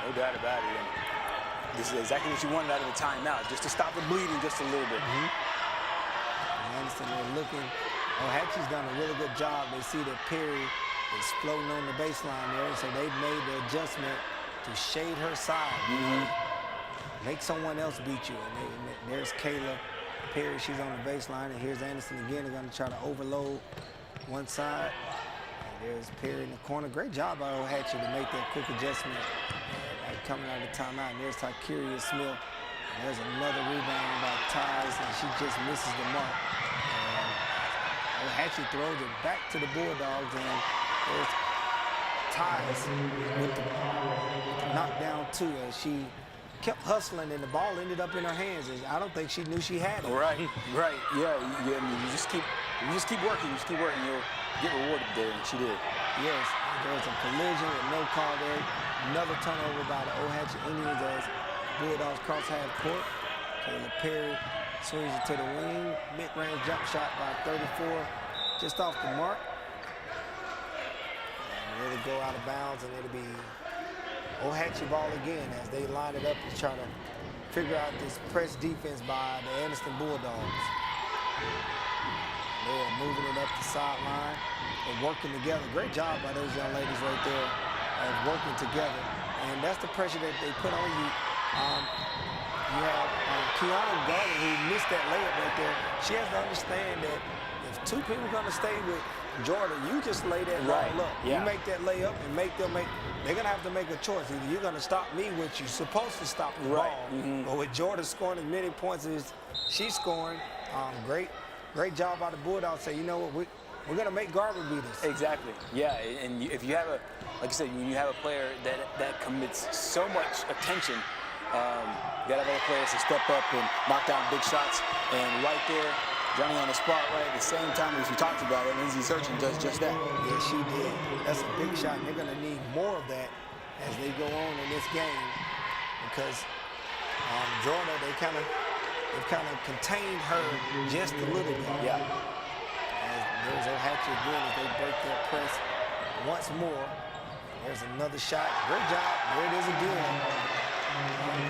No doubt about it. And this is exactly what you wanted out of the timeout, just to stop the bleeding just a little bit. Anniston, they're looking. Ohatchee's done a really good job. They see that Perry is floating on the baseline there, so they've made the adjustment to shade her side. Make someone else beat you. And there's Kayla Perry. She's on the baseline, and here's Anniston again. They're going to try to overload one side. And there's Perry in the corner. Great job by Ohatchee to make that quick adjustment coming out of the timeout. And there's Tykeria Smith. And there's another rebound by Ties, and she just misses the mark. And Ohatchee throws it back to the Bulldogs, and there's Ties with the knockdown too, as she kept hustling, and the ball ended up in her hands. I don't think she knew she had it. Right. Yeah. You just keep working. You'll get rewarded there, and she did. Yes. There's a collision with no call there. Another turnover by the Ohatchee Indians as Bulldogs cross half court. Kayla Perry swings it to the wing. Mid-range jump shot by 34, just off the mark. And it'll go out of bounds, and it'll be Ohatchee ball again as they line it up to try to figure out this press defense by the Anniston Bulldogs. They're moving it up the sideline. They're working together. Great job by those young ladies right there of working together. And that's the pressure that they put on you. You have Kiana Gardner, who missed that layup right there. She has to understand that if two people are going to stay with Jordan, you just lay that ball up. Yeah. You make that layup and they're going to have to make a choice. Either you're going to stop me, which you're supposed to stop the ball, but with Jordan scoring as many points as she's scoring, great job by the Bulldogs. Say, you know what, we're going to make Garber beat us. Exactly. Yeah, and if you have like I said, when you have a player that commits so much attention, you got to have other players to step up and knock down big shots. And right there, Johnny on the spot, right at the same time as we talked about it, Lindsay Searching does just that. Yeah, she did. That's a big shot, and they're going to need more of that as they go on in this game, because Georgia, they've kind of contained her just a little bit. Yeah. As there's Ohatchee again as they break their press once more. There's another shot. Great job. There it is again.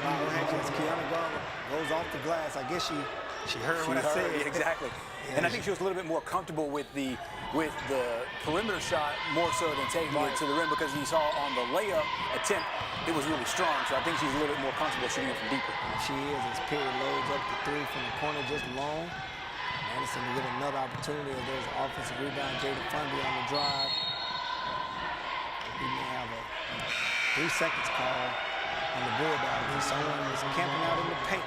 Ohatchee as Kiana Garber goes off the glass. I guess she heard what I said. Exactly. Yeah, and I think she was a little bit more comfortable with the perimeter shot more so than taking it to the rim, because you saw on the layup attempt, it was really strong. So I think she's a little bit more comfortable shooting it from deeper. She is, as Perry loads up the three from the corner, just long. Anniston will get another opportunity as there's an offensive rebound. Jada Fundy on the drive. We may have a 3 seconds call on the Bulldogs. Someone is camping out in the paint.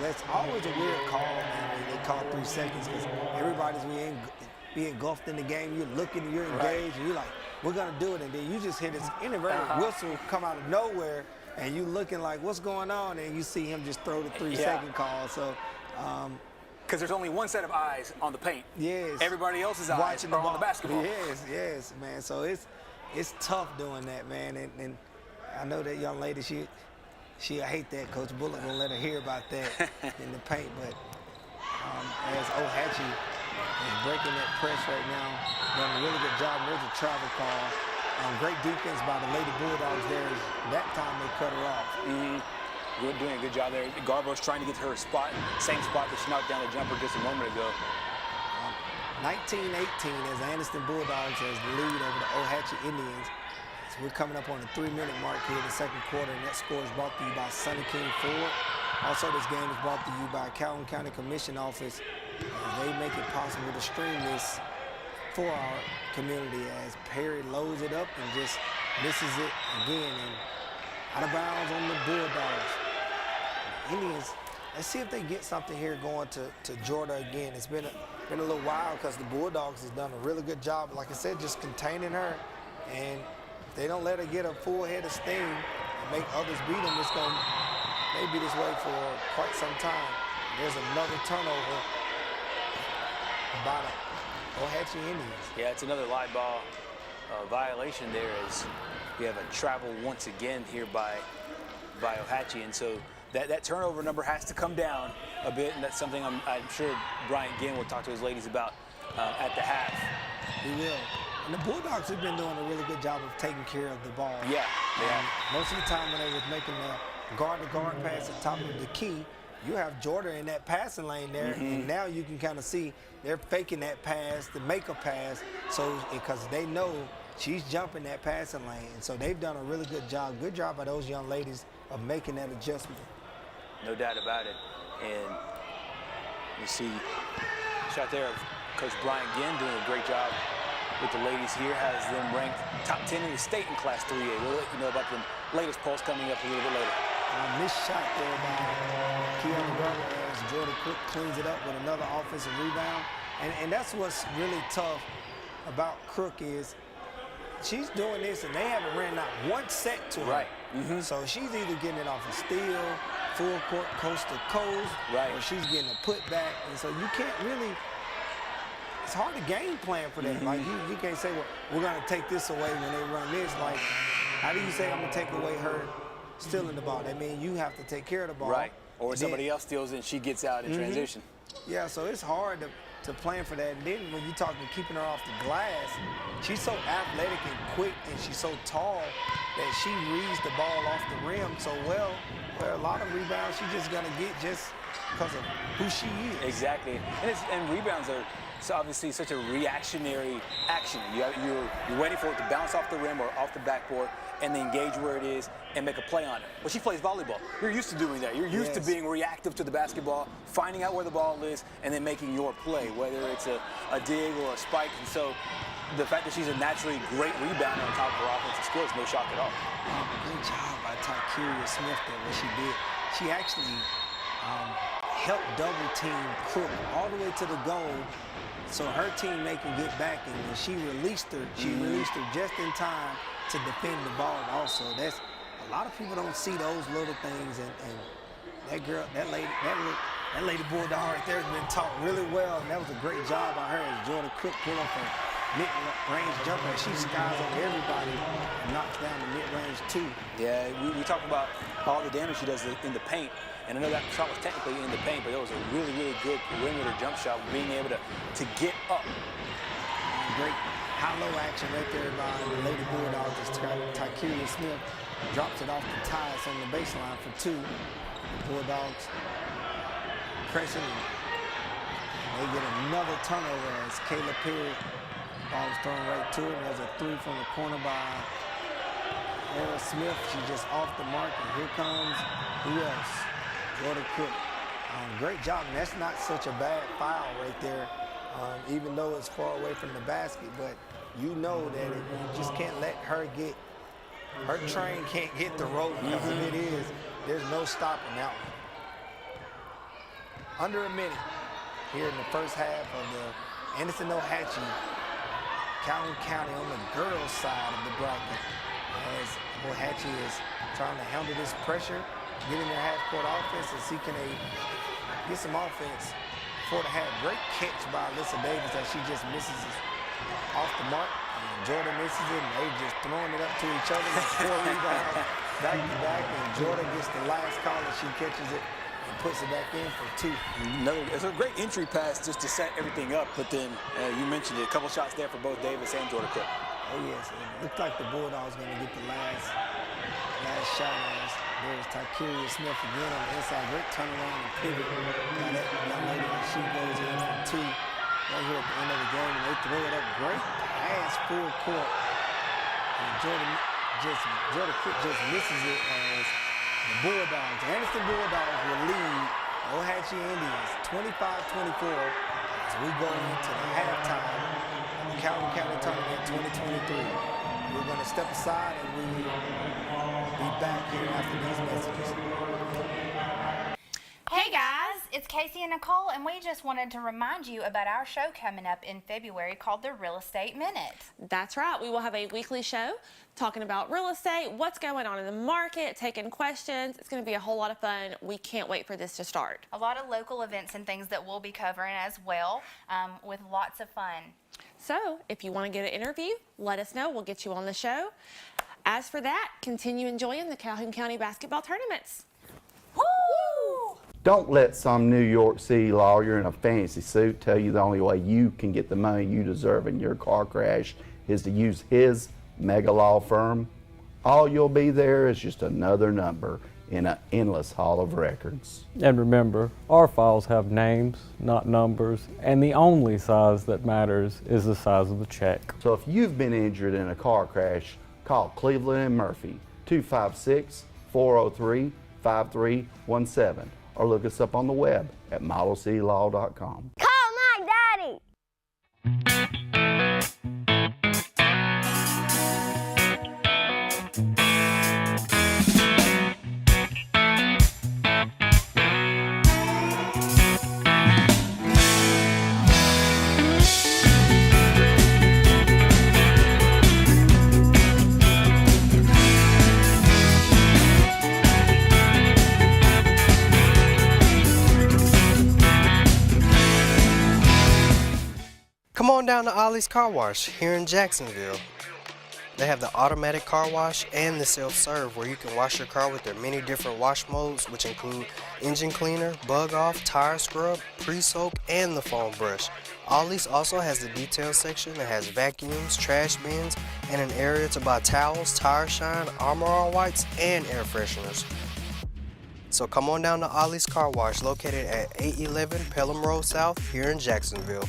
That's always a weird call, man, when they call 3 seconds, because everybody's being engulfed in the game. You're looking, you're engaged, and you're like, we're going to do it. And then you just hear this inadvertent whistle come out of nowhere, and you looking like, what's going on? And you see him just throw the 3-second call. So, because there's only one set of eyes on the paint. Yes. Everybody else's eyes are on the basketball. Yes, man. So it's tough doing that, man. And I know that young lady, she'll hate that. Coach Bullock won't let her hear about that in the paint. But as Ohatchee is breaking that press right now, done a really good job. There's a travel call. Great defense by the Lady Bulldogs there. That time they cut her off. Doing a good job there. Garbo's trying to get to her spot, same spot that she knocked down the jumper just a moment ago. 19-18 as the Anniston Bulldogs has the lead over the Ohatchee Indians. So we're coming up on the 3-minute mark here in the second quarter, and that score is brought to you by Sunny King Ford. Also, this game is brought to you by Calhoun County Commission Office. They make it possible to stream this for our community as Perry loads it up and just misses it again. And out of bounds on the Bulldogs. Indians, let's see if they get something here going to Jordan again. It's been a little while because the Bulldogs has done a really good job, like I said, just containing her. And if they don't let her get a full head of steam and make others beat them, it's going to maybe this way for quite some time. There's another turnover by the Ohatchee Indians. Yeah, it's another live ball violation there, as we have a travel once again here by Ohatchee, and so that turnover number has to come down a bit, and that's something I'm sure Bryant Ginn will talk to his ladies about at the half. He will. And the Bulldogs have been doing a really good job of taking care of the ball. Yeah, Most of the time when they was making the guard-to-guard pass at the top of the key, you have Jordan in that passing lane there, and now you can kind of see they're faking that pass to make a pass, so because they know she's jumping that passing lane, and so they've done a really good job. Good job by those young ladies of making that adjustment. No doubt about it. And you see shot there of Coach Brian Ginn doing a great job with the ladies here, has them ranked top 10 in the state in Class 3A. We'll let you know about the latest polls coming up a little bit later. Missed shot there by Kiana Garber as Jordan Cook cleans it up with another offensive rebound. And that's what's really tough about Crook is she's doing this and they haven't ran out one set to her. Right. So she's either getting it off a steal, full court, coast to coast, or she's getting a putback. And so you can't really, it's hard to game plan for that. Like you can't say, well, we're going to take this away when they run this. Like, how do you say I'm going to take away her stealing the ball? That means you have to take care of the ball. Right. Or somebody else steals it and she gets out in transition. Yeah, so it's hard to plan for that. And then when you're talking keeping her off the glass, she's so athletic and quick and she's so tall that she reads the ball off the rim so well. Where a lot of rebounds she's just gonna get just because of who she is. Exactly. And rebounds are obviously such a reactionary action. You're waiting for it to bounce off the rim or off the backboard and then engage where it is and make a play on it. Well, she plays volleyball. You're used to doing that. You're used to being reactive to the basketball, finding out where the ball is, and then making your play, whether it's a dig or a spike. And so the fact that she's a naturally great rebounder on top of her offensive skills, no shock at all. Good job by Tykeria Smith there, what she did. She actually helped double team Crook all the way to the goal so her teammate can get back, and when she released her, just in time to defend the ball also. That's a lot of people don't see those little things, and that girl, that lady Bulldog right there has been taught really well, and that was a great job by her as Jordan Cook pulled off a mid-range jumper. She skies over everybody and knocks down the mid-range too. Yeah, we talked about all the damage she does in the paint, and I know that shot was technically in the paint, but it was a really, really good perimeter jump shot, being able to get up. Great high-low action right there by the Lady Bulldogs as Tykeria Smith drops it off the ties on the baseline for two. The Bulldogs pressing, and they get another turnover as Kayla Perry, ball is thrown right to her, and there's a three from the corner by Era Smith. She's just off the mark, and here comes, who else? Jordan Cook. Great job, and that's not such a bad foul right there, even though it's far away from the basket, but you know that you just can't let her get, her train can't get the rope, because if it is, there's no stopping that one. Under a minute here in the first half of the Anniston Ohatchee, Calhoun County on the girls' side of the bracket, as Ohatchee is trying to handle this pressure, get in their half-court offense and see can they get some offense before the half. Great catch by Alyssa Davis as she just misses it off the mark. And Jordan misses it, and they just throwing it up to each other. Four rebounds back to back, and Jordan gets the last call and she catches it and puts it back in for two. It's a great entry pass just to set everything up, but then you mentioned it, a couple shots there for both Davis and Jordan Cook. Oh yes, it looked like the Bulldogs going to get the last shot as there's Tykeria Smith again on the inside. Great turnaround and pivot by that young lady as she goes in for two right here at the end of the game, and they throw it up. Great pass full court. And Jordan Cook just misses it as the Bulldogs, the Anniston Bulldogs will lead Ohatchee Indians 25-24 as we go into the halftime of the Calhoun County Tournament 2023. We're going to step aside and we'll be back here after these messages. Hey guys, it's Casey and Nicole, and we just wanted to remind you about our show coming up in February called the Real Estate Minute. That's right. We will have a weekly show talking about real estate, what's going on in the market, taking questions. It's going to be a whole lot of fun. We can't wait for this to start. A lot of local events and things that we'll be covering as well, with lots of fun. So if you want to get an interview, let us know. We'll get you on the show. As for that, continue enjoying the Calhoun County basketball tournaments. Woo! Don't let some New York City lawyer in a fancy suit tell you the only way you can get the money you deserve in your car crash is to use his mega law firm, all you'll be there is just another number in an endless hall of records. And remember, our files have names, not numbers, and the only size that matters is the size of the check. So if you've been injured in a car crash, call Cleveland and Murphy, 256-403-5317, or look us up on the web at modelcitylaw.com. Call my daddy! Come on down to Ollie's Car Wash here in Jacksonville. They have the automatic car wash and the self-serve where you can wash your car with their many different wash modes, which include engine cleaner, bug off, tire scrub, pre-soak, and the foam brush. Ollie's also has the detail section that has vacuums, trash bins, and an area to buy towels, tire shine, Armor All Whites, and air fresheners. So come on down to Ollie's Car Wash located at 811 Pelham Road South here in Jacksonville.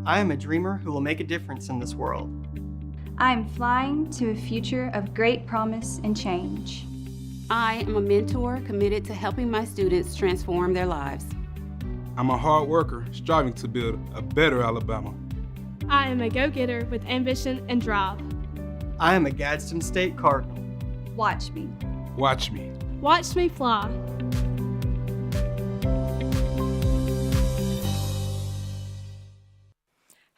I am a dreamer who will make a difference in this world. I am flying to a future of great promise and change. I am a mentor committed to helping my students transform their lives. I'm a hard worker striving to build a better Alabama. I am a go-getter with ambition and drive. I am a Gadsden State Cardinal. Watch me. Watch me. Watch me fly.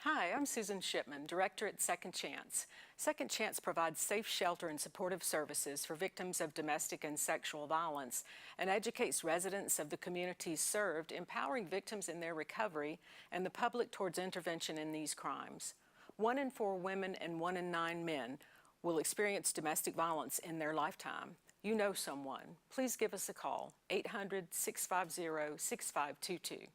Hi, I'm Susan Shipman, Director at Second Chance. Second Chance provides safe shelter and supportive services for victims of domestic and sexual violence and educates residents of the communities served, empowering victims in their recovery and the public towards intervention in these crimes. 1 in 4 women and 1 in 9 men will experience domestic violence in their lifetime. You know someone. Please give us a call, 800-650-6522.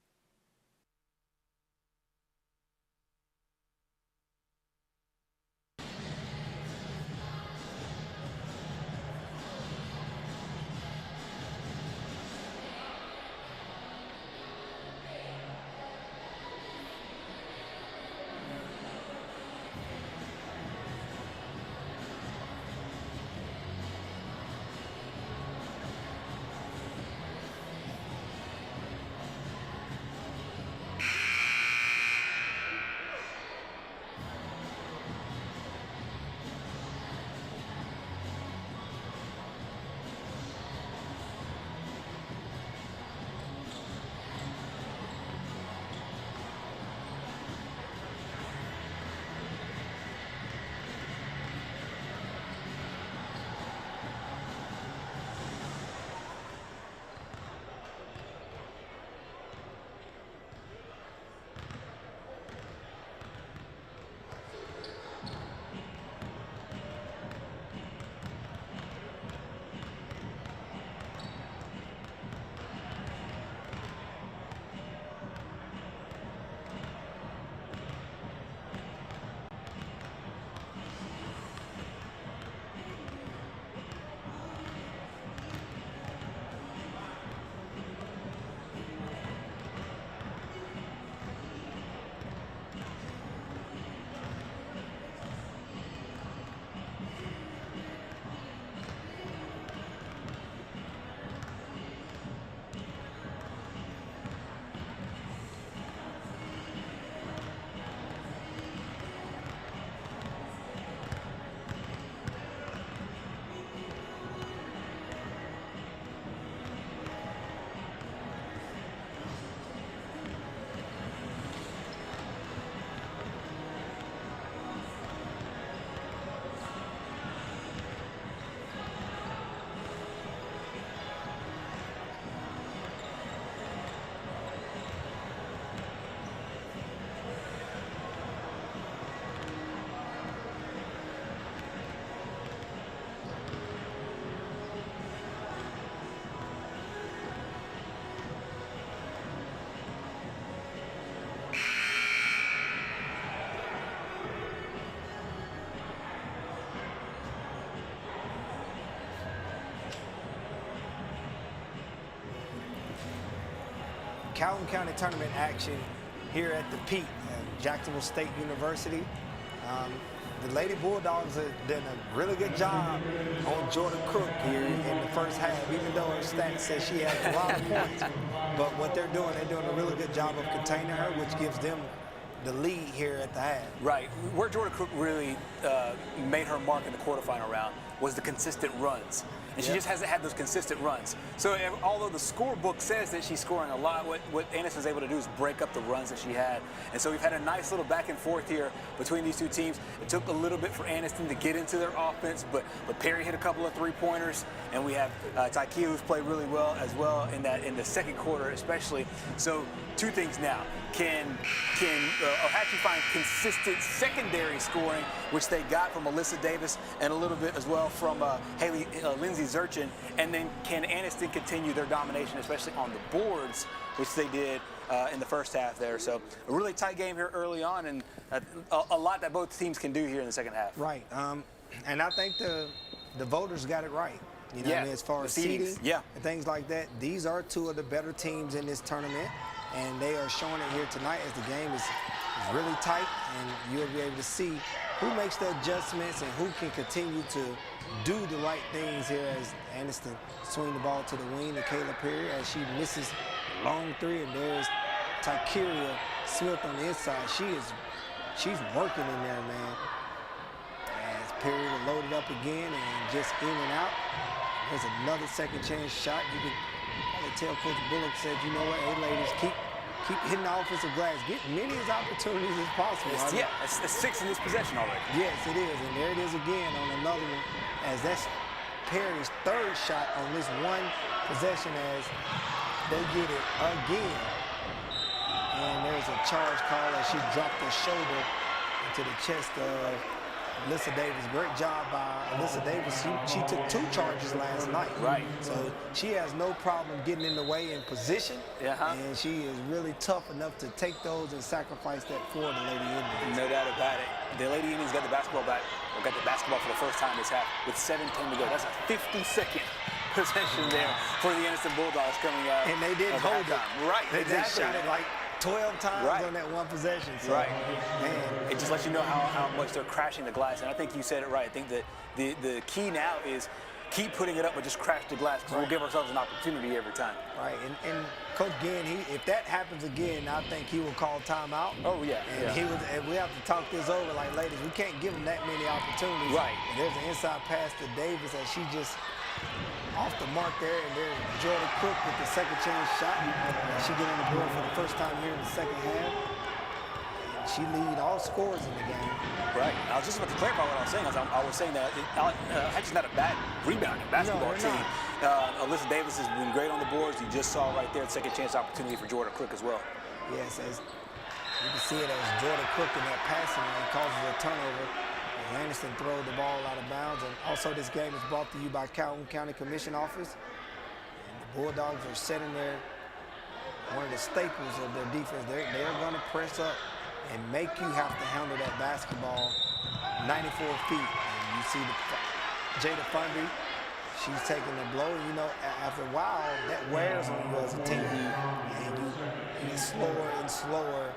Calhoun County Tournament action here at the Peak, Jacksonville State University. The Lady Bulldogs have done a really good job on Jordan Crook here in the first half, even though her stats says she has a lot of points. But what they're doing a really good job of containing her, which gives them the lead here at the half. Right. Where Jordan Crook really made her mark in the quarterfinal round was the consistent runs. And she just hasn't had those consistent runs. So although the scorebook says that she's scoring a lot, what Anniston's able to do is break up the runs that she had. And so we've had a nice little back and forth here between these two teams. It took a little bit for Anniston to get into their offense, but Perry hit a couple of three-pointers, and we have Tykia, who's played really well as well in the second quarter especially. So two things now. Can Ohatchee find consistent secondary scoring, which they got from Alyssa Davis and a little bit as well from Lindsay Zurchin, and then can Anniston continue their domination, especially on the boards, which they did in the first half there. So a really tight game here early on, and a lot that both teams can do here in the second half. Right, and I think the voters got it right. You know what I mean? As far as seeding and things like that, these are two of the better teams in this tournament, and they are showing it here tonight as the game is is really tight, and you'll be able to see who makes the adjustments and who can continue to do the right things here as Anniston swing the ball to the wing to Kayla Perry as she misses a long three, and there's Tykeria Smith on the inside. She's working in there, man. As Perry will load it up again and just in and out. There's another second chance shot. You can probably tell Coach Bullock said, you know what, hey ladies, keep hitting the offensive glass. Get many as opportunities as possible. Yeah, it's 6 in this possession already. Yes, it is. And there it is again on another one, as that's Perry's third shot on this one possession as they get it again. And there's a charge call as she dropped her shoulder into the chest of Alyssa Davis. Great job by Alyssa Davis. She took 2 charges last night. Right. So she has no problem getting in the way in position. And she is really tough enough to take those and sacrifice that for the Lady Indians. No doubt about it. The Lady Indians got the basketball back, or got the basketball for the first time this half with 7:10 to go. That's a 50-second possession there for the Anniston Bulldogs coming out. And they didn't hold it. Right, They exactly. shot it like 12 times on that one possession. So, Right. Man. It just lets you know how much they're crashing the glass. And I think you said it right. I think that the key now is keep putting it up, but just crash the glass, because we'll give ourselves an opportunity every time. Right, and Coach Ginn, if that happens again, I think he will call timeout. Oh, yeah. And we have to talk this over, like, ladies, we can't give them that many opportunities. Right. And there's an inside pass to Davis as she just off the mark there, and there's Jordan Cook with the second chance shot. And she get on the board for the first time here in the second half. And she lead all scorers in the game. Right. I was just about to clarify what I was saying. I was saying that Ohatchee's not a bad rebounding basketball team. Alyssa Davis has been great on the boards. You just saw right there the second chance opportunity for Jordan Cook as well. Yes, as you can see it as Jordan Cook in that passing lane causes a turnover. And Anniston throws the ball out of bounds. And also this game is brought to you by Calhoun County Commission Office. And the Bulldogs are setting one of the staples of their defense. They're going to press up and make you have to handle that basketball 94 feet. And you see Jada Fundy, she's taking the blow. You know, after a while, that wears on you as a team. And you get slower and slower.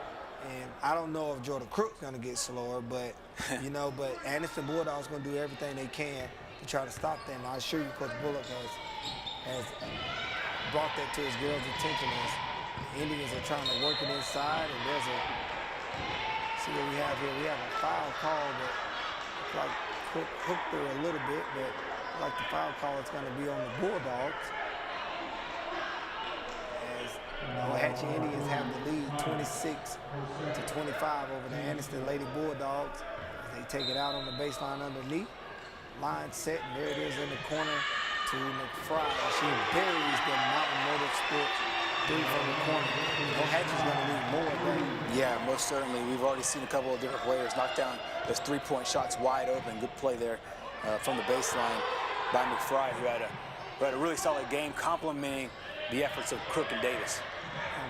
And I don't know if Jordan Crook's going to get slower, but, you know, but Anniston Bulldogs going to do everything they can to try to stop them. I assure you, Coach Bullock has brought that to his girls' attention as the Indians are trying to work it inside, and there's see what we have here. We have a foul call that looks like Cook hooked her a little bit, but like the foul call is going to be on the Bulldogs. As the Ohatchee Indians have the lead 26-25 over the Anniston Lady Bulldogs. As they take it out on the baseline underneath. Line set, and there it is in the corner to McFry. She buries the Mountain Motorsports 3 from the corner. Ohatchee's going to need more, right? Yeah, most certainly. We've already seen a couple of different players knock down those 3-point shots wide open. Good play there from the baseline by McFry, who had a really solid game, complimenting the efforts of Crook and Davis.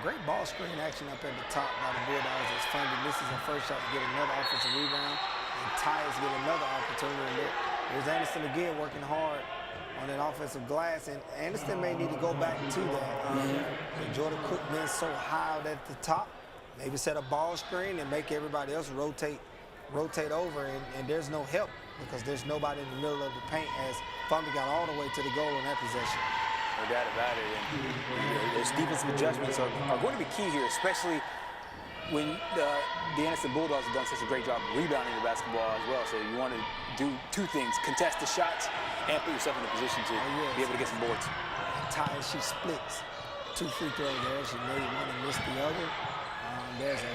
Great ball screen action up at the top by the Bulldogs. As Fundy misses her first shot to get another offensive rebound, and Tyus get another opportunity. There's Anniston again working hard on that offensive glass, and Anniston may need to go back to that. Jordan Cook been so high at the top, maybe set a ball screen and make everybody else rotate over, and there's no help because there's nobody in the middle of the paint as Fundy got all the way to the goal on that possession. No doubt about it. And those defensive adjustments are going to be key here, especially when the Anniston Bulldogs have done such a great job rebounding the basketball as well. So you want to do 2 things: contest the shots and put yourself in a position to be able to get some boards. Tyus, she splits 2 free throws there. She made one and missed the other. There's a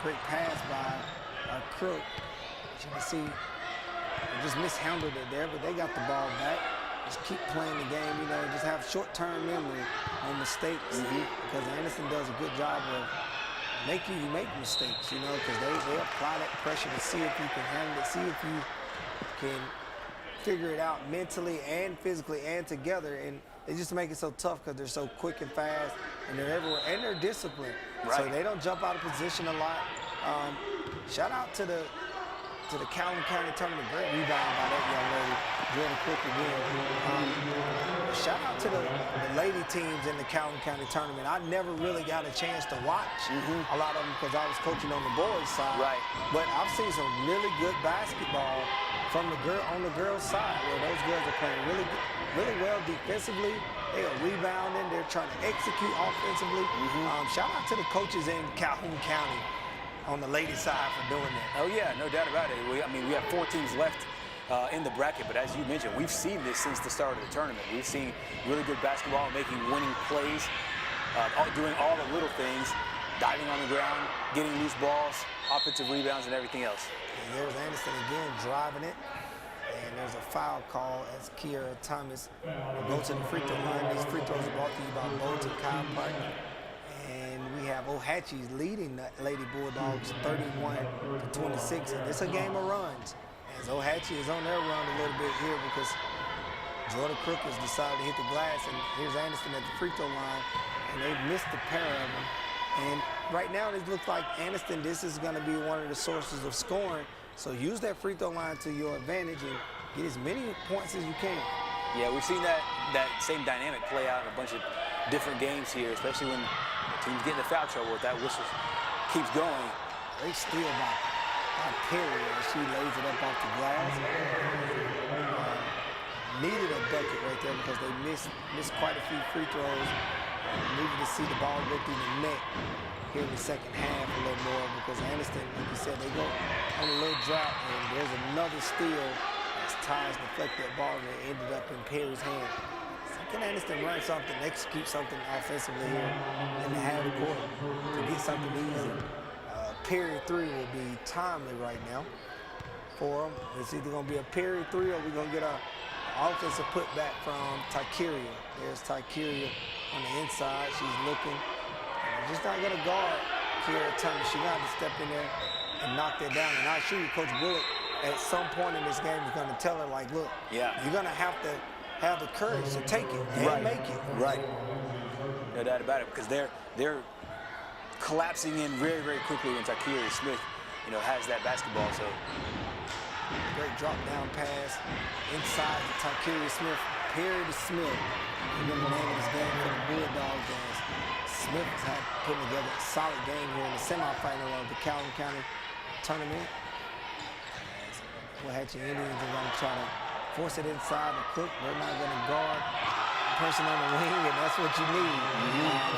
great pass by Crook. As you can see, they just mishandled it there, but they got the ball back. Just keep playing the game, you know, just have short-term memory on mistakes because Anniston does a good job of making you make mistakes, you know, because they apply that pressure to see if you can handle it, see if you can figure it out mentally and physically and together, and they just make it so tough because they're so quick and fast and they're everywhere and they're disciplined. Right. So they don't jump out of position a lot. Shout out to the Calhoun County tournament. Great rebound by that young lady. Jordan Cook again. Shout out to the lady teams in the Calhoun County tournament. I never really got a chance to watch a lot of them because I was coaching on the boys' side. Right. But I've seen some really good basketball from on the girls' side, where those girls are playing really well defensively. They are rebounding. They're trying to execute offensively. Shout out to the coaches in Calhoun County on the ladies' side for doing that. Oh yeah, no doubt about it. We have 4 teams left in the bracket, but as you mentioned, we've seen this since the start of the tournament. We've seen really good basketball, making winning plays, doing all the little things, diving on the ground, getting loose balls, offensive rebounds, and everything else. And there's Anniston again driving it. And there's a foul call as Kiera Thomas will go to the free throw line. These free throws are brought to you by Bolton Kyle Partner. And we have Ohatchee leading the Lady Bulldogs 31-26. And it's a game of runs. As Ohatchee is on their run a little bit here because Jordan Crook has decided to hit the glass. And here's Anniston at the free throw line. And they've missed a pair of them. And right now it looks like Anniston, this is going to be one of the sources of scoring. So use that free throw line to your advantage and get as many points as you can. Yeah, we've seen that same dynamic play out in a bunch of different games here, especially when teams get into foul trouble. If that whistle keeps going. Great steal by Perry as she lays it up off the glass. Needed a bucket right there because they missed quite a few free throws. Needed to see the ball go through the net here in the second half a little more because Anniston, like you said, they go on a little drought, and there's another steal as Ty's deflect that ball and it ended up in Perry's hand. So can Anniston run something, execute something offensively here in the half court to get something easy? Perry 3 will be timely right now for them. It's either going to be a Perry 3 or we're going to get an offensive putback from Tykeria. There's Tykeria on the inside. She's looking. Just not going to guard Kiera Thomas. She's going to have to step in there and knock that down. And I assure you, Coach Bullock, at some point in this game, is going to tell her, like, look, you're going to have the courage to take it and make it. Right. No doubt about it, because they're collapsing in very, very quickly when Tykeria Smith, has that basketball. So great drop down pass inside to Tykeria Smith. Perry to Smith. Remember the name of this game for the Bulldogs. Smith has putting together a solid game here in the semifinal of the Calhoun County tournament. Ohatchee Indians are going to try to force it inside the Cook. They're not going to guard the person on the wing, and that's what you need.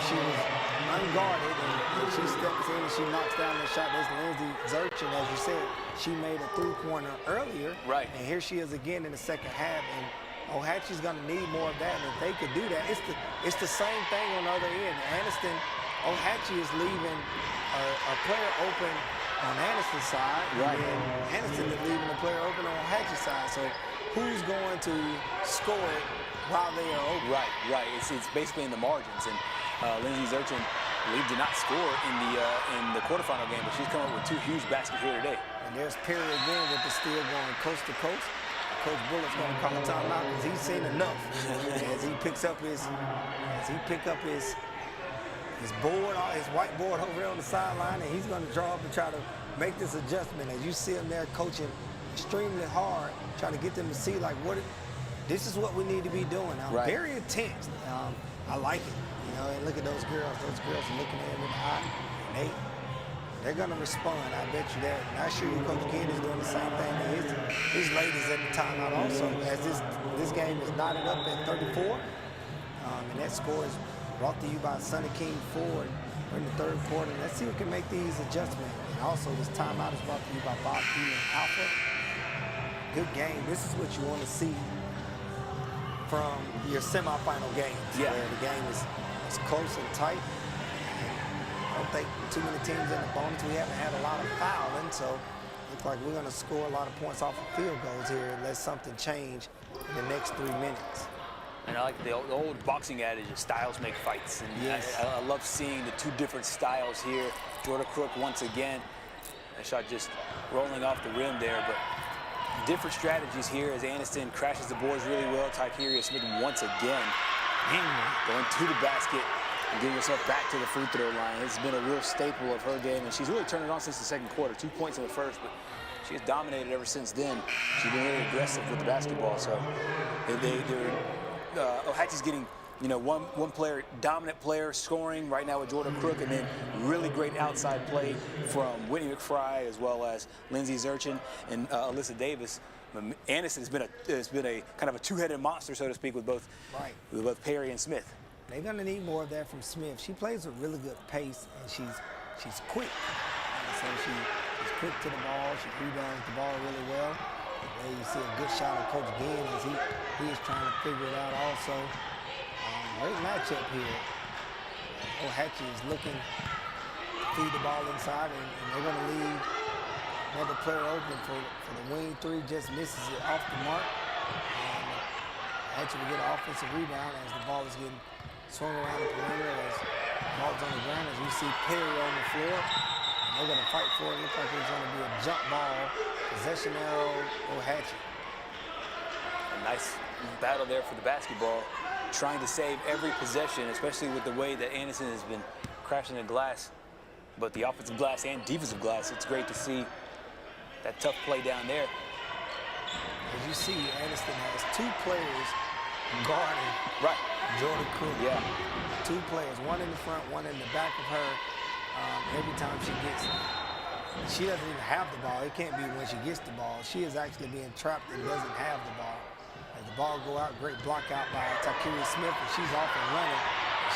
She was unguarded, and she steps in and she knocks down the shot. There's Lindsay Zurchin, as you said. She made a three-pointer earlier. Right. And here she is again in the second half. And Ohatchee's going to need more of that, and if they could do that, it's the same thing on the other end. Anniston, Ohatchee is leaving a player open on Anniston's side, and Anniston is leaving a player open on Ohatchee's side. So who's going to score it while they are open? Right. It's basically in the margins, and Lindsay Zurchin, I believe, did not score in the quarterfinal game, but she's come up with 2 huge baskets here today. And there's Perry again with the steal going coast to coast. Coach Bullock's going to call a timeout because he's seen enough. as he picks up his board, his whiteboard over there on the sideline, and he's going to draw up and try to make this adjustment. As you see him there coaching extremely hard, trying to get them to see like this is what we need to be doing. Very intense. I like it. And look at those girls. Those girls are looking at him in the eye, and they're going to respond, I bet you that. And I assure you Coach Kidd is doing the same thing to his ladies at the timeout also, as this game is knotted up at 34. And that score is brought to you by Sonny King Ford in the third quarter. Let's see who can make these adjustments. And also, this timeout is brought to you by Bob Key and Alpha. Good game. This is what you want to see from your semifinal games, where the game is close and tight. I don't think too many teams in the bonus. We haven't had a lot of fouling, so it looks like we're going to score a lot of points off of field goals here unless something change in the next 3 minutes. And I like the old boxing adage, styles make fights. And I love seeing the 2 different styles here. Jordan Crook once again. That shot just rolling off the rim there, but different strategies here as Anniston crashes the boards really well. Tykeria Smith once again going to the basket. and getting herself back to the free throw line. It's been a real staple of her game, and she's really turned it on since the second quarter. 2 points in the first, but she has dominated ever since then. She's been really aggressive with the basketball. So Ohatchee's getting, you know, one player, dominant player scoring right now with Jordan Crook, and then really great outside play from Whitney McFry as well as Lindsay Zurchin and Alyssa Davis. Anniston has been a kind of a two-headed monster, so to speak, with both Perry and Smith. They're gonna need more of that from Smith. She plays with really good pace, and she's quick. So she's quick to the ball. She rebounds the ball really well. There you see a good shot of Coach Ginn as he is trying to figure it out also. Great matchup here. Ohatchee is looking to feed the ball inside, and they're going to leave another player open for the wing three. Just misses it off the mark. And Ohatchee will get an offensive rebound as the ball is getting swung around the perimeter as the ball's on the ground. As we see Perry on the floor, and they're going to fight for it. Looks like it's going to be a jump ball. Possession arrow, Ohatchee. A nice battle there for the basketball, trying to save every possession, especially with the way that Anniston has been crashing the glass, but the offensive glass and defensive glass. It's great to see that tough play down there. As you see, Anniston has two players guarding Jordan Crook. Yeah. Two players, one in the front, one in the back of her. Every time she doesn't even have the ball. It can't be when she gets the ball. She is actually being trapped and doesn't have the ball. As the ball go out, great block out by Tykeria Smith, and she's off and running.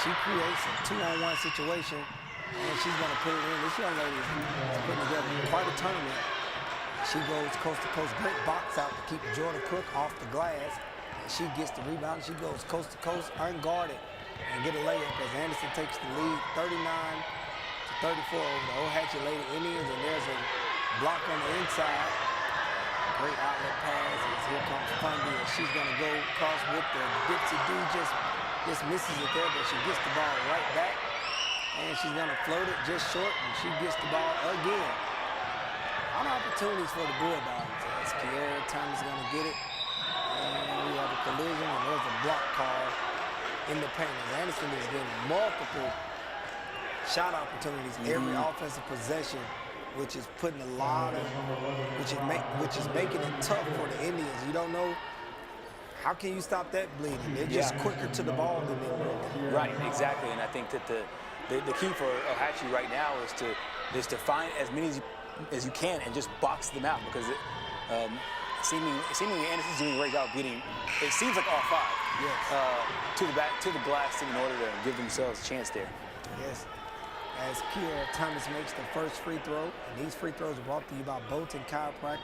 She creates a 2-on-1 situation, and she's going to put it in. This young lady is putting together quite a tournament. She goes coast to coast, great box out to keep Jordan Crook off the glass. And she gets the rebound. She goes coast to coast, unguarded, and get a layup as Anniston takes the lead, 39-34 over the Ohatchee Lady Indians, and there's a block on the inside. Great outlet pass as here comes Fundy, and she's going to go across with the Dipsy D, just misses it there, but she gets the ball right back, and she's going to float it just short, and she gets the ball again. A lot of opportunities for the Bulldogs as Kiara Thomas is going to get it, and we have a collision, and there's a block call in the paint. As Anniston is getting multiple shot opportunities every offensive possession, which is putting a lot of, which is making it tough for the Indians. You don't know, how can you stop that bleeding? They're just quicker to the ball than they were. Right, exactly, and I think that the key for Ohatchee right now is to find as many as you can and just box them out, because seemingly Anniston's doing a great job getting, it seems like all five, to the glass in order to give themselves a chance there. Yes. As Kiara Thomas makes the first free throw, and these free throws are brought to you by Bolton Chiropractic.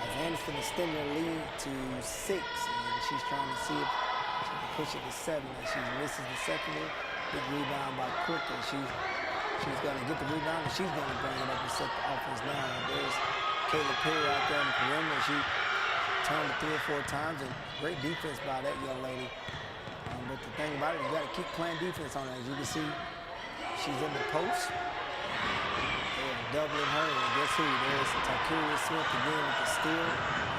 As Anniston extending her lead to 6, and she's trying to see if she can push it to 7, and she misses the second one. Big rebound by Crook, and she's going to get the rebound, and she's going to bring it up and set the offense down. And there's Kayla Perry out there in the perimeter. She turned it 3 or 4 times, and great defense by that young lady. But the thing about it, you got to keep playing defense on her. As you can see, she's in the post. They're doubling her, and guess who? There's Tykeria Smith again with the steal.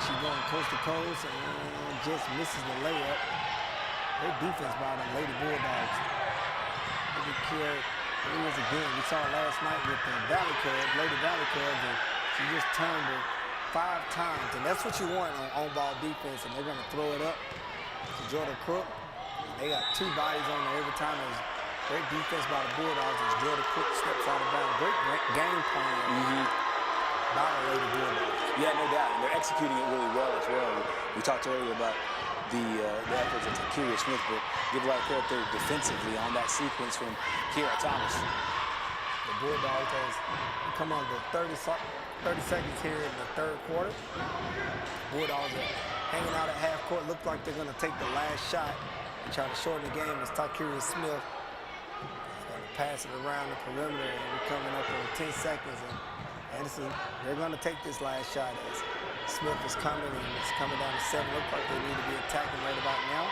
She's going coast to coast and just misses the layup. Great defense by the Lady Bulldogs. Look at Kiara. Here he is again. We saw it last night with the Valley Cubs, Lady Valley Cubs, and she just turned her 5 times. And that's what you want on-ball defense, and they're going to throw it up to Jordan Crook. They got 2 bodies on there every time. There's great defense by the Bulldogs as Jordan Crook steps out of bounds. Great game plan by the Lady Bulldogs. Yeah, no doubt. And they're executing it really well as well. We talked earlier about the efforts of Tykeria Smith, but give a lot of credit there defensively on that sequence from Kiara Thomas. The Bulldogs has come on to 30 seconds here in the 3rd quarter. The Bulldogs are hanging out at half court. Look like they're going to take the last shot and try to shorten the game as Tykeria Smith is going to pass it around the perimeter, and we're coming up on 10 seconds. And they're going to take this last shot as Smith is coming, and it's coming down to 7. Looks like they need to be attacking right about now.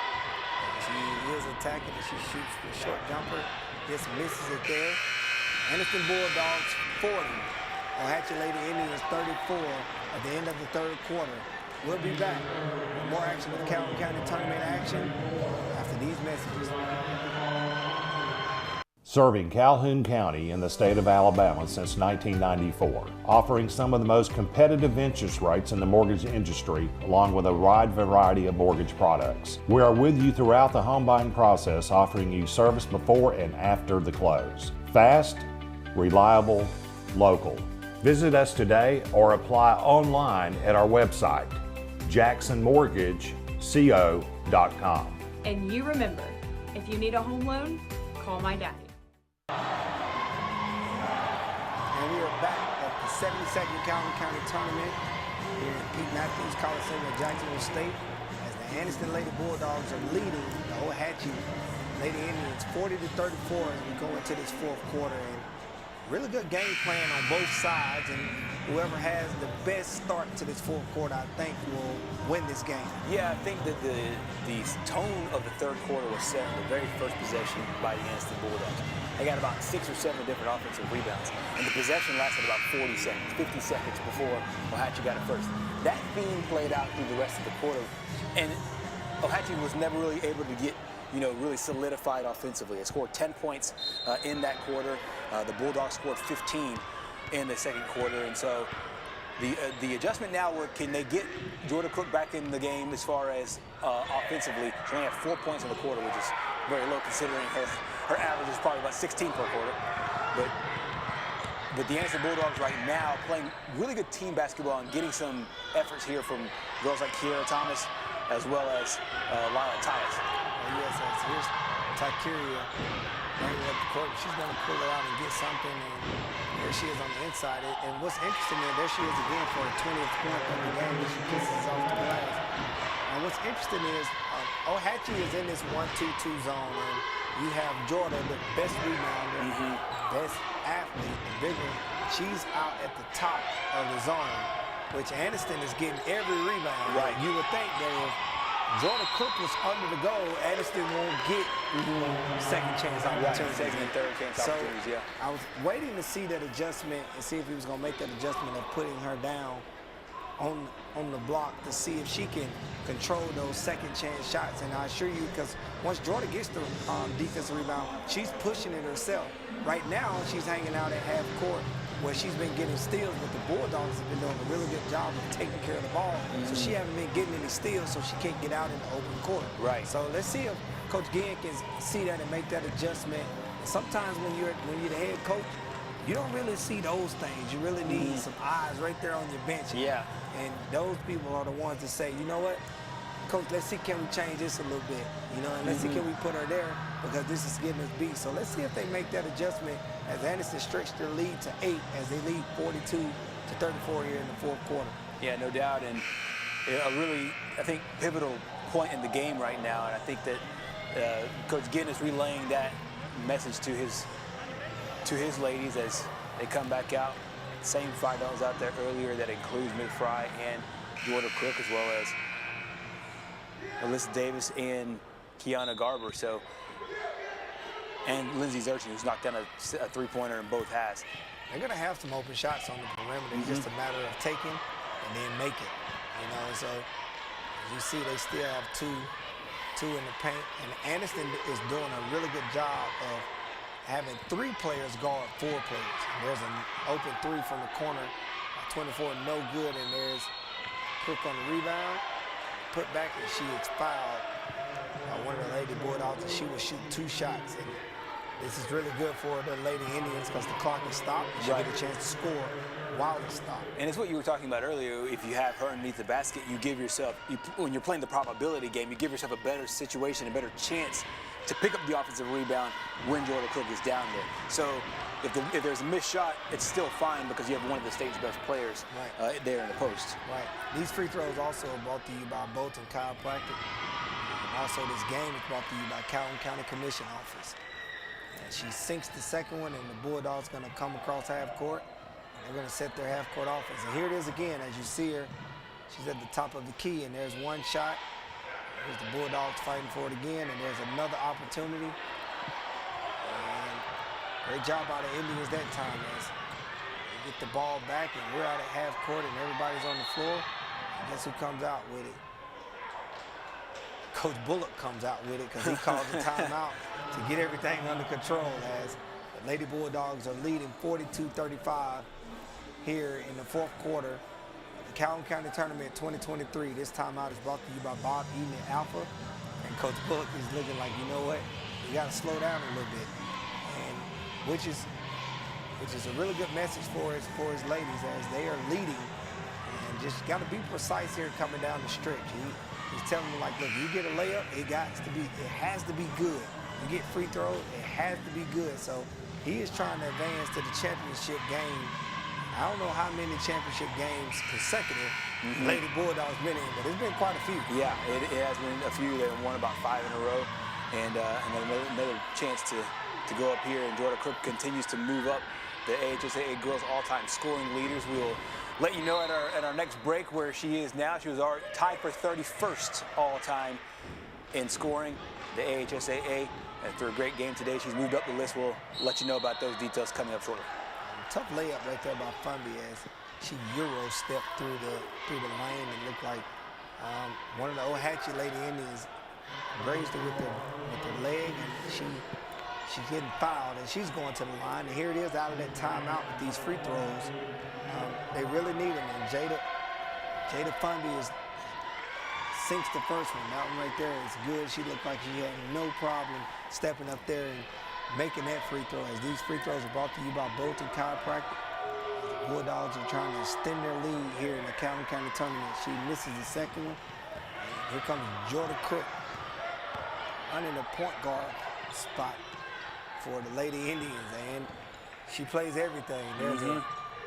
She is attacking, and she shoots the short jumper, just misses it there. Anniston Bulldogs 40, Ohatchee Lady Indians 34 at the end of the 3rd quarter. We'll be back with more action with Calhoun County Tournament action after these messages. serving Calhoun County in the state of Alabama since 1994, offering some of the most competitive interest rates in the mortgage industry, along with a wide variety of mortgage products. We are with you throughout the home buying process, offering you service before and after the close. Fast, reliable, local. Visit us today or apply online at our website, jacksonmortgageco.com. And you remember, if you need a home loan, call my daddy. And we are back at the 72nd Calhoun County Tournament here at Pete Matthews Coliseum at Jacksonville State, as the Anniston Lady Bulldogs are leading the Ohatchee Lady Indians 40-34 as we go into this fourth quarter. And really good game plan on both sides, and whoever has the best start to this fourth quarter, I think, will win this game. Yeah, I think that the tone of the third quarter was set in the very first possession by the Anniston Bulldogs. They got about 6 or 7 different offensive rebounds, and the possession lasted about 40 seconds, 50 seconds before Ohatchee got it first. That theme played out through the rest of the quarter, and Ohatchee was never really able to get, really solidified offensively. They scored 10 points in that quarter. The Bulldogs scored 15 in the second quarter, and so the adjustment now, can they get Jordan Cook back in the game as far as offensively? She only had 4 points in the quarter, which is very low considering her average is probably about 16 per quarter. But the Anniston Bulldogs right now playing really good team basketball and getting some efforts here from girls like Kiera Thomas as well as Lila Tyus. Yes, here's Tykeria bringing up the court. She's going to pull it out and get something, and there she is on the inside. And what's interesting there she is again for her 20th point of the game as she kisses off the glass. And what's interesting is Ohatchee is in this 1-2-2 zone, and you have Jordan, the best rebounder, best athlete, the bigger. She's out at the top of the zone, which Anniston is getting every rebound. Right. You would think that if Jordan Cook was under the goal, Anniston won't get second chance opportunities. Right, second and third chance opportunities, yeah. I was waiting to see that adjustment and see if he was going to make that adjustment of putting her down on the block to see if she can control those second chance shots. And I assure you, because once Jordan gets the defensive rebound, she's pushing it herself. Right now, she's hanging out at half court where she's been getting steals, but the Bulldogs have been doing a really good job of taking care of the ball. So she hasn't been getting any steals, so she can't get out in the open court. Right. So let's see if Coach Ginn can see that and make that adjustment. And sometimes when you're the head coach, you don't really see those things. You really need some eyes right there on your bench. Yeah. And those people are the ones that say, you know what, Coach, let's see, can we change this a little bit? And let's see, can we put her there, because this is getting us beat. So let's see if they make that adjustment as Anniston stretched their lead to 8 as they lead 42-34 here in the fourth quarter. Yeah, no doubt, and a really, I think, pivotal point in the game right now, and I think that Coach Ginn is relaying that message to his ladies as they come back out. Same 5 dollars out there earlier that includes McFry and Jordan Cook, as well as Alyssa Davis and Kiana Garber. So, and Lindsay Zurchin, who's knocked down a three-pointer in both halves. They're going to have some open shots on the perimeter. It's just a matter of taking and then make it. So as you see, they still have two in the paint. And Anniston is doing a really good job of having 3 players guard 4 players. And there's an open 3 from the corner, 24, no good, and there's Cook on the rebound, put back, and she is fouled. One of the Lady Bulldogs, and she will shoot 2 shots. And this is really good for the Lady Indians because the clock is stopped, and she get a chance to score while it's stopped. And it's what you were talking about earlier. If you have her underneath the basket, you give yourself, when you're playing the probability game, you give yourself a better situation, a better chance to pick up the offensive rebound when Jordan Cook is down there. So if there's a missed shot, it's still fine because you have one of the state's best players there in the post. Right. These free throws also are brought to you by Bolton Chiropractic. And also this game is brought to you by Calhoun County Commission Office. And she sinks the second one, and the Bulldogs going to come across half court. And they're going to set their half court offense. And here it is again, as you see her. She's at the top of the key, and there's one shot. There's the Bulldogs fighting for it again, and there's another opportunity. And great job by the Indians that time as they get the ball back, and we're out at half court, and everybody's on the floor. And guess who comes out with it? Coach Bullock comes out with it because he calls a timeout to get everything under control as the Lady Bulldogs are leading 42-35 here in the fourth quarter of the Calhoun County Tournament 2023. This timeout is brought to you by Bob Eaton at Alpha. And Coach Bullock is looking like, you know what, you got to slow down a little bit. And which is a really good message for his ladies as they are leading. And just got to be precise here coming down the stretch. He's telling them, like, look, you get a layup, it has to be good. You get free throws, it has to be good. So he is trying to advance to the championship game. I don't know how many championship games consecutive Lady Bulldogs been in, but it's been quite a few. Yeah, it has been a few. They've won about 5 in a row, and another chance to go up here. And Jordan Crook continues to move up the AHSAA girls all-time scoring leaders. We will let you know at our next break where she is now. She was already tied for 31st all-time in scoring the AHSAA. And through a great game today, she's moved up the list. We'll let you know about those details coming up shortly. Tough layup right there by Funby as she Euro stepped through the lane and looked like one of the Ohatchee Lady Indians grazed her with the leg, and she's getting fouled, and she's going to the line. And here it is out of that timeout with these free throws. They really need them, and Jada Funby sinks the first one. That one right there is good. She looked like she had no problem stepping up there and making that free throw, as these free throws are brought to you by Bolton Chiropractic. The Bulldogs are trying to extend their lead here in the Calhoun County Tournament. She misses the second one. And here comes Jordan Crook running the point guard spot for the Lady Indians, and she plays everything. There's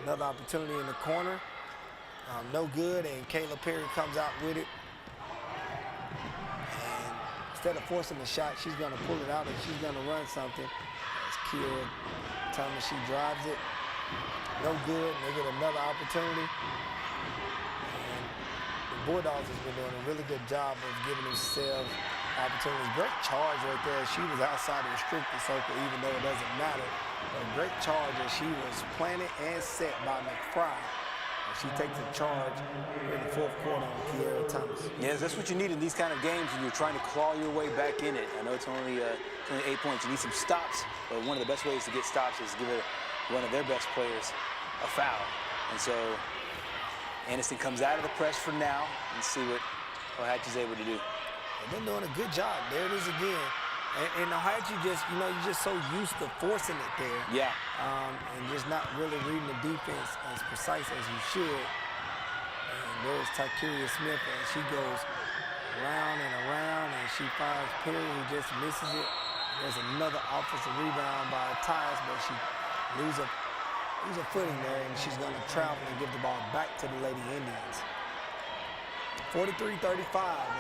another opportunity in the corner. No good, and Kayla Perry comes out with it. Instead of forcing the shot, she's going to pull it out and she's going to run something. As Kiera Thomas, she drives it. No good, and they get another opportunity. And the Bulldogs has been doing a really good job of giving themselves opportunities. Great charge right there. She was outside the restricted circle, even though it doesn't matter. But a great charge as she was planted and set by McFry. She takes a charge in the fourth quarter on Kiera Thomas. Yes, that's what you need in these kind of games when you're trying to claw your way back in it. I know it's only 8 points. You need some stops, but one of the best ways to get stops is to give one of their best players a foul. And so Anniston comes out of the press for now and see what Ohatchee's able to do. They've been doing a good job. There it is again. And Ohatchee you're just so used to forcing it there. Yeah. And just not really reading the defense as precise as you should. And there's Tykeria Smith, and she goes around and around, and she finds Perry, who just misses it. There's another offensive rebound by Tyus, but she loses a footing there, and she's going to travel and give the ball back to the Lady Indians. 43-35,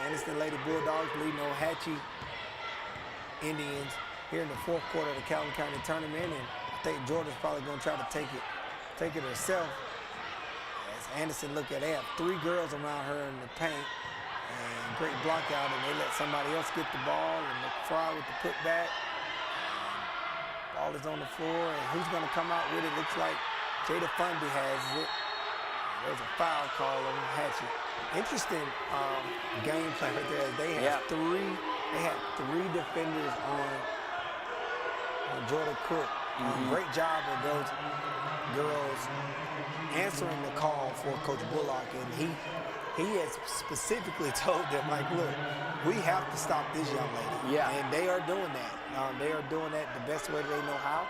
Anniston Lady Bulldogs leading Ohatchee Indians here in the fourth quarter of the Calhoun County Tournament, and I think Jordan's probably going to try to take it herself. As Anniston look at, they have 3 girls around her in the paint, and great block out, and they let somebody else get the ball, and McFry with the putback. Ball is on the floor, and who's going to come out with it? Looks like Jada Funby has it. There's a foul call on Ohatchee. Interesting gameplay right there. They have three defenders on Jordan Crook. Great job of those girls answering the call for Coach Bullock, and he has specifically told them, like, look, we have to stop this young lady. Yeah. And they are doing that. They are doing that the best way they know how.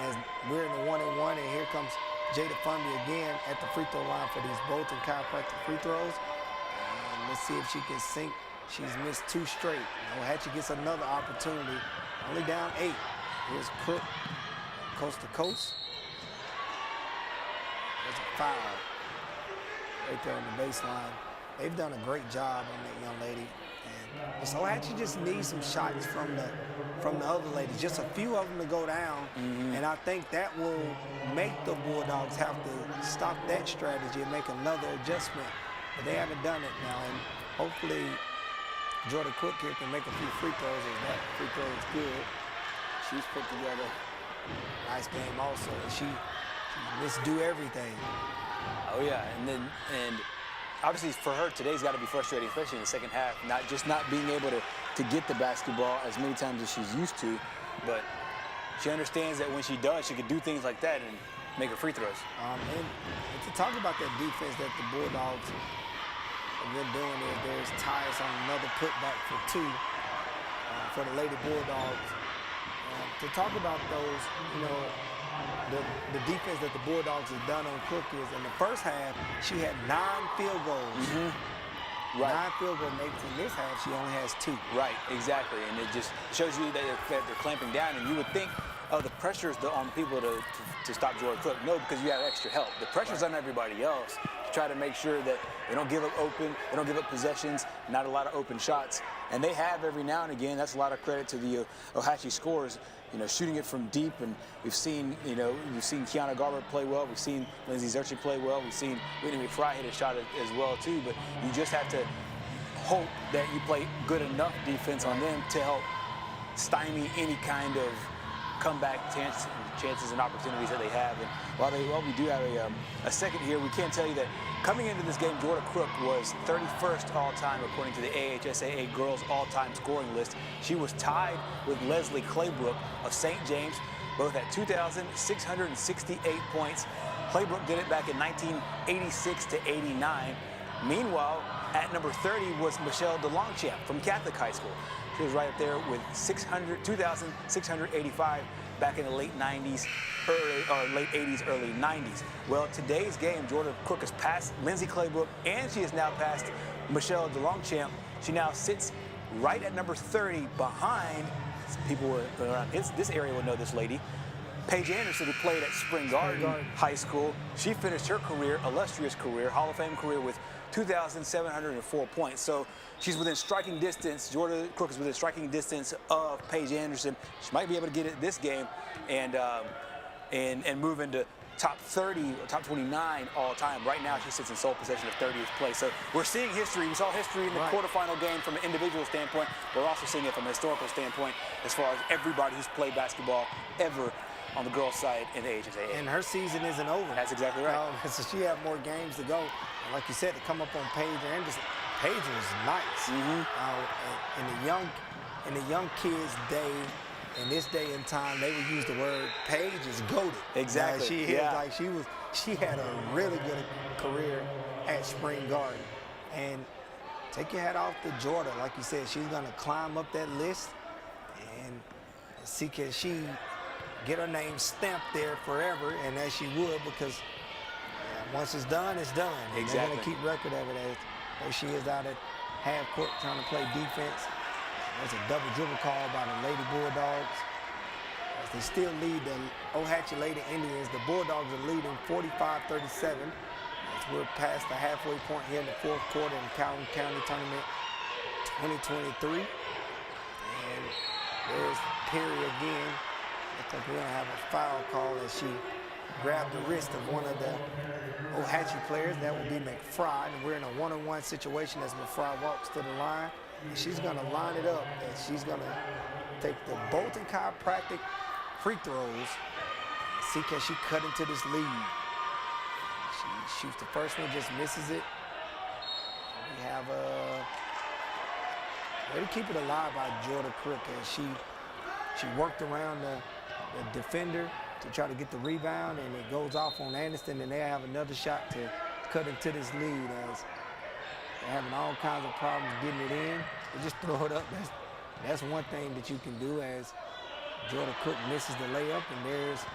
As we're in the 1-and-1, and here comes Jada Funby again at the free throw line for these Bolton Chiropractic free throws. And let's see if she can sink. She's missed 2 straight. Ohatchee gets another opportunity. Only down 8. Here's Crook, coast to coast. There's a foul right there on the baseline. They've done a great job on that young lady. And so Ohatchee just needs some shots from the other ladies, just a few of them to go down. And I think that will make the Bulldogs have to stop that strategy and make another adjustment. But they haven't done it now, and hopefully Jordan Crook here can make a few free throws, and that free throw is good. She's put together a nice game also, and she misdo everything. Oh yeah, and obviously for her, today's got to be frustrating, especially in the second half, not being able to get the basketball as many times as she's used to, but she understands that when she does, she can do things like that and make her free throws. And to talk about that defense that the Bulldogs have been doing is there's Tyus on another putback for 2 for the Lady Bulldogs. To talk about those, you know, the defense that the Bulldogs have done on Cook is in the first half, she had 9 field goals. Right. 9 field goal makes. In this half, she only has 2. Right, exactly. And it just shows you that they're clamping down. And you would think, oh, the pressure is on people to stop Jordan Cook. No, because you have extra help. The pressure's on everybody else to try to make sure that they don't give up open, they don't give up possessions, not a lot of open shots. And they have every now and again. That's a lot of credit to the Ohatchee scorers, you know, shooting it from deep. And we've seen, you know, Kiana Garber play well. We've seen Lindsay Zurcher play well. We've seen Whitney McFry hit a shot as well, too. But you just have to hope that you play good enough defense on them to help stymie any kind of comeback chances and opportunities that they have. And while we do have a second here, we can't tell you that coming into this game, Jordan Crook was 31st all-time according to the AHSAA girls all-time scoring list. She was tied with Leslie Claybrook of St. James, both at 2,668 points. Claybrook did it back in 1986 to 89. Meanwhile, at number 30 was Michelle DeLongchamp from Catholic High School. She was right up there with 2,685 back in the late 90s, late 80s, early 90s. Well, today's game, Jordan Cook has passed Lindsay Claybrook, and she has now passed Michelle DeLongchamp. She now sits right at number 30 behind, people around this area will know this lady, Paige Anderson, who played at Spring Garden High School. She finished her career, illustrious career, Hall of Fame career, with 2,704 points. So she's within striking distance. Jordan Cook is within striking distance of Paige Anderson. She might be able to get it this game and move into top 30 or top 29 all time. Right now, she sits in sole possession of 30th place. So we're seeing history. We saw history in the quarterfinal game from an individual standpoint. We're also seeing it from a historical standpoint as far as everybody who's played basketball ever on the girls' side in the AHSAA. And her season isn't over. That's exactly right. So she have more games to go. And like you said, to come up on Paige Anderson, Paige was nice. In the young kids' day, in this day and time, they would use the word Paige is goated. Exactly. She is like she had a really good career at Spring Garden. And take your hat off to Jordan. Like you said, she's gonna climb up that list and see can she get her name stamped there forever, and as she would, because once it's done, it's done. And they're going to keep record of it as she is out at half court trying to play defense. There's a double dribble call by the Lady Bulldogs. As they still lead the Ohatchee Lady Indians, the Bulldogs are leading 45-37 as we're past the halfway point here in the fourth quarter in the Calhoun County Tournament 2023. And there's Perry again. Looks like we're going to have a foul call as she grabbed the wrist of one of the Ohatchee players. That would be McFry. And we're in a one-on-one situation as McFry walks to the line. And she's going to line it up. And she's going to take the Bolton Chiropractic free throws. See, can she cut into this lead? She shoots the first one, just misses it. We have a way to keep it alive by Jordan Crook. And she worked around the defender to try to get the rebound, and it goes off on Anniston, and they have another shot to cut into this lead as they're having all kinds of problems getting it in. They just throw it up. That's one thing that you can do as Jordan Cook misses the layup, and there's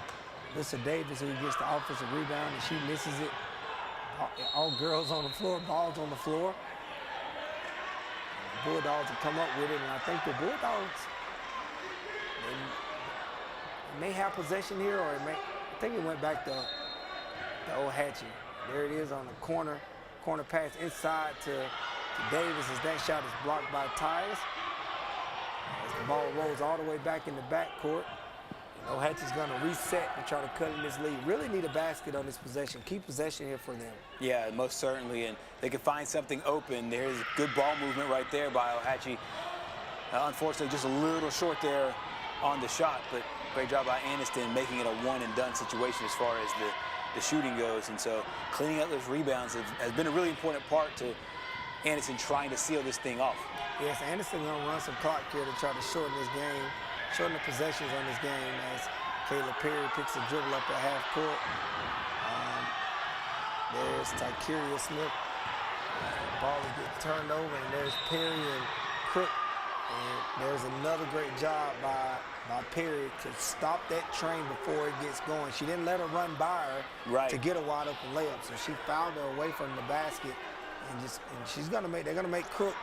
Alyssa Davis who gets the offensive rebound, and she misses it. All girls on the floor, balls on the floor. The Bulldogs have come up with it, and I think the Bulldogs, they may have possession here, or I think it went back to Ohatchee. There it is on the corner pass inside to Davis as that shot is blocked by Tyus. As the ball rolls all the way back in the backcourt, Ohatchee's going to reset and try to cut in this lead. Really need a basket on this possession. Keep possession here for them. Yeah, most certainly, and they can find something open. There's good ball movement right there by Ohatchee. Unfortunately, just a little short there on the shot, but great job by Anniston making it a one-and-done situation as far as the shooting goes. And so cleaning up those rebounds has been a really important part to Anniston trying to seal this thing off. Yes, Anniston gonna run some clock here to try to shorten this game, shorten the possessions on this game as Caleb Perry picks a dribble up at half court. There's Tykeria Smith. Ball is getting turned over, and there's Perry and Crook. And there's another great job by Perry to stop that train before it gets going. She didn't let her run by her to get a wide open layup, so she fouled her away from the basket, and they're gonna make Crook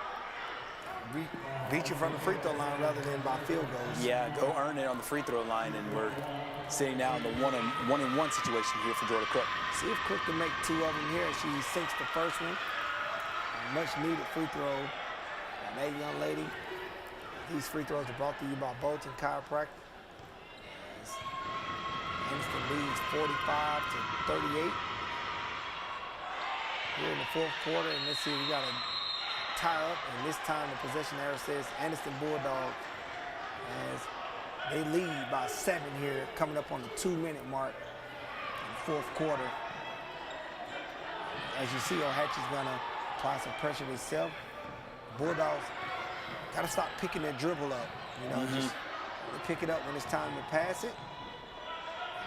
beat you from the free throw line rather than by field goals. Yeah, go earn it on the free throw line, and we're sitting now in the one-on-one situation here for Jordan Crook. See if Crook can make two of them here. She sinks the first one. A much needed free throw by that young lady. These free throws are brought to you by Bolton Chiropractic. Anniston leads 45-38 here in the fourth quarter, and let's see, we got a tie up, and this time the possession arrow says Anniston Bulldogs as they lead by 7 here, coming up on the 2-minute mark in the fourth quarter. As you see, Ohatchee's gonna apply some pressure themselves. Bulldogs gotta stop picking their dribble up. You know, just pick it up when it's time to pass it.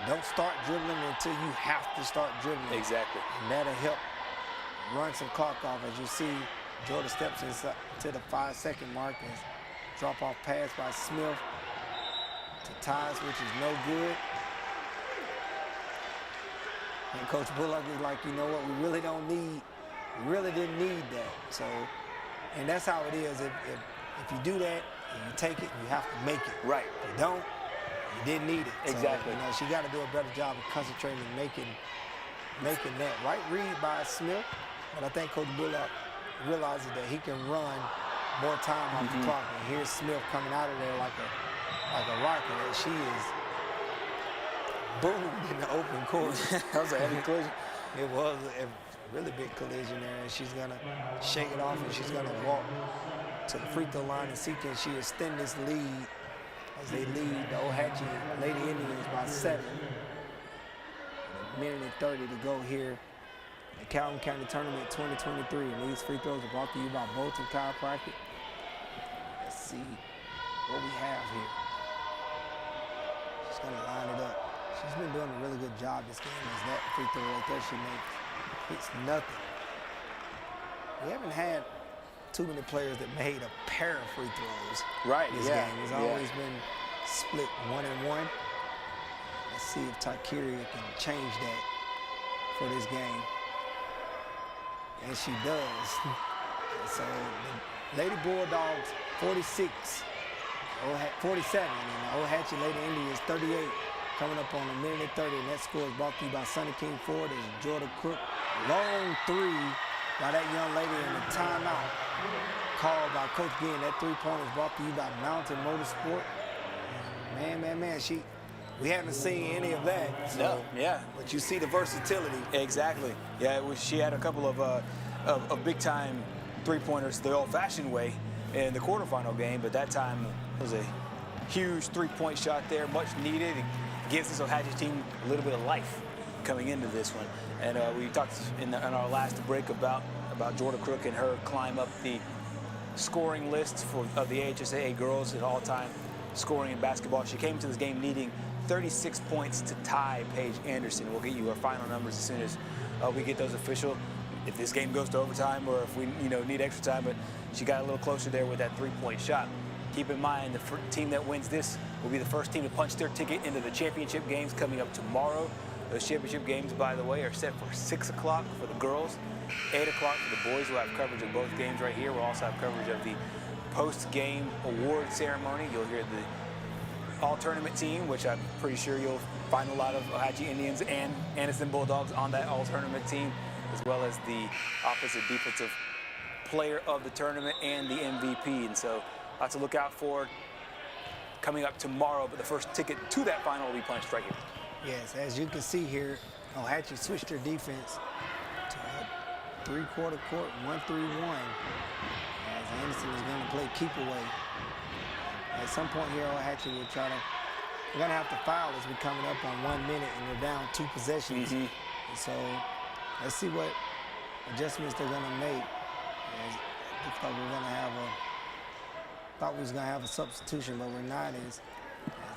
Don't start dribbling until you have to start dribbling. Exactly. And that'll help run some clock off. As you see, Jordan steps inside to the 5-second mark and drop-off pass by Smith to Ties, which is no good. And Coach Bullock is like, you know what, we really didn't need that. So, and that's how it is. If you do that and you take it, you have to make it. Right. If you don't, you didn't need it. Exactly. So, you know, she got to do a better job of concentrating and making that right read by Smith. But I think Coach Bullock realizes that he can run more time off the clock. And here's Smith coming out of there like a rocket. And she is boomed in the open court. That was a heavy collision. It was a really big collision there, and she's gonna shake it off, and she's gonna walk to the free throw line and see can she extend this lead as they lead the Ohatchee Lady Indians by 7. A minute and 30 to go here. The Calhoun County Tournament 2023, and these free throws are brought to you by Bolton Chiropractic. Let's see what we have here. She's gonna line it up. She's been doing a really good job this game as that free throw right there she makes. It's nothing. We haven't had too many players that made a pair of free throws this game. It's always been split 1 and 1. Let's see if Tykeria can change that for this game. And she does. So the Lady Bulldogs 46, 47, and the Ohatchee Lady Indians 38. Coming up on a minute and 30, and that score is brought to you by Sonny King Ford and Jordan Crook. Long three by that young lady in the timeout called by Coach Bean. That three-pointer is brought to you by Mountain Motorsport. Man, we haven't seen any of that. So, yeah. But you see the versatility. Exactly. Yeah, she had a couple of big-time three-pointers the old-fashioned way in the quarterfinal game, but that time it was a huge three-point shot there, much needed. It gives this Ohatchee team a little bit of life coming into this one. And we talked in our last break about Jordan Crook and her climb up the scoring lists of the AHSAA girls in all-time scoring in basketball. She came to this game needing 36 points to tie Paige Anderson. We'll get you our final numbers as soon as we get those official. If this game goes to overtime or if we need extra time, but she got a little closer there with that three-point shot. Keep in mind, the team that wins this will be the first team to punch their ticket into the championship games coming up tomorrow. Those championship games, by the way, are set for 6 o'clock for the girls, 8 o'clock for the boys. We'll have coverage of both games right here. We'll also have coverage of the post-game award ceremony. You'll hear the all-tournament team, which I'm pretty sure you'll find a lot of Ohatchee Indians and Anniston Bulldogs on that all-tournament team, as well as the offensive defensive player of the tournament and the MVP. And so lots to look out for coming up tomorrow, but the first ticket to that final will be punched right here. Yes, as you can see here, Ohatchee switched their defense to a three-quarter court, 1-3-1, as Anniston is going to play keep away. At some point here, Ohatchee will try to, we're going to have to foul as we're coming up on 1 minute, and we're down 2 possessions. And so let's see what adjustments they're going to make. Thought we was gonna have a substitution, but we're not. As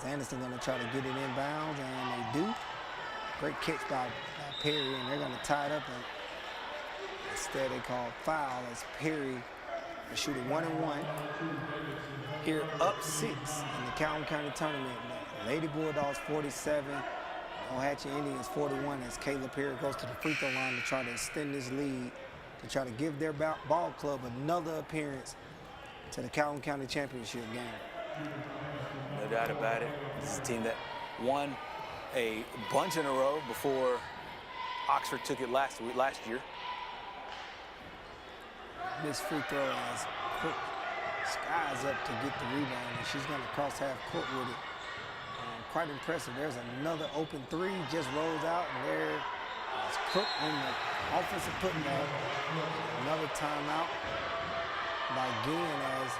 Anniston gonna try to get it inbounds, and they do. Great catch by Perry, and they're gonna tie it up. And instead, they call foul as Perry is shooting 1-and-1. Here, up 6 in the Calhoun County tournament. Lady Bulldogs 47, Ohatchee Indians 41. As Caleb Perry goes to the free throw line to try to extend this lead, to try to give their ball club another appearance to the Calhoun County Championship game. No doubt about it. This is a team that won a bunch in a row before Oxford took it last year. This free throw as Cook skies up to get the rebound, and she's going to cross half court with it. Quite impressive. There's another open three, just rolls out, and there is Cook in the offensive putback. Another timeout by Ginn as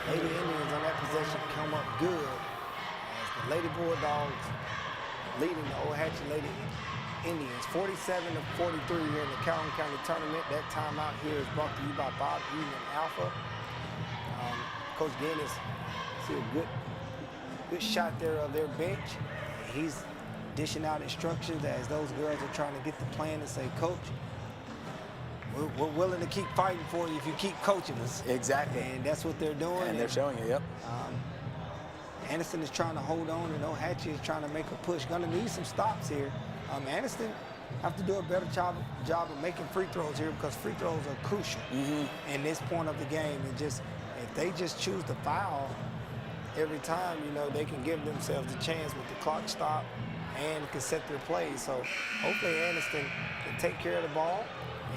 the Lady Indians on that possession come up good. As the Lady Bulldogs leading the Ohatchee Lady Indians 47-43 here in the Calhoun County tournament. That timeout here is brought to you by Bob Eden and Alpha. Coach Ginn is see a good shot there of their bench. He's dishing out instructions as those girls are trying to get the plan and say, Coach, we're willing to keep fighting for you if you keep coaching us. Exactly. And that's what they're doing. And they're showing it, yep. Anniston is trying to hold on, and Ohatchee is trying to make a push. Gonna need some stops here. Anniston have to do a better job of making free throws here, because free throws are crucial in this point of the game. And just if they just choose to foul every time, you know, they can give themselves a chance with the clock stop and can set their plays. So hopefully Anniston can take care of the ball,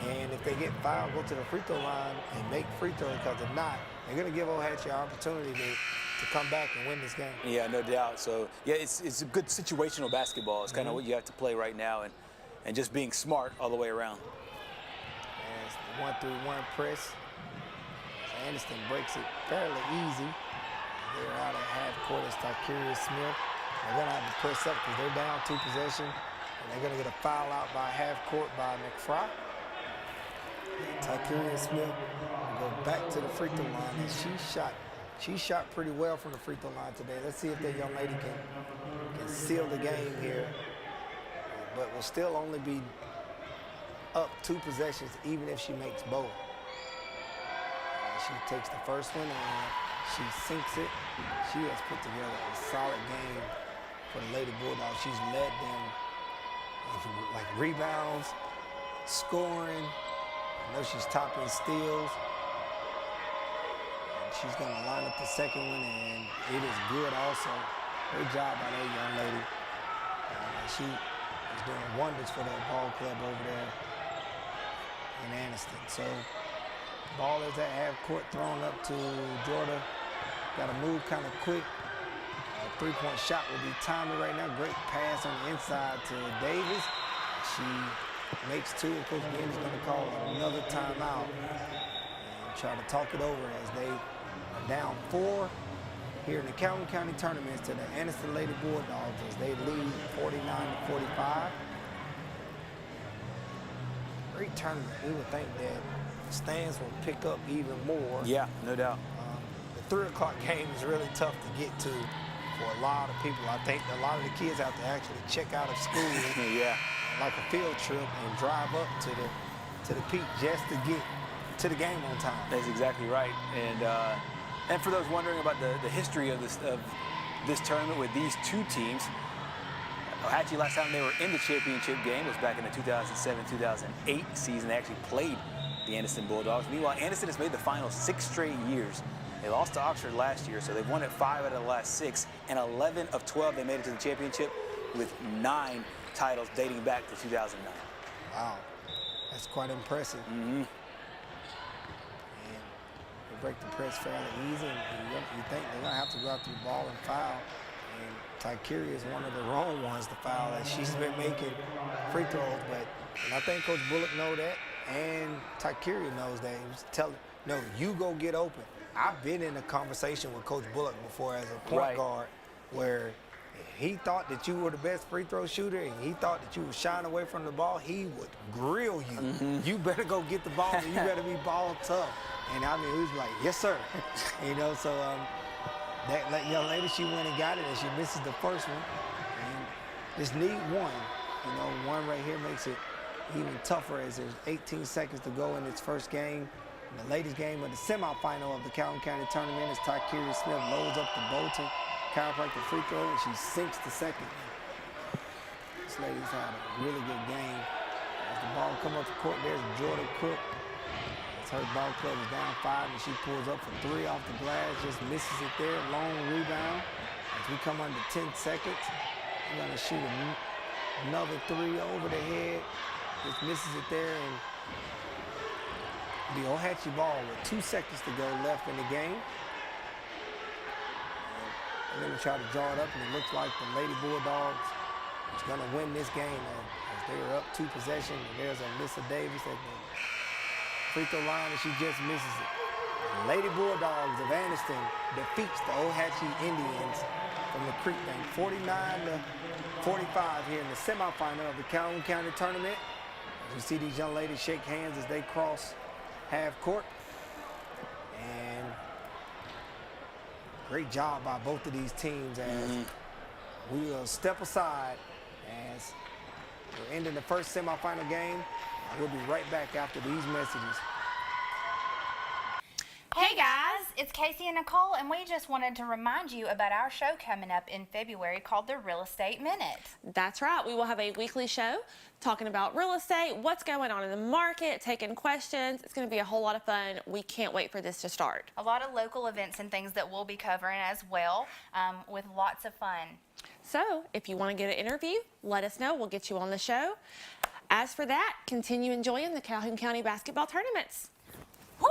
and if they get fouled, go to the free throw line and make free throws, because if not, they're going to give Ohatchee an opportunity to come back and win this game. Yeah, no doubt. So, yeah, it's a good situational basketball. It's kind of what you have to play right now, and just being smart all the way around. As the 1-3-1 press, Anniston breaks it fairly easy. They're out at half court. It's Tykeria Smith. They're going to have to press up because they're down 2 possession, and they're going to get a foul out by half court by McFry. Tykeria Smith will go back to the free throw line, and she shot pretty well from the free throw line today. Let's see if that young lady can seal the game here. But will still only be up 2 possessions, even if she makes both. She takes the first one and she sinks it. She has put together a solid game for the Lady Bulldogs. She's led them like rebounds, scoring. I know she's topping steals. And she's going to line up the second one, and it is good also. Great job by that young lady. She is doing wonders for that ball club over there in Anniston. So ball is at half court, thrown up to Jordan. Got to move kind of quick. A 3-point shot will be timely right now. Great pass on the inside to Davis. She makes 2, and Coach Ginn is going to call another timeout and try to talk it over as they are down 4 here in the Calhoun County tournaments to the Anniston Lady Bulldogs as they lead 49-45. Great tournament. We would think that stands will pick up even more. Yeah, no doubt. The 3 o'clock game is really tough to get to for a lot of people. I think a lot of the kids have to actually check out of school, like a field trip, and drive up to the peak just to get to the game on time. That's exactly right. And for those wondering about the history of this tournament with these 2 teams, Ohatchee, last time they were in the championship game was back in the 2007-2008 season. They actually played the Anniston Bulldogs. Meanwhile, Anniston has made the finals 6 straight years. They lost to Oxford last year, so they've won it 5 out of the last 6, and 11 of 12 they made it to the championship, with 9 titles dating back to 2009. Wow, that's quite impressive. And they break the press fairly easy, and you think they're gonna have to go out to the ball and foul. And Tykeria is one of the wrong ones to foul, as she's been making free throws. And I think Coach Bullock knows that, and Tykeria knows that. He was telling, no, you go get open. I've been in a conversation with Coach Bullock before as a point guard, where If he thought that you were the best free throw shooter and he thought that you were shying away from the ball, he would grill you. You better go get the ball and you better be ball tough. And I mean, he was like, yes, sir. You know, so that young lady, she went and got it, and she misses the first one. And just need one. You know, one right here makes it even tougher as there's 18 seconds to go in its first game. In the latest game of the semifinal of the Calhoun County tournament as Tykeria Smith loads up the Bolton chiropractic free throw, and she sinks the second. This lady's had a really good game. As the ball comes up the court, there's Jordan Cook. As her ball club is down 5, and she pulls up for 3 off the glass, just misses it there. Long rebound. As we come under 10 seconds, we're going to shoot another 3 over the head. Just misses it there, and the Ohatchee ball with 2 seconds to go left in the game. And they're going to try to draw it up, and it looks like the Lady Bulldogs is going to win this game as they are up 2 possessions. And there's Alyssa Davis at the free throw line, and she just misses it. The Lady Bulldogs of Anniston defeats the Ohatchee Indians from the Creek Bank 49-45 here in the semifinal of the Calhoun County tournament. As you see these young ladies shake hands as they cross half court. And great job by both of these teams as we will step aside as we're ending the first semifinal game. We'll be right back after these messages. Hey guys, it's Casey and Nicole, and we just wanted to remind you about our show coming up in February called the Real Estate Minute. That's right. We will have a weekly show talking about real estate, what's going on in the market, taking questions. It's going to be a whole lot of fun. We can't wait for this to start. A lot of local events and things that we'll be covering as well, with lots of fun. So if you want to get an interview, let us know. We'll get you on the show. As for that, continue enjoying the Calhoun County basketball tournaments. Woo!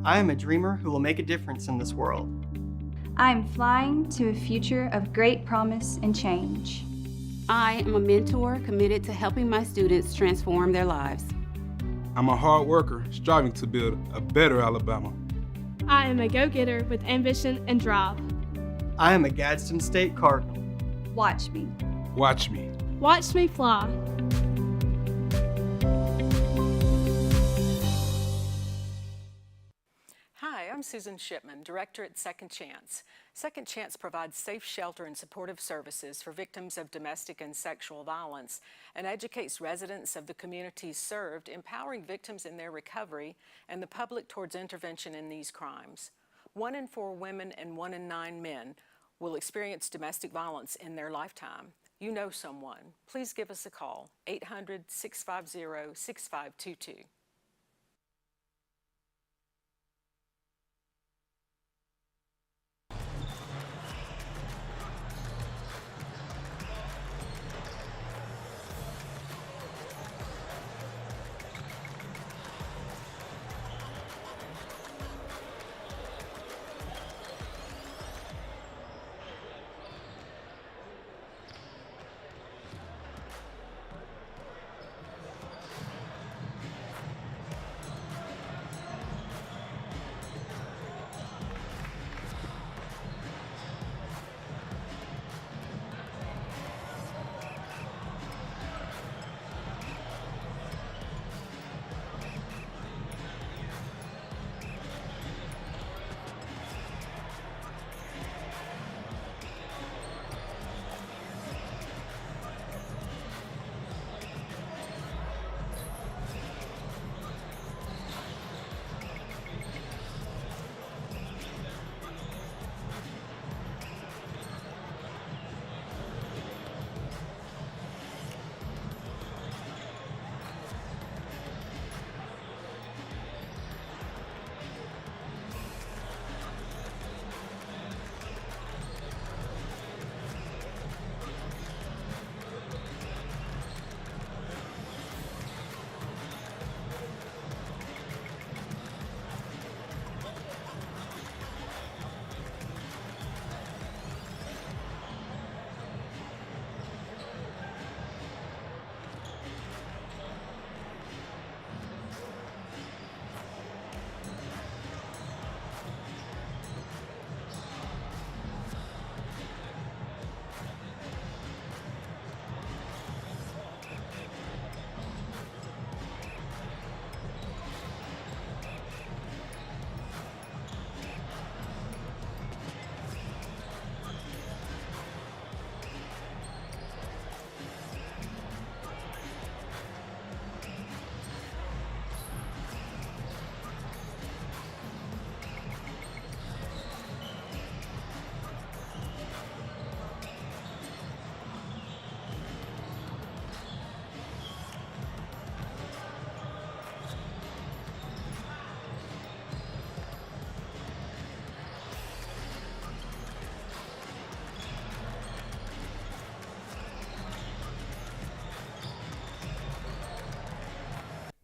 I am a dreamer who will make a difference in this world. I am flying to a future of great promise and change. I am a mentor committed to helping my students transform their lives. I'm a hard worker striving to build a better Alabama. I am a go-getter with ambition and drive. I am a Gadsden State Cardinal. Watch me. Watch me. Watch me fly. Hi, I'm Susan Shipman, Director at Second Chance. Second Chance provides safe shelter and supportive services for victims of domestic and sexual violence and educates residents of the communities served, empowering victims in their recovery and the public towards intervention in these crimes. 1 in 4 women and 1 in 9 men will experience domestic violence in their lifetime. You know someone. Please give us a call, 800-650-6522.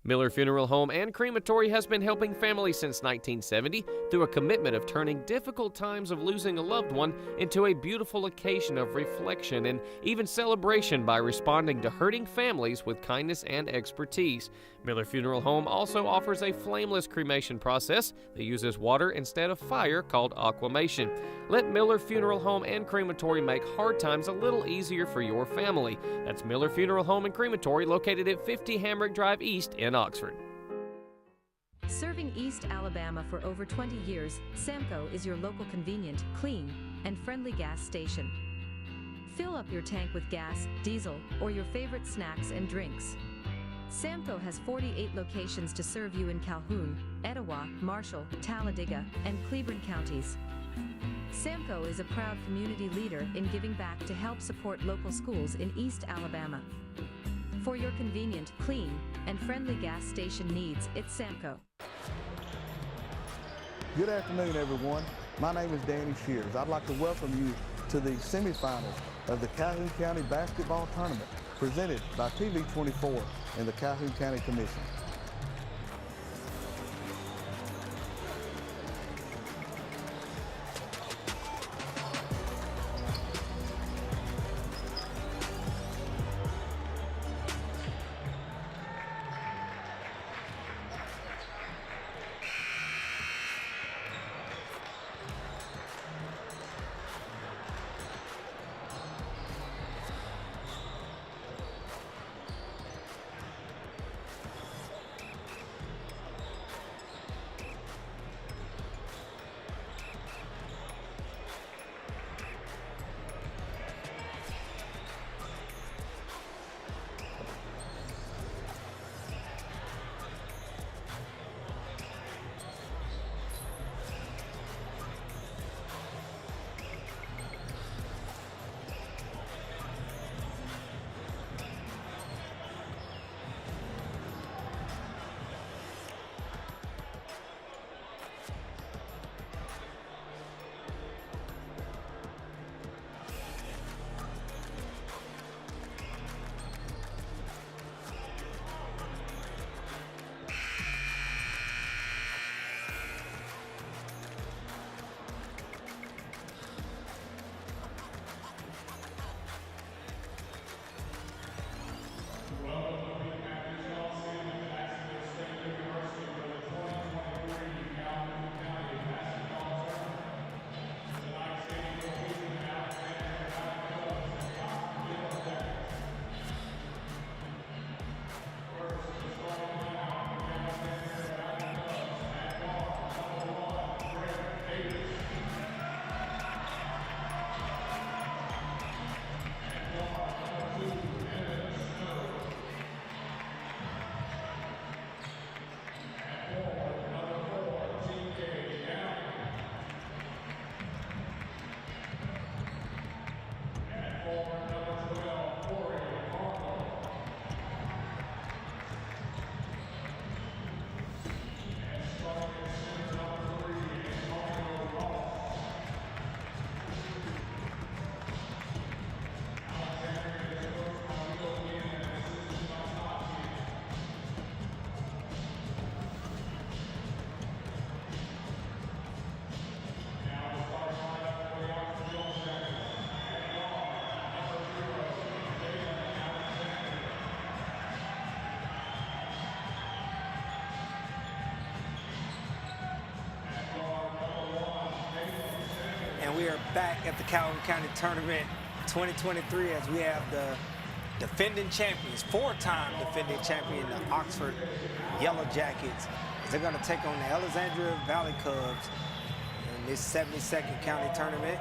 Miller Funeral Home and Crematory has been helping families since 1970 through a commitment of turning difficult times of losing a loved one into a beautiful occasion of reflection and even celebration by responding to hurting families with kindness and expertise. Miller Funeral Home also offers a flameless cremation process that uses water instead of fire called aquamation. Let Miller Funeral Home and Crematory make hard times a little easier for your family. That's Miller Funeral Home and Crematory, located at 50 Hamrick Drive East in Oxford. Serving East Alabama for over 20 years, Samco is your local convenient, clean, and friendly gas station. Fill up your tank with gas, diesel, or your favorite snacks and drinks. Samco has 48 locations to serve you in Calhoun, Etowah, Marshall, Talladega, and Cleburne counties. Samco is a proud community leader in giving back to help support local schools in East Alabama. For your convenient, clean, and friendly gas station needs, it's Samco. Good afternoon, everyone. My name is Danny Shears. I'd like to welcome you to the semifinals of the Calhoun County Basketball Tournament, presented by TV24 and the Calhoun County Commission. we are back at the Calhoun County Tournament 2023 as we have the defending champions, 4-time defending champion, the Oxford Yellow Jackets. They're going to take on the Alexandria Valley Cubs in this 72nd county tournament.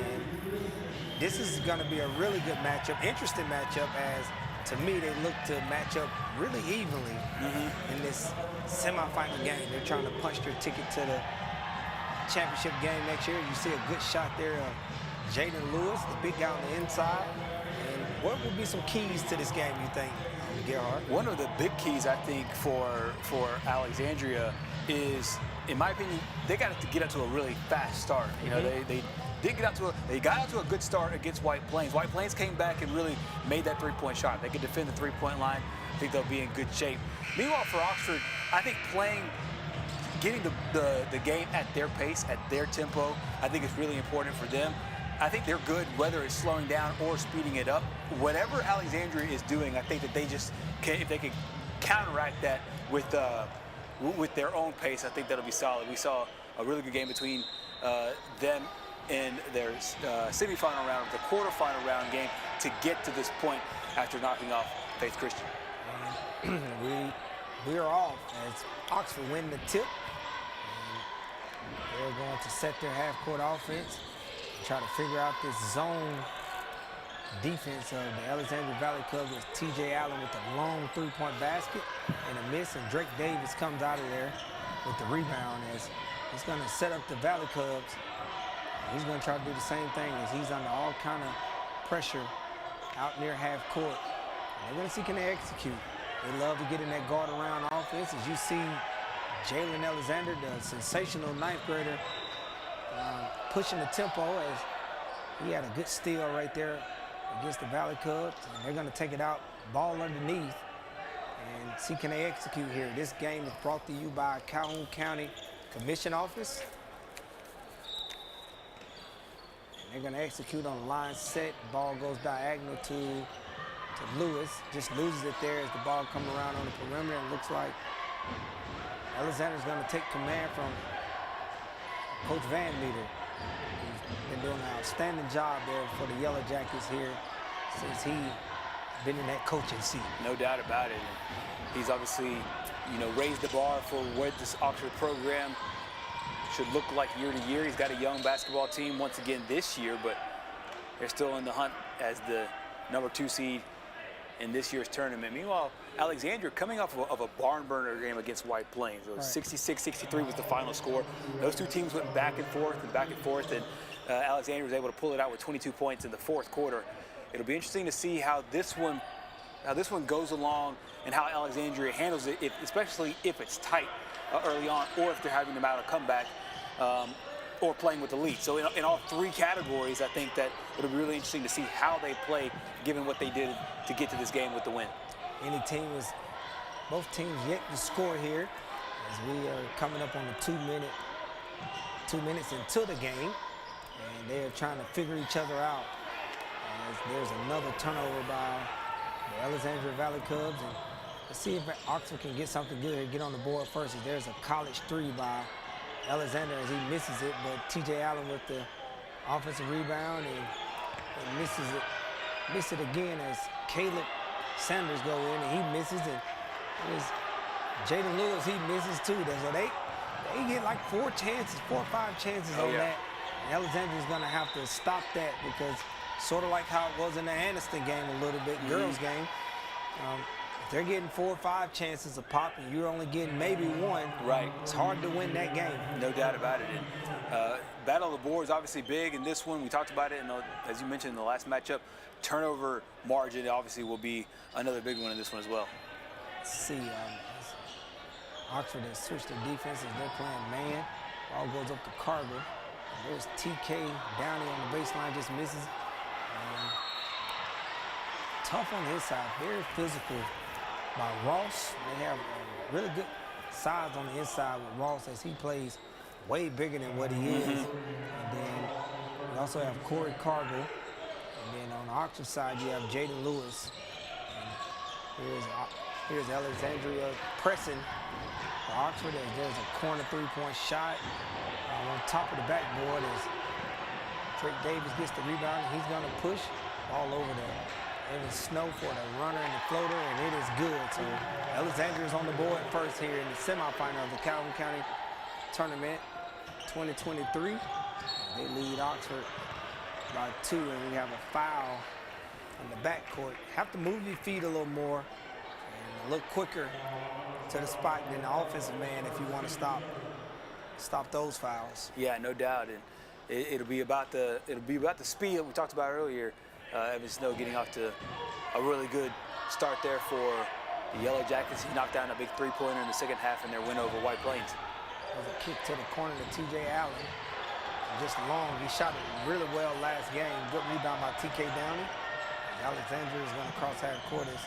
And this is going to be a really good matchup, interesting matchup, as to me they look to match up really evenly in this semifinal game. They're trying to punch their ticket to the championship game next year. You see a good shot there of Jaden Lewis, the big guy on the inside. And what would be some keys to this game, you think, Gerhard? One of the big keys, I think, for Alexandria is, in my opinion, they got to get out to a really fast start. You know, they got out to a good start against White Plains. White Plains came back and really made that three-point shot. They could defend the three-point line. I think they'll be in good shape. Meanwhile, for Oxford, I think getting the game at their pace, at their tempo, I think is really important for them. I think they're good whether it's slowing down or speeding it up. Whatever Alexandria is doing, I think that they just can, if they can counteract that with their own pace, I think that'll be solid. We saw a really good game between them in their semifinal round, the quarterfinal round game, to get to this point after knocking off Faith Christian. And we are off as Oxford win the tip. And they're going to set their half-court offense, try to figure out this zone defense of the Alexandria Valley Cubs with T.J. Allen with a long three-point basket and a miss, and Drake Davis comes out of there with the rebound as he's going to set up the Valley Cubs. He's going to try to do the same thing as he's under all kind of pressure out near half court. And they're going to see can they execute. They love to get in that guard around offense. As you see Jalen Alexander, the sensational ninth grader, pushing the tempo as he had a good steal right there against the Valley Cubs. And they're going to take it out, ball underneath, and see can they execute here. This game is brought to you by Calhoun County Commission Office. They're going to execute on the line set. Ball goes diagonal to Lewis. Just loses it there as the ball comes around on the perimeter. And looks like Alexander's going to take command from Coach Van Meter, who's been doing an outstanding job there for the Yellow Jackets here since he's been in that coaching seat. No doubt about it. He's obviously, you know, raised the bar for what this Oxford program should look like year to year. He's got a young basketball team once again this year, but they're still in the hunt as the #2 seed in this year's tournament. Meanwhile, Alexandria coming off of a barn burner game against White Plains. It was 66-63 was the final score. Those two teams went back and forth, and Alexandria was able to pull it out with 22 points in the fourth quarter. It'll be interesting to see how this one goes along and how Alexandria handles it, especially if it's tight early on, or if they're having to mount a comeback, or playing with the lead. So in all three categories, I think that it'll be really interesting to see how they play, given what they did to get to this game with the win. Both teams yet to score here, as we are coming up on the 2 minutes into the game, and they are trying to figure each other out. As there's another turnover by the Alexandria Valley Cubs, and let's see if Oxford can get something good here, get on the board first. As there's a college three by Alexander as he misses it, but T.J. Allen with the offensive rebound and misses it again as Caleb Sanders go in and he misses it. It was Jaden Lewis, he misses too. So they get like 4 or 5 chances on that. And Alexandria's gonna have to stop that, because sort of like how it was in the Anniston game a little bit, girls game. If they're getting 4 or 5 chances a pop and you're only getting maybe 1, it's hard to win that game. No doubt about it. And, battle of the boards obviously big in this one. We talked about it, as you mentioned in the last matchup. Turnover margin obviously will be another big one in this one as well. Let's see, Oxford has switched their defense as they're playing man. Ball goes up to Carver. And there's TK Downey on the baseline, just misses. And tough on the inside, very physical by Ross. They have really good size on the inside with Ross, as he plays way bigger than what he is. And then we also have Corey Cargill. And then on the Oxford side, you have Jaden Lewis. And here's Alexandria pressing for Oxford, as there's a corner three-point shot on top of the backboard as Drake Davis gets the rebound, and he's going to push all over them. It is snow for the runner and the floater, and it is good. So Alexandria is on the board first here in the semifinal of the Calhoun County Tournament 2023. They lead Oxford by 2, and we have a foul in the backcourt. Have to move your feet a little more and look quicker to the spot than the offensive man if you want to stop those fouls. Yeah, no doubt. And it'll be about the speed that we talked about earlier. Evan Snow getting off to a really good start there for the Yellow Jackets. He knocked down a big three-pointer in the second half in their win over White Plains. There's a kick to the corner to T.J. Allen. Just long. He shot it really well last game. Good rebound by T.K. Downey. Alexandria is going to cross half court as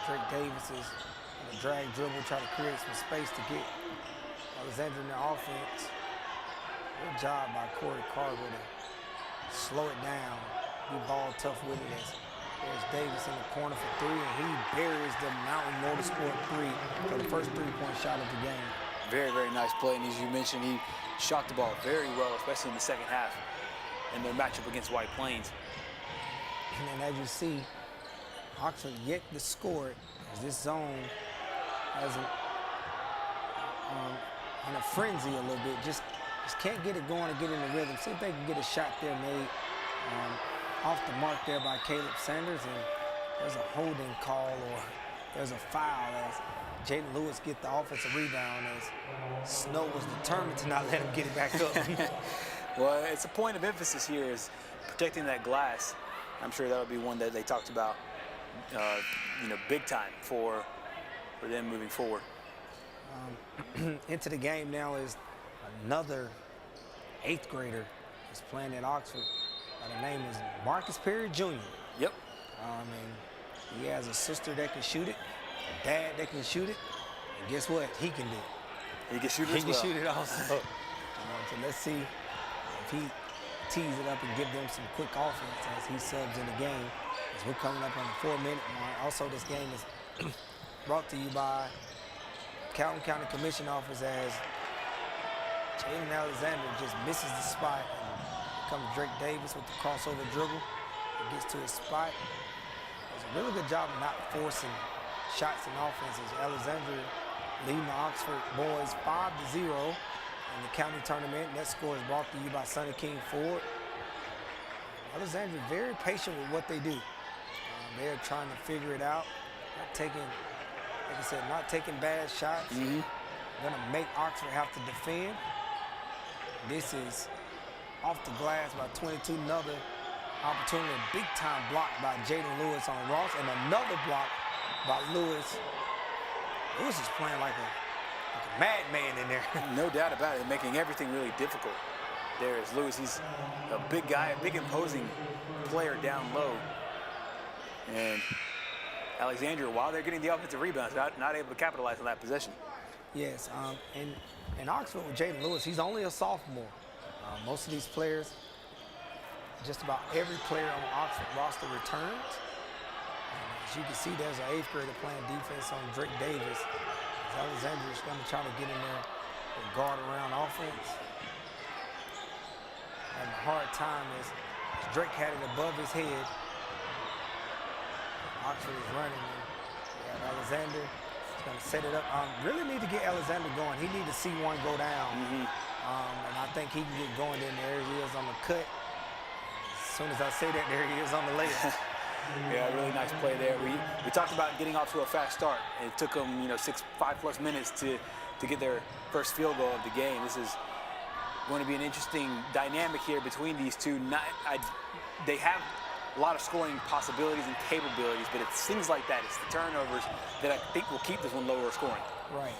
Drake Davis is going to drag dribble, try to create some space to get Alexandria in the offense. Good job by Corey Carver to slow it down. Be ball tough with it as there's Davis in the corner for 3, and he buries the Mountain Motorsport 3 for the first 3-point shot of the game. Very, very nice play, and as you mentioned, he shot the ball very well, especially in the second half in their matchup against White Plains. And then as you see, Oxford yet to score it as this zone has in a frenzy a little bit. Just can't get it going and get in the rhythm. See if they can get a shot there made off the mark there by Caleb Sanders, and there's a holding call or there's a foul as Jaden Lewis get the offensive rebound as Snow was determined to not let him get it back up. Well, it's a point of emphasis here is protecting that glass. I'm sure that'll be one that they talked about, big time for them moving forward. Into the game now is another 8th grader who's playing at Oxford. The name is Marcus Perry Jr. Yep. And he has a sister that can shoot it, a dad that can shoot it, and guess what? He can do it. He can shoot it as well. He can shoot it also. So let's see if he tees it up and give them some quick offense as he subs in the game. As we're coming up on the 4-minute mark. Also, this game is brought to you by Calhoun County Commission Office as Jaden Alexander just misses the spot. And comes Drake Davis with the crossover dribble. He gets to his spot. Does a really good job of not forcing shots and offenses. Alexandria leading the Oxford boys 5-0 in the county tournament. And that score is brought to you by Sonny King Ford. Alexandria very patient with what they do. They're trying to figure it out. Not taking, like I said, not taking bad shots. Gonna make Oxford have to defend. This is off the glass by 22. Another opportunity, a big time block by Jaden Lewis on Ross, and another block by Lewis. Lewis is playing like a madman in there. No doubt about it, making everything really difficult. There is Lewis. He's a big guy, a big imposing player down low. And Alexandria, while they're getting the offensive rebounds, not able to capitalize on that possession. Yes, and Oxford with Jaden Lewis, he's only a sophomore. Most of these players, just about every player on the Oxford roster returns. As you can see, there's an 8th grader playing defense on Drake Davis. Alexandria is going to try to get in there and guard around offense. And the hard time is Drake had it above his head. Oxford is running. We have Alexander. He's going to set it up. Really need to get Alexander going. He need to see one go down. And I think he can get going. Then there he is on the cut. As soon as I say that, there he is on the layup. Yeah, really nice play there. We talked about getting off to a fast start. It took them, 5+ minutes to get their first field goal of the game. This is going to be an interesting dynamic here between these two. They have a lot of scoring possibilities and capabilities, but it's things like that. It's the turnovers that I think will keep this one lower scoring. Right.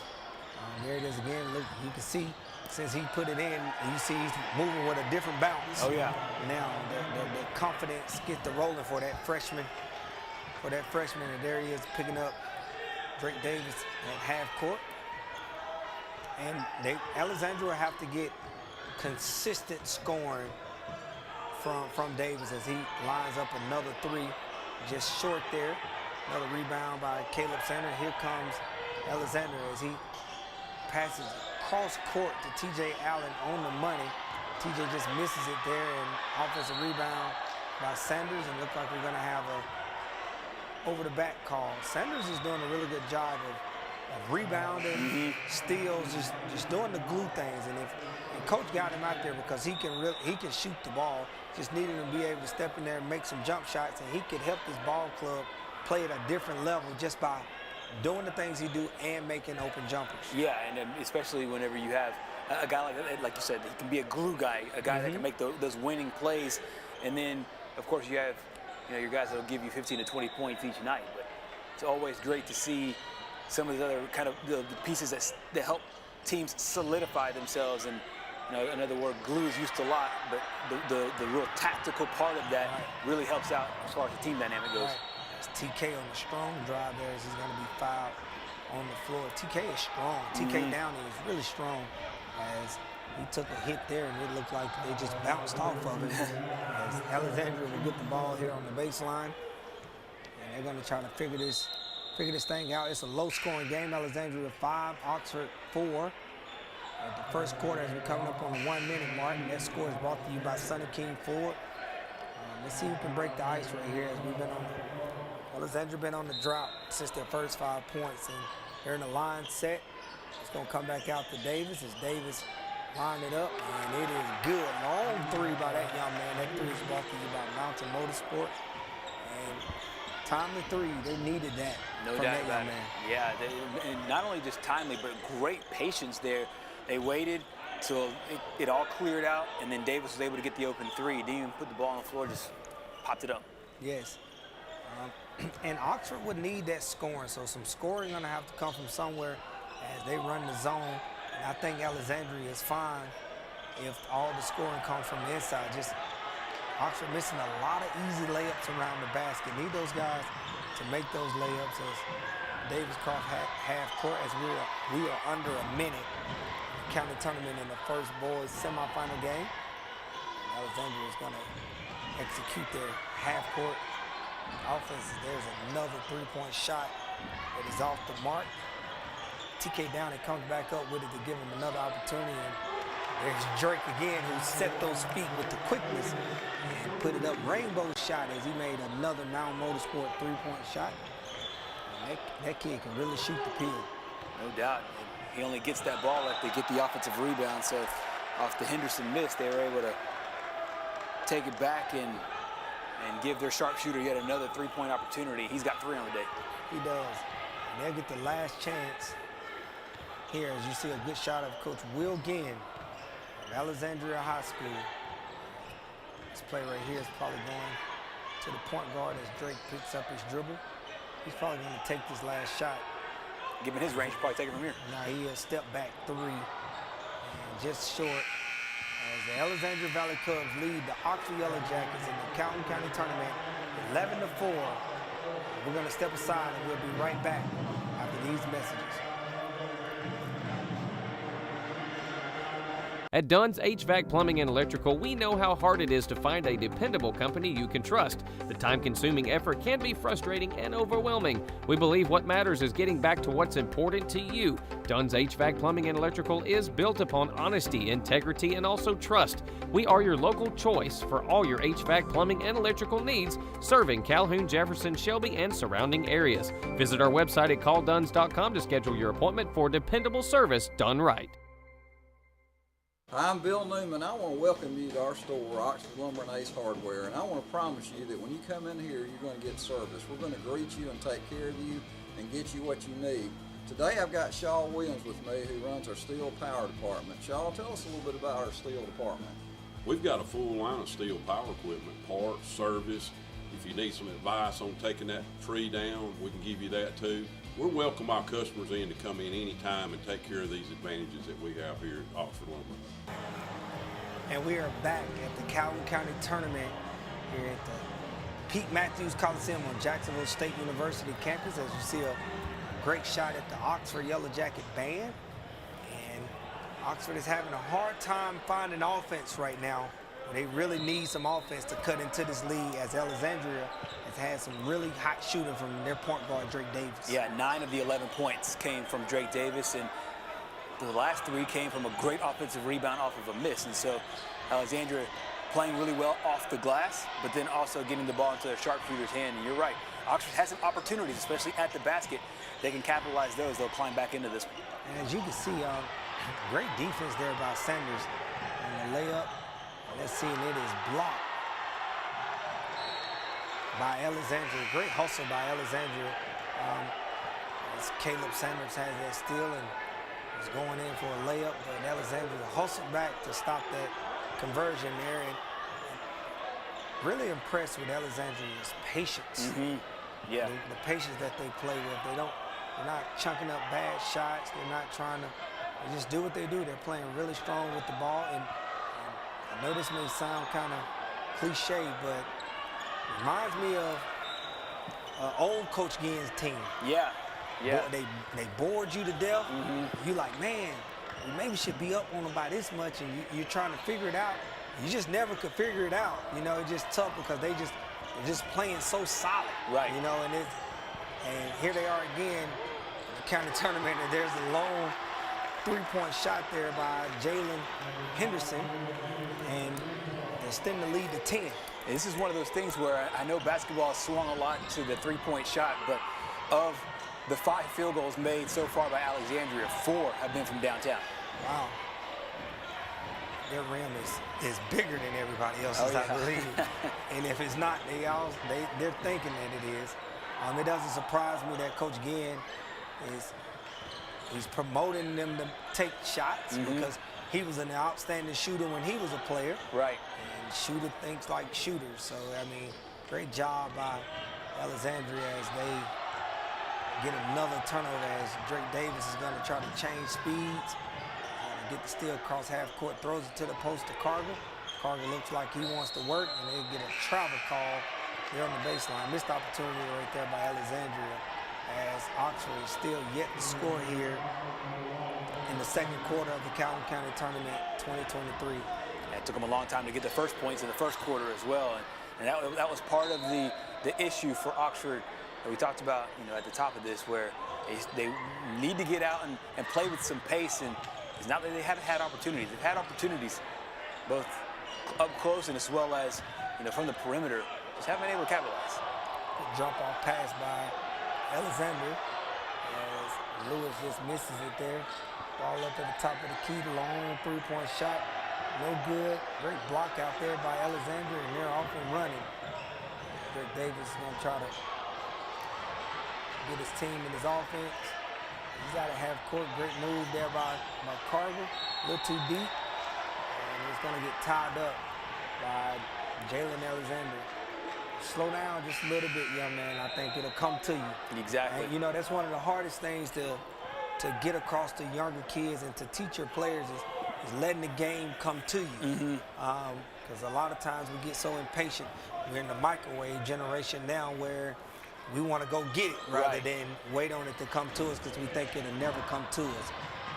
There it is again. Look, you can see since he put it in, you see he's moving with a different bounce. Oh, yeah. Now, the confidence get the rolling for that freshman. And there he is picking up Drake Davis at half court. And Alexandria will have to get consistent scoring from Davis as he lines up another 3 just short there. Another rebound by Caleb Sanders. Here comes Alexander as he passes cross court to T.J. Allen on the money. TJ just misses it there, and offensive rebound by Sanders, and look like we're going to have a over-the-back call. Sanders is doing a really good job of rebounding, steals, just doing the glue things. And Coach got him out there because he can shoot the ball. Just needed him to be able to step in there and make some jump shots, and he could help this ball club play at a different level just by doing the things he do and making open jumpers. Yeah, and especially whenever you have a guy like you said, he can be a glue guy, a guy that can make those winning plays. And then, of course, you have your guys that will give you 15 to 20 points each night. But it's always great to see some of the other kind of the pieces that help teams solidify themselves. And another word, glue is used a lot, but the real tactical part of that really helps out as far as the team dynamic goes. That's TK on the strong drive there as he's going to be fouled on the floor. TK is strong. TK Downey is really strong as he took a hit there, and it looked like they just bounced off of it. As Alexandria will get the ball here on the baseline, and they're going to try to figure this thing out. It's a low-scoring game. Alexandria 5, Oxford 4. At the first quarter, as we're coming up on the 1-minute mark, and that score is brought to you by Sonny King Ford. Let's see who can break the ice right here, as we've been on Alexandria been on the drought since their first 5 points, and they're in the line set. It's going to come back out to Davis as Davis lined it up, and it is good. Long three by that young man. That three is brought to you by Mountain Motorsport. And timely three, they needed that. No doubt about it. Yeah, and not only just timely, but great patience there. They waited till it all cleared out, and then Davis was able to get the open three. Didn't even put the ball on the floor, just popped it up. Yes. And Oxford would need that scoring, so some scoring going to have to come from somewhere as they run the zone. And I think Alexandria is fine if all the scoring comes from the inside. Just Oxford missing a lot of easy layups around the basket. Need those guys to make those layups as Davis Croft half court as we are under a minute in the county tournament in the first boys semifinal game. And Alexandria is going to execute their half court offense. There's another three-point shot that is off the mark. TK Downey comes back up with it to give him another opportunity. And there's Drake again, who set those feet with the quickness and put it up. Rainbow shot as he made another Mountain Motorsport three-point shot. And that kid can really shoot the pin. No doubt. He only gets that ball if they get the offensive rebound. So off the Henderson miss, they were able to take it back and give their sharpshooter yet another three-point opportunity. He's got 3 on the day. He does. And they'll get the last chance here as you see a good shot of Coach Will Ginn of Alexandria High School. This play right here is probably going to the point guard as Drake picks up his dribble. He's probably going to take this last shot. Given his range, probably take it from here. Now he has stepped back 3 and just short. As the Alexandria Valley Cubs lead the Oxford Yellow Jackets in the Calhoun County Tournament 11-4. We're going to step aside and we'll be right back after these messages. At Dunn's HVAC Plumbing and Electrical, we know how hard it is to find a dependable company you can trust. The time-consuming effort can be frustrating and overwhelming. We believe what matters is getting back to what's important to you. Dunn's HVAC Plumbing and Electrical is built upon honesty, integrity, and also trust. We are your local choice for all your HVAC plumbing and electrical needs, serving Calhoun, Jefferson, Shelby, and surrounding areas. Visit our website at callduns.com to schedule your appointment for dependable service done right. I'm Bill Newman. I want to welcome you to our store, Oxford Lumber and Ace Hardware, and I want to promise you that when you come in here, you're going to get service. We're going to greet you and take care of you and get you what you need. Today I've got Shaw Williams with me, who runs our steel power department. Shaw, tell us a little bit about our steel department. We've got a full line of steel power equipment, parts, service. If you need some advice on taking that tree down, we can give you that too. We welcome our customers in to come in anytime and take care of these advantages that we have here at Oxford Lumber. And we are back at the Calhoun County Tournament here at the Pete Matthews Coliseum on Jacksonville State University campus. As you see a great shot at the Oxford Yellow Jacket band. And Oxford is having a hard time finding offense right now. They really need some offense to cut into this league, as Alexandria has had some really hot shooting from their point guard, Drake Davis. Yeah, 9 of the 11 points came from Drake Davis, and the last 3 came from a great offensive rebound off of a miss. And so Alexandria playing really well off the glass, but then also getting the ball into their sharpshooter's hand. And you're right, Oxford has some opportunities, especially at the basket. They can capitalize those. They'll climb back into this one. And as you can see, great defense there by Sanders on the layup. Let's see, and it is blocked by Alexandria. Great hustle by Alexandria. As Caleb Sanders has that steal and was going in for a layup, but Alexandria hustled back to stop that conversion there. And really impressed with Alexandria's patience. Yeah. The patience that they play with. They're not chunking up bad shots. They're not trying to, they just do what they do. They're playing really strong with the ball. And I know this may sound kind of cliche, but it reminds me of old Coach Ginn's team. Yeah. They bored you to death. You like, man, we maybe should be up on them by this much, and you're trying to figure it out. You just never could figure it out. You know, it's just tough because they're just playing so solid. Right. You know, and here they are again in the county tournament, and there's a long three-point shot there by Jalen Henderson, and they extend the lead to 10. This is one of those things where I know basketball has swung a lot to the three-point shot, but of the 5 field goals made so far by Alexandria, 4 have been from downtown. Wow. Their rim is bigger than everybody else's, I believe. And if it's not, they're thinking that it is. It doesn't surprise me that Coach Ginn he's promoting them to take shots because he was an outstanding shooter when he was a player. Right. And shooter thinks like shooters. So, I mean, great job by Alexandria as they get another turnover as Drake Davis is going to try to change speeds. Get the steal across half court, throws it to the post to Cargill. Cargill looks like he wants to work, and they get a travel call there on the baseline. Missed opportunity right there by Alexandria as Oxford is still yet to score here in the second quarter of the Calhoun County Tournament 2023. It took them a long time to get the first points in the first quarter as well, and that was part of the issue for Oxford that we talked about, you know, at the top of this, where they need to get out and play with some pace. And it's not that they haven't had opportunities. They've had opportunities both up close and as well as, you know, from the perimeter. Just haven't been able to capitalize. Good drop-off pass by Alexandria as Lewis just misses it there. Ball up at the top of the key, long three-point shot. No good. Great block out there by Alexandria, and they're off and running. Drake Davis is going to try to get his team in his offense. He's got to have court. Great move there by Cargill. A little too deep. And it's going to get tied up by Jalen Alexander. Slow down just a little bit, young man. I think it'll come to you. Exactly. And, you know, that's one of the hardest things to get across to younger kids and to teach your players is letting the game come to you. Because a lot of times we get so impatient. We're in the microwave generation now where we want to go get it rather than wait on it to come to us because we think it'll never come to us.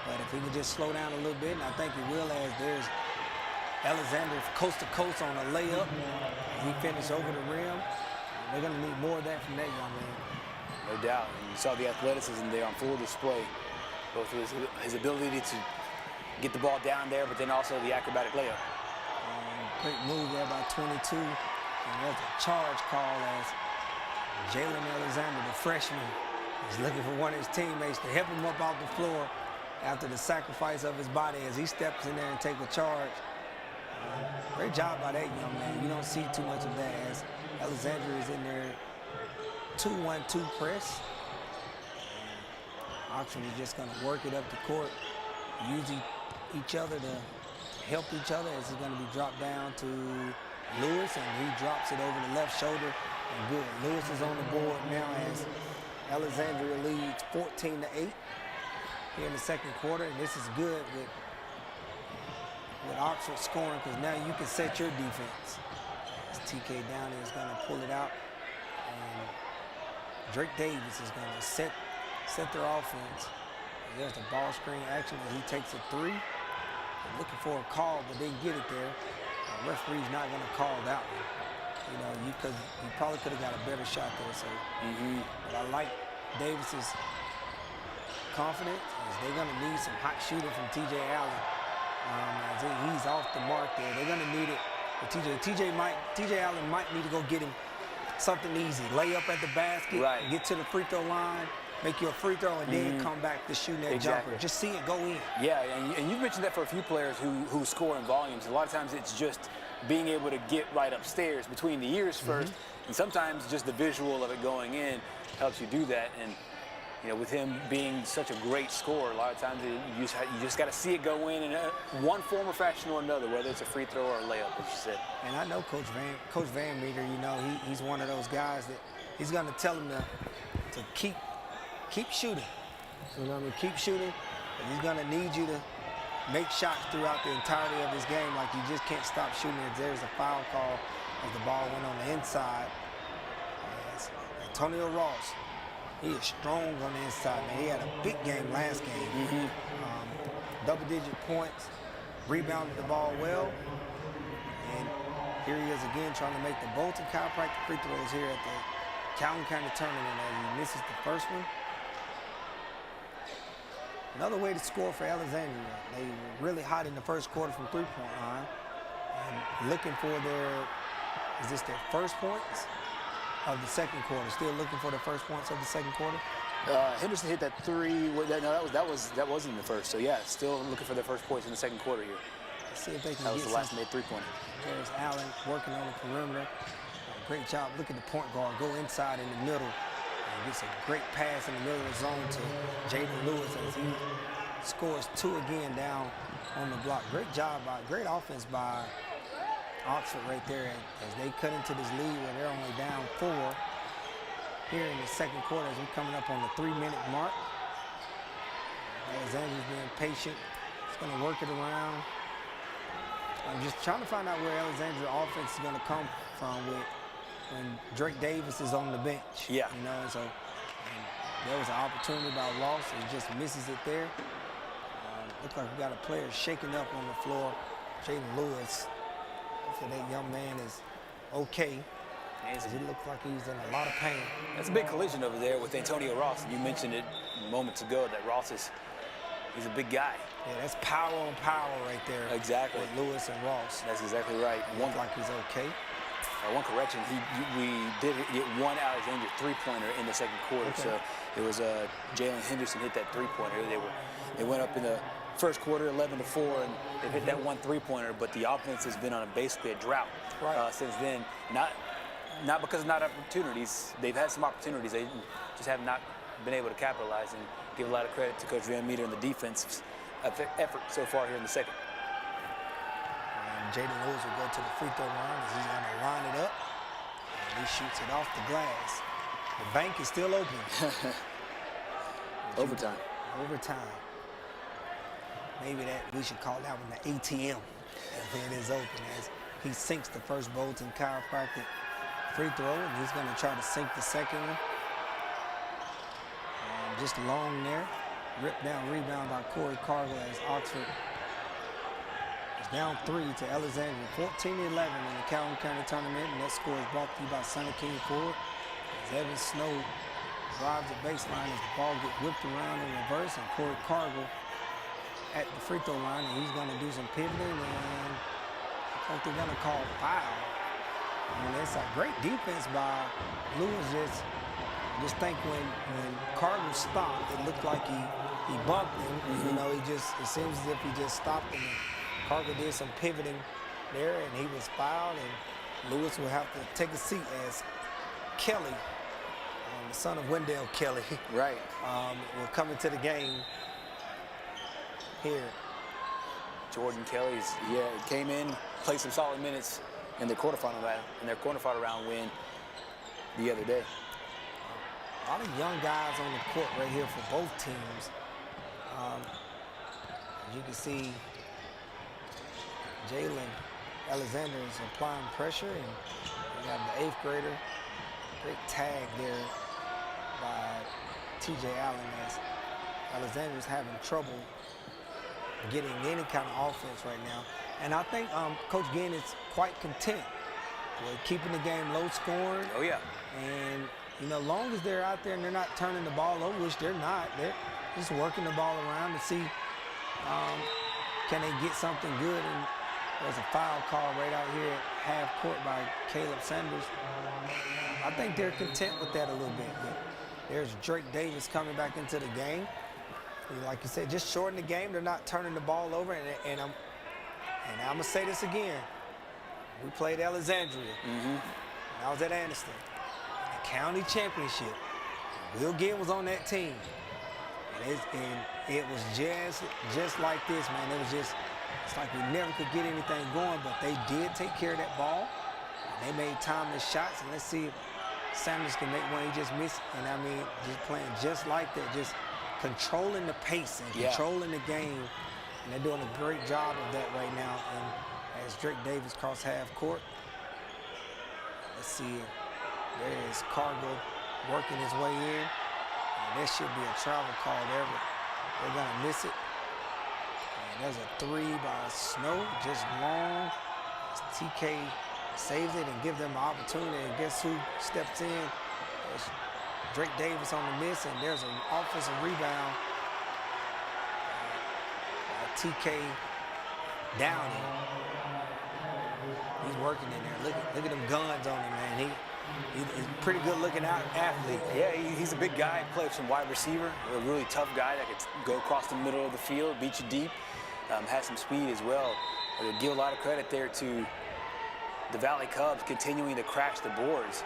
But if we can just slow down a little bit, and I think it will, as there's Alexander coast to coast on a layup. He finished over the rim. They're going to need more of that from that young man. No doubt. And you saw the athleticism there on full display. Both his ability to get the ball down there, but then also the acrobatic layup. Great move there by 22. And there's a charge call as Jalen Alexander, the freshman, is looking for one of his teammates to help him up off the floor after the sacrifice of his body as he steps in there and takes a charge. Great job by that young man. You don't see too much of that as Alexandria is in there 2-1-2 press. Oxford is just going to work it up the court, using each other to help each other as it's going to be dropped down to Lewis, and he drops it over the left shoulder. And good. Lewis is on the board now as Alexandria leads 14-8 here in the second quarter, and this is good with Oxford scoring because now you can set your defense. As TK down there is going to pull it out, and Drake Davis is going to set their offense. And there's the ball screen action as he takes a three. They're looking for a call, but they get it there. The referee's not going to call that one. You know, you probably could have got a better shot there. So, but I like Davis's confidence. They're going to need some hot shooting from TJ Allen. He's off the mark there. They're going to need it for TJ Allen might need to go get him something easy. Lay up at the basket, get to the free throw line, make you a free throw, and then come back to shooting that jumper. Just see it go in. Yeah, and you've mentioned that for a few players who score in volumes. A lot of times it's just being able to get right upstairs between the ears first, and sometimes just the visual of it going in helps you do that. And you know, with him being such a great scorer, a lot of times you just got to see it go in one form or fashion or another, whether it's a free throw or a layup, as you said. And I know Coach Van Meter, you know, he's one of those guys that he's going to tell him to keep shooting. So, you know what I mean? Keep shooting. And he's going to need you to make shots throughout the entirety of this game. Like, you just can't stop shooting. There's a foul call as the ball went on the inside. As Antonio Ross, he is strong on the inside, man. He had a big game last game. Double-digit points, rebounded the ball well. And here he is again trying to make the Bolton chiropractic free throws here at the Calhoun County tournament as he misses the first one. Another way to score for Alexandria. They were really hot in the first quarter from three-point line. And looking for their first points of the second quarter. Still looking for the first points of the second quarter. Henderson hit that three. No, that wasn't in the first. So yeah, still looking for their first points in the second quarter here. Let's see if they can that get was the last made three-pointer. There's Allen working on the perimeter. Great job. Look at the point guard go inside in the middle. And gets a great pass in the middle of the zone to Jaden Lewis as he scores two again down on the block. Great job great offense by Oxford right there as they cut into this lead where they're only down 4 here in the second quarter as we're coming up on the 3-minute mark. Alexandria's being patient. It's going to work it around. I'm just trying to find out where Alexandria offense is going to come from when Drake Davis is on the bench. Yeah. You know, so there was an opportunity by Ross and he just misses it there. Looks like we got a player shaking up on the floor. Jaden Lewis. Hopefully that young man is okay. He looks like he's in a lot of pain. That's a big collision over there with Antonio Ross. You mentioned it moments ago that Ross he's a big guy. Yeah, that's power on power right there. Exactly. With Lewis and Ross. That's exactly right. Looks like he's okay. One correction, we did get one Alexandria three-pointer in the second quarter. Okay. So it was Jalen Henderson hit that three-pointer. They went up in the first quarter 11-4, and they hit that one three-pointer. But the offense has been on basically a drought since then. Not because of not opportunities. They've had some opportunities. They just have not been able to capitalize. And give a lot of credit to Coach Van Meter and the defensive effort so far here in the second. Jaden Lewis will go to the free throw line as he's going to line it up. And he shoots it off the glass. The bank is still open. Overtime. Overtime. Maybe we should call that one the ATM. It is open as he sinks the first Bolton chiropractic free throw, and he's going to try to sink the second one. Just long there. Ripped down rebound by Corey Cargill as Oxford is down 3 to Alexandria. 14-11 in the Calhoun County tournament, and that score is brought to you by Sonny King Ford. As Evan Snow drives the baseline as the ball gets whipped around in reverse, and Corey Cargill at the free throw line, and he's going to do some pivoting, and I think they're going to call foul. And it's a great defense by Lewis. Just think when Cargill stopped, it looked like he bumped him. You know, it seems as if he just stopped him. And Cargill did some pivoting there, and he was fouled, and Lewis will have to take a seat as Kelly, the son of Wendell Kelly, will come into the game here. Jordan Kelly's, came in, played some solid minutes in their quarterfinal round win the other day. A lot of young guys on the court right here for both teams. You can see Jalen Alexander is applying pressure, and you have the 8th grader. Great tag there by TJ Allen as Alexander is having trouble getting any kind of offense right now. And I think Coach Ginn is quite content with keeping the game low scoring. Oh, yeah. And, you know, long as they're out there and they're not turning the ball over, which they're not, they're just working the ball around to see can they get something good? And there's a foul call right out here at half court by Caleb Sanders. I think they're content with that a little bit. But there's Drake Davis coming back into the game. And like you said, just shorten the game. They're not turning the ball over. And I'm going to say this again. We played Alexandria. And I was at Anniston. The county championship. Will Gibb was on that team. And it was just like this, man. It was just, it's like we never could get anything going, but they did take care of that ball. And they made timeless shots, and let's see if Sanders can make one. He just missed, and I mean, just playing just like that, just controlling the pace and controlling the game. And they're doing a great job of that right now. And as Drake Davis cross half court, let's see, there is Cargo working his way in. And there should be a travel call there, but they're gonna miss it. And there's a three by Snow, just long. As TK saves it and gives them an opportunity. And guess who steps in? There's Drake Davis on the miss, and there's an offensive rebound by TK Downey. He's working in there. Look at them guns on him, man. He's a pretty good-looking athlete. Yeah, he's a big guy. Plays some wide receiver. A really tough guy that could go across the middle of the field, beat you deep. Has some speed as well. I give a lot of credit there to the Valley Cubs continuing to crash the boards.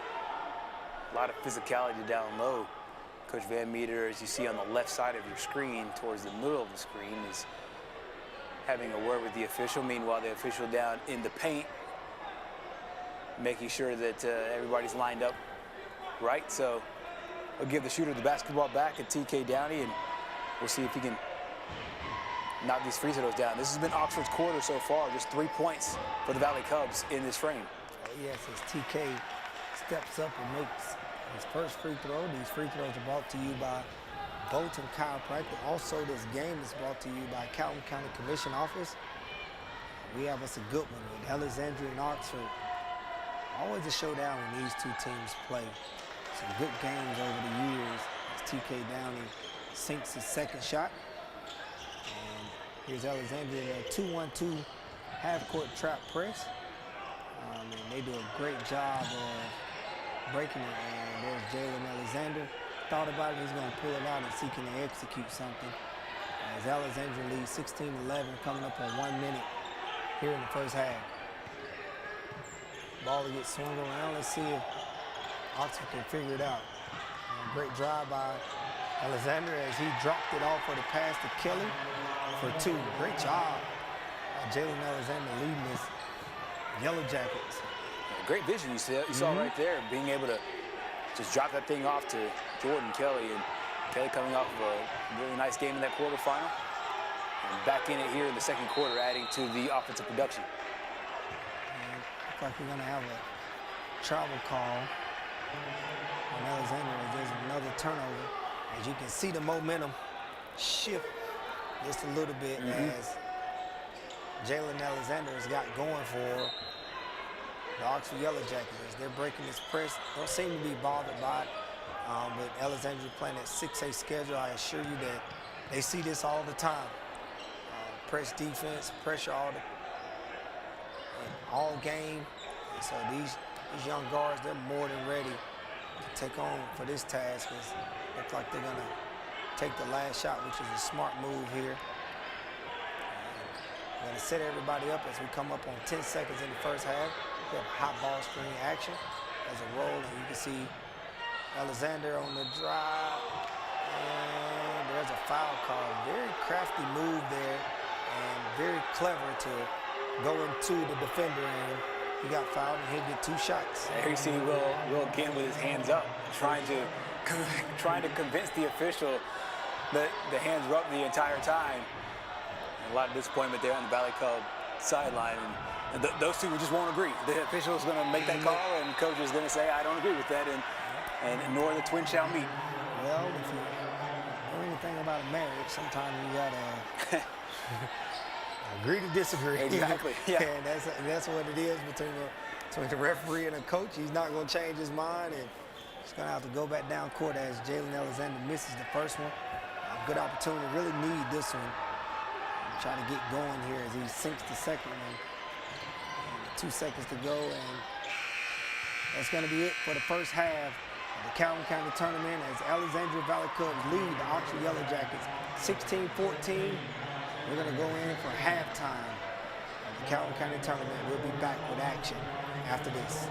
A lot of physicality down low. Coach Van Meter, as you see on the left side of your screen, towards the middle of the screen, is having a word with the official. Meanwhile, the official down in the paint, making sure that everybody's lined up right. So we'll give the shooter the basketball back at TK Downey, and we'll see if he can knock these free throws down. This has been Oxford's quarter so far, just 3 points for the Valley Cubs in this frame. Yes, as TK steps up and makes his first free throw. These free throws are brought to you by Bolton Chiropractic. Also, this game is brought to you by Calhoun County Commission Office. We have us a good one with Alexandria and Oxford. Always a showdown when these two teams play. Some good games over the years as TK Downey sinks his second shot. And here's Alexandria in a 2-1-2 half-court trap press. And they do a great job of breaking it. And there's Jalen Alexander. Thought about it, he's going to pull it out and see can they execute something. As Alexandria leads 16-11, coming up on 1 minute here in the first half. Ball gets swung around. Let's see if Oxford can figure it out. Great drive by Alexander as he dropped it off for the pass to Kelly for two. Great job. Jalen Alexander leading his Yellow Jackets. Great vision you saw right there, being able to just drop that thing off to Jordan Kelly. And Kelly coming off of a really nice game in that quarterfinal. And back in it here in the second quarter, adding to the offensive production. Like we're gonna have a travel call on Alexander as there's another turnover. As you can see the momentum shift just a little bit as Jalen Alexander has got going for the Oxford Yellow Jackets. As they're breaking this press, don't seem to be bothered by it. But Alexandria playing that 6A schedule, I assure you that they see this all the time. Press defense, pressure all game. And so these young guards, they're more than ready to take on for this task. It looks like they're gonna take the last shot, which is a smart move here. We're gonna set everybody up as we come up on 10 seconds in the first half. We have hot ball screen action as a roll, and you can see Alexander on the drive. And there's a foul call. Very crafty move there and very clever to go into the defender, and he got fouled and he'll get 2 shots. There you see Will again with his hands up, trying to convince the official that the hands were up the entire time. And a lot of disappointment there on the Valley Cub sideline, and those two just won't agree. The official's going to make that call, and coach is going to say, I don't agree with that, and nor the twins shall meet. Well, if you know anything about a marriage, sometimes you gotta agree to disagree. Exactly. Yeah. And that's what it is between the referee and the coach. He's not going to change his mind, and he's going to have to go back down court as Jalen Alexander misses the first one. Good opportunity. Really need this one. try to get going here as he sinks the second one. And 2 seconds to go, and that's going to be it for the first half of the Calhoun County tournament as Alexandria Valley Cubs lead the Ohatchee Yellow Jackets 16-14. We're going to go in for halftime of the Calhoun County tournament. We'll be back with action after this.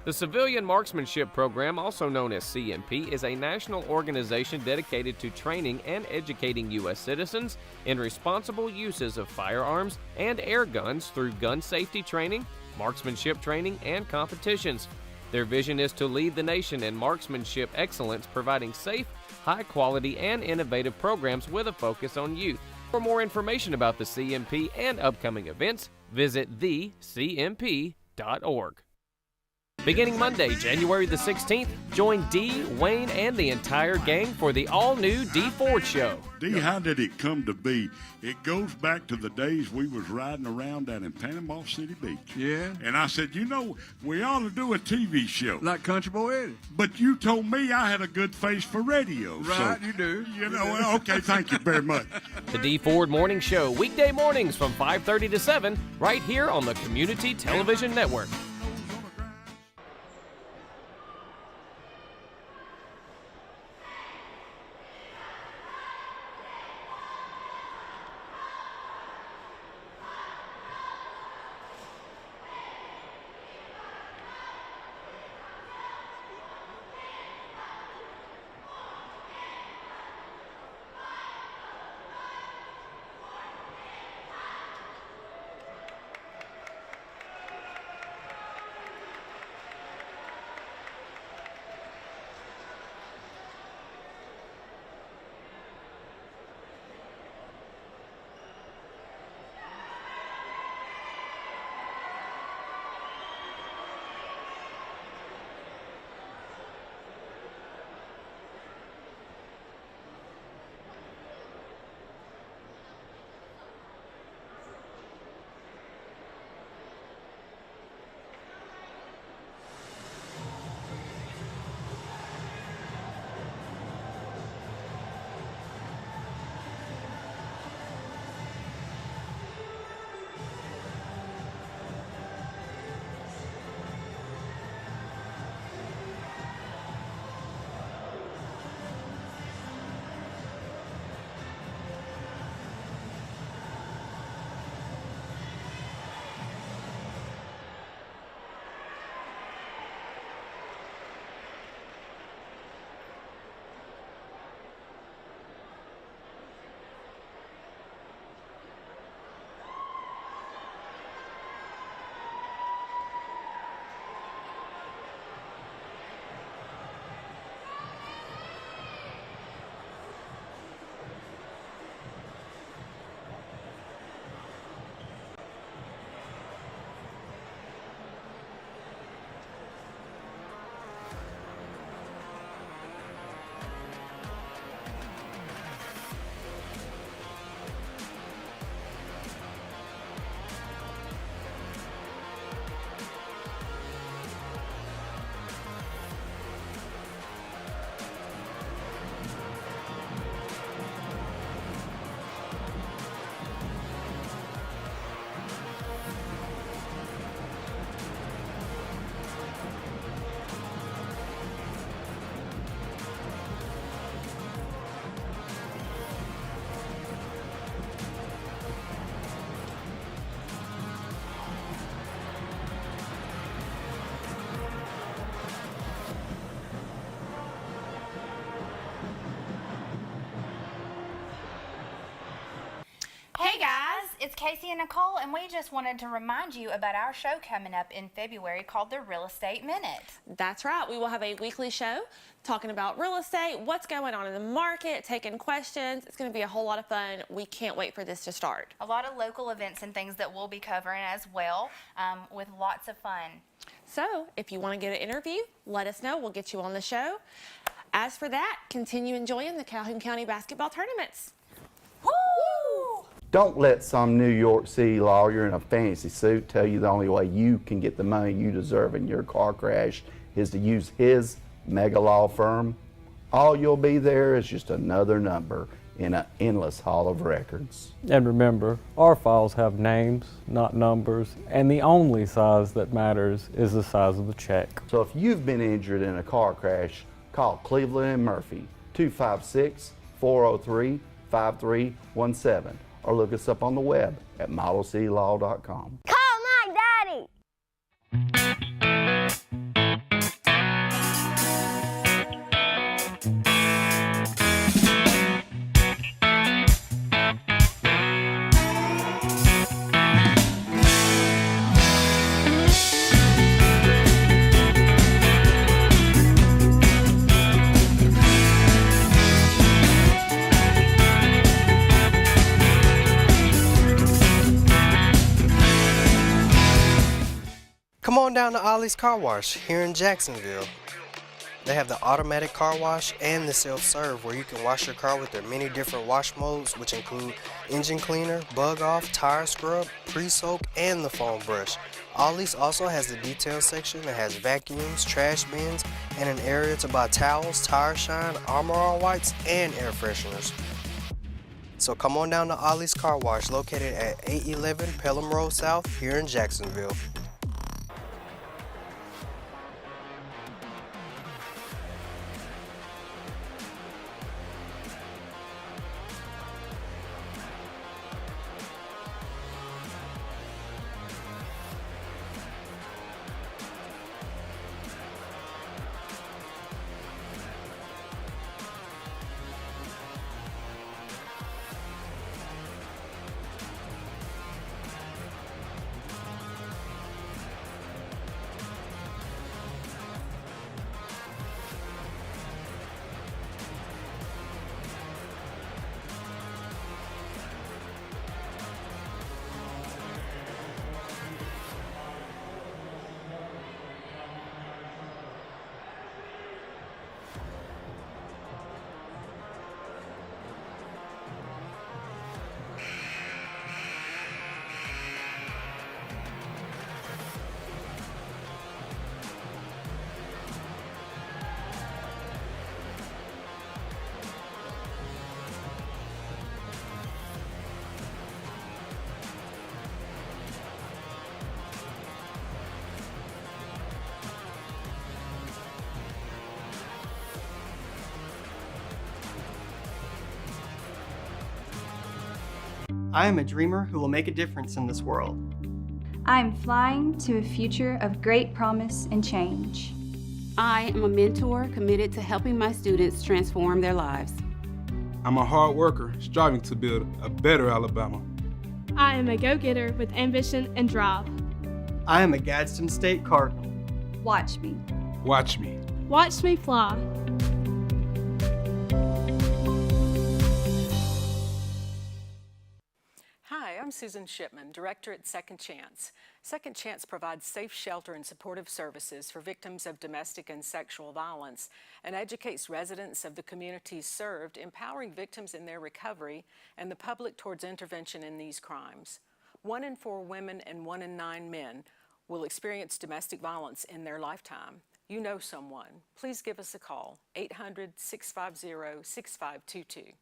The Civilian Marksmanship Program, also known as CMP, is a national organization dedicated to training and educating U.S. citizens in responsible uses of firearms and air guns through gun safety training, marksmanship training, and competitions. Their vision is to lead the nation in marksmanship excellence, providing safe, high-quality, and innovative programs with a focus on youth. For more information about the CMP and upcoming events, visit thecmp.org. Beginning Monday, January the 16th, join Dee, Wayne, and the entire gang for the all-new Dee Ford Show. Dee, how did it come to be? It goes back to the days we was riding around down in Panama City Beach. Yeah. And I said, you know, we ought to do a TV show. Like Country Boy Eddie. But you told me I had a good face for radio. Right, so, you do. You know, okay, thank you very much. The Dee Ford Morning Show, weekday mornings from 5:30 to 7, right here on the Community Television Network. Hey guys, it's Casey and Nicole, and we just wanted to remind you about our show coming up in February called the Real Estate Minute. That's right. We will have a weekly show talking about real estate, what's going on in the market, taking questions. It's going to be a whole lot of fun. We can't wait for this to start. A lot of local events and things that we'll be covering as well, with lots of fun. So if you want to get an interview, let us know. We'll get you on the show. As for that, continue enjoying the Calhoun County basketball tournaments. Woo! Don't let some New York City lawyer in a fancy suit tell you the only way you can get the money you deserve in your car crash is to use his mega law firm. All you'll be there is just another number in an endless hall of records. And remember, our files have names, not numbers, and the only size that matters is the size of the check. So if you've been injured in a car crash, call Cleveland and Murphy, 256-403-5317, or look us up on the web at modelcitylaw.com. Call my daddy! Come on down to Ollie's Car Wash here in Jacksonville. They have the automatic car wash and the self-serve where you can wash your car with their many different wash modes, which include engine cleaner, bug off, tire scrub, pre-soak, and the foam brush. Ollie's also has the detail section that has vacuums, trash bins, and an area to buy towels, tire shine, Armor All Whites, and air fresheners. So come on down to Ollie's Car Wash located at 811 Pelham Road South here in Jacksonville. I am a dreamer who will make a difference in this world. I am flying to a future of great promise and change. I am a mentor committed to helping my students transform their lives. I'm a hard worker striving to build a better Alabama. I am a go-getter with ambition and drive. I am a Gadsden State Cardinal. Watch me. Watch me. Watch me fly. Hi, I'm Susan Shipman, Director at Second Chance. Second Chance provides safe shelter and supportive services for victims of domestic and sexual violence and educates residents of the communities served, empowering victims in their recovery and the public towards intervention in these crimes. 1 in 4 women and 1 in 9 men will experience domestic violence in their lifetime. You know someone. Please give us a call, 800-650-6522.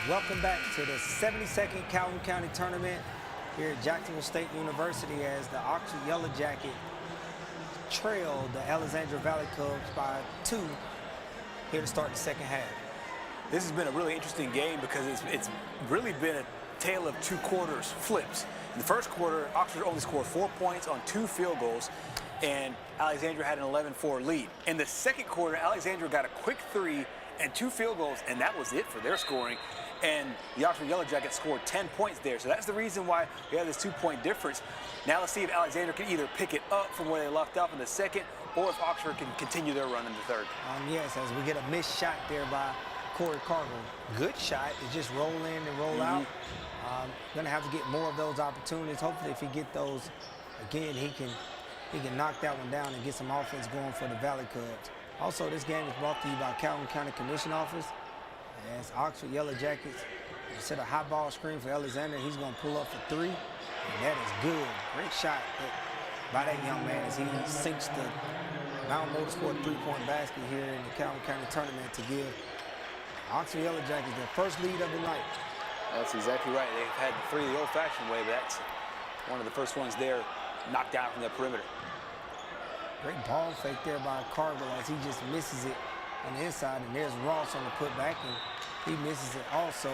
Welcome back to the 72nd Calhoun County Tournament here at Jacksonville State University as the Oxford Yellow Jackets trailed the Alexandria Valley Cubs by 2 here to start the second half. This has been a really interesting game because it's really been a tale of 2 quarters flips. In the first quarter, Oxford only scored 4 points on 2 field goals, and Alexandria had an 11-4 lead. In the second quarter, Alexandria got a quick 3 and 2 field goals, and that was it for their scoring. And the Oxford Yellow Jackets scored 10 points there. So that's the reason why we have this 2-point difference. Now let's see if Alexandria can either pick it up from where they left off in the second, or if Oxford can continue their run in the third. Yes, as we get a missed shot there by Corey Cargill. Good shot. It's just roll in and roll out. Gonna have to get more of those opportunities. Hopefully, if he get those again, he can knock that one down and get some offense going for the Valley Cubs. Also, this game is brought to you by Calhoun County Commission Office. As Oxford Yellow Jackets set a high ball screen for Alexander. He's going to pull up for 3, and that is good. Great shot by that young man as he sinks the Mount Motorsport 3-point basket here in the Calhoun County Tournament to give Oxford Yellow Jackets their first lead of the night. That's exactly right. They've had 3 the old-fashioned way, but that's one of the first ones there knocked down from the perimeter. Great ball fake there by Cargill as he just misses it on the inside, and there's Ross on the putback, and he misses it also.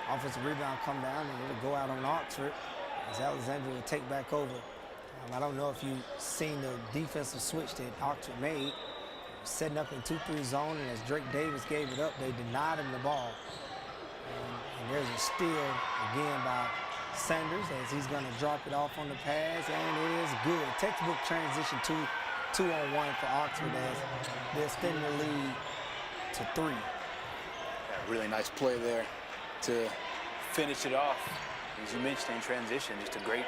Offensive rebound come down, and it'll go out on Oxford as Alexandria will take back over. I don't know if you've seen the defensive switch that Oxford made, setting up in 2-3 zone, and as Drake Davis gave it up, they denied him the ball. And there's a steal again by Sanders as he's going to drop it off on the pass, and it is good. Textbook transition 2-on-1 for Oxford as they extend the lead to 3. Yeah, really nice play there to finish it off. As you mentioned, in transition, just a great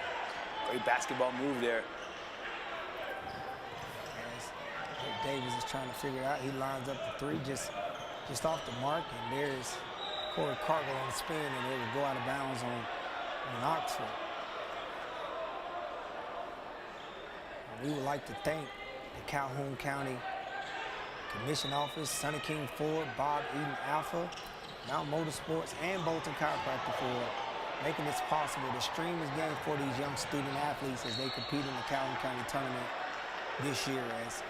basketball move there. As Davis is trying to figure it out, he lines up the 3 just off the mark, and there's Corey Cargill on the spin, and it will go out of bounds on Oxford. We would like to thank the Calhoun County Commission Office, Sonny King Ford, Bob Eden Alpha, Mount Motorsports, and Bolton Chiropractor for making this possible to stream this game for these young student athletes as they compete in the Calhoun County Tournament this year. As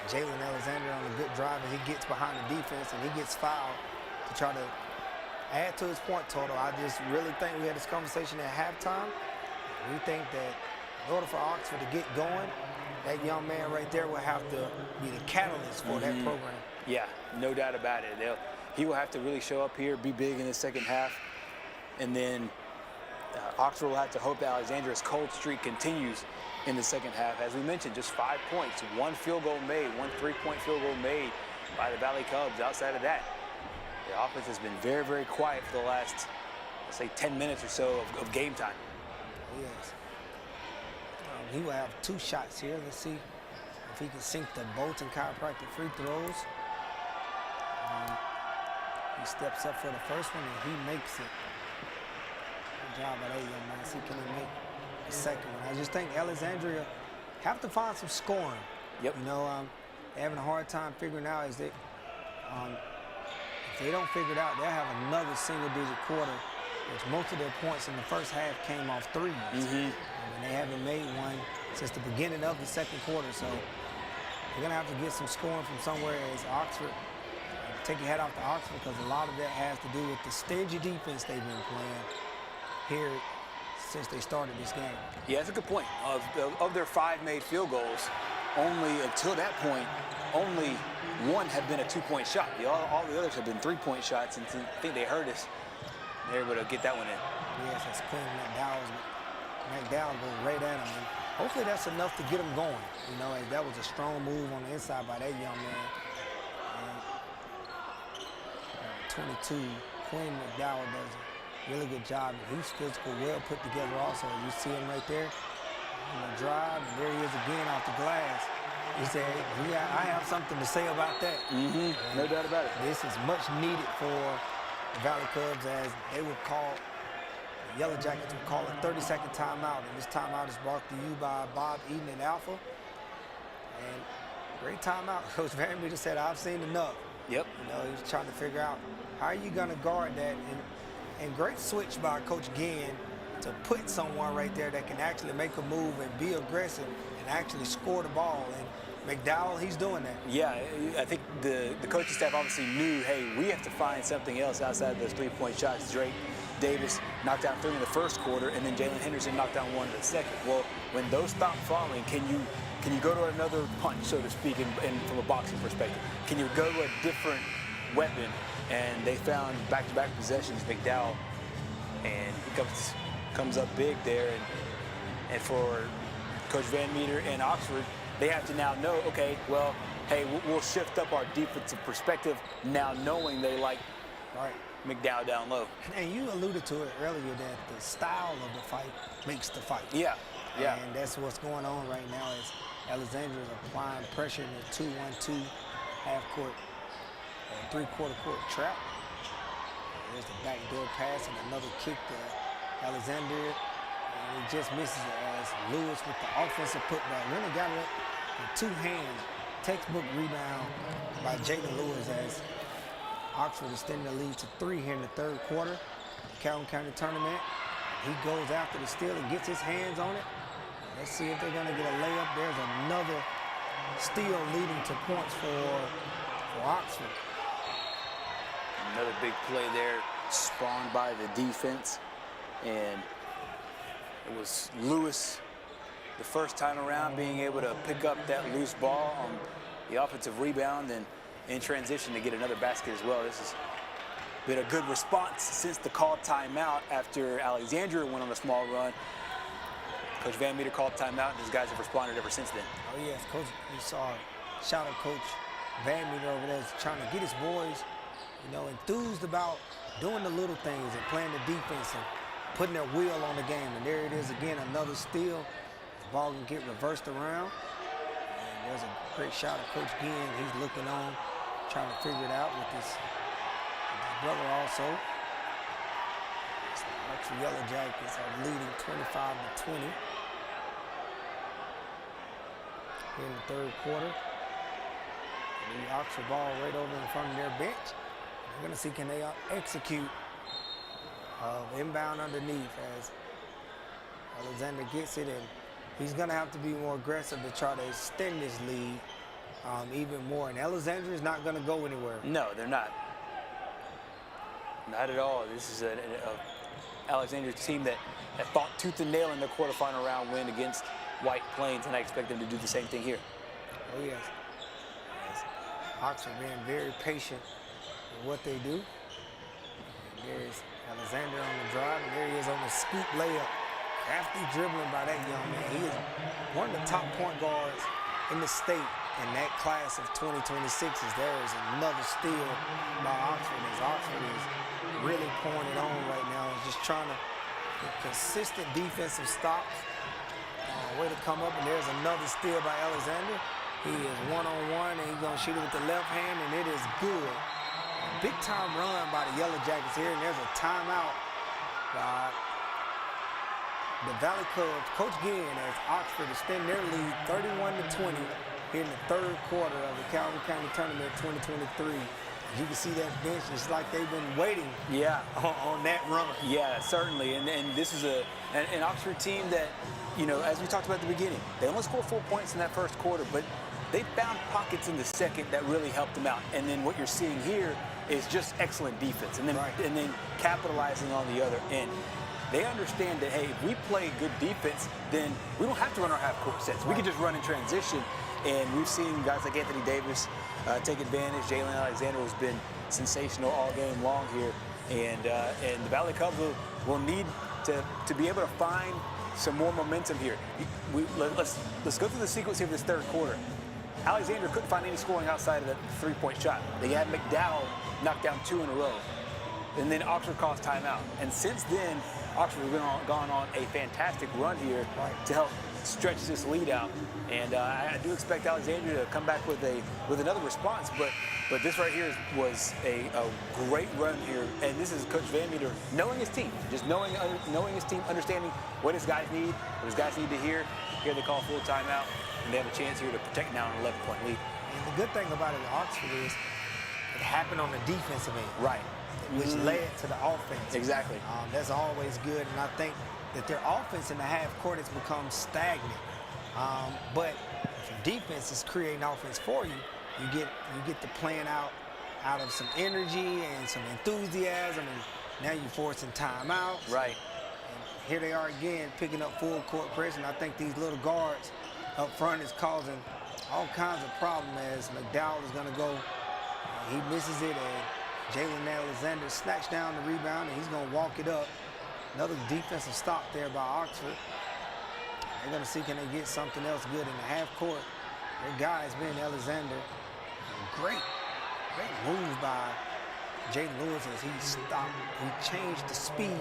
Jalen Alexander on a good drive, and he gets behind the defense and he gets fouled to try to add to his point total. I just really think we had this conversation at halftime. We think that in order for Oxford to get going, that young man right there will have to be the catalyst for that program. Yeah, no doubt about it. He will have to really show up here, be big in the second half, and then Oxford will have to hope that Alexandria's cold streak continues in the second half. As we mentioned, just 5 points, 1 field goal made, 1 3-point field goal made by the Valley Cubs. Outside of that, the offense has been very, very quiet for the last, let's say, 10 minutes or so of game time. Yes. He will have 2 shots here. Let's see if he can sink the Bolton Chiropractic free throws. He steps up for the first one, and he makes it. Good job by that young man. See, can he make the second one? I just think Alexandria have to find some scoring. Yep. You know, they're having a hard time figuring out is that if they don't figure it out, they'll have another single-digit quarter, which most of their points in the first half came off 3s. And they haven't made one since the beginning of the second quarter. So they're going to have to get some scoring from somewhere as Oxford. Take your hat off to Oxford because a lot of that has to do with the stingy defense they've been playing here since they started this game. Yeah, that's a good point. Of their 5 made field goals, only until that point, only 1 had been a 2-point shot. All the others have been 3-point shots, and I think they hurt us. They're able to get that one in. Yes, that's Quinn McDowell goes right at him. And hopefully that's enough to get him going. You know, as that was a strong move on the inside by that young man. 22, Quinn McDowell does a really good job. He's physical, well put together also. You see him right there on the drive, and there he is again off the glass. He said, yeah, I have something to say about that. No doubt about it. This is much needed for the Valley Cubs as they will call, the Yellow Jackets will call a 30-second timeout. And this timeout is brought to you by Bob Eden and Alpha. And great timeout. Coach Van Meter said, I've seen enough. Yep. You know, he was trying to figure out how are you going to guard that. And great switch by Coach Ginn to put someone right there that can actually make a move and be aggressive and actually score the ball. And McDowell, he's doing that. Yeah, I think the coaching staff obviously knew, hey, we have to find something else outside of those three-point shots. Drake Davis knocked down 3 in the first quarter, and then Jalen Henderson knocked down 1 in the second. Well, when those stop falling, can you go to another punch, so to speak, from a boxing perspective? Can you go to a different weapon? And they found back-to-back possessions, McDowell, and he comes up big there. And for Coach Van Meter and Oxford, they have to now know, okay, well, hey, we'll shift up our defensive perspective now knowing they like McDowell down low. And you alluded to it earlier that the style of the fight makes the fight. Yeah, yeah. And that's what's going on right now is Alexandria is applying pressure in the 2-1-2 half-court, three-quarter court trap. There's the backdoor pass and another kick to Alexandria. And he just misses it as Lewis with the offensive putback. Really got it in 2 hands. Textbook rebound by Jalen Lewis as Oxford extending the lead to 3 here in the third quarter. Calhoun County tournament. He goes after the steal and gets his hands on it. Let's see if they're going to get a layup. There's another steal leading to points for Oxford. Another big play there spawned by the defense. And it was Lewis the first time around being able to pick up that loose ball on the offensive rebound and in transition to get another basket as well. This has been a good response since the called timeout after Alexandria went on a small run. Coach Van Meter called timeout, and these guys have responded ever since then. Oh, yes, Coach, you saw shout out Coach Van Meter over there trying to get his boys, you know, enthused about doing the little things and playing the defense and putting their wheel on the game. And there it is again, another steal. The ball can get reversed around. And there's a great shot of Coach Ginn. He's looking on, trying to figure it out with his brother also. The Oxford Yellow Jackets are leading 25-20 here in the third quarter. The Oxford ball right over in front of their bench. We're going to see can they execute inbound underneath as Alexander gets it, and he's going to have to be more aggressive to try to extend this lead even more. And Alexandria is not going to go anywhere. No, they're not. Not at all. This is an Alexandria team that fought tooth and nail in their quarterfinal round win against White Plains, and I expect them to do the same thing here. Oh, yes. Oxford being very patient with what they do. And there's Alexander on the drive, and there he is on the scoop layup. Crafty dribbling by that young man. He is one of the top point guards in the state in that class of 2026. There is another steal by Oxford as Oxford is really pouring it on right now. It's just trying to get consistent defensive stops. Way to come up, and there's another steal by Alexander. He is one-on-one, and he's going to shoot it with the left hand, and it is good. A big-time run by the Yellow Jackets here, and there's a timeout by the Valley Club. Coach Ginn as Oxford extend their lead 31-20 here in the third quarter of the Calhoun County Tournament 2023. As you can see that bench, it's like they've been waiting on that run. Yeah, certainly. And this is an Oxford team that, you know, as we talked about at the beginning, they only scored 4 points in that first quarter, but they found pockets in the second that really helped them out. And then what you're seeing here is just excellent defense, and then capitalizing on the other end. They understand that, hey, if we play good defense, then we don't have to run our half-court sets. We can just run in transition. And we've seen guys like Anthony Davis take advantage. Jalen Alexander has been sensational all game long here. And the Valley Cubs will need to be able to find some more momentum here. Let's go through the sequence here of this third quarter. Alexander couldn't find any scoring outside of the three-point shot. They had McDowell knock down 2 in a row. And then Oxford calls timeout. And since then, Oxford has gone on a fantastic run here to help stretch this lead out. And I do expect Alexandria to come back with another response. But this right here was a great run here. And this is Coach Van Meter knowing his team, just knowing his team, understanding what his guys need, what his guys need to hear. Here they call full timeout, and they have a chance here to protect now an 11-point lead. And the good thing about it with Oxford is happened on the defensive end. Right. Which led to the offense. Exactly. That's always good, and I think that their offense in the half court has become stagnant. But if your defense is creating offense for you, you get the playing out of some energy and some enthusiasm, and now you're forcing timeouts. Right. And here they are again picking up full court press, and I think these little guards up front is causing all kinds of problems as McDowell is going to go. He misses it, and Jalen Alexander snatched down the rebound, and he's going to walk it up. Another defensive stop there by Oxford. They're going to see can they get something else good in the half court. Their guy has been Alexander. Great move by Jaden Lewis as he stopped. He changed the speed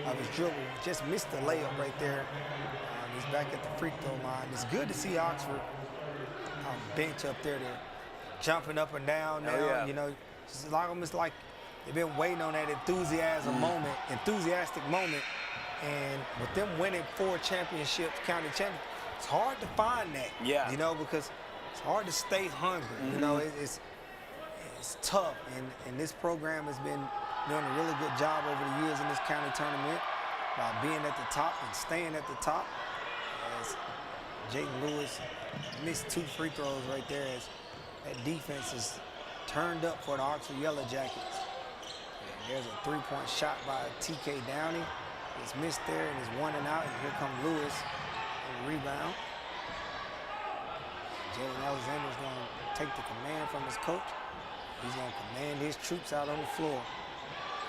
of his dribble. Just missed the layup right there. He's back at the free throw line. It's good to see Oxford bench up there. They're jumping up and down now. Oh, yeah. You know, it's almost like they've been waiting on that enthusiastic moment. And with them winning 4 championships, county champions, it's hard to find that. Yeah. You know, because it's hard to stay hungry. You know, it's tough. And this program has been doing a really good job over the years in this county tournament by being at the top and staying at the top. As Jaden Lewis missed 2 free throws right there as that defense is turned up for the Oxford Yellow Jackets. And there's a 3-point shot by TK Downey. It's missed there and it's 1 and out, and here comes Lewis on the rebound. Jalen Alexander's going to take the command from his coach. He's going to command his troops out on the floor.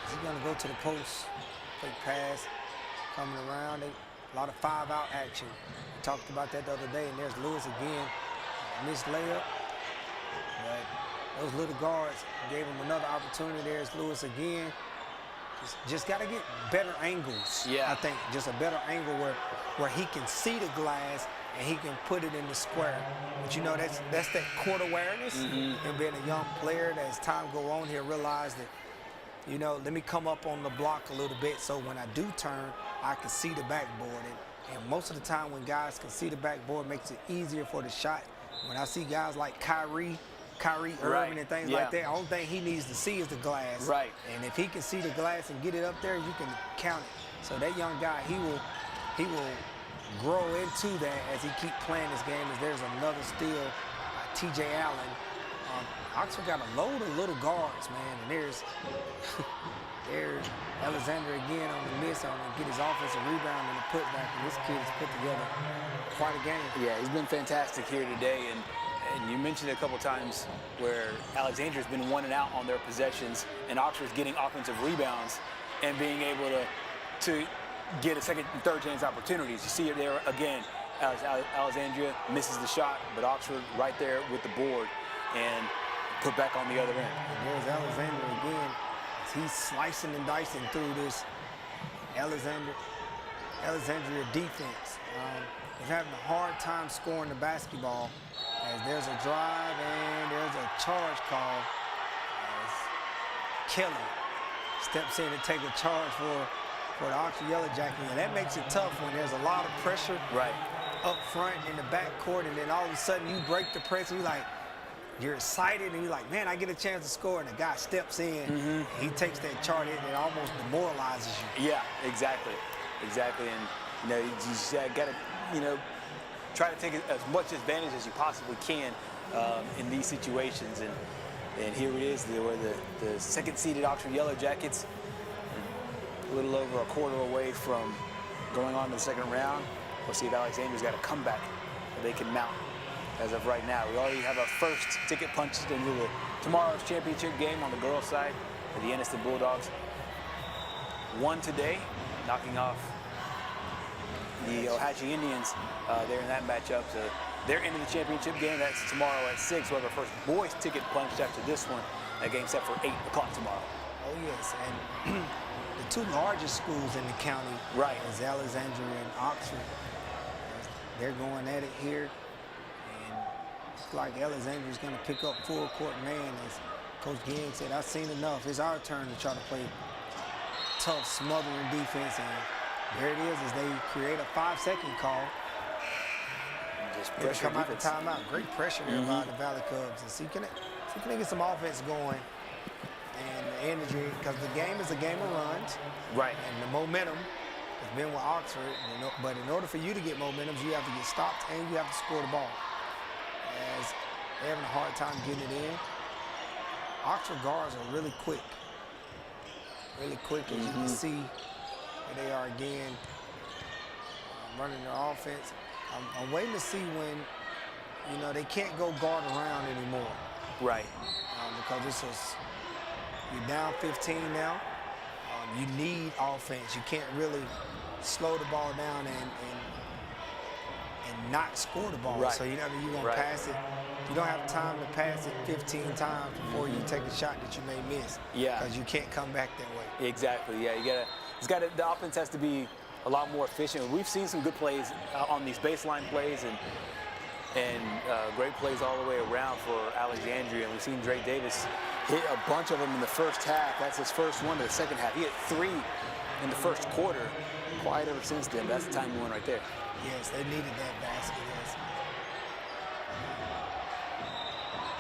He's going to go to the post, fake pass, coming around. A lot of 5-out action. We talked about that the other day, and there's Lewis again. Missed layup, but those little guards gave him another opportunity. There's Lewis again. Just got to get better angles. Yeah. I think just a better angle where he can see the glass and he can put it in the square. But you know, that's that court awareness. And being a young player, that as time go on, he'll realize that, you know, let me come up on the block a little bit so when I do turn, I can see the backboard. And most of the time when guys can see the backboard, it makes it easier for the shot. When I see guys like Kyrie Irving and things like that, the only thing he needs to see is the glass. Right. And if he can see the glass and get it up there, you can count it. So that young guy, he will grow into that as he keep playing this game. As there's another steal by T.J. Allen. Oxford got a load of little guards, man, and there's Alexander again on the miss, on to get his offensive rebound and the putback, and this kid has put together quite a game. Yeah, he's been fantastic here today, and you mentioned a couple times where Alexandria's been 1 and out on their possessions, and Oxford's getting offensive rebounds and being able to get a second and third chance opportunities. You see it there again. Alexandria misses the shot, but Oxford right there with the board and put back on the other end. And there's Alexander again. He's slicing and dicing through this Alexandria defense. They're having a hard time scoring the basketball as there's a drive and there's a charge call as Kelly steps in to take a charge for the Oxford Yellow Jackets. And that makes it tough when there's a lot of pressure up front in the backcourt, and then all of a sudden you break the press and you're excited and you're like, man, I get a chance to score, and the guy steps in, and he takes that charge in, it almost demoralizes you. Yeah, exactly. And you just got to, try to take as much advantage as you possibly can in these situations. And here it is, where the second-seeded Oxford Yellow Jackets, a little over a quarter away from going on to the second round. We'll see if Alexandria's got a comeback that they can mount. As of right now, we already have our first ticket punched into tomorrow's championship game on the girls' side for the Anniston Bulldogs. 1 today, knocking off the Ohatchee Indians there in that matchup. So they're into the championship game. That's tomorrow at 6. We'll have our first boys ticket punched after this one. That game's set for 8 o'clock tomorrow. Oh, yes. And the 2 largest schools in the county is Alexandria and Oxford. They're going at it here. It's like Alexandria's going to pick up full court man. As Coach Ginn said, I've seen enough. It's our turn to try to play tough, smothering defense. And there it is as they create a 5-second call. Just they come out the timeout. Great pressure there by the Valley Cubs. And see, can they get some offense going and the energy, because the game is a game of runs. Right. And the momentum has been with Oxford. But in order for you to get momentum, you have to get stopped and you have to score the ball. As they're having a hard time getting it in. Oxford guards are really quick. Really quick, as you can see where they are again, running their offense. I'm waiting to see when, you know, they can't go guard around anymore. Right. Because you're down 15 now. You need offense. You can't really slow the ball down and not score the ball. Right. So you're going to pass it. You don't have time to pass it 15 times before you take a shot that you may miss. Yeah. Because you can't come back that way. Exactly. Yeah. The offense has to be a lot more efficient. We've seen some good plays on these baseline plays and great plays all the way around for Alexandria. And we've seen Drake Davis hit a bunch of them in the first half. That's his first one to the second half. He hit 3 in the first quarter. Quiet ever since then. That's the timing one right there. Yes, they needed that basket. Yes.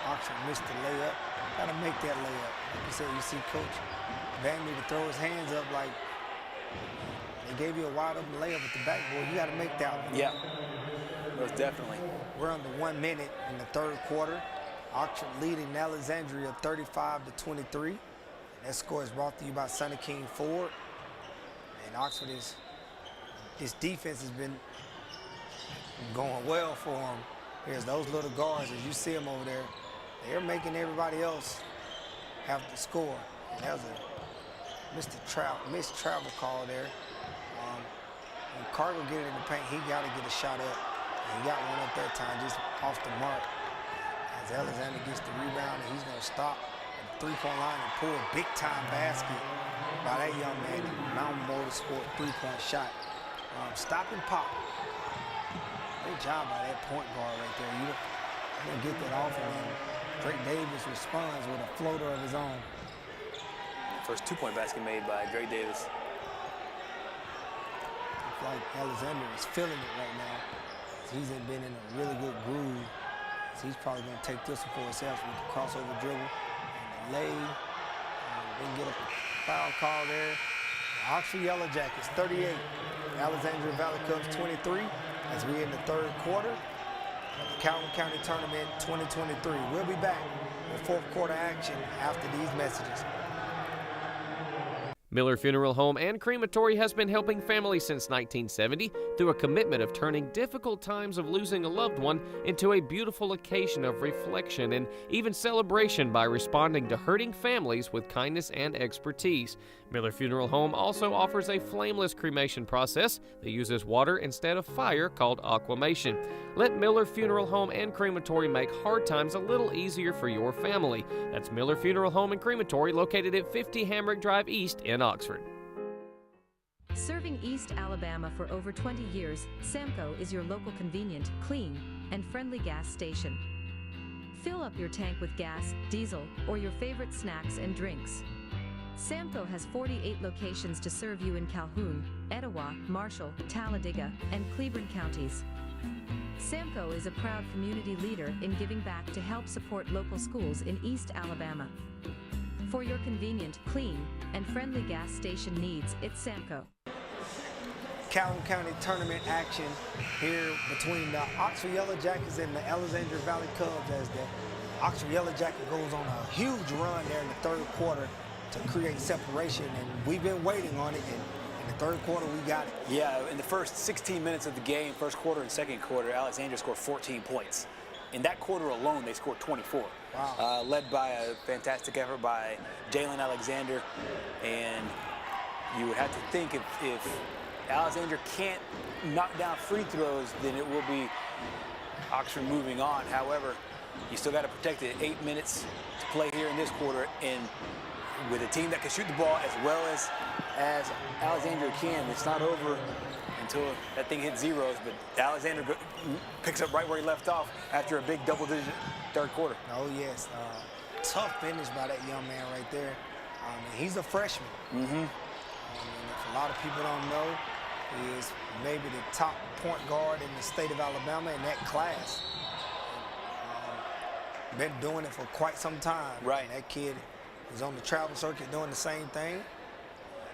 Oxford missed the layup. Got to make that layup. Like you said, you see Coach Van need to throw his hands up like they gave you a wide open layup at the backboard. You got to make that one. Yeah, most definitely. We're under 1 minute in the third quarter. Oxford leading Alexandria 35-23. That score is brought to you by Sonny King Ford. And Oxford his defense has been going well for him. Here's those little guards, as you see them over there. They're making everybody else have to score. And that was a missed travel call there. When Cargo get it in the paint, he got to get a shot up. And he got one up that time, just off the mark. As Alexander gets the rebound, and he's going to stop at the three-point line and pull a big-time basket by that young man. Mountain Motorsport three-point shot. Stop and pop. Great job by that point guard right there. You don't get that off, and then Drake Davis responds with a floater of his own. First 2-point basket made by Drake Davis. It's like Alexander is feeling it right now. He's been in a really good groove. So he's probably going to take this one for himself with the crossover dribble and the lay. Didn't get a foul call there. The Oxford Yellow Jackets 38. Alexandria Valley Cubs 23. As we in the third quarter of the Calhoun County Tournament 2023. We'll be back with fourth quarter action after these messages. Miller Funeral Home and Crematory has been helping families since 1970 through a commitment of turning difficult times of losing a loved one into a beautiful occasion of reflection and even celebration by responding to hurting families with kindness and expertise. Miller Funeral Home also offers a flameless cremation process that uses water instead of fire called aquamation. Let Miller Funeral Home and Crematory make hard times a little easier for your family. That's Miller Funeral Home and Crematory, located at 50 Hamrick Drive East in Oxford. Serving East Alabama for over 20 years, Samco is your local convenient, clean, and friendly gas station. Fill up your tank with gas, diesel, or your favorite snacks and drinks. Samco has 48 locations to serve you in Calhoun, Etowah, Marshall, Talladega, and Cleburne counties. Samco is a proud community leader in giving back to help support local schools in East Alabama. For your convenient, clean, and friendly gas station needs, it's Samco. Calhoun County Tournament action here between the Oxford Yellow Jackets and the Alexandria Valley Cubs, as the Oxford Yellow Jacket goes on a huge run there in the third quarter to create separation, and we've been waiting on it, and in the third quarter we got it. Yeah, in the first 16 minutes of the game, first quarter and second quarter, Alexandria scored 14 points. In that quarter alone, they scored 24. Wow. Led by a fantastic effort by Jalen Alexander, and you would have to think if Alexandria can't knock down free throws, then it will be Oxford moving on. However, you still got to protect it. 8 minutes to play here in this quarter, and with a team that can shoot the ball as well as Alexandria can, it's not over until that thing hits zeros. But Alexander picks up right where he left off after a big double-digit third quarter. Oh yes, tough finish by that young man right there. He's a freshman. If a lot of people don't know, he is maybe the top point guard in the state of Alabama in that class. Been doing it for quite some time. Right. And that kid He's on the travel circuit doing the same thing.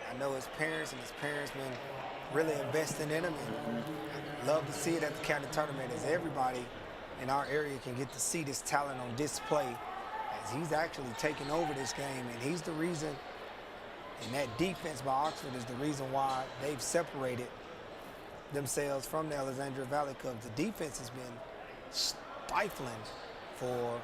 I know his parents been really investing in him, and I love to see it at the county tournament as everybody in our area can get to see this talent on display as he's actually taking over this game, and he's the reason, and that defense by Oxford is the reason why they've separated themselves from the Alexandria Valley Cubs. The defense has been stifling for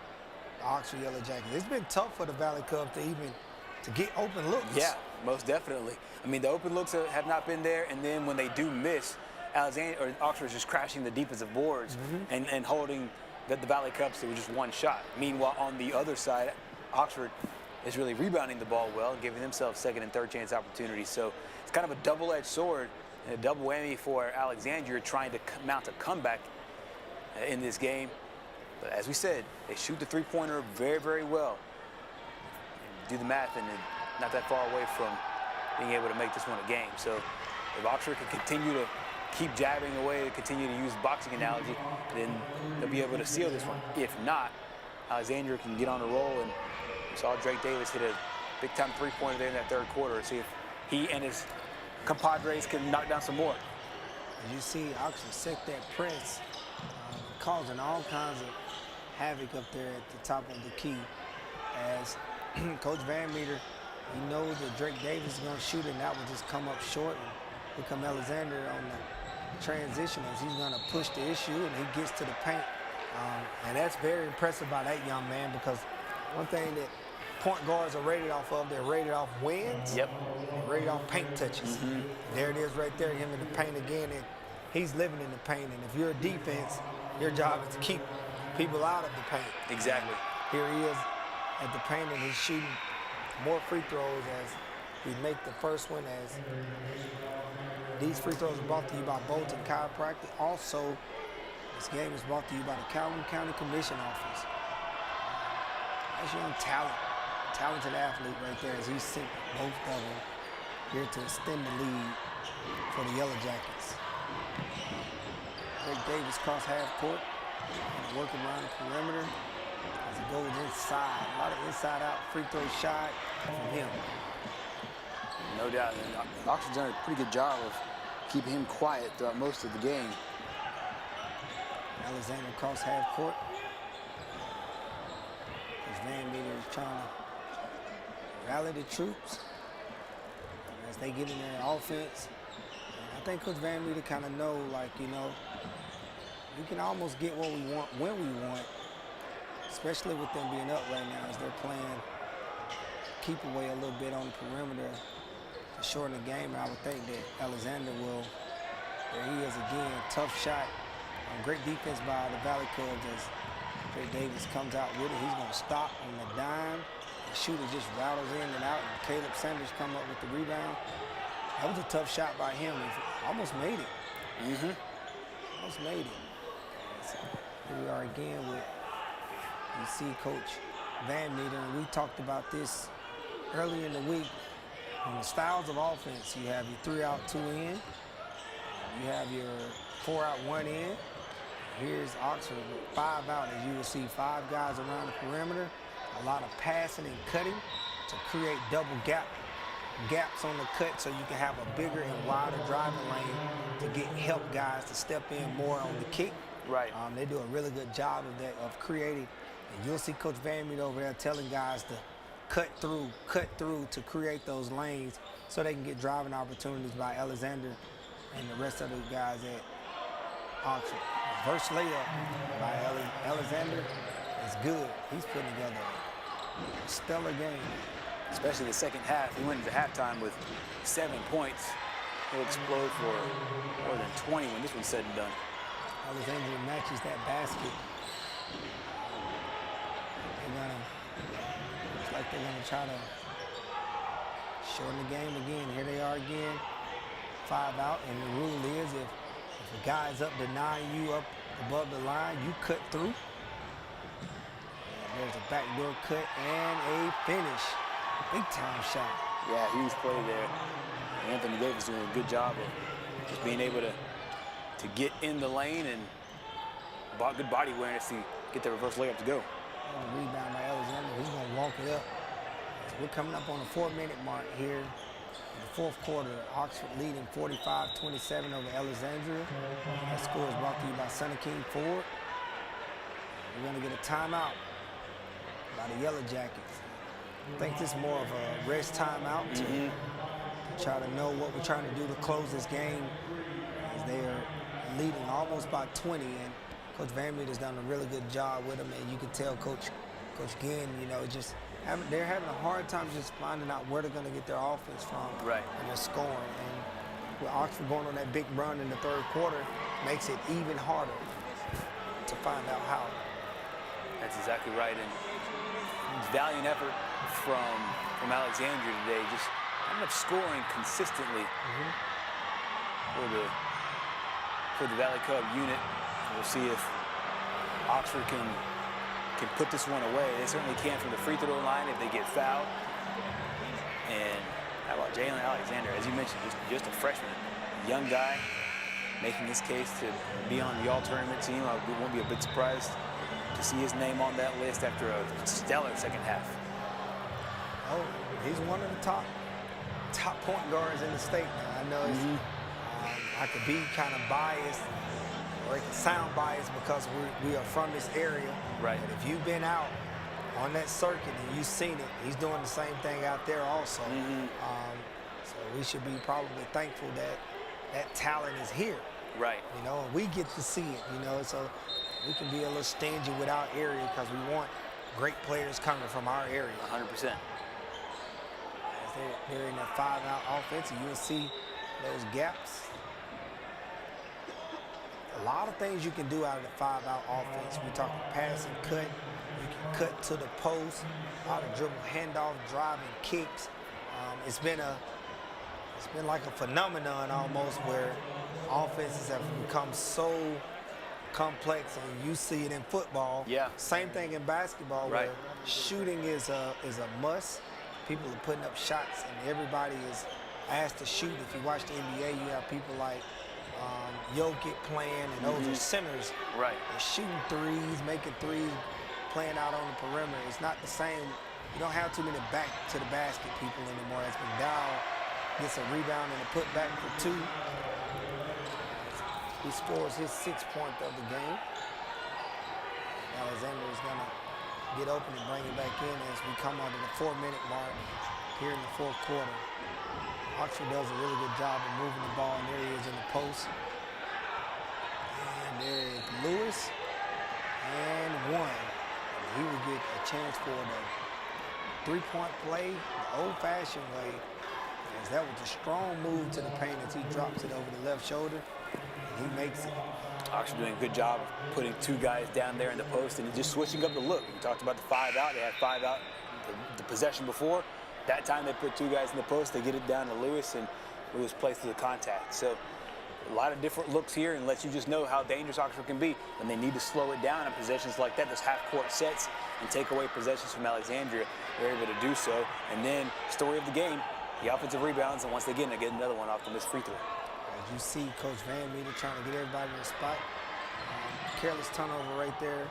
the Oxford Yellow Jackets. It's been tough for the Valley Cubs to get open looks. Yeah, most definitely. I mean, the open looks have not been there, and then when they do miss, Oxford is just crashing the defensive boards and holding the Valley Cubs to just one shot. Meanwhile, on the other side, Oxford is really rebounding the ball well and giving themselves second and third chance opportunities. So it's kind of a double-edged sword and a double whammy for Alexandria trying to mount a comeback in this game. But as we said, they shoot the three-pointer very, very well. And do the math, and not that far away from being able to make this one a game. So if Oxford can continue to keep jabbing away, continue to use the boxing analogy, then they'll be able to seal this one. If not, Alexandria can get on a roll, and we saw Drake Davis hit a big-time three-pointer there in that third quarter. See if he and his compadres can knock down some more. As you see, Oxford set that press, causing all kinds of havoc up there at the top of the key. As Coach Van Meter, he knows that Drake Davis is going to shoot, and that will just come up short. And here come Alexander on the transition as he's going to push the issue, and he gets to the paint. And that's very impressive by that young man, because one thing that point guards are rated off of, they're rated off wins. Yep. They're rated off paint touches. There it is right there, him in the paint again, and he's living in the paint. And if you're a defense, your job is to keep people out of the paint. Exactly. Here he is at the paint, and he's shooting more free throws as we make the first one. As these free throws are brought to you by Bolton Chiropractic. Also, this game is brought to you by the Calhoun County Commission Office. That's young talented athlete right there, as he sent both of them here to extend the lead for the Yellow Jackets. Drake Davis cross half court, working around the perimeter as it goes inside. A lot of inside-out free throw shot from him. No doubt. And Oxford's done a pretty good job of keeping him quiet throughout most of the game. Alexander cross half court. As Van Meter is trying to rally the troops as they get in their offense. And I think Coach Van Meter kind of know, like, you know, we can almost get what we want when we want, especially with them being up right now as they're playing keep away a little bit on the perimeter to shorten the game. And I would think that Alexander will. There he is again, tough shot. Great defense by the Valley Cubs as Drake Davis comes out with it. He's going to stop on the dime. The shooter just rattles in and out, and Caleb Sanders come up with the rebound. That was a tough shot by him. He almost made it. Almost made it. So here we are again with, you see Coach Van Meter, and we talked about this earlier in the week. On the styles of offense, you have your 3 out, 2 in. You have your 4 out, 1 in. Here's Oxford with 5 out, as you will see 5 guys around the perimeter. A lot of passing and cutting to create double gaps on the cut, so you can have a bigger and wider driving lane to help guys to step in more on the kick. Right. They do a really good job of that, of creating. And you'll see Coach Van Meter over there telling guys to cut through to create those lanes so they can get driving opportunities by Alexander and the rest of the guys at Oxford. Reverse layup by Alexander is good. He's putting together a stellar game. Especially the second half. He went into halftime with 7 points. He'll explode for more than 20 when this one's said and done. Alexandria matches that basket. Looks like they're gonna try to shorten the game again. Here they are again, 5 out, and the rule is if a guy's up denying you up above the line, you cut through. And there's a backdoor cut and a finish. Big time shot. Yeah, huge play there. Anthony Davis doing a good job of just being able to get in the lane and good body awareness to get the reverse layup to go. And the rebound by Alexander. He's going to walk it up. we're coming up on the 4-minute mark here in the fourth quarter. Oxford leading 45-27 over Alexandria. That score is brought to you by Sonny King Ford. We're going to get a timeout by the Yellow Jackets. I think this is more of a rest timeout to try to know what we're trying to do to close this game, as they are leading almost by 20, and Coach Van Meter has done a really good job with them, and you can tell Coach Ginn, you know, they're having a hard time just finding out where they're going to get their offense from and their scoring. And with Oxford going on that big run in the third quarter, makes it even harder to find out how. That's exactly right, and valiant effort from Alexandria today, just ended up scoring consistently for the Valley Cub unit. We'll see if Oxford can put this one away. They certainly can from the free throw line if they get fouled. And how about Jalen Alexander? As you mentioned, just a freshman, young guy, making his case to be on the all-tournament team. I won't be a bit surprised to see his name on that list after a stellar second half. Oh, he's one of the top point guards in the state now. I know I could be kind of biased, or it can sound biased because we are from this area. Right. But if you've been out on that circuit and you've seen it, he's doing the same thing out there also. So we should be probably thankful that talent is here. Right. You know, and we get to see it, you know, so we can be a little stingy with our area because we want great players coming from our area. 100%. As they're in that 5-out offense, and you'll see those gaps. A lot of things you can do out of the 5-out offense. We're talking pass and cut. You can cut to the post, out of dribble, handoff, driving, kicks. It's been like a phenomenon almost where offenses have become so complex, and you see it in football. Yeah. Same thing in basketball, where shooting is a must. People are putting up shots, and everybody is asked to shoot. If you watch the NBA, you have people like Jokic playing, and those are centers. Right. They're shooting threes, making threes, playing out on the perimeter. It's not the same. You don't have too many back to the basket people anymore. As McDowell gets a rebound and a putback for 2. He scores his 6th point of the game. Alexander is going to get open and bring it back in as we come under the 4-minute mark here in the fourth quarter. Oxford does a really good job of moving the ball, and there he is in the post. And there is Lewis, and 1. And he will get a chance for the 3-point play the old-fashioned way, as that was a strong move to the paint as he drops it over the left shoulder, and he makes it. Oxford doing a good job of putting 2 guys down there in the post and just switching up the look. We talked about the 5-out. They had 5 out the possession before. That time they put 2 guys in the post. They get it down to Lewis, and Lewis plays to the contact. So a lot of different looks here, and lets you just know how dangerous Oxford can be when they need to slow it down in possessions like that, those half-court sets, and take away possessions from Alexandria. They're able to do so. And then, story of the game, the offensive rebounds, and once they get another one off the missed free throw. As you see Coach Van Meter trying to get everybody in the spot. Careless turnover right there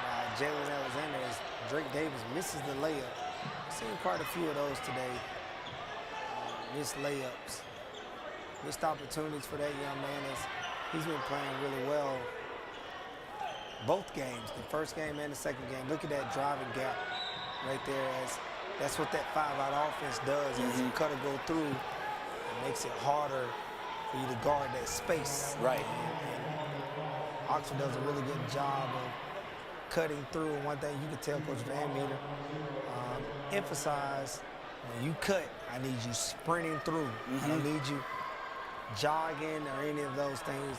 by Jalen Alexander as Drake Davis misses the layup. I've seen quite a few of those today. Missed layups. Missed opportunities for that young man as he's been playing really well both games, the first game and the second game. Look at that driving gap right there, as that's what that 5-out offense does. As you cut or go through, it makes it harder for you to guard that space. Right. And Oxford does a really good job of cutting through. And one thing you can tell Coach Van Meter, emphasize when you cut, I need you sprinting through. I don't need you jogging or any of those things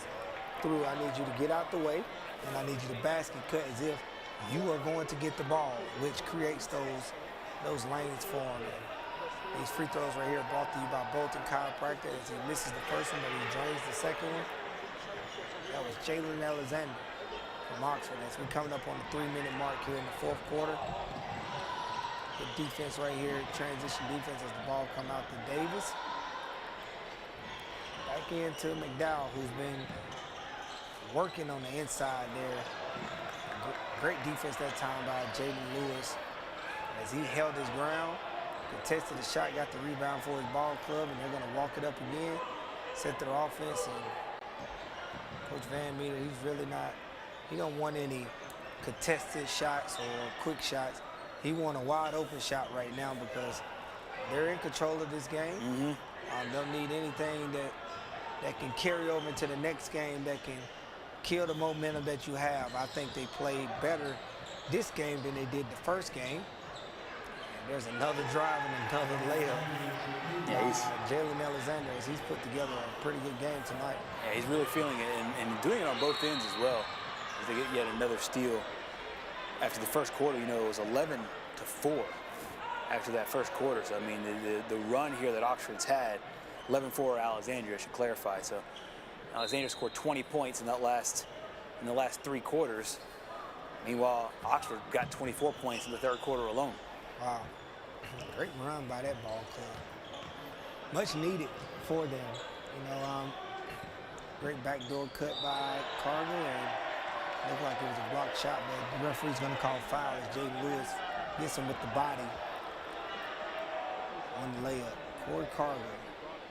through. I need you to get out the way, and I need you to basket cut as if you are going to get the ball, which creates those lanes for him. And these free throws right here brought to you by Bolton Chiropractor, as he misses the first one, but he drains the second one. That was Jalen Alexander from Oxford. As we're coming up on the 3-minute mark here in the fourth quarter. Good defense right here, transition defense as the ball come out to Davis. Back into McDowell, who's been working on the inside there. Great defense that time by Jaden Lewis, as as he held his ground, contested the shot, got the rebound for his ball club, and they're going to walk it up again, set their offense. And Coach Van Meter, he's really not, he don't want any contested shots or quick shots. He want a wide open shot right now because they're in control of this game. Don't need anything that can carry over into the next game that can kill the momentum that you have. I think they played better this game than they did the first game. And there's another drive and another layup. Yeah, Jalen Alexandria, he's put together a pretty good game tonight. Yeah, he's really feeling it and doing it on both ends as well. As they get yet another steal. After the first quarter, you know, it was 11-4 after that first quarter. So, I mean, the run here that Oxford's had, 11-4 Alexandria, I should clarify. So, Alexandria scored 20 points in the last 3 quarters. Meanwhile, Oxford got 24 points in the third quarter alone. Wow. Great run by that ball club. Much needed for them. You know, great backdoor cut by Carter, and looked like it was a blocked shot, but the referee's going to call foul as Jaden Lewis gets him with the body on the layup. Corey Cargill.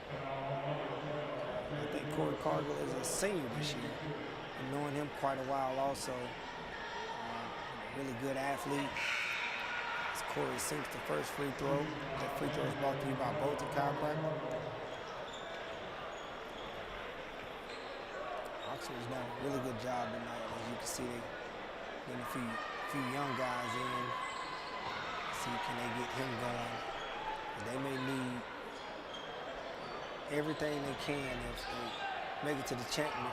I think Corey Cargill is a senior this year. And knowing him quite a while also. Really good athlete. As Corey sinks the first free throw. That free throw is brought to you by Bolton Chiropractor. Oxford's done a really good job tonight. As you can see, they getting a few young guys in. See, can they get him going? They may need everything they can if they make it to the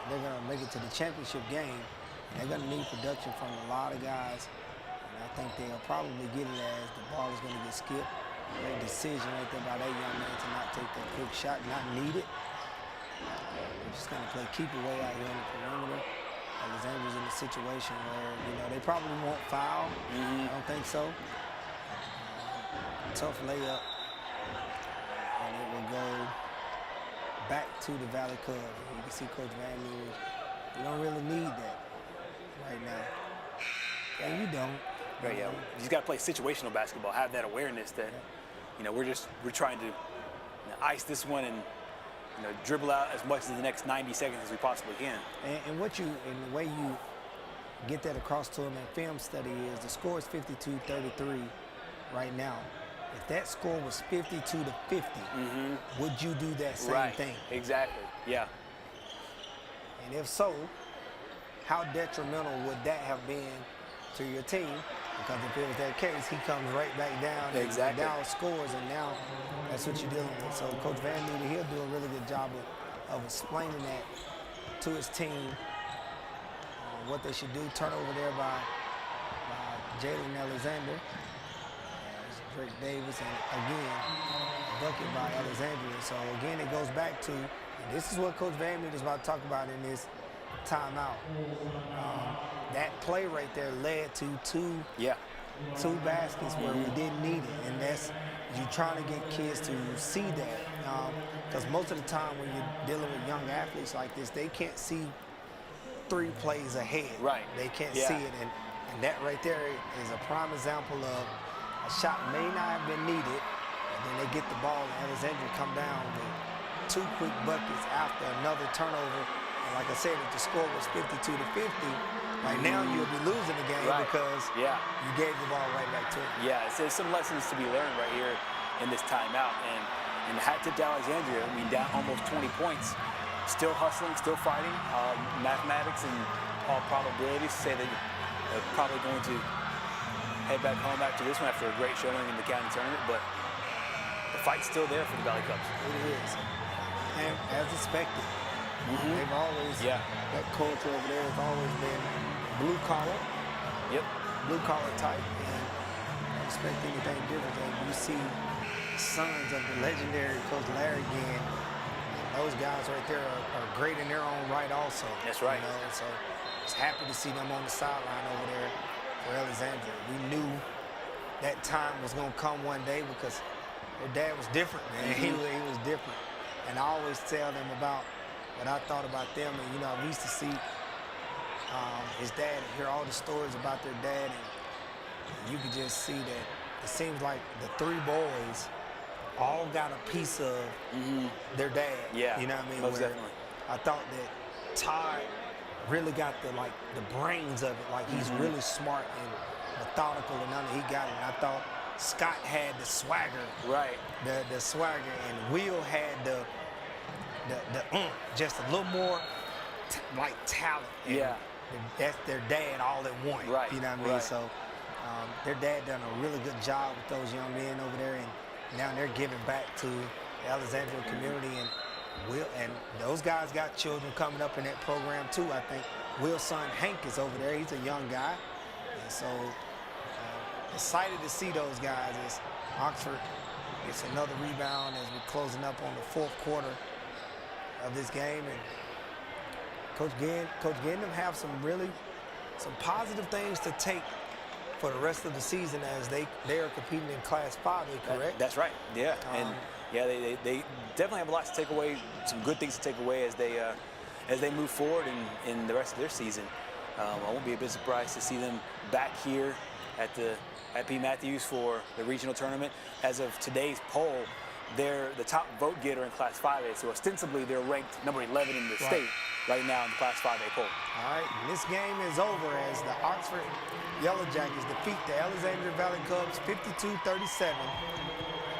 they're gonna make it to the championship game. They're gonna need production from a lot of guys. And I think they'll probably get it as the ball is gonna get skipped. Great decision right there by that young man to not take that quick shot, not need it. They're just going to play keep away out here on the perimeter. Alexandria's in a situation where, you know, they probably won't foul. I don't think so. Tough layup. And it will go back to the Valley Cubs. You can see Coach Van Meter, you don't really need that right now. And you don't. Right, yeah. You just got to play situational basketball, have that awareness that, you know, we're trying to ice this one and, you know, dribble out as much in the next 90 seconds as we possibly can. And the way you get that across to them in film study is the score is 52-33 right now. If that score was 52-50, would you do that same thing? Exactly, yeah. And if so, how detrimental would that have been to your team? Because if it was that case, he comes right back down and Dallas scores, and now that's what you're dealing with. So Coach Van Meter, he'll do a really good job of explaining that to his team, what they should do. Turnover there by Jalen Alexander. Drake Davis, and again, a bucket by Alexandria. So again, it goes back to, and this is what Coach Van Meter is about to talk about in this timeout. That play right there led to two baskets where we didn't need it, and that's you're trying to get kids to see that. Because most of the time when you're dealing with young athletes like this, they can't see 3 plays ahead. Right. They can't see it, and that right there is a prime example of a shot may not have been needed, and then they get the ball, and Alexandria come down with 2 quick buckets after another turnover. And like I said, if the score was 52-50, right now you'll be losing the game because you gave the ball right back to him. Yeah, there's some lessons to be learned right here in this timeout. And hat tip to Alexandria, I mean, down almost 20 points. Still hustling, still fighting. Mathematics and all probabilities say that they're probably going to head back home after this one after a great showing in the county tournament, but the fight's still there for the Valley Cubs. It is. And as expected, they've always, that culture over there has always been blue collar. Blue collar type, and don't expect anything different. And you see sons of the legendary Coach Larry again. Those guys right there are great in their own right also. That's right. You know? So just happy to see them on the sideline over there for Alexandria. We knew that time was going to come one day because their dad was different, man. He was different. And I always tell them about what I thought about them. And, you know, we used to see his dad and hear all the stories about their dad. And you could just see that it seems like the three boys all got a piece of their dad. Yeah, you know what I mean? most Where definitely. I thought that Todd really got the brains of it. Like he's really smart and methodical, and he got it. And I thought Scott had the swagger, right? The swagger, and Will had the just a little more talent. And yeah, that's their dad all at once. Right. You know what I mean? Right. So their dad done a really good job with those young men over there, and now they're giving back to the Alexandria community. And those guys got children coming up in that program too. I think Will's son Hank is over there. He's a young guy, and so excited to see those guys. As Oxford gets another rebound as we're closing up on the fourth quarter of this game, and Coach Gindem have some positive things to take for the rest of the season as they are competing in Class 5A, correct? That's right. Yeah, and they definitely have a lot to take away, some good things to take away as they move forward in the rest of their season. I won't be a bit surprised to see them back here at P. Matthews for the regional tournament. As of today's poll, they're the top vote getter in Class 5A, so ostensibly they're ranked number 11 in the state right now in the Class 5A poll. All right, and this game is over as the Oxford Yellow Jackets defeat the Alexandria Valley Cubs 52-37.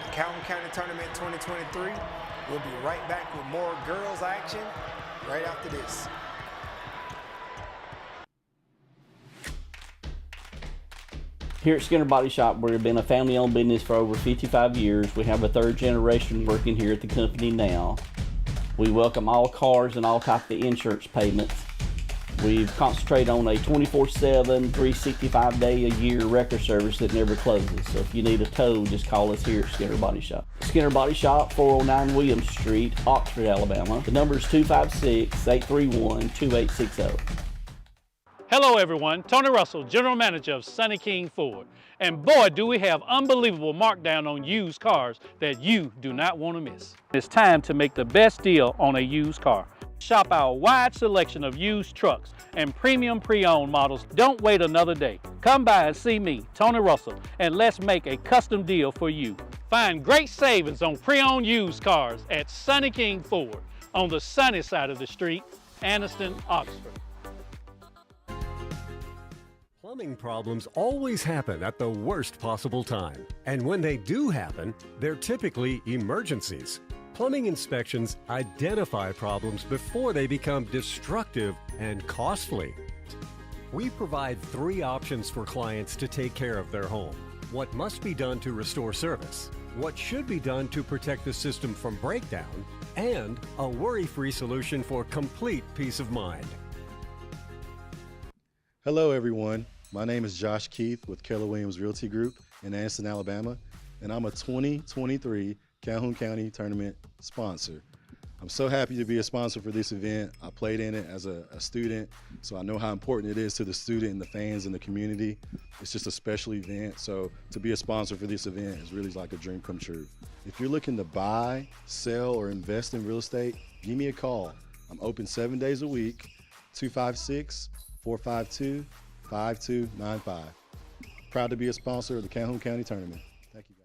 The Calhoun County Tournament 2023. We'll be right back with more girls action right after this. Here at Skinner Body Shop, we've been a family-owned business for over 55 years. We have a third generation working here at the company now. We welcome all cars and all types of insurance payments. We've concentrated on a 24/7, 365-day-a-year record service that never closes. So if you need a tow, just call us here at Skinner Body Shop. Skinner Body Shop, 409 Williams Street, Oxford, Alabama. The number is 256-831-2860. Hello everyone, Tony Russell, General Manager of Sonny King Ford. And boy, do we have unbelievable markdown on used cars that you do not want to miss. It's time to make the best deal on a used car. Shop our wide selection of used trucks and premium pre-owned models. Don't wait another day. Come by and see me, Tony Russell, and let's make a custom deal for you. Find great savings on pre-owned used cars at Sonny King Ford on the sunny side of the street, Anniston, Oxford. Plumbing problems always happen at the worst possible time. And when they do happen, they're typically emergencies. Plumbing inspections identify problems before they become destructive and costly. We provide 3 options for clients to take care of their home. What must be done to restore service, what should be done to protect the system from breakdown, and a worry-free solution for complete peace of mind. Hello everyone, my name is Josh Keith with Keller Williams Realty Group in Anniston, Alabama, and I'm a 2023 Calhoun County Tournament sponsor. I'm so happy to be a sponsor for this event. I played in it as a student, so I know how important it is to the student and the fans and the community. It's just a special event, so to be a sponsor for this event is really like a dream come true. If you're looking to buy, sell, or invest in real estate, give me a call. I'm open 7 days a week, 256-452-5295. Proud to be a sponsor of the Calhoun County Tournament. Thank you, guys.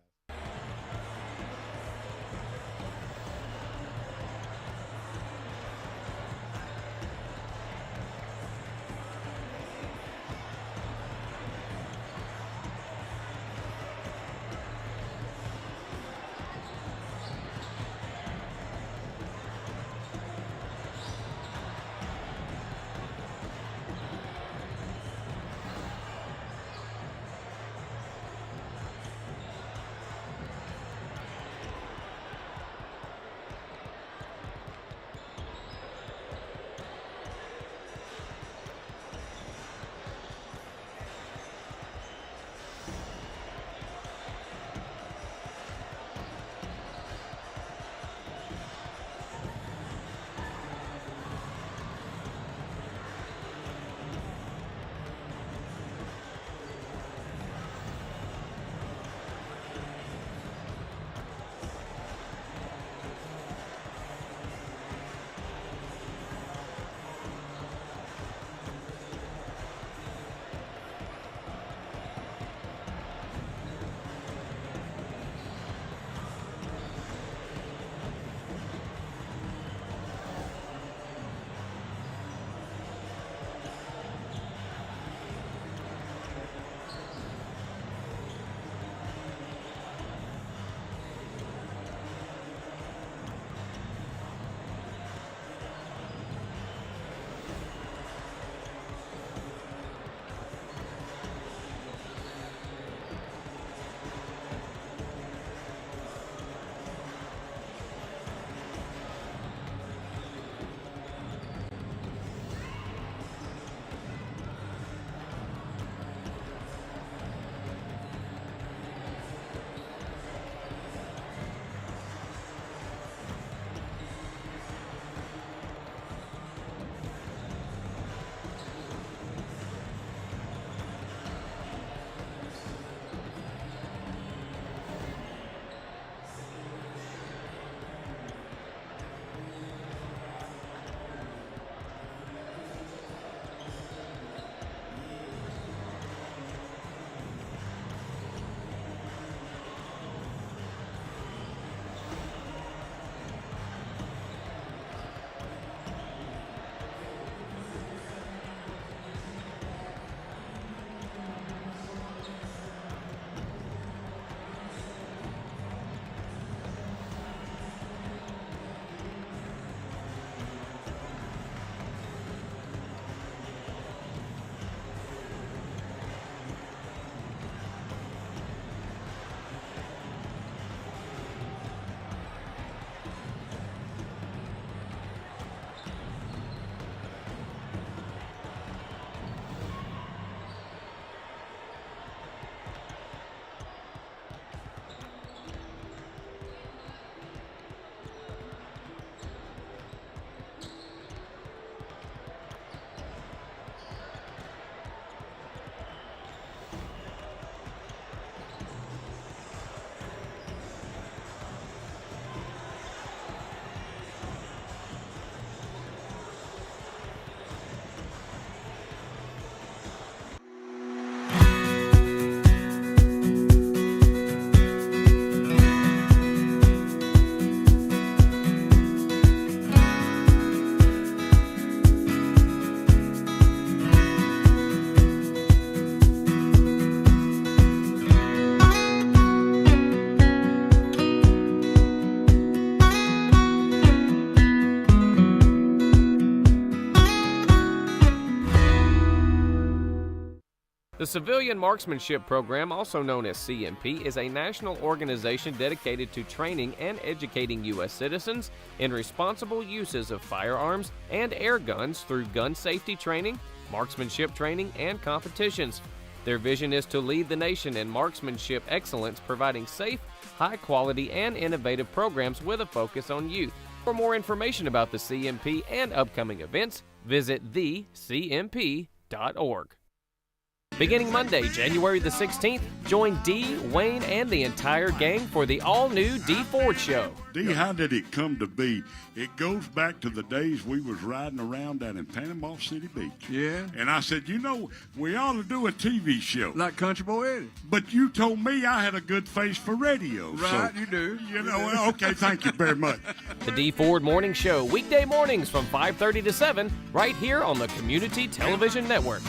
The Civilian Marksmanship Program, also known as CMP, is a national organization dedicated to training and educating U.S. citizens in responsible uses of firearms and air guns through gun safety training, marksmanship training, and competitions. Their vision is to lead the nation in marksmanship excellence, providing safe, high-quality, and innovative programs with a focus on youth. For more information about the CMP and upcoming events, visit thecmp.org. Beginning Monday, January the 16th, join Dee, Wayne, and the entire gang for the all-new Dee Ford Show. Dee, how did it come to be? It goes back to the days we was riding around down in Panama City Beach. Yeah. And I said, you know, we ought to do a TV show. Like Country Boy Eddie. But you told me I had a good face for radio. Right, so, you do. You know, okay, thank you very much. The Dee Ford Morning Show, weekday mornings from 5:30 to 7, right here on the Community Television Network.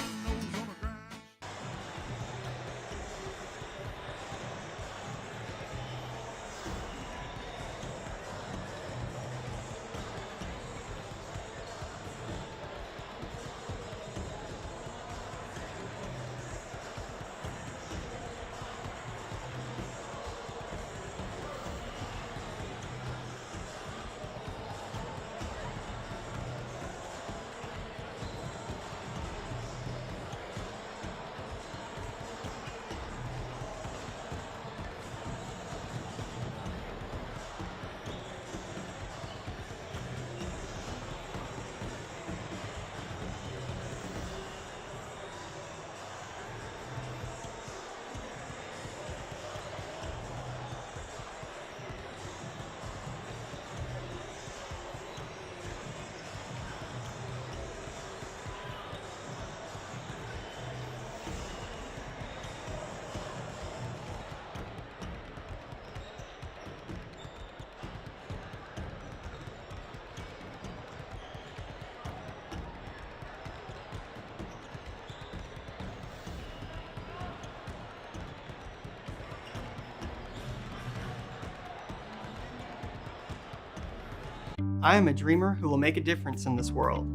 I am a dreamer who will make a difference in this world.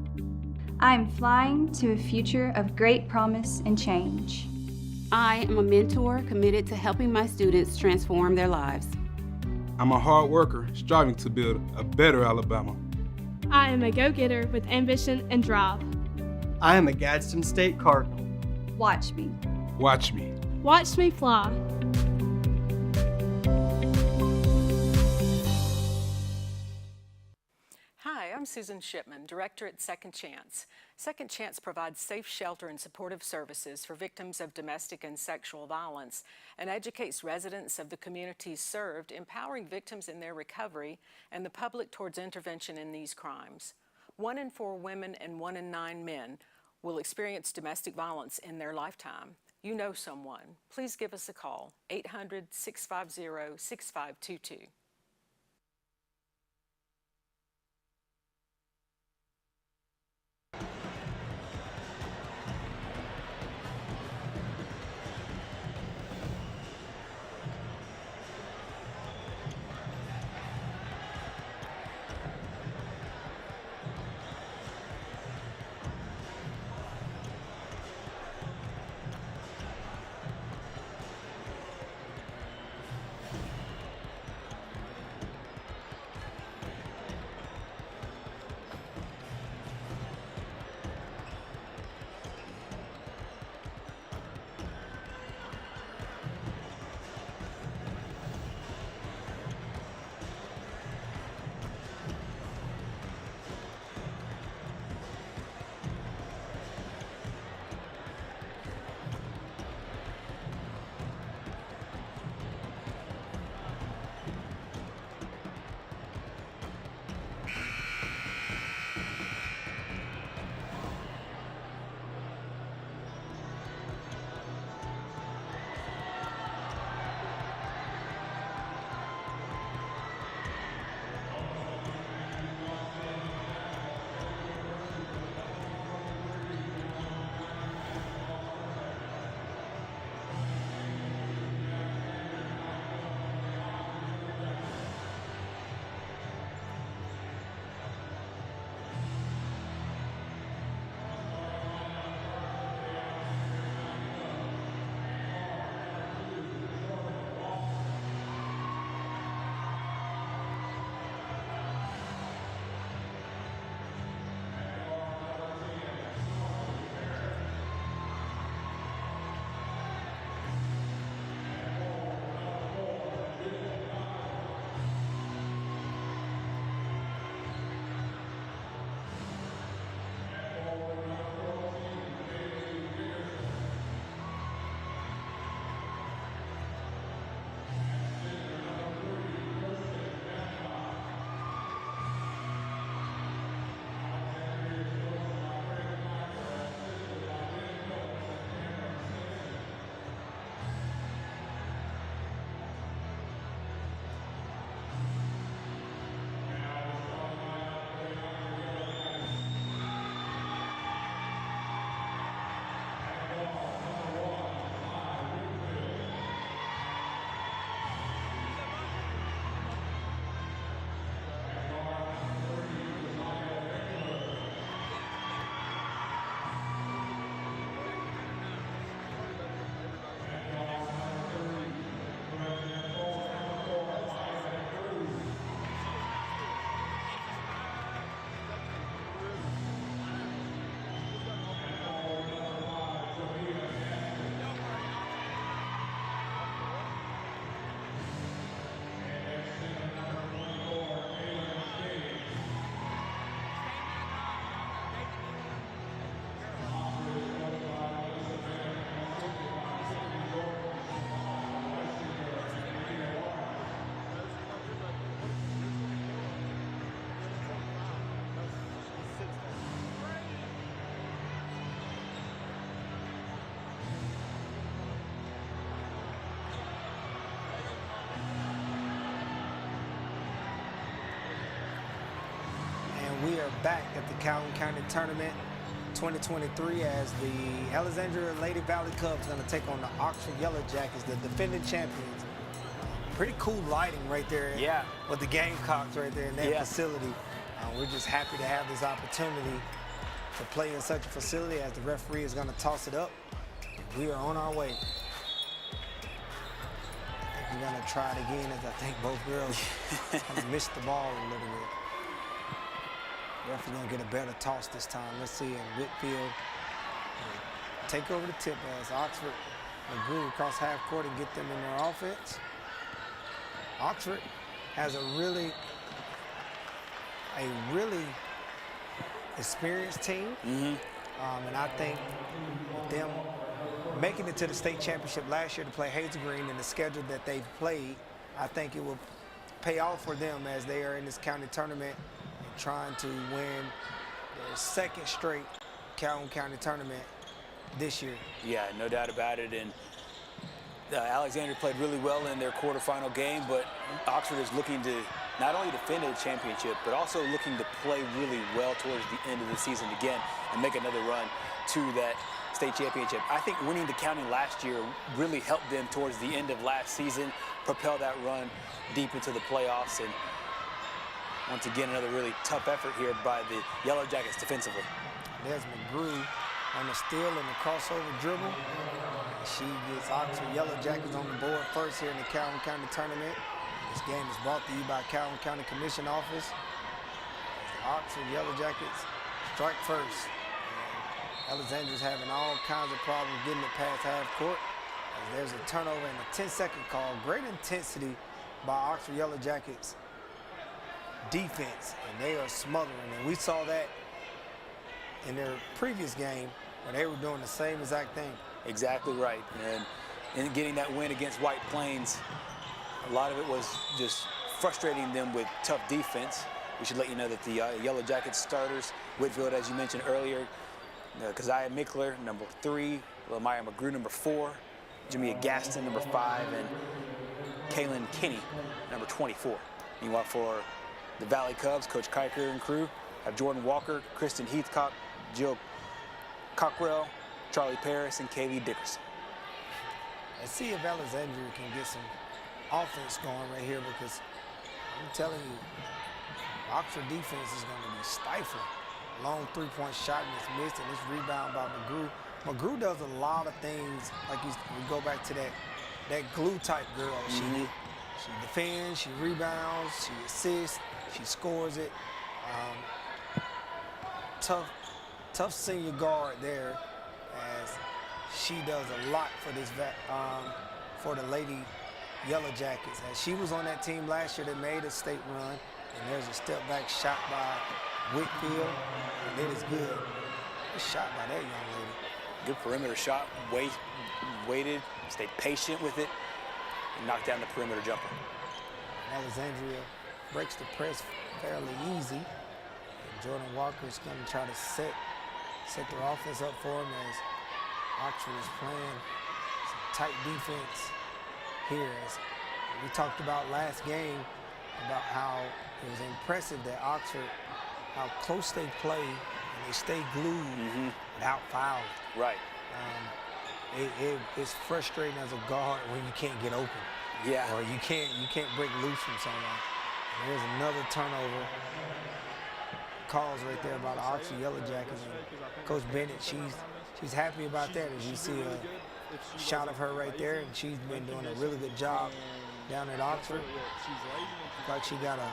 I am flying to a future of great promise and change. I am a mentor committed to helping my students transform their lives. I'm a hard worker striving to build a better Alabama. I am a go-getter with ambition and drive. I am a Gadsden State Cardinal. Watch me. Watch me. Watch me fly. Hi, I'm Susan Shipman, Director at Second Chance. Second Chance provides safe shelter and supportive services for victims of domestic and sexual violence and educates residents of the communities served, empowering victims in their recovery and the public towards intervention in these crimes. 1 in 4 women and 1 in 9 men will experience domestic violence in their lifetime. You know someone. Please give us a call, 800-650-6522. are back at the Calhoun County Tournament 2023 as the Alexandria Lady Valley Cubs going to take on the Oxford Yellow Jackets, the defending champions. Pretty cool lighting right there. Yeah. With the Gamecocks right there in that facility. We're just happy to have this opportunity to play in such a facility as the referee is going to toss it up. We are on our way. I think we're going to try it again as I think both girls kind of missed the ball a little bit. Referee going to get a better toss this time. Let's see, and Whitfield take over the tip as Oxford will groove across half court and get them in their offense. Oxford has a really experienced team. And I think with them making it to the state championship last year to play Hazel Green and the schedule that they've played, I think it will pay off for them as they are in this county tournament and trying to win their second straight Calhoun County tournament this year. Yeah, no doubt about it. And Alexandria played really well in their quarterfinal game, but Oxford is looking to not only defend a championship, but also looking to play really well towards the end of the season again and make another run to that state championship. I think winning the county last year really helped them towards the end of last season, propel that run deep into the playoffs. And once again, another really tough effort here by the Yellow Jackets defensively. There's McGrew on the steal and the crossover dribble. She gets Oxford Yellow Jackets on the board first here in the Calhoun County tournament. This game is brought to you by Calhoun County Commission Office. The Oxford Yellow Jackets strike first. And Alexandria's having all kinds of problems getting it past half court. As there's a turnover and a 10-second call. Great intensity by Oxford Yellow Jackets defense, and they are smothering. And we saw that in their previous game where they were doing the same exact thing. Exactly right. And in getting that win against White Plains, a lot of it was just frustrating them with tough defense. We should let you know that the Yellow Jackets starters, Whitfield, as you mentioned earlier, Keziah Mickler, number 3, Lamaya McGrew, number 4, Jamia Gaston, number 5, and Kaylin Kinney, number 24. Meanwhile, for the Valley Cubs, Coach Kiker and crew have Jordan Walker, Kristen Heathcock, Jill Cockrell, Charlie Paris, and Kaylee Dickerson. Let's see if Alexandria can get some offense going right here, because I'm telling you, Oxford defense is going to be stifling. Long three-point shot and it's missed, and it's rebound by McGrew. McGrew does a lot of things, like we go back to that glue type girl. She defends, she rebounds, she assists, she scores it. Tough senior guard there, as she does a lot for this for the Lady Yellow Jackets. As she was on that team last year that made a state run, and there's a step back shot by Whitfield, and it is good. Good shot by that young lady. Good perimeter shot, waited, stayed patient with it, and knocked down the perimeter jumper. Alexandria breaks the press fairly easy. And Jordan Walker is going to try to set their offense up for him, as Oxford is playing some tight defense here. As we talked about last game, about how it was impressive that Oxford, how close they play and they stay glued without fouling. Right. It's frustrating as a guard when you can't get open. Yeah. Or you can't break loose from someone. And there's another turnover. Calls right there about the Oxford Yellow Jackets. And Coach Bennett, she's happy about that. As you see a shot of her right there, and she's been doing a really good job down at Oxford. Looks like she got a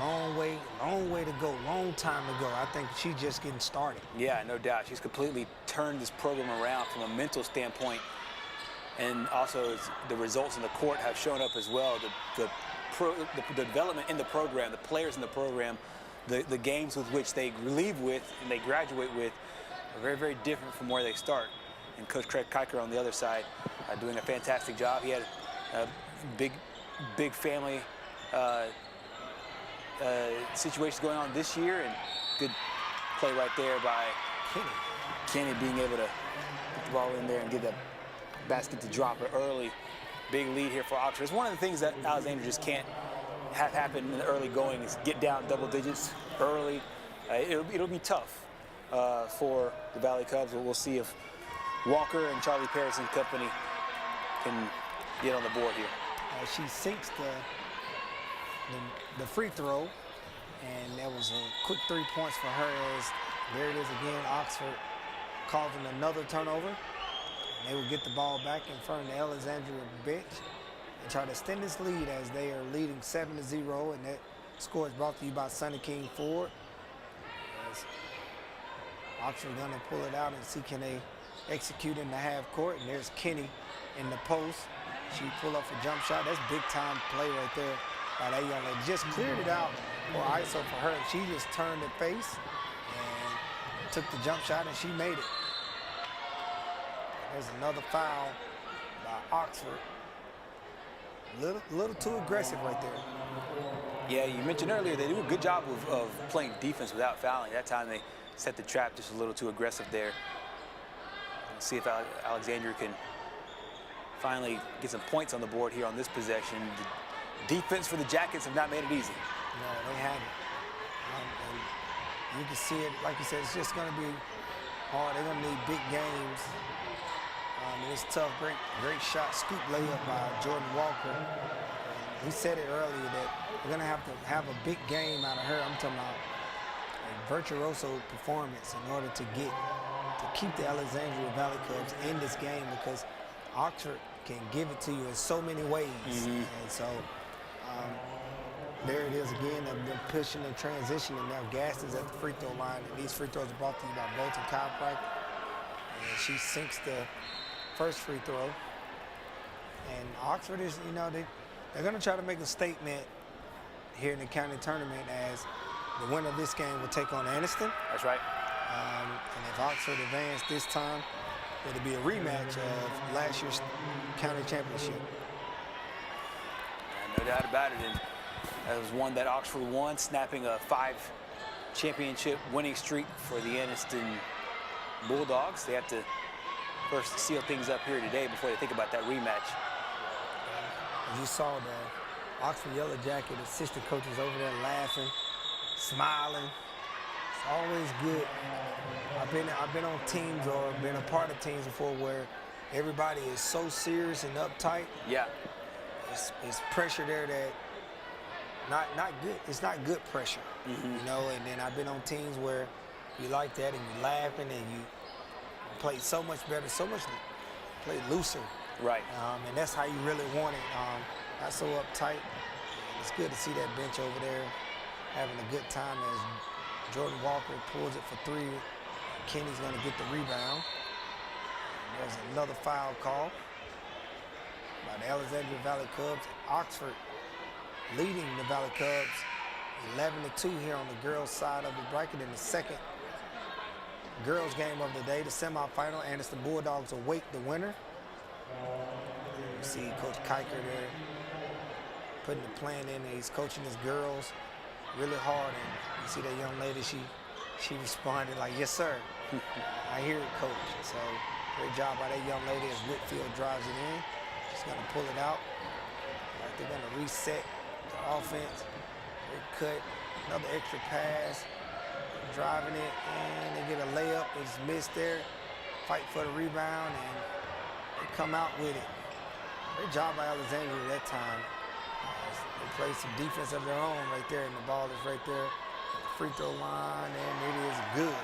long way to go, long time to go. I think she's just getting started. Yeah, no doubt. She's completely turned this program around from a mental standpoint, and also the results in the court have shown up as well. The development in the program, the players in the program, the games with which they leave with and they graduate with are very, very different from where they start. And Coach Craig Kiker on the other side doing a fantastic job. He had a big family situations going on this year, and good play right there by Kenny being able to get the ball in there and get that basket to drop it early. Big lead here for Oxford. It's one of the things that Alexandria just can't have happened in the early going is get down double digits early. It'll be tough for the Valley Cubs, but we'll see if Walker and Charlie Paris and company can get on the board here. She sinks the free throw, and that was a quick 3 points for her. As there it is again, Oxford causing another turnover. They will get the ball back in front of the Alexandria bench and try to extend this lead as they are leading 7-0, and that score is brought to you by Sonny King Ford. As Oxford gonna pull it out and see can they execute in the half court, and there's Kenny in the post. She pull up a jump shot. That's big time play right there by that young lady. Just cleared it out for ISO for her. She just turned her face and took the jump shot, and she made it. There's another foul by Oxford. Little too aggressive right there. Yeah, you mentioned earlier they do a good job of playing defense without fouling. That time they set the trap just a little too aggressive there. Let's see if Alexandria can finally get some points on the board here on this possession. The defense for the Jackets have not made it easy. No, they haven't. And you can see it, like you said, it's just going to be hard. They're going to need big games. It's tough, great shot, scoop layup by Jordan Walker. We said it earlier that we're going to have a big game out of her. I'm talking about a virtuoso performance in order to keep the Alexandria Valley Cubs in this game, because Oxford can give it to you in so many ways. And so there it is again. They've been pushing and transitioning. Now Gaston's at the free throw line, and these free throws are brought to you by Bolton Chiropractic. And she sinks the first free throw. And Oxford is, they're going to try to make a statement here in the county tournament, as the winner of this game will take on Anniston. That's right. And if Oxford advance this time, it'll be a rematch of last year's county championship. No doubt about it. And that was one that Oxford won, snapping a 5 championship winning streak for the Anniston Bulldogs. They have to first seal things up here today before they think about that rematch. As you saw, the Oxford Yellow Jacket assistant coaches over there laughing, smiling. It's always good. I've been on teams or been a part of teams before where everybody is so serious and uptight. Yeah. It's pressure there that not good. It's not good pressure, And then I've been on teams where you like that and you laughing and you play so much better, play looser. Right. And that's how you really want it. Not so uptight. It's good to see that bench over there having a good time as Jordan Walker pulls it for 3. Kenny's going to get the rebound. And there's another foul call by the Alexandria Valley Cubs. Oxford leading the Valley Cubs 11-2 here on the girls' side of the bracket in the second girls' game of the day, the semifinal. Anniston Bulldogs await the winner. You see Coach Kiker there putting the plan in. He's coaching his girls really hard, and you see that young lady, she responded like, "Yes, sir." I hear it, coach. So great job by that young lady as Whitfield drives it in. She's going to pull it out. Like they're going to reset the offense. Great cut, another extra pass, driving it, and they get a layup. It's missed there. Fight for the rebound, and they come out with it. Great job by Alexandria that time. They play some defense of their own right there, and the ball is right there at the free throw line, and it is good.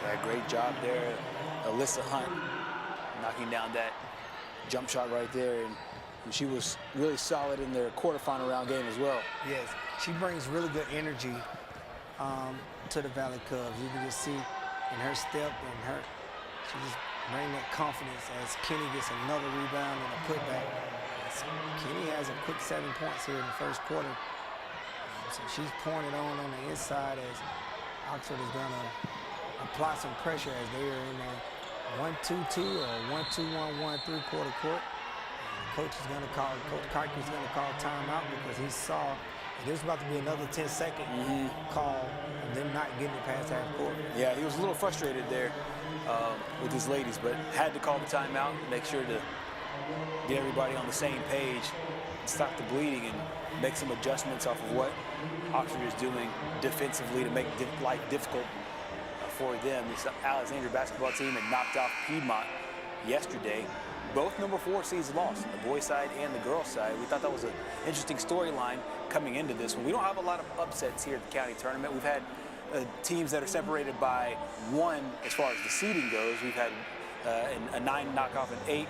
Yeah, great job there. Alyssa Hunt knocking down that jump shot right there, and she was really solid in their quarterfinal round game as well. Yes, she brings really good energy to the Valley Cubs. You can just see in her step and she just brings that confidence as Kenny gets another rebound and a putback. Kenny has a quick 7 points here in the first quarter. So she's pouring it on the inside as Oxford is going to apply some pressure as they are in a 1-2-2 or 1-2-1-1 three-quarter court. Coach Kiker is going to call timeout because he saw there's about to be another 10-second call of them not getting it past half court. Yeah, he was a little frustrated there with his ladies, but had to call the timeout and make sure to get everybody on the same page. stop the bleeding and make some adjustments off of what Oxford is doing defensively to make life difficult for them. This Alexandria basketball team had knocked off Piedmont yesterday. Both number 4 seeds lost, the boys' side and the girls' side. We thought that was an interesting storyline coming into this one. We don't have a lot of upsets here at the county tournament. We've had teams that are separated by 1 as far as the seeding goes. We've had a 9 knockoff and 8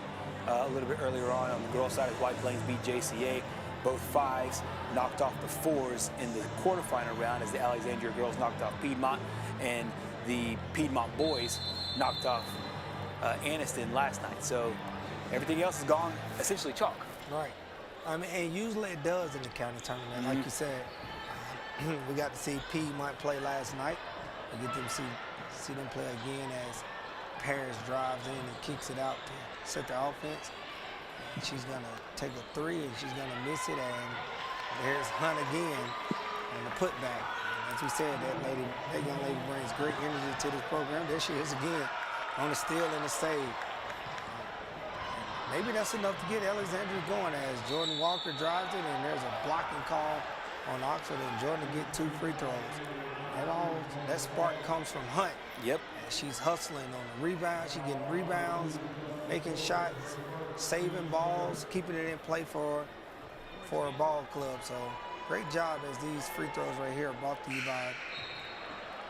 a little bit earlier on the girls' side as White Plains beat JCA. Both 5s knocked off the 4s in the quarterfinal round as the Alexandria girls knocked off Piedmont, and the Piedmont boys knocked off Anniston last night. So everything else has gone essentially chalk. Right. I mean, and usually it does in the county tournament, like you said. We got to see Piedmont play last night. We get to see them play again as Paris drives in and kicks it out to set the offense. And she's gonna take a 3 and she's gonna miss it, and there's Hunt again on the putback. And as we said, that young lady brings great energy to this program. There she is again on the steal and the save. Maybe that's enough to get Alexandria going as Jordan Walker drives it, and there's a blocking call on Oxford, and Jordan to get 2 free throws. That spark comes from Hunt. Yep. And she's hustling on the rebound. She's getting rebounds, making shots, saving balls, keeping it in play for a ball club. So great job as these free throws right here are brought to you by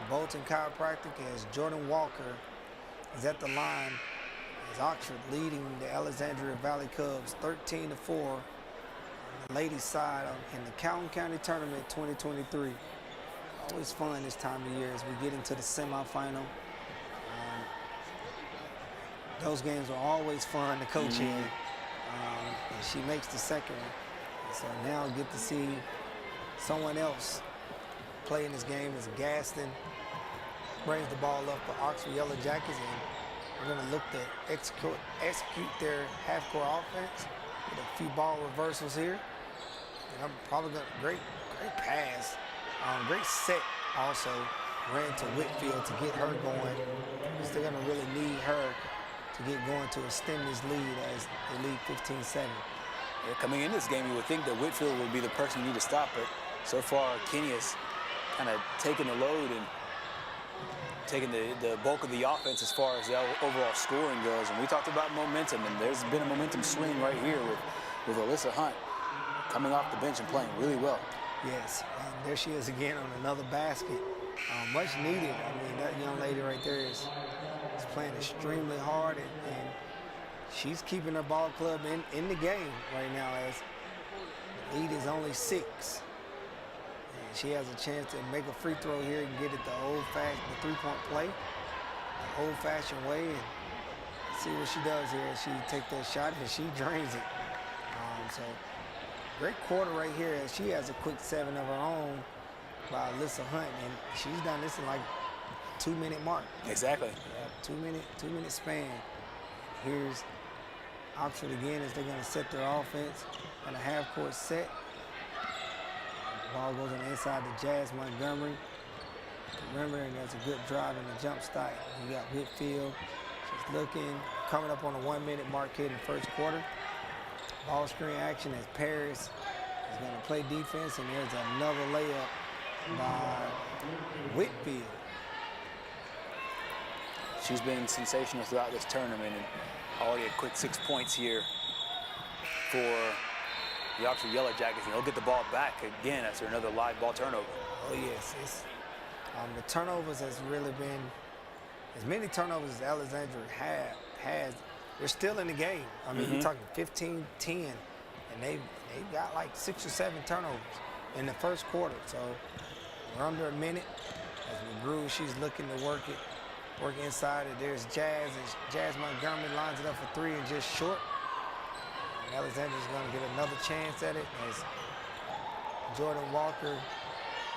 Bolton Chiropractic as Jordan Walker is at the line as Oxford leading the Alexandria Valley Cubs 13-4 on the ladies' side in the Calhoun County Tournament 2023. Always fun this time of year as we get into the semifinal. Those games are always fun to coach in. And she makes the second one. So now I get to see someone else play in this game as Gaston brings the ball up for Oxford Yellow Jackets, and we're going to look to execute their half-court offense with a few ball reversals here. And I'm probably going to great pass, great set also ran to Whitfield to get her going. Because they're going to really need her to get going to extend this lead as they lead 15-7. Yeah, coming into this game, you would think that Whitfield would be the person you need to stop, but so far Kenya's kind of taken the load and taking the bulk of the offense as far as the overall scoring goes. And we talked about momentum, and there's been a momentum swing right here with Alyssa Hunt coming off the bench and playing really well. Yes, and there she is again on another basket. Much needed. I mean, that young lady right there is playing extremely hard, and she's keeping her ball club in the game right now as the lead is only 6. And she has a chance to make a free throw here and get it the old-fashioned, the 3-point play, the old-fashioned way, and see what she does here. She takes that shot and she drains it. So great quarter right here as she has a quick 7 of her own by Alyssa Hunt, and she's done this in like a 2-minute mark. Exactly. Yeah, 2-minute span. Here's Oxford again as they're going to set their offense on a half-court set. The ball goes on the inside to Jazz Montgomery. Remember, and there's a good drive in the jump stop. You got Whitfield. She's looking, coming up on a 1-minute mark here in the first quarter. Ball screen action as Paris is going to play defense, and there's another layup by Whitfield. She's been sensational throughout this tournament, and already a quick 6 points here for the Oxford Yellow Jackets, and they'll get the ball back again after another live ball turnover. Oh yes, the turnovers has really been as many turnovers as Alexandria has. They're still in the game. I mean, you're talking 15-10, and they've got like 6 or 7 turnovers in the first quarter. So we're under a minute as McGrew, she's looking to work inside it. There's Jazz, and Jazz Montgomery lines it up for 3 and just short. And Alexandria's going to get another chance at it as Jordan Walker,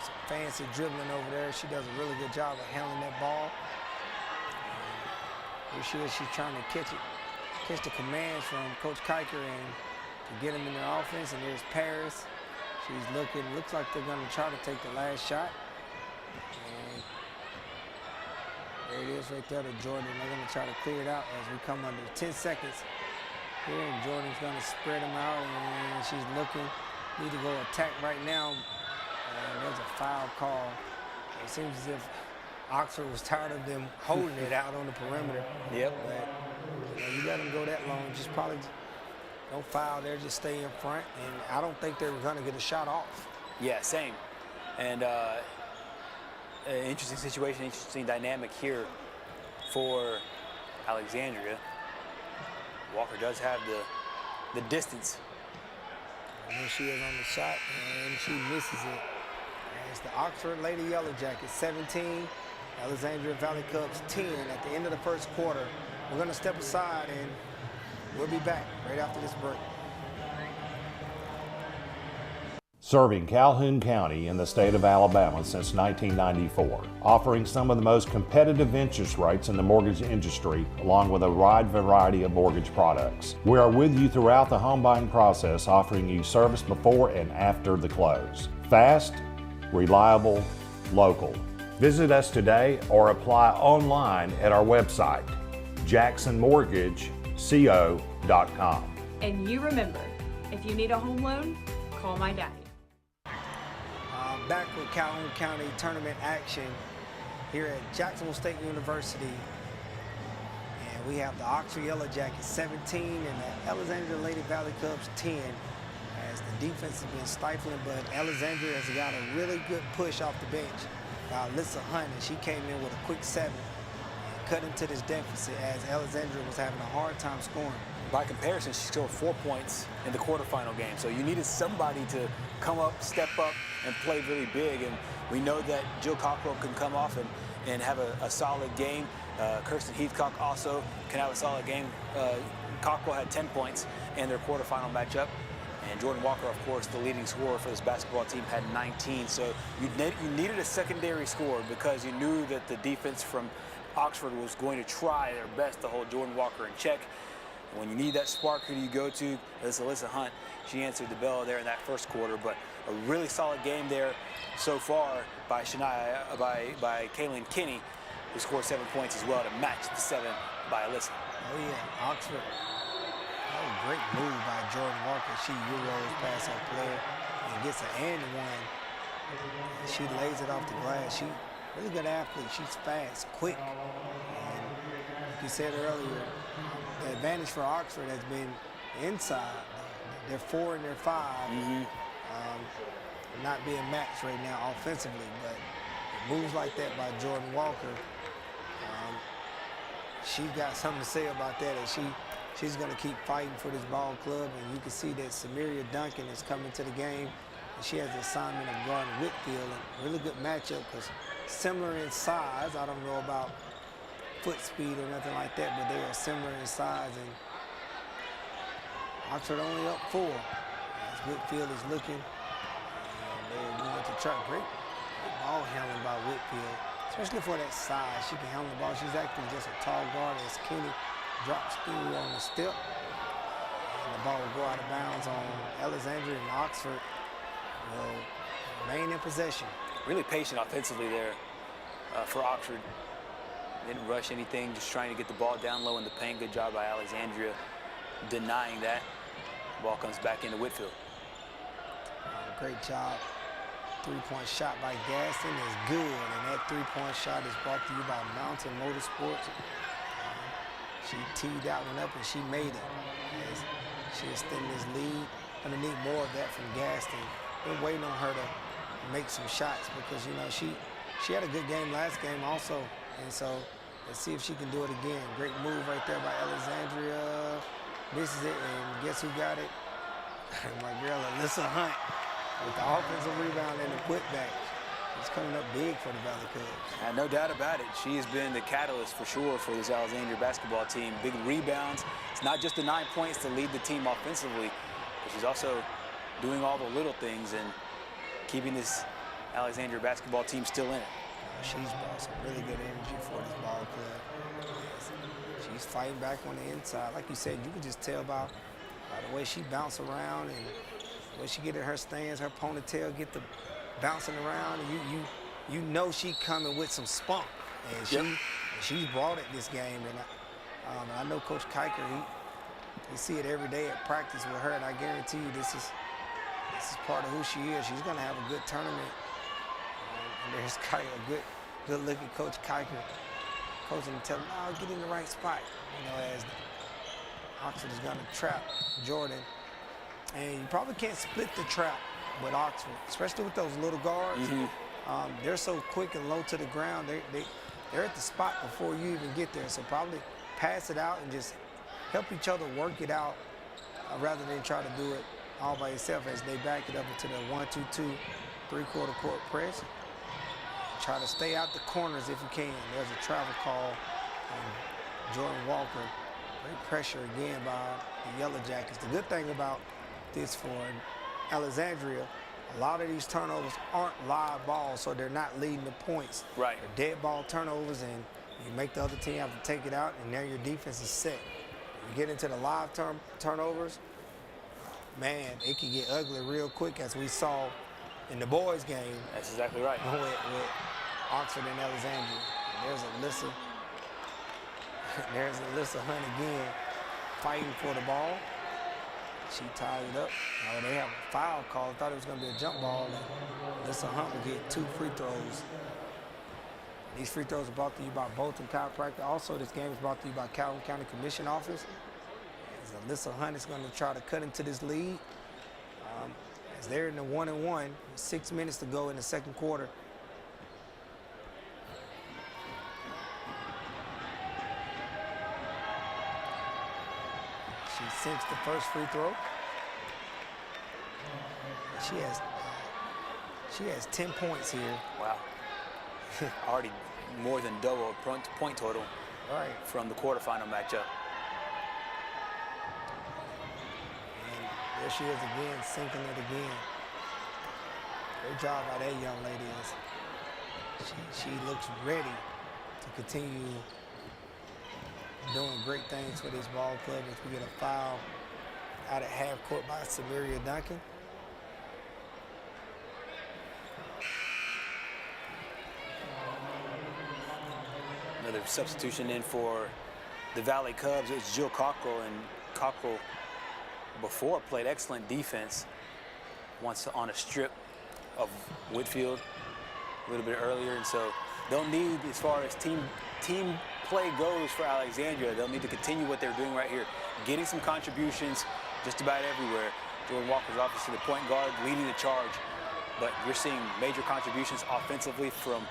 some fancy dribbling over there. She does a really good job of handling that ball. And here she is, she's trying to catch the commands from Coach Kiker and to get them in their offense. And there's Paris. She's looks like they're going to try to take the last shot. And there it is right there to Jordan. They're going to try to clear it out as we come under 10 seconds here, and Jordan's going to spread them out, and she's looking. Need to go attack right now. And there's a foul call. It seems as if Oxford was tired of them holding it out on the perimeter. Yep. But you let them go that long, just probably don't foul there, just stay in front. And I don't think they were going to get a shot off. Yeah, same. And interesting situation, interesting dynamic here for Alexandria. Walker does have the distance. And there she is on the shot, and she misses it. And it's the Oxford Lady Yellow Jackets, 17, Alexandria Valley Cubs 10 at the end of the first quarter. We're going to step aside, and we'll be back right after this break. Serving Calhoun County in the state of Alabama since 1994, offering some of the most competitive interest rates in the mortgage industry, along with a wide variety of mortgage products. We are with you throughout the home buying process, offering you service before and after the close. Fast, reliable, local. Visit us today or apply online at our website, jacksonmortgageco.com. And you remember, if you need a home loan, call my daddy. Back with Calhoun County tournament action here at Jacksonville State University. And we have the Oxford Yellow Jackets 17 and the Alexandria Lady Valley Cubs 10, as the defense has been stifling, but Alexandria has got a really good push off the bench by Alyssa Hunt, and she came in with a quick 7 and cut into this deficit as Alexandria was having a hard time scoring. By comparison, she scored 4 points in the quarterfinal game. So you needed somebody to come up, step up, and play really big. And we know that Jill Cockrell can come off and have a solid game. Kirsten Heathcock also can have a solid game. Cockrell had 10 points in their quarterfinal matchup. And Jordan Walker, of course, the leading scorer for this basketball team, had 19. So you needed a secondary score because you knew that the defense from Oxford was going to try their best to hold Jordan Walker in check. When you need that spark, who do you go to? It's Alyssa Hunt. She answered the bell there in that first quarter, but a really solid game there so far by by Kaylin Kinney, who scored 7 points as well to match the 7 by Alyssa. Oh yeah, Oxford. Oh, great move by Jordan Walker. She euros past her player and gets an and one. She lays it off the glass. She really good athlete. She's fast, quick, and like you said earlier, the advantage for Oxford has been inside. They're 4 and they're 5. Not being matched right now offensively, but moves like that by Jordan Walker, she got something to say about that, and she's going to keep fighting for this ball club. And you can see that Samaria Duncan is coming to the game, and she has the assignment of guarding Whitfield. A really good matchup because similar in size. I don't know about foot speed or nothing like that, but they are similar in size. And Oxford only up 4 as Whitfield is looking. And they're going to try. Great ball handling by Whitfield, especially for that size. She can handle the ball. She's actually just a tall guard as Kenny drops through on the step. And the ball will go out of bounds on Alexandria, and Oxford will remain in possession. Really patient offensively there for Oxford. Didn't rush anything, just trying to get the ball down low in the paint. Good job by Alexandria denying that. Ball comes back into Whitfield. Great job. Three-point shot by Gaston is good, and that three-point shot is brought to you by Mountain Motorsports. She teed that one up, and she made it. As she extended this lead. Gonna need more of that from Gaston. Been waiting on her to make some shots because, you know, she had a good game last game also. And so let's see if she can do it again. Great move right there by Alexandria. Misses it, and guess who got it? My girl, Alyssa Hunt, with the offensive rebound and the putback. It's coming up big for the Valley Cubs. No doubt about it. She has been the catalyst for sure for this Alexandria basketball team. Big rebounds. It's not just the 9 points to lead the team offensively, but she's also doing all the little things and keeping this Alexandria basketball team still in it. She's brought some really good energy for this ball club. She's fighting back on the inside. Like you said, you can just tell by the way she bounce around and the way she get in her stance, her ponytail get the bouncing around, and you know she coming with some spunk. And she's brought it this game. And I know Coach Kiker, You see it every day at practice with her, and I guarantee you this is part of who she is. She's going to have a good tournament. And there's kind of a good-looking Coach Kiker coaching and telling him, "Oh, get in the right spot." You know, as Oxford is going to trap Jordan. And you probably can't split the trap with Oxford, especially with those little guards. They're so quick and low to the ground. They're at the spot before you even get there. So probably pass it out and just help each other work it out rather than try to do it all by yourself as they back it up into the 1-2-2 3/4 court press. Try to stay out the corners if you can. There's a travel call on Jordan Walker. Great pressure again by the Yellow Jackets. The good thing about this for Alexandria, a lot of these turnovers aren't live balls, so they're not leading to points. Right. They're dead ball turnovers, and you make the other team have to take it out, and now your defense is set. You get into the live turnovers, man, it can get ugly real quick, as we saw in the boys' game. That's exactly right. With Oxford and Alexandria. And there's Alyssa Hunt again, fighting for the ball. She tied it up. Oh, they have a foul call. I thought it was going to be a jump ball. And Alyssa Hunt will get 2 free throws. These free throws are brought to you by Bolton Chiropractic. Also, this game is brought to you by Calhoun County Commission Office. As Alyssa Hunt is going to try to cut into this lead. As they're in the 1-1, 6 minutes to go in the second quarter. She sinks the first free throw. She has 10 points here. Wow. Already more than double point total from the quarterfinal matchup. And there she is again, sinking it again. Great job by that young lady. She looks ready to continue doing great things for this ball club as we get a foul out at half court by Samaria Duncan. Another substitution in for the Valley Cubs. It's Jill Cockrell, and Cockrell before played excellent defense once on a strip of Whitfield a little bit earlier, and so they'll need, as far as team play goes for Alexandria, they'll need to continue what they're doing right here, getting some contributions just about everywhere. Jordan Walker's obviously the point guard leading the charge, but you're seeing major contributions offensively from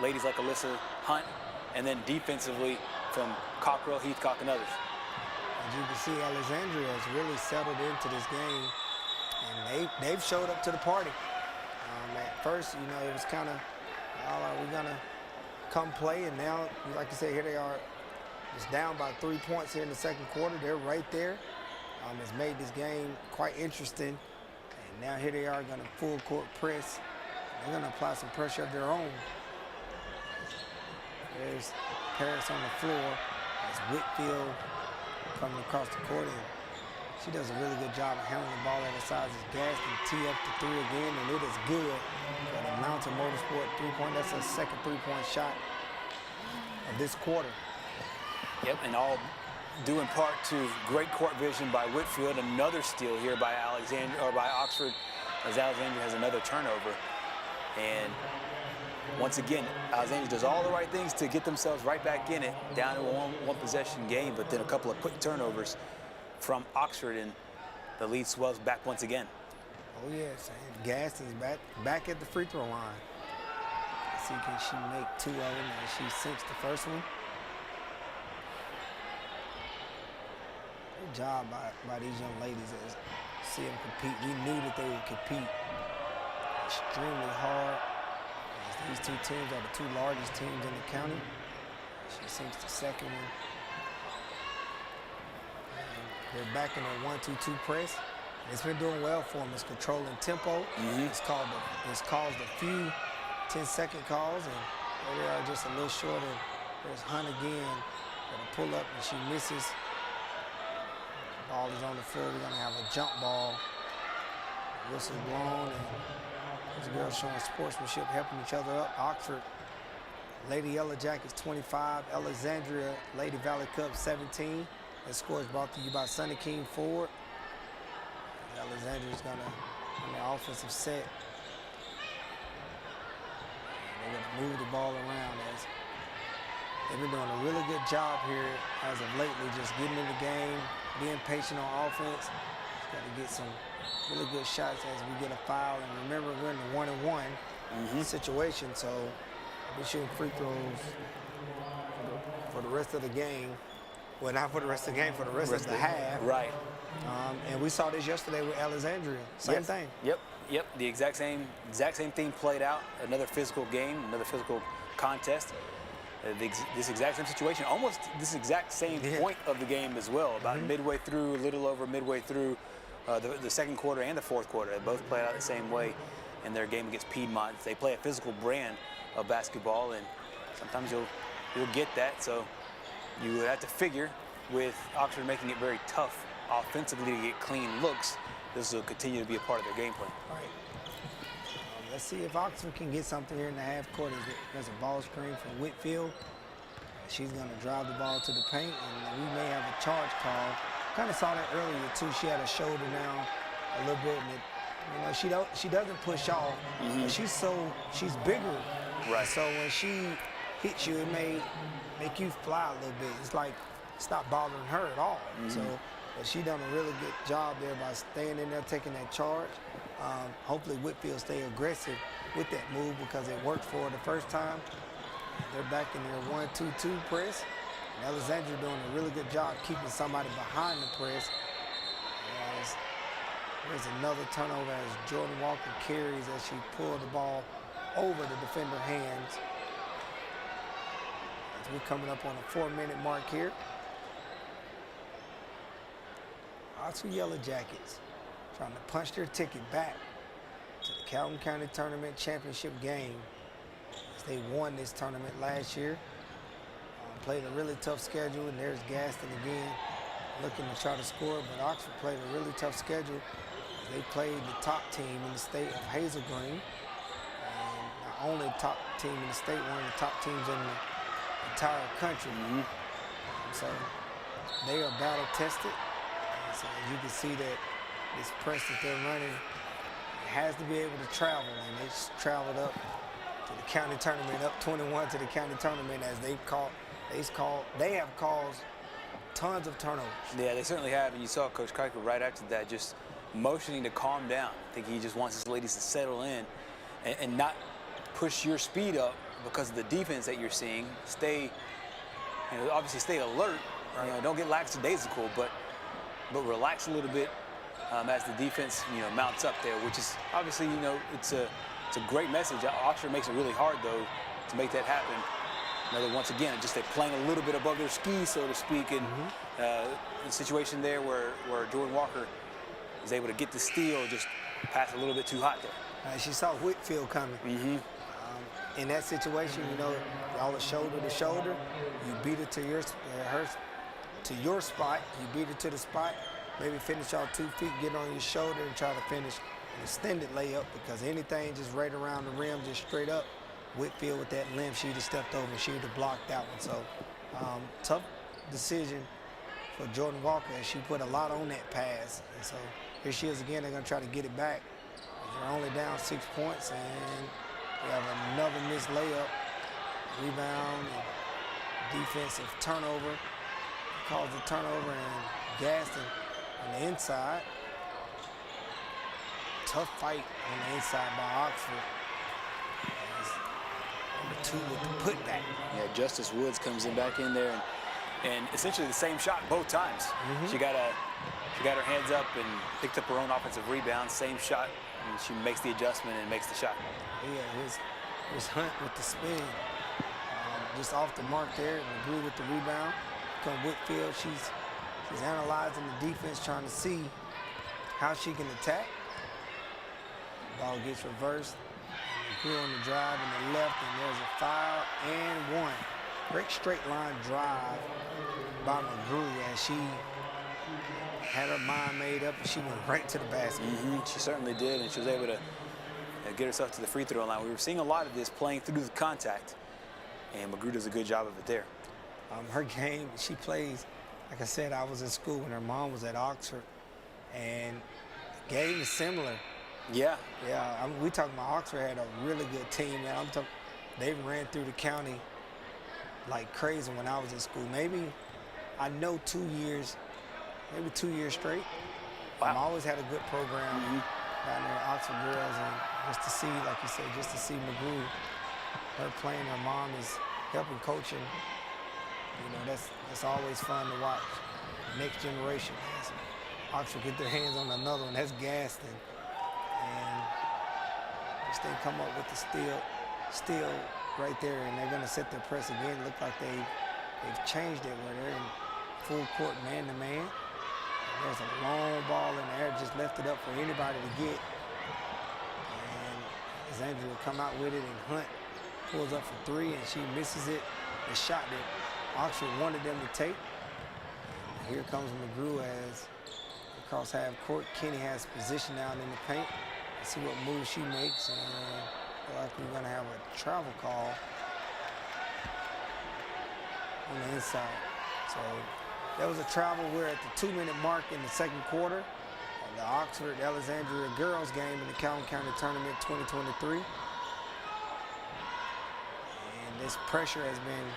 ladies like Alyssa Hunt, and then defensively from Cockrell, Heathcock, and others. As you can see, Alexandria has really settled into this game, and they've showed up to the party. At first, it was kind of, are we gonna come play? And now, like you said, here they are, just down by 3 points here in the second quarter. They're right there. It's made this game quite interesting. And now here they are, gonna full court press. They're gonna apply some pressure of their own. There's Paris on the floor. There's Whitfield coming across the court, and she does a really good job of handling the ball at her size. It's gassed and tee up the 3 again, and it is good for the Mountain Motorsport 3-point. That's a second 3-point shot of this quarter. Yep, and all due in part to great court vision by Whitfield. Another steal here by Oxford, as Alexandria has another turnover. And once again, Alexandria does all the right things to get themselves right back in it, down to a one possession game, but then a couple of quick turnovers from Oxford, and the lead swells back once again. Oh yes, and Gaston's back at the free throw line. Let's see, can she make 2 of them, and she sinks the first one. Good job by these young ladies as see them compete. We knew that they would compete extremely hard. These 2 teams are the 2 largest teams in the county. She sinks the second one. They're back in a 1-2-2 press. It's been doing well for them. It's controlling tempo. It's caused a few 10-second calls, and they are just a little short. There's Hunt again for the pull up, and she misses. Ball is on the floor. We're gonna have a jump ball. Whistle blown, and these girls showing sportsmanship, helping each other up. Oxford, Lady Yellow Jackets 25, Alexandria, Lady Valley Cubs 17. That score is brought to you by Sonny King Ford. Alexandria's gonna on the offensive set. They're gonna move the ball around as they've been doing a really good job here as of lately, just getting in the game, being patient on offense. Got to get some really good shots as we get a foul. And remember, we're in the 1-and-1 situation, so we're shooting free throws for the rest of the game. Well, not for the rest of the game, for the rest of the half. Right. And we saw this yesterday with Alexandria. Same thing. Yep. The exact same thing played out. Another physical game, another physical contest. This exact same situation, almost this exact same point of the game as well. About midway through, a little over midway through the second quarter and the fourth quarter. They both played out the same way in their game against Piedmont. They play a physical brand of basketball, and sometimes you'll get that. So you would have to figure with Oxford making it very tough offensively to get clean looks, this will continue to be a part of their game plan. All right. Let's see if Oxford can get something here in the half court. There's a ball screen from Whitfield. She's going to drive the ball to the paint, and we may have a charge call. Kind of saw that earlier too. She had her shoulder down a little bit, and she doesn't push off. But she's bigger. Right. So when she hits you, it may make you fly a little bit. It's not bothering her at all. So, but she done a really good job there by staying in there, taking that charge. Hopefully Whitfield stay aggressive with that move because it worked for her the first time. They're back in their 1-2-2 press. And Alexandria doing a really good job keeping somebody behind the press. There's another turnover as Jordan Walker carries as she pulled the ball over the defender's hands. As we're coming up on a 4-minute mark here. Our two Yellow Jackets trying to punch their ticket back to the Calhoun County Tournament Championship game. As they won this tournament last year. Played a really tough schedule, and there's Gaston again looking to try to score, but Oxford played a really tough schedule. They played the top team in the state of Hazel Green. Not only the top team in the state, one of the top teams in the entire country. So they are battle tested. So you can see that this press that they're running has to be able to travel, and they just traveled up to the county tournament, up 21 to the county tournament as they have caused tons of turnovers. Yeah, they certainly have, and you saw Coach Kuiper right after that just motioning to calm down. I think he just wants his ladies to settle in and not push your speed up because of the defense that you're seeing. Obviously stay alert. Right. Don't get lackadaisical, but relax a little bit as the defense, mounts up there, which is obviously, it's a great message. Oxford makes it really hard though to make that happen. Once again, just they're playing a little bit above their skis, so to speak, and the situation there where Jordan Walker is able to get the steal, just pass a little bit too hot there. She saw Whitfield coming. In that situation, y'all are shoulder to shoulder. You beat it to your spot. You beat it to the spot. Maybe finish off 2 feet, get on your shoulder, and try to finish an extended layup, because anything just right around the rim, just straight up, Whitfield with that limb, she'd have stepped over and she'd have blocked that one. So tough decision for Jordan Walker, as she put a lot on that pass. And so here she is again. They're going to try to get it back. They're only down 6 points, and we have another missed layup, rebound, and defensive turnover. Caused the turnover, and Gaston on the inside. Tough fight on the inside by Oxford. Number 2 with the putback. Yeah, Justice Woods comes back in there, and essentially the same shot both times. She got her hands up and picked up her own offensive rebound, same shot, and she makes the adjustment and makes the shot. Yeah, his Hunt with the spin, just off the mark there, and agree with the rebound. Come Whitfield, she's analyzing the defense, trying to see how she can attack. Ball gets reversed. Grew on the drive in the left, and there's a foul and one. Great straight line drive by McGrew, as she had her mind made up and she went right to the basket. She certainly did, and she was able to get herself to the free throw line. We were seeing a lot of this playing through the contact, and McGrew does a good job of it there. Her game, she plays like I said, I was in school when her mom was at Oxford, and the game is similar. Yeah. Yeah, we talking about Oxford had a really good team, man. They ran through the county like crazy when I was in school. Maybe, I know 2 years, maybe 2 years straight. Wow. I always had a good program down there at Oxford Girls, and just to see, like you said, just to see McGrew, her playing, her mom is helping coaching. You know, that's always fun to watch. Next generation. Oxford get their hands on another one. That's Gaston. And just they come up with the steal right there, and they're gonna set their press again. Look like they've changed it where they're in full court man-to-man. There's a long ball in the air, just left it up for anybody to get. And Alexandria will come out with it, and Hunt pulls up for three, and she misses it. The shot that Oxford wanted them to take. And here comes McGrew as across half court. Kenny has position down in the paint. Let's see what move she makes, and looks like we're gonna have a travel call on the inside. So that was a travel. We're at the 2-minute mark in the second quarter of the Oxford Alexandria girls game in the Calhoun County Tournament 2023. And this pressure has been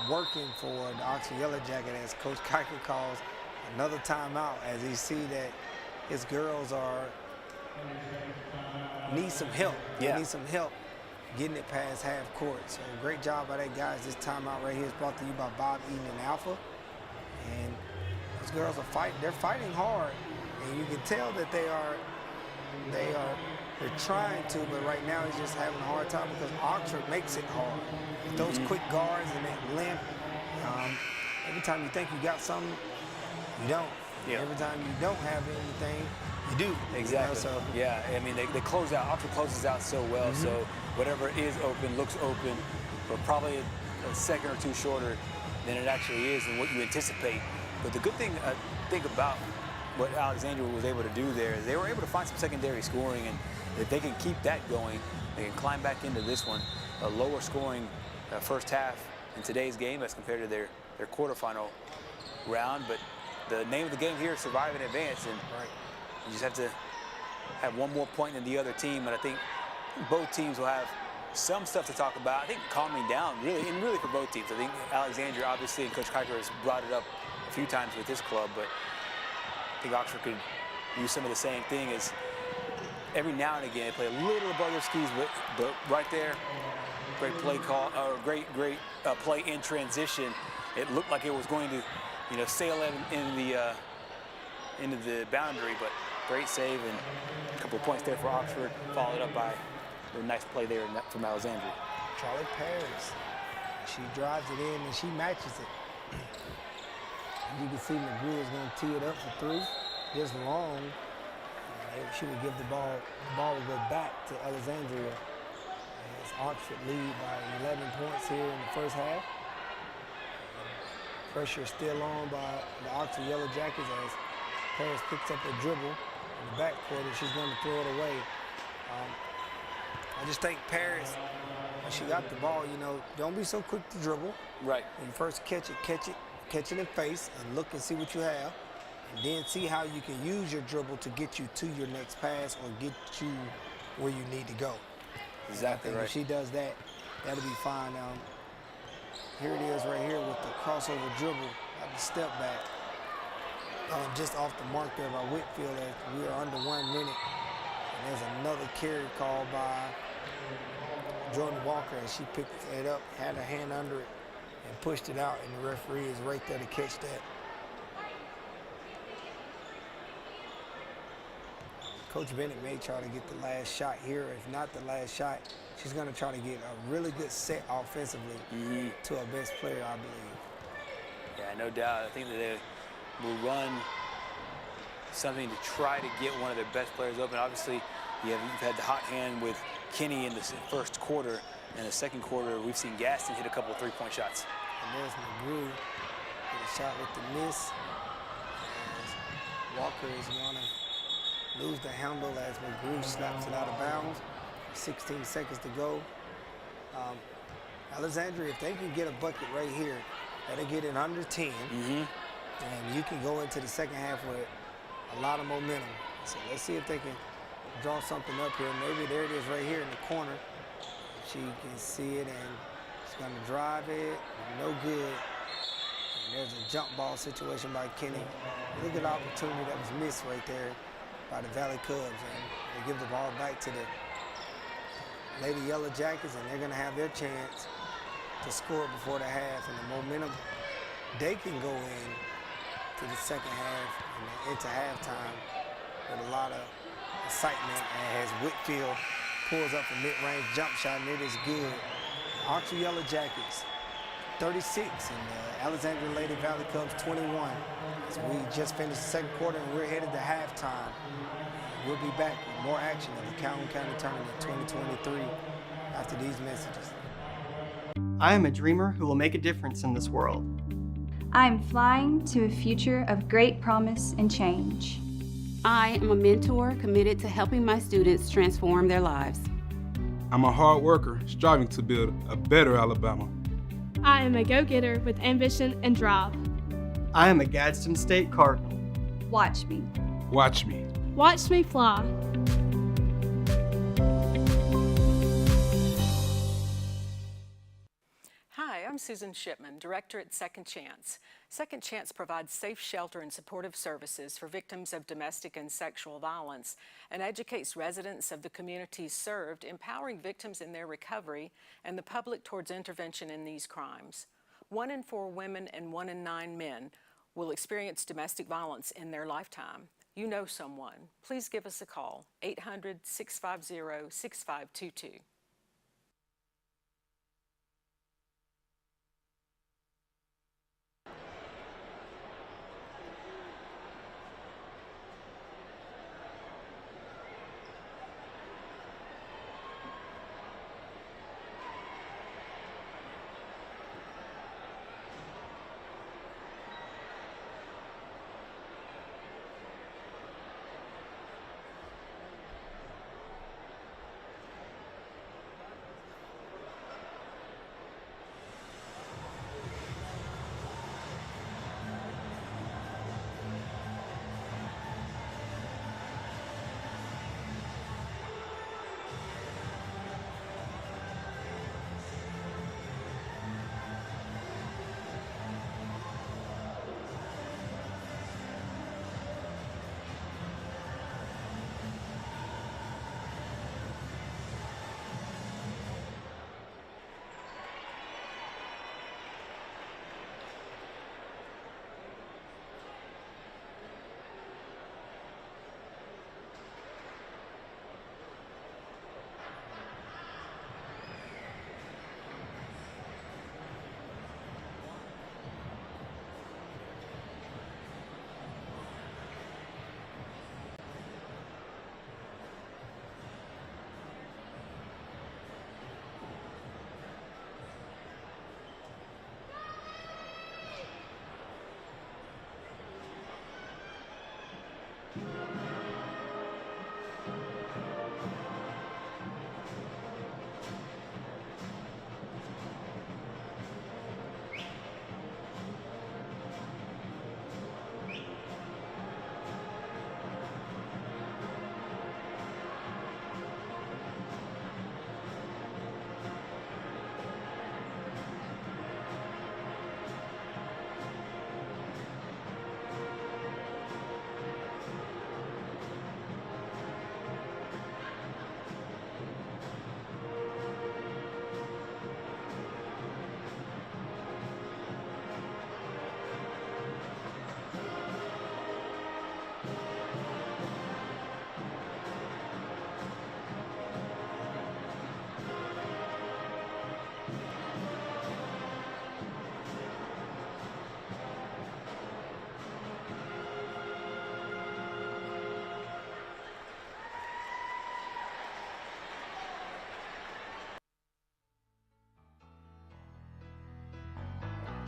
working for the Oxford Yellow Jacket as Coach Kiker calls another timeout as he see that his girls need some help. Yeah. They need some help getting it past half court. So great job by that guys. This timeout right here is brought to you by Bob Eaton and Alpha. And those girls are fighting. They're fighting hard, and you can tell that they're trying to, but right now he's just having a hard time because Oxford makes it hard. With those quick guards and that length, every time you think you got something, you don't. Yeah. Every time you don't have anything, you do. Exactly. You know, so yeah, I mean, they close out. Oxford closes out so well, so whatever is open looks open, but probably a second or two shorter than it actually is and what you anticipate. But the good thing I think about what Alexandria was able to do there is they were able to find some secondary scoring, and if they can keep that going, they can climb back into this one. A lower scoring first half in today's game as compared to their quarterfinal round, but the name of the game here is survive and advance, and you just have to have one more point than the other team, and I think both teams will have some stuff to talk about. I think calming down, really for both teams. I think Alexandria, obviously, and Coach Kiker has brought it up a few times with this club, but I think Oxford could use some of the same thing as every now and again they play a little above their skis, but right there, great play call, or great play in transition. It looked like it was going to, sail into the boundary, but great save and a couple of points there for Oxford, followed up by a nice play there from Alexandria. Charlotte Paris, she drives it in and she matches it. You can see McGrew is going to tee it up for three, just long. She would give the ball would go back to Alexandria as Oxford lead by 11 points here in the first half. Pressure still on by the Oxford Yellow Jackets as Paris picks up a dribble in the backcourt and she's going to throw it away. I just think Paris, when she got the ball, don't be so quick to dribble. Right. When you first catch it in face and look and see what you have, and then see how you can use your dribble to get you to your next pass or get you where you need to go. Exactly right. If she does that, that'll be fine. Here it is right here with the crossover dribble at the step back. Just off the mark there by Whitfield as we are under 1 minute. And there's another carry called by Jordan Walker as she picked it up, had her hand under it, and pushed it out, and the referee is right there to catch that. Coach Bennett may try to get the last shot here. If not the last shot, she's going to try to get a really good set offensively to her best player, I believe. Yeah, no doubt. I think that they will run something to try to get one of their best players open. Obviously, you've had the hot hand with Kenny in the first quarter. In the second quarter, we've seen Gaston hit a couple of three-point shots. And there's McGrew with a shot with the miss. As Walker is going to lose the handle as McGrew slaps it out of bounds. 16 seconds to go. Alexandria, if they can get a bucket right here, Better get it under 10. And you can go into the second half with a lot of momentum. So let's see if they can draw something up here. Maybe there it is right here in the corner. She can see it, and she's going to drive it. No good. And there's a jump ball situation by Kenny. Look at the opportunity that was missed right there by the Valley Cubs. And they give the ball back to the Lady Yellow Jackets, and they're going to have their chance to score before the half. And the momentum, they can go in to the second half and into halftime with a lot of excitement as Whitfield pulls up a mid-range jump shot, and it is good. Ohatchee Yellow Jackets 36 and the Alexandria Lady Valley Cubs 21. As we just finished the second quarter and we're headed to halftime. We'll be back with more action in the Calhoun County Tournament 2023 after these messages. I am a dreamer who will make a difference in this world. I'm flying to a future of great promise and change. I am a mentor committed to helping my students transform their lives. I'm a hard worker striving to build a better Alabama. I am a go-getter with ambition and drive. I am a Gadsden State Cardinal. Watch me. Watch me. Watch me fly. Hi, I'm Susan Shipman, Director at Second Chance. Second Chance provides safe shelter and supportive services for victims of domestic and sexual violence and educates residents of the communities served, empowering victims in their recovery and the public towards intervention in these crimes. 1 in 4 women and 1 in 9 men will experience domestic violence in their lifetime. You know someone. Please give us a call, 800-650-6522.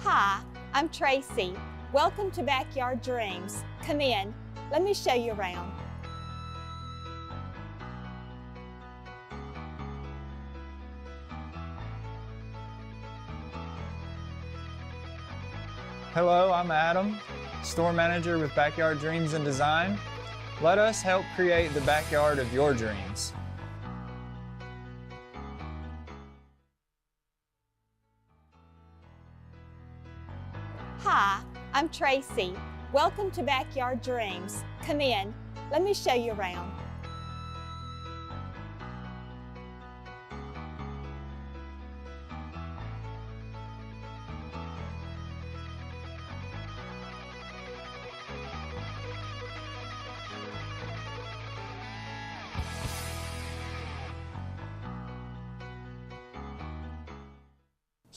Hi, I'm Tracy. Welcome to Backyard Dreams. Come in. Let me show you around. Hello, I'm Adam, store manager with Backyard Dreams and Design. Let us help create the backyard of your dreams. Hi, I'm Tracy. Welcome to Backyard Dreams. Come in. Let me show you around.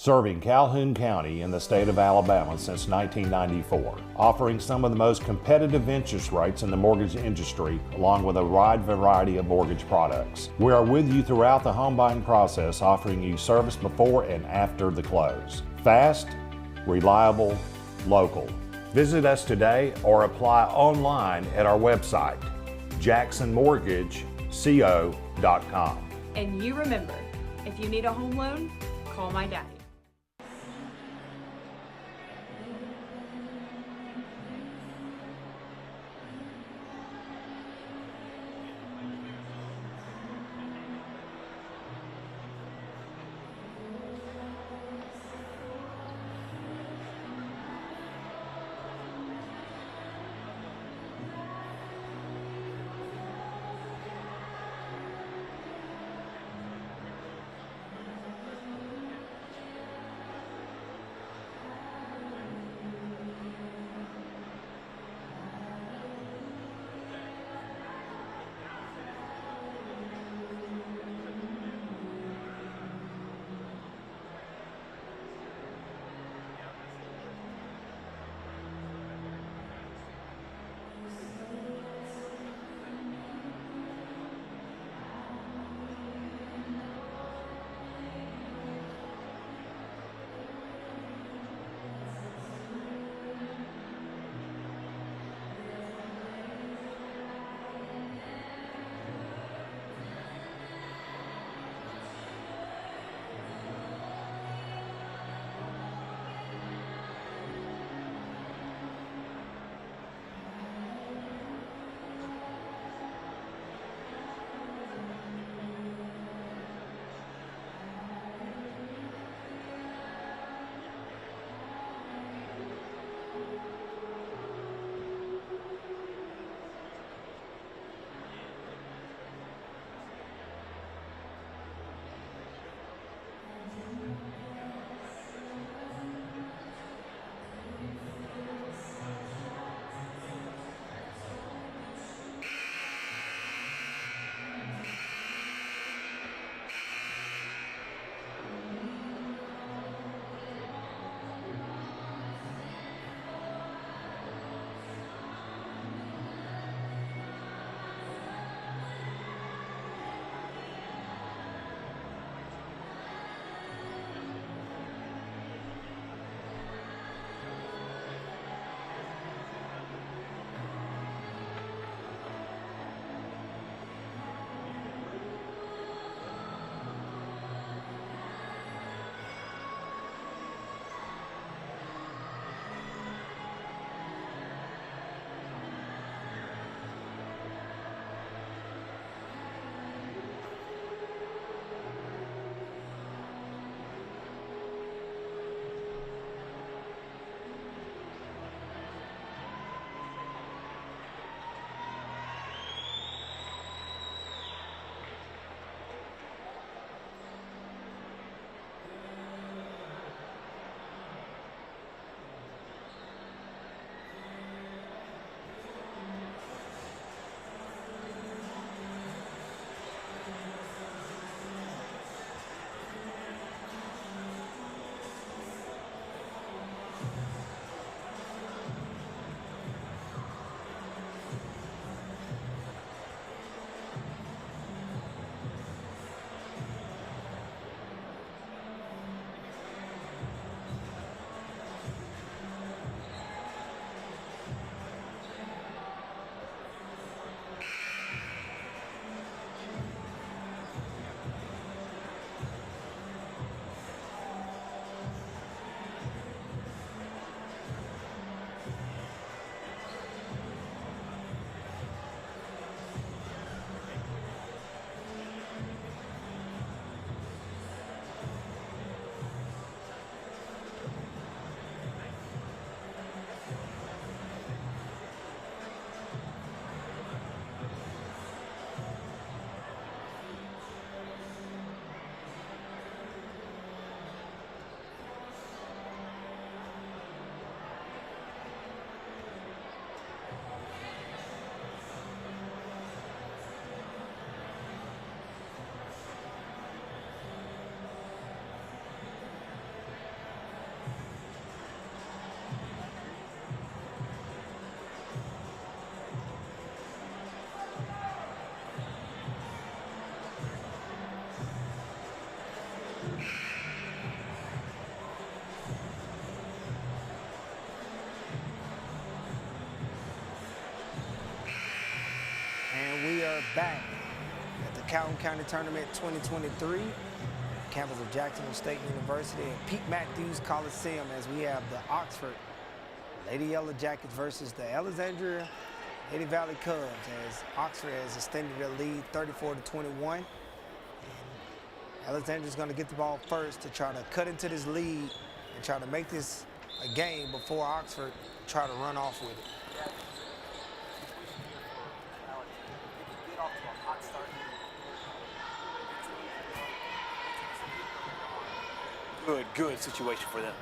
Serving Calhoun County in the state of Alabama since 1994, offering some of the most competitive interest rates in the mortgage industry, along with a wide variety of mortgage products. We are with you throughout the home buying process, offering you service before and after the close. Fast, reliable, local. Visit us today or apply online at our website, jacksonmortgageco.com. And you remember, if you need a home loan, call my daddy. back at the Calhoun County Tournament 2023, campus of Jacksonville State University and Pete Matthews Coliseum, as we have the Oxford Lady Yellow Jackets versus the Alexandria Lady Valley Cubs, as Oxford has extended their lead 34-21. Alexandria's going to get the ball first to try to cut into this lead and try to make this a game before Oxford try to run off with it. Good situation for them.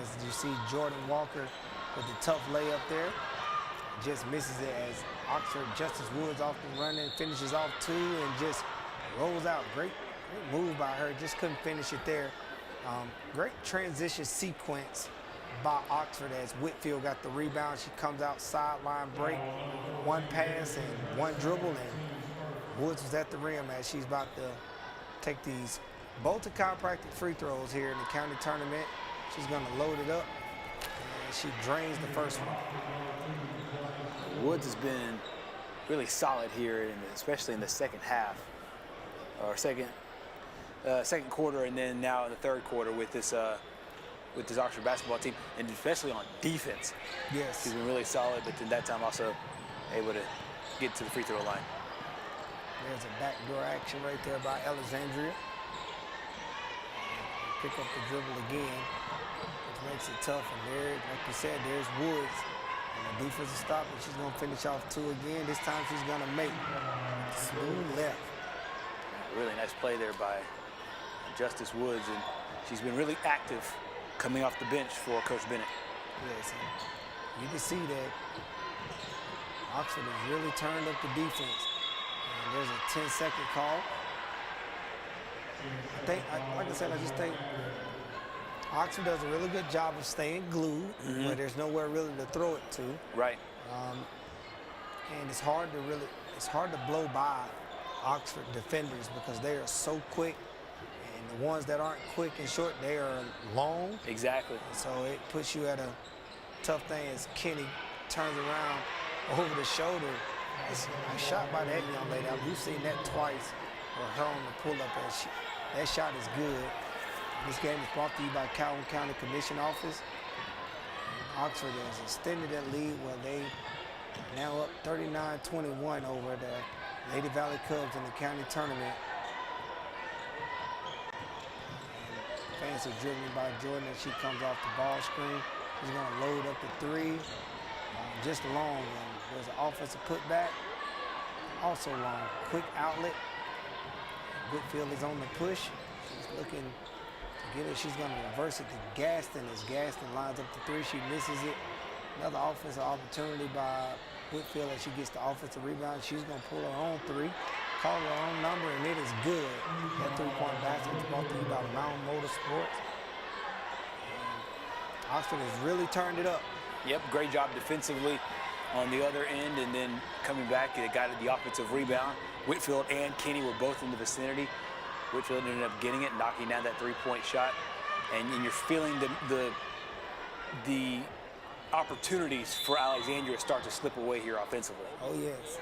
As you see Jordan Walker with the tough layup there, just misses it as Oxford, Justice Woods off the running, finishes off two and just rolls out. Great move by her, just couldn't finish it there. Great transition sequence by Oxford as Whitfield got the rebound. She comes out sideline break, one pass and one dribble, and Woods was at the rim as she's about to take these Bolton chiropractic free throws here in the county tournament. She's going to load it up, and she drains the first one. Woods has been really solid here, especially in the second half, or second quarter, and then now in the third quarter with this Oxford basketball team, and especially on defense. Yes. She's been really solid, but then that time also able to get to the free throw line. There's a backdoor action right there by Alexandria. Pick up the dribble again, which makes it tough. And there, like you said, there's Woods. And the defensive stop, and she's going to finish off two again. This time she's going to make smooth left. Really nice play there by Justice Woods, and she's been really active coming off the bench for Coach Bennett. Yes, and you can see that Oxford has really turned up the defense. And there's a 10-second call. Like I said, I just think Oxford does a really good job of staying glued, but there's nowhere really to throw it to. Right. And it's hard to blow by Oxford defenders because they are so quick, and the ones that aren't quick and short, they are long. Exactly. So it puts you at a tough thing as Kenny turns around over the shoulder. It's a shot by that young lady. We've seen that twice, or her on the pull-up, and that shot is good. This game is brought to you by Calhoun County Commission Office. Oxford has extended that lead where they are now up 39-21 over the Lady Valley Cubs in the county tournament. Fancy dribbling by Jordan as she comes off the ball screen. She's going to load up the three, just long. And there's an offensive putback, also long. Quick outlet. Whitfield is on the push. She's looking to get it. She's going to reverse it to Gaston as Gaston lines up the three. She misses it. Another offensive opportunity by Whitfield as she gets the offensive rebound. She's going to pull her own three, call her own number, and it is good. That three-point basket is brought to you by Mountain Motorsports. And Oxford has really turned it up. Yep, great job defensively on the other end, and then coming back, they got the offensive rebound. Whitfield and Kenny were both in the vicinity. Whitfield ended up getting it, knocking down that three-point shot. And you're feeling the opportunities for Alexandria start to slip away here offensively. Oh, yes.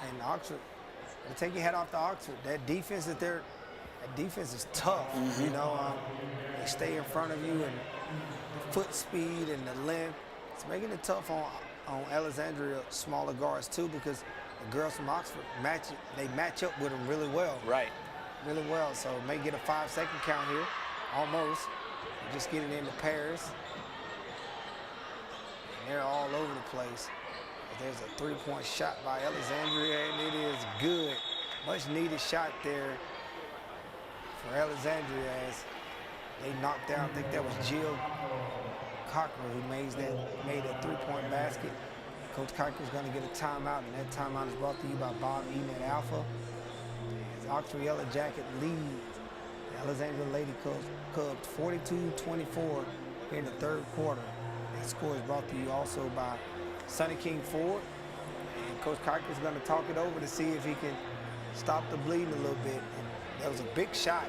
And Oxford, take your hat off to Oxford. That defense that defense is tough. You know, they stay in front of you, and the foot speed and the length. It's making it tough on Alexandria smaller guards too, because the girls from Oxford match up with them really well. Right. Really well. So may get a 5-second count here, almost. Just getting into pairs. And they're all over the place. There's a three-point shot by Alexandria, and it is good. Much needed shot there for Alexandria as they knocked down, I think that was Jill Cochran who made that three-point basket. Coach Cochran's going to get a timeout, and that timeout is brought to you by Bob Eaton at Alpha. As Oxford Yellow Jacket leads the Alexandria Lady Cubs 42-24 here in the third quarter. That score is brought to you also by Sonny King Ford. And Coach Cochran's going to talk it over to see if he can stop the bleeding a little bit. And that was a big shot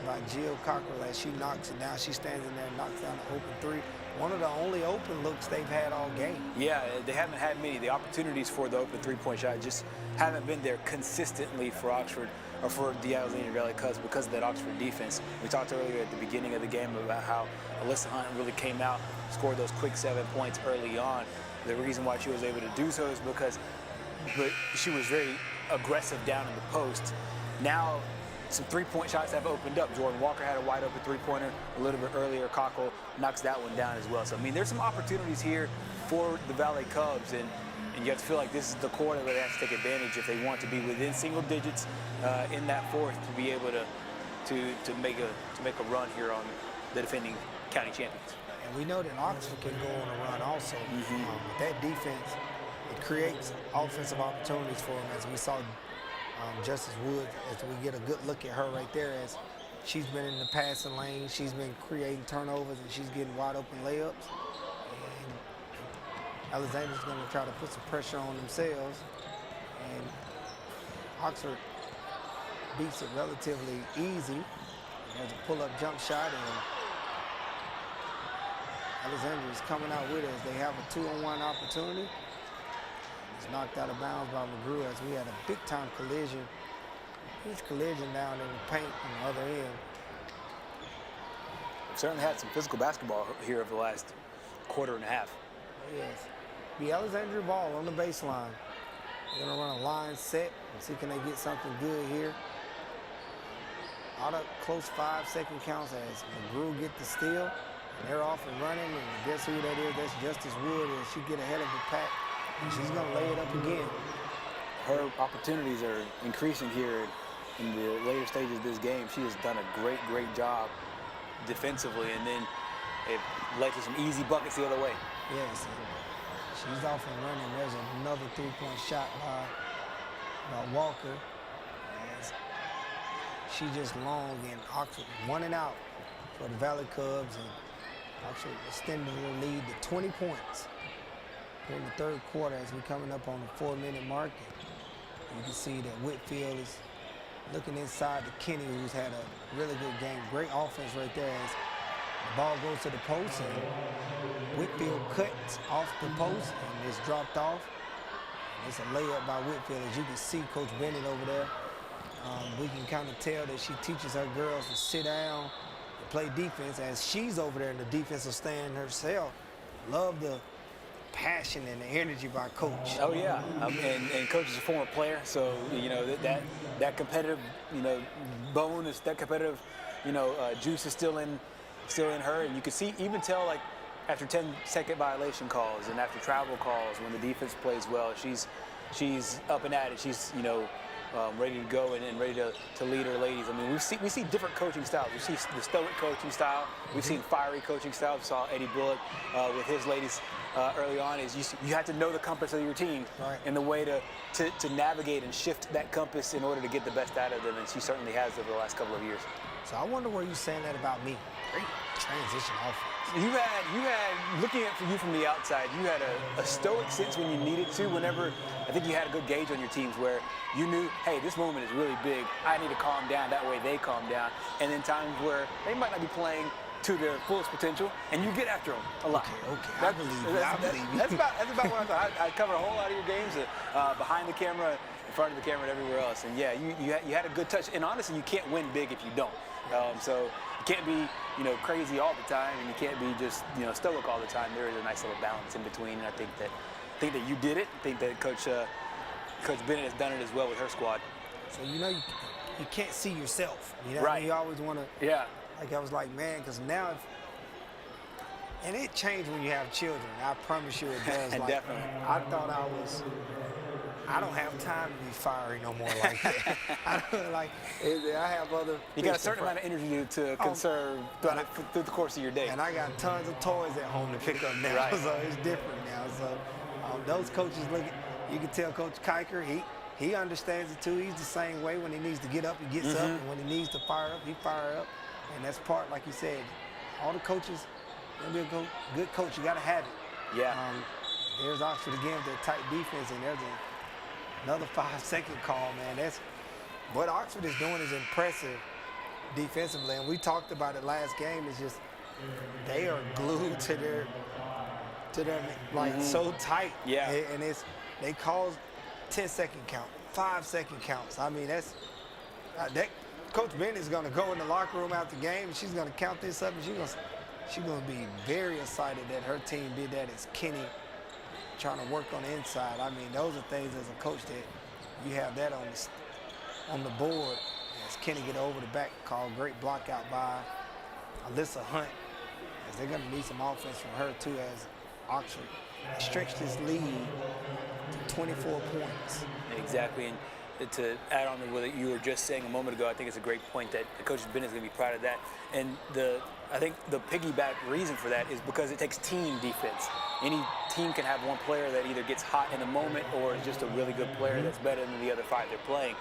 by Jill Cockrell as she knocks it down. She stands in there and knocks down the open three. One of the only open looks they've had all game. Yeah, they haven't had many. The opportunities for the open three-point shot just haven't been there consistently for Oxford or for the Alexandria Valley Cubs because of that Oxford defense. We talked earlier at the beginning of the game about how Alyssa Hunt really came out, scored those quick 7 points early on. The reason why she was able to do so is because she was very aggressive down in the post. Now, some three-point shots have opened up. Jordan Walker had a wide open three-pointer a little bit earlier. Cockrell knocks that one down as well. So, I mean, there's some opportunities here for the Valley Cubs, and you have to feel like this is the quarter where they have to take advantage if they want to be within single digits in that fourth to be able to make a run here on the defending county champions. And we know that Oxford can go on a run also. With that defense, it creates offensive opportunities for them, as we saw Justice Woods, as we get a good look at her right there, as she's been in the passing lane, she's been creating turnovers, and she's getting wide open layups. And Alexandria's going to try to put some pressure on themselves, and Oxford beats it relatively easy. There's a pull-up jump shot, and Alexandria is coming out with it as they have a 2-on-1 opportunity. It's knocked out of bounds by McGrew as we had a big-time collision. Huge collision down in the paint on the other end. We've certainly had some physical basketball here over the last quarter and a half. Yes. The Alexandria ball on the baseline. They're going to run a line set and see can they get something good here. Out of close 5-second counts as McGrew get the steal. And they're off and running, and guess who that is? That's Justice Wood, and she get ahead of the pack, and she's going to lay it up again. Her opportunities are increasing here in the later stages of this game. She has done a great job defensively, and then it led to some easy buckets the other way. Yes, she's off and running. There's another three-point shot by Walker. As she just long, and Oxford 1 and out for the Valley Cubs, and Oxford extended their lead to 20 points here in the third quarter as we're coming up on the 4-minute mark. And you can see that Whitfield is looking inside to Kenny, who's had a really good game. Great offense right there as the ball goes to the post, and Whitfield cuts off the post and it's dropped off. And it's a layup by Whitfield. As you can see, Coach Bennett over there, we can kind of tell that she teaches her girls to sit down and play defense as she's over there in the defensive stand herself. Love the passion and the energy by Coach. Oh yeah, and Coach is a former player, so you know that competitive bonus, that competitive juice is still in her, and you can see even tell like after 10-second violation calls and after travel calls when the defense plays well, she's up and at it. She's ready to go and ready to lead her ladies. I mean, we see different coaching styles. We see the stoic coaching style. We've seen fiery coaching styles. We saw Eddie Bullock with his ladies early on. Is you have to know the compass of your team and the way to navigate and shift that compass in order to get the best out of them. And she certainly has over the last couple of years. So I wonder where you're saying that about me. Great transition offense. You had looking at you from the outside, you had a stoic sense when you needed to. Whenever I think you had a good gauge on your teams where you knew, hey, this moment is really big. I need to calm down. That way they calm down. And in times where they might not be playing to their fullest potential, and you get after them a lot. Okay. I believe you. That's about what I thought. I cover a whole lot of your games behind the camera, in front of the camera, and everywhere else. And yeah, you had a good touch. And honestly, you can't win big if you don't. So you can't be crazy all the time, and you can't be just stoic all the time. There is a nice little balance in between, and I think that you did it. I think that Coach Bennett has done it as well with her squad. So you can't see yourself. Right. You always want to. Yeah. Like I was like, man, because now and it changed when you have children. I promise you it does. Like, definitely. I thought I don't have time to be fiery no more like that. I have other. You got a certain amount of energy to conserve through the course of your day. And I got tons of toys at home to pick up now, so it's different now. So those coaches you can tell Coach Kiker, he understands it too. He's the same way. When he needs to get up, he gets up, and when he needs to fire up, he fire up. And that's part, like you said, all the coaches, to be a good coach, you got to have it. Yeah. There's Oxford again with their tight defense, and there's another 5-second call, man. That's what Oxford is doing is impressive. defensively, and we talked about it last game. It's just they are glued to their like so tight. Yeah. And they cause 10-second count, 5-second counts. I mean, that Coach Bennett is going to go in the locker room after the game, and she's going to count this up, and she's going to be very excited that her team did that. It's Kenny trying to work on the inside. I mean, those are things as a coach that you have that on the board. As Kenny get over the back, call great block out by Alyssa Hunt. As they're going to need some offense from her too, as Oxford stretched this lead to 24 points. Exactly, and to add on to what you were just saying a moment ago, I think it's a great point that Coach Bennett is going to be proud of that. And I think the piggyback reason for that is because it takes team defense. Any team can have one player that either gets hot in the moment or is just a really good player that's better than the other 5 they're playing.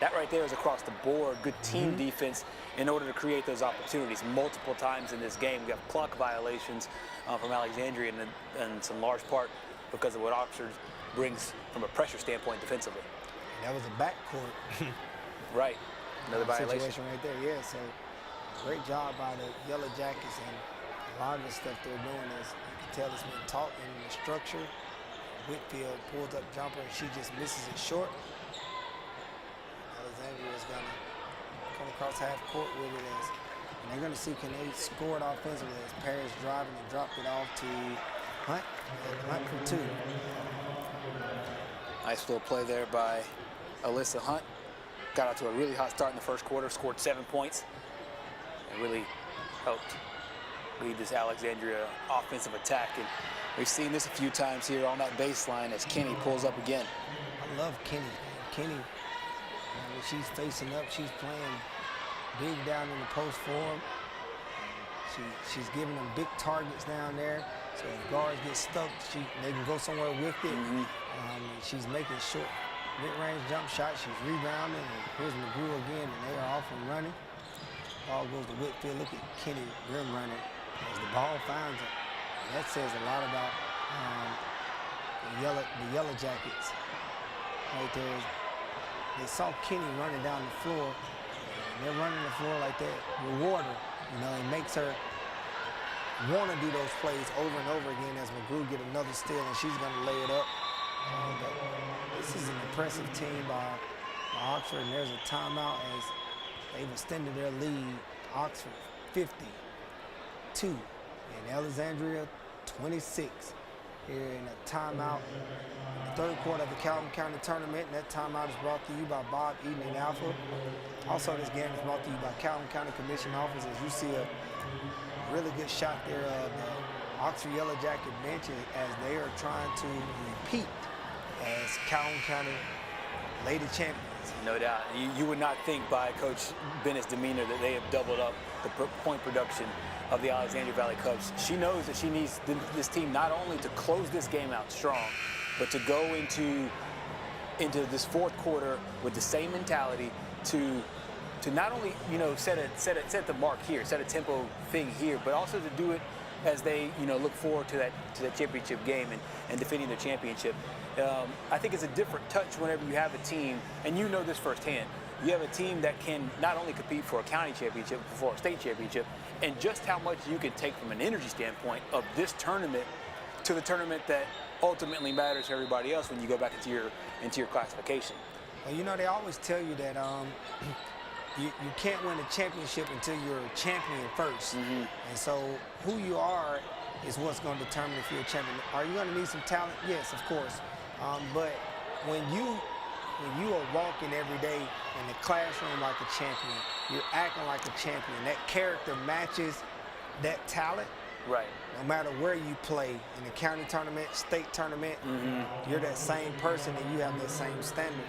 That right there is across the board, good team defense in order to create those opportunities. Multiple times in this game, we have clock violations from Alexandria, and some large part because of what Oxford brings from a pressure standpoint defensively. That was a backcourt. Right, another violation. Situation right there, yeah. So great job by the Yellow Jackets, and a lot of the stuff they're doing is, you can tell it's been taught in the structure. Whitfield pulls up jumper, and she just misses it short. Alexandria is going to come across half court with it, and they're going to see can they score it offensively as Paris driving and dropped it off to Hunt. Hunt for 2. Nice little play there by Alyssa Hunt. Got out to a really hot start in the first quarter, scored 7 points, and really helped lead this Alexandria offensive attack. And we've seen this a few times here on that baseline as Kenny pulls up again. I love Kenny. Kenny, when she's facing up, she's playing big down in the post form. She's giving them big targets down there. So if guards get stuck, they can go somewhere with it. She's making short mid-range jump shots. She's rebounding, and here's McGrew again, and they are off and running. Ball goes to Whitfield. Look at Kenny rim running as the ball finds it. And that says a lot about the Yellow Jackets right there. They saw Kenny running down the floor. And they're running the floor like that. Reward her, it makes her want to do those plays over and over again as McGrew get another steal, and she's going to lay it up. But this is an impressive team by Oxford, and there's a timeout as they've extended their lead. Oxford 52 and Alexandria 26 here in a timeout in the third quarter of the Calhoun County tournament. And that timeout is brought to you by Bob Eden and Alpha. Also, this game is brought to you by Calhoun County Commission Office. As you see a really good shot there of the Oxford Yellow Jacket bench as they are trying to repeat as Calhoun County Lady Champions. No doubt. You would not think by Coach Bennett's demeanor that they have doubled up the point production of the Alexandria Valley Cubs. She knows that she needs this team not only to close this game out strong, but to go into this fourth quarter with the same mentality to not only set the mark here, set a tempo thing here, but also to do it as they look forward to that championship game and defending the championship. I think it's a different touch whenever you have a team, and you know this firsthand. You have a team that can not only compete for a county championship, but for a state championship, and just how much you can take from an energy standpoint of this tournament to the tournament that ultimately matters to everybody else when you go back into your classification. Well, they always tell you that you can't win a championship until you're a champion first. And so who you are is what's going to determine if you're a champion. Are you going to need some talent? Yes, of course. But when you are walking every day in the classroom like a champion, you're acting like a champion. That character matches that talent. Right. No matter where you play, in the county tournament, state tournament, you're that same person and you have that same standard.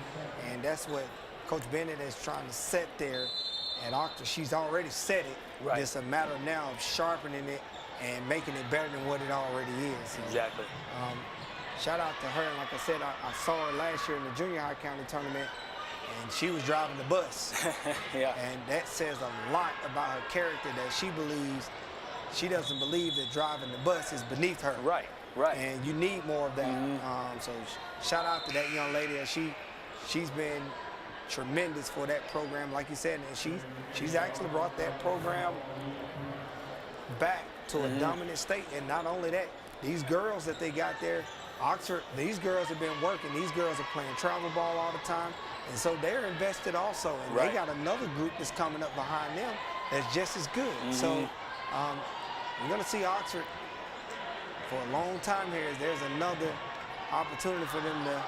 And that's what Coach Bennett is trying to set there at Oxford. She's already set it. Right. It's a matter now of sharpening it and making it better than what it already is. So, exactly. Shout out to her. And like I said, I saw her last year in the junior high county tournament, and she was driving the bus. Yeah. And that says a lot about her character, that she doesn't believe that driving the bus is beneath her. Right. And you need more of that. So shout out to that young lady. She's been tremendous for that program, like you said, and she's actually brought that program back to a dominant state. And not only that, these girls that they got there, Oxford, these girls have been working. These girls are playing travel ball all the time, and so they're invested also. And they got another group that's coming up behind them that's just as good. So we're going to see Oxford for a long time here. There's another opportunity for them to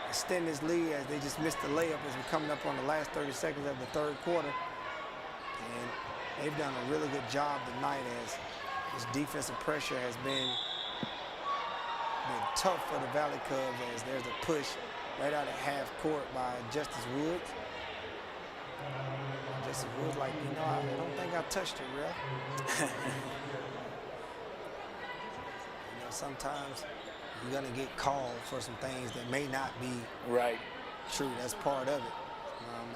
extend this lead as they just missed the layup as we're coming up on the last 30 seconds of the third quarter. And they've done a really good job tonight as this defensive pressure has been tough for the Valley Cubs as there's a push right out of half court by Justice Woods. Justice Woods like, you know, I don't think I touched it, ref. You know, sometimes you're gonna get called for some things that may not be true. That's part of it.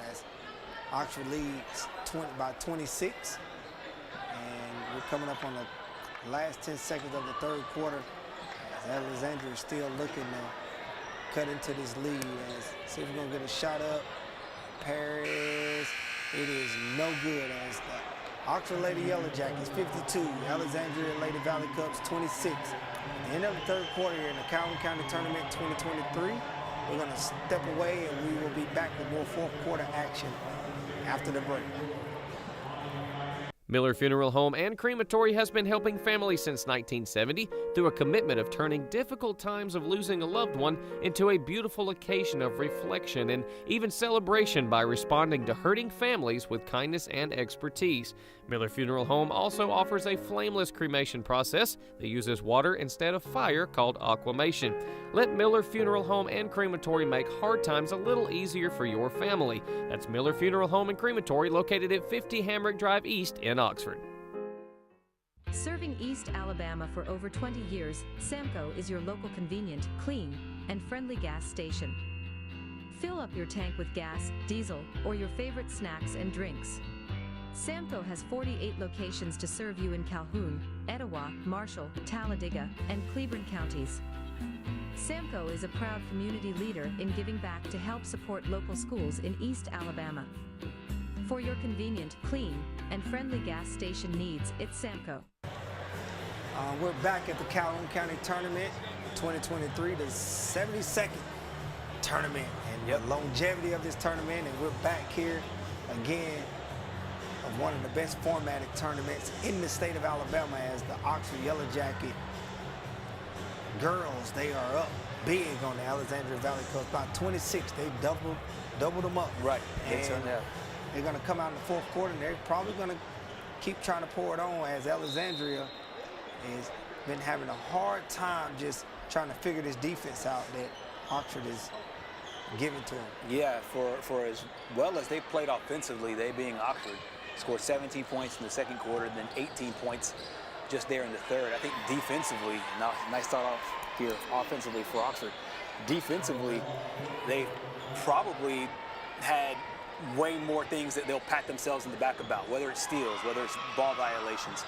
As Oxford leads by 26, and we're coming up on the last 10 seconds of the third quarter. Alexandria is still looking to cut into this lead. See if we're going to get a shot up. Paris, it is no good as the Oxford Lady Yellow Jackets 52, Alexandria Lady Valley Cubs 26. At the end of the third quarter here in the Calhoun County Tournament 2023, we're going to step away and we will be back with more fourth quarter action after the break. Miller Funeral Home and Crematory has been helping families since 1970 through a commitment of turning difficult times of losing a loved one into a beautiful occasion of reflection and even celebration by responding to hurting families with kindness and expertise. Miller Funeral Home also offers a flameless cremation process that uses water instead of fire called aquamation. Let Miller Funeral Home and Crematory make hard times a little easier for your family. That's Miller Funeral Home and Crematory, located at 50 Hamrick Drive East in Oxford. Serving East Alabama for over 20 years, Samco is your local convenient, clean, and friendly gas station. Fill up your tank with gas, diesel, or your favorite snacks and drinks. Samco has 48 locations to serve you in Calhoun, Etowah, Marshall, Talladega, and Cleburne counties. Samco is a proud community leader in giving back to help support local schools in East Alabama. For your convenient, clean, and friendly gas station needs, it's Samco. We're back at the Calhoun County Tournament 2023, the 72nd tournament, and the longevity of this tournament, and we're back here again of one of the best formatted tournaments in the state of Alabama as the Oxford Yellow Jacket girls, they are up big on the Alexandria Valley Cubs by 26. They doubled them up. Right. And they're going to come out in the fourth quarter, and they're probably going to keep trying to pour it on as Alexandria has been having a hard time just trying to figure this defense out that Oxford is giving to them. Yeah, for as well as they played offensively, they being Oxford, scored 17 points in the second quarter, then 18 points just there in the third. I think defensively, nice start off here offensively for Oxford. Defensively, they probably had way more things that they'll pat themselves in the back about, whether it's steals, whether it's ball violations.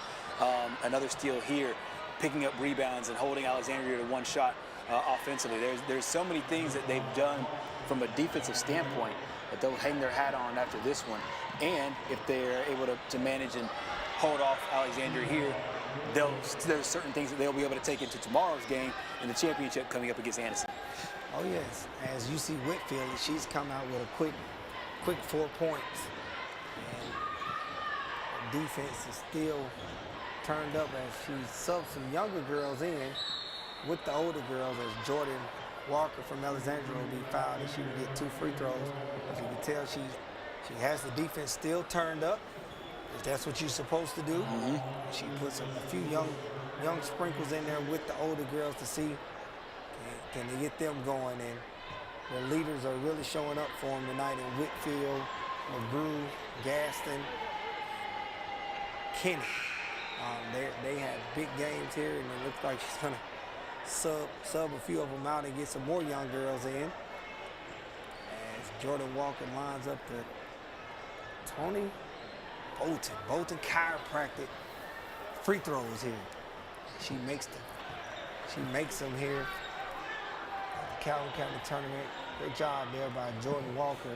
Another steal here, picking up rebounds and holding Alexandria to one shot offensively. There's so many things that they've done from a defensive standpoint that they'll hang their hat on after this one. And if they're able to manage and hold off Alexandria here, there's certain things that they'll be able to take into tomorrow's game in the championship coming up against Anniston. Oh yes, as you see Whitfield, she's come out with a quick 4 points. And the defense is still turned up as she subbed some younger girls in with the older girls, as Jordan Walker from Alexandria will be fouled and she will get 2 free throws. As you can tell, she has the defense still turned up. If that's what you're supposed to do. She puts a few young sprinkles in there with the older girls to see can they get them going. And their leaders are really showing up for them tonight in Whitfield, McGrew, Gaston, Kenny. They had big games here, and it looks like she's going to sub a few of them out and get some more young girls in. As Jordan Walker lines up the Tony Bolton chiropractic free throws here. She makes them here at the Calhoun County Tournament. Great job there by Jordan Walker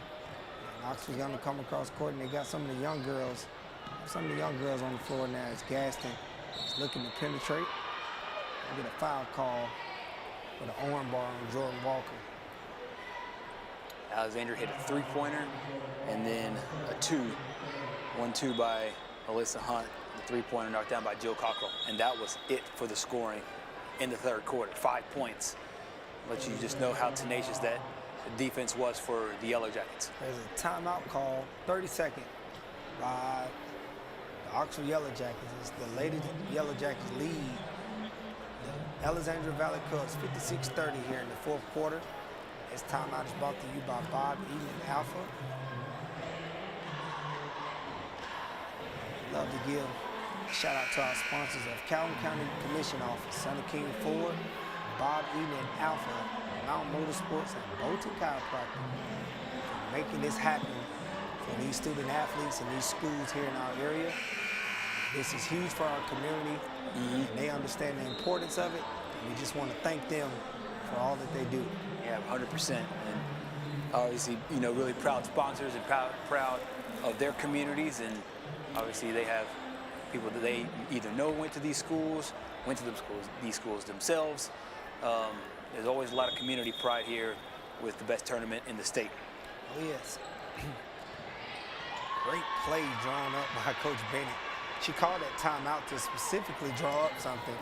Oxford's gonna come across court, and they got some of the young girls on the floor now. It's Gaston. He's looking to penetrate. Get a foul call with an arm bar on Jordan Walker. Alexandria hit a three-pointer and then a 1-2 by Alyssa Hunt. The three-pointer knocked down by Jill Cockrell. And that was it for the scoring in the third quarter. 5 points. Let you just know how tenacious that defense was for the Yellow Jackets. There's a timeout call, 30-second, by the Oxford Yellow Jackets. It's the Lady Yellow Jackets lead the Alexandria Valley Cubs 56-30 here in the fourth quarter. This timeout is brought to you by Bob Eden Alpha. Love to give a shout out to our sponsors of Calhoun County Commission Office, Sonny King Ford, Bob Eden Alpha, Mount Motorsports, and Bolton Chiropractic for making this happen for these student athletes and these schools here in our area. This is huge for our community, and they understand the importance of it. And we just want to thank them for all that they do. Yeah, 100%. And obviously, you know, really proud sponsors and proud of their communities. And obviously, they have people that they either know went to these schools themselves. There's always a lot of community pride here with the best tournament in the state. Oh, yes. Great play drawn up by Coach Bennett. She called that timeout to specifically draw up something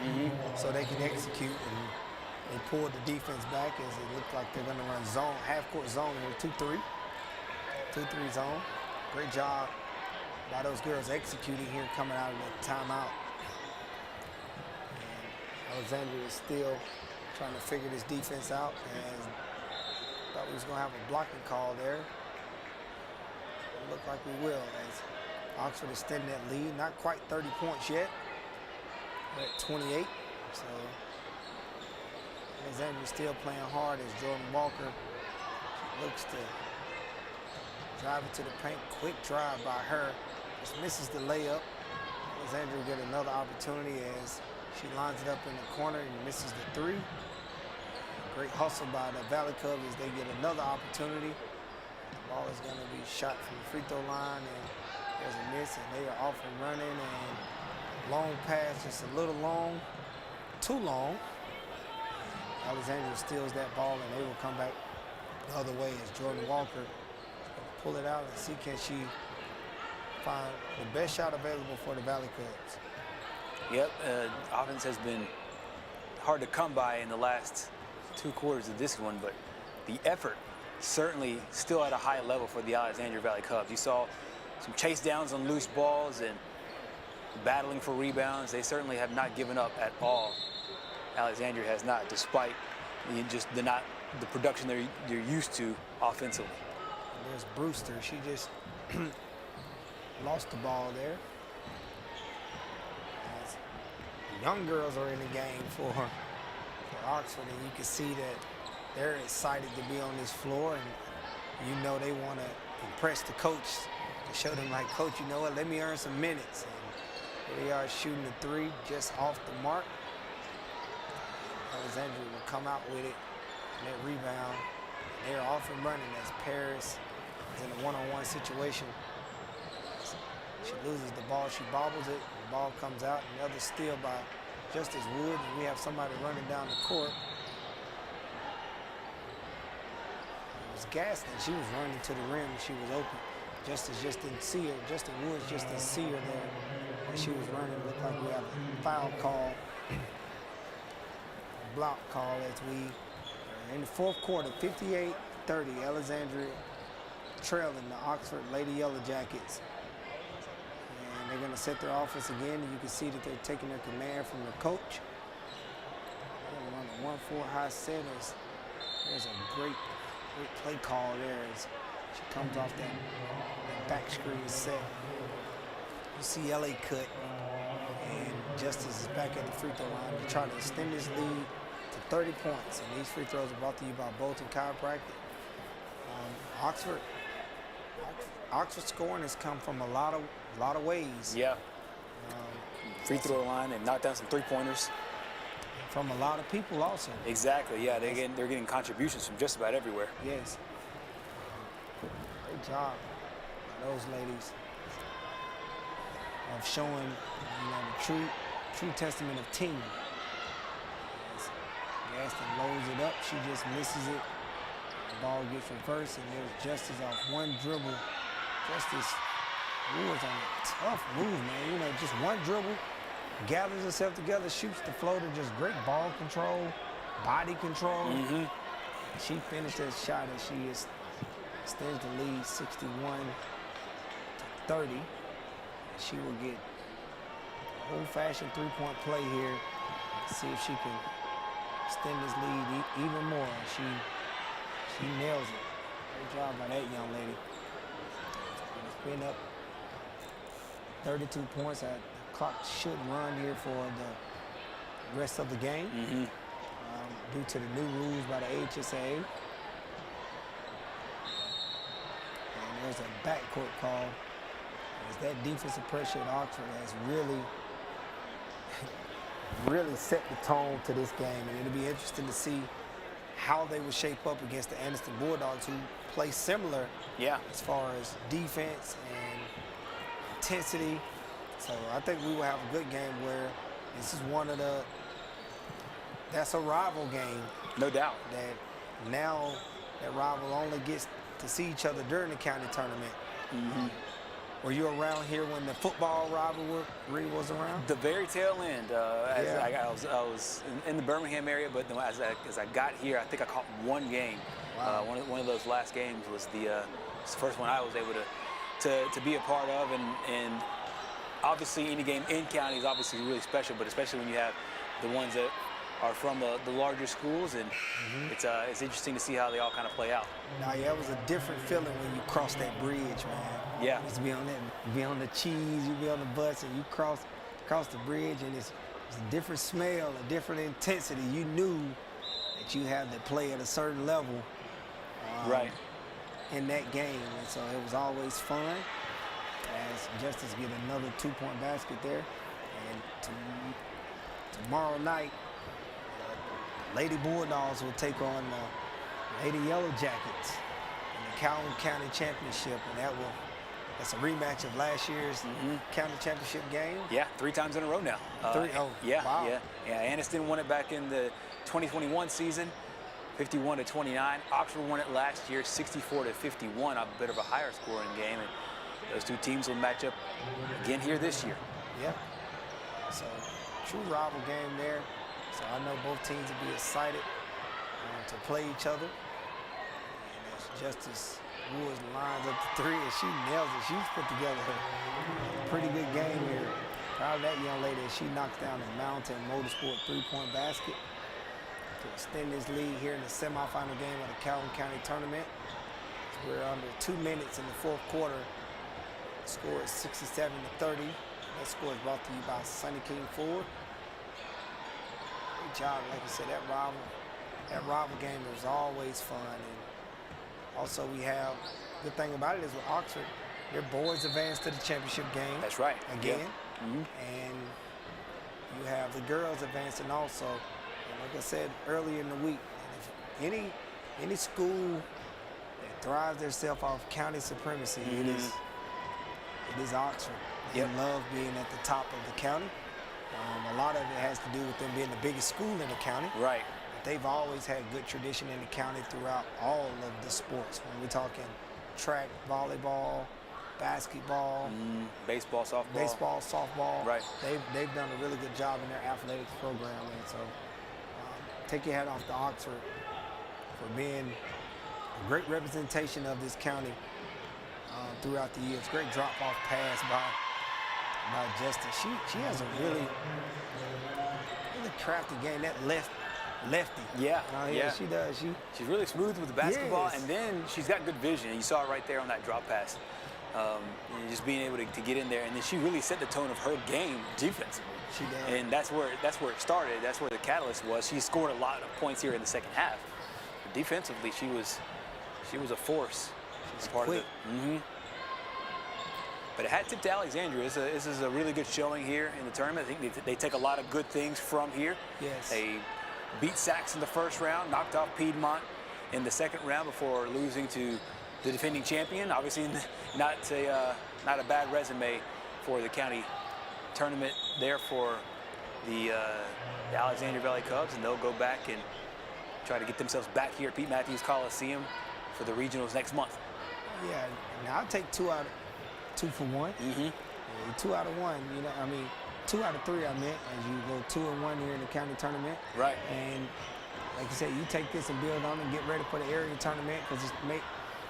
so they can execute, and they pulled the defense back as it looked like they're going to run zone, half-court zone here, 2-3. 2-3 zone. Great job by those girls executing here coming out of the timeout. And Alexandria is still trying to figure this defense out, and thought we was going to have a blocking call there. It looked like we will, as Oxford extending that lead. Not quite 30 points yet. We're at 28. So Alexandria still playing hard as Jordan Walker looks to drive it to the paint. Quick drive by her. Just misses the layup. Alexandria get another opportunity as she lines it up in the corner and misses the three. Great hustle by the Valley Cubs as they get another opportunity. The ball is going to be shot from the free throw line, and there's a miss, and they are off and running, and long pass, just a little long, too long. Alexandria steals that ball, and they will come back the other way as Jordan Walker pull it out and see can she find the best shot available for the Valley Cubs. Yep, offense has been hard to come by in the last 2 quarters of this one, but the effort certainly still at a high level for the Alexandria Valley Cubs. You saw some chase downs on loose balls and battling for rebounds. They certainly have not given up at all. Alexandria has not, despite the production they're used to offensively. And there's Brewster. She just lost the ball there. As the young girls are in the game for Oxford, and you can see that they're excited to be on this floor, and you know they want to impress the coach to show them, like, Coach, you know what, let me earn some minutes. And here they are shooting the three just off the mark. Alexandria will come out with it, and that rebound. They're off and running as Paris is in a one-on-one situation. She loses the ball, she bobbles it, the ball comes out, another steal by Justice Wood, and we have somebody running down the court. It was Gaston. She was running to the rim and she was open. Justice just didn't see her. Justin Woods just didn't see her there. And she was running. It looked like we have a foul call, a block call as we are in the fourth quarter, 58-30. Alexandria trailing the Oxford Lady Yellow Jackets. They're going to set their offense again, and you can see that they're taking their command from the coach. They're going to run a 1-4 high set. There's a great play call there as she comes off that back screen set. You see LA cut, and Justice is back at the free throw line to try to extend this lead to 30 points. And these free throws are brought to you by Bolton Chiropractic. Oxford scoring has come from a lot of ways. Yeah. Free throw line and knock down some three-pointers. From a lot of people also. Exactly, yeah. They're getting contributions from just about everywhere. Yes. Great job. those ladies of showing, the true testament of team. As Gaston loads it up, she just misses it. The ball gets reversed, and there's Justice off one dribble. Justice was on a tough move, man. Just one dribble, gathers herself together, shoots the floater, just great ball control, body control. She finished that shot, and she extends the lead 61-30. She will get old-fashioned three-point play here. See if she can extend this lead even more. She nails it. Great job by that young lady. It's been up 32 points. The clock should run here for the rest of the game due to the new rules by the HSA. And there's a backcourt call. As that defensive pressure at Oxford has really set the tone to this game, and it'll be interesting to see how they will shape up against the Anniston Bulldogs, who play similar as far as defense and intensity. So I think we will have a good game where this is that's a rival game. No doubt. That now that rival only gets to see each other during the county tournament. Were you around here when the football rivalry was around? The very tail end. I was in the Birmingham area, but as I got here, I think I caught one game. Wow. One of those last games was the first one I was able to be a part of, and obviously any game in county is obviously really special, but especially when you have the ones that are from the larger schools, and it's interesting to see how they all kind of play out. Now, it was a different feeling when you cross that bridge, man. Yeah. You used to be on the cheese, you be on the bus, and you cross the bridge, and it's a different smell, a different intensity. You knew that you had to play at a certain level in that game, and so it was always fun. As Justice get another 2-point basket there, and tomorrow night, Lady Bulldogs will take on the Lady Yellow Jackets in the Calhoun County Championship, and that's a rematch of last year's county championship game. Yeah, 3 times in a row now. Wow. Yeah. Anniston won it back in the 2021 season, 51-29. Oxford won it last year, 64-51, a bit of a higher scoring game, and those two teams will match up again here this year. Yeah. So, true rival game there. So I know both teams will be excited to play each other. And as Justice Woods lines up the 3, and she nails it. She's put together a pretty good game here. Proud of that young lady as she knocks down the Mountain Motorsport 3-point basket to extend this lead here in the semifinal game of the Calhoun County Tournament. We're under 2 minutes in the 4th quarter. The score is 67-30. That score is brought to you by Sunny King Ford. Great job, like I said, that rival game is always fun. And also we have, good thing about it is with Oxford, their boys advanced to the championship game. That's right. Again. And you have the girls advancing also. And like I said earlier in the week, if any school that thrives themselves off county supremacy, it is Oxford. They love being at the top of the county. A lot of it has to do with them being the biggest school in the county. Right. But they've always had good tradition in the county throughout all of the sports. When we're talking track, volleyball, basketball, baseball, softball. Right. They've done a really good job in their athletics program, and so take your hat off to Oxford for being a great representation of this county throughout the years. Great drop-off pass by Justice. She has a really crafty game. That lefty. Yeah, she does. She's really smooth with the basketball, and then she's got good vision. You saw it right there on that drop pass. Just being able to get in there, and then she really set the tone of her game defensively. She did. And that's where it started. That's where the catalyst was. She scored a lot of points here in the second half. But defensively, she was a force. She's part quick. Of it. But it had tipped to Alexandria. This is a really good showing here in the tournament. I think they take a lot of good things from here. Yes. They beat Sax in the first round, knocked off Piedmont in the second round before losing to the defending champion. Obviously, not a bad resume for the county tournament there for the Alexandria Valley Cubs, and they'll go back and try to get themselves back here at Pete Matthews Coliseum for the regionals next month. Yeah, now I'll take 2 for 1. Mm-hmm. 2 out of 1, you know, I mean, 2 out of 3 I meant, as you go 2-1 here in the county tournament. Right. And like you said, you take this and build on and get ready for the area tournament, because it's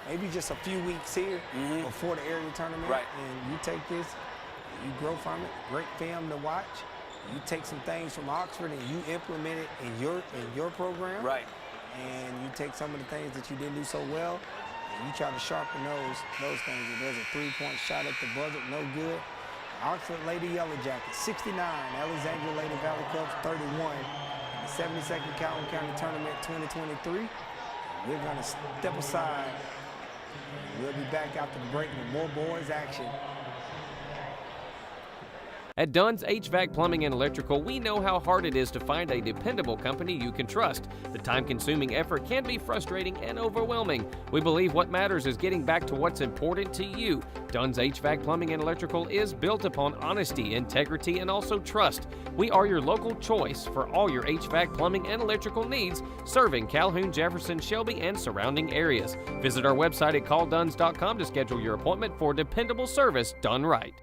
maybe just a few weeks here before the area tournament. Right. And you take this, you grow from it, great film to watch. You take some things from Oxford and you implement it in your program. Right. And you take some of the things that you didn't do so well, and you try to sharpen those things. If there's a 3-point shot at the buzzer, no good. Oxford Lady Yellow Jackets, 69. Alexandria Lady Valley Cubs, 31. The 72nd Calhoun County Tournament 2023. We're going to step aside. We'll be back after the break with more boys action. At Dunn's HVAC Plumbing and Electrical, we know how hard it is to find a dependable company you can trust. The time-consuming effort can be frustrating and overwhelming. We believe what matters is getting back to what's important to you. Dunn's HVAC Plumbing and Electrical is built upon honesty, integrity, and also trust. We are your local choice for all your HVAC plumbing and electrical needs, serving Calhoun, Jefferson, Shelby, and surrounding areas. Visit our website at callduns.com to schedule your appointment for dependable service done right.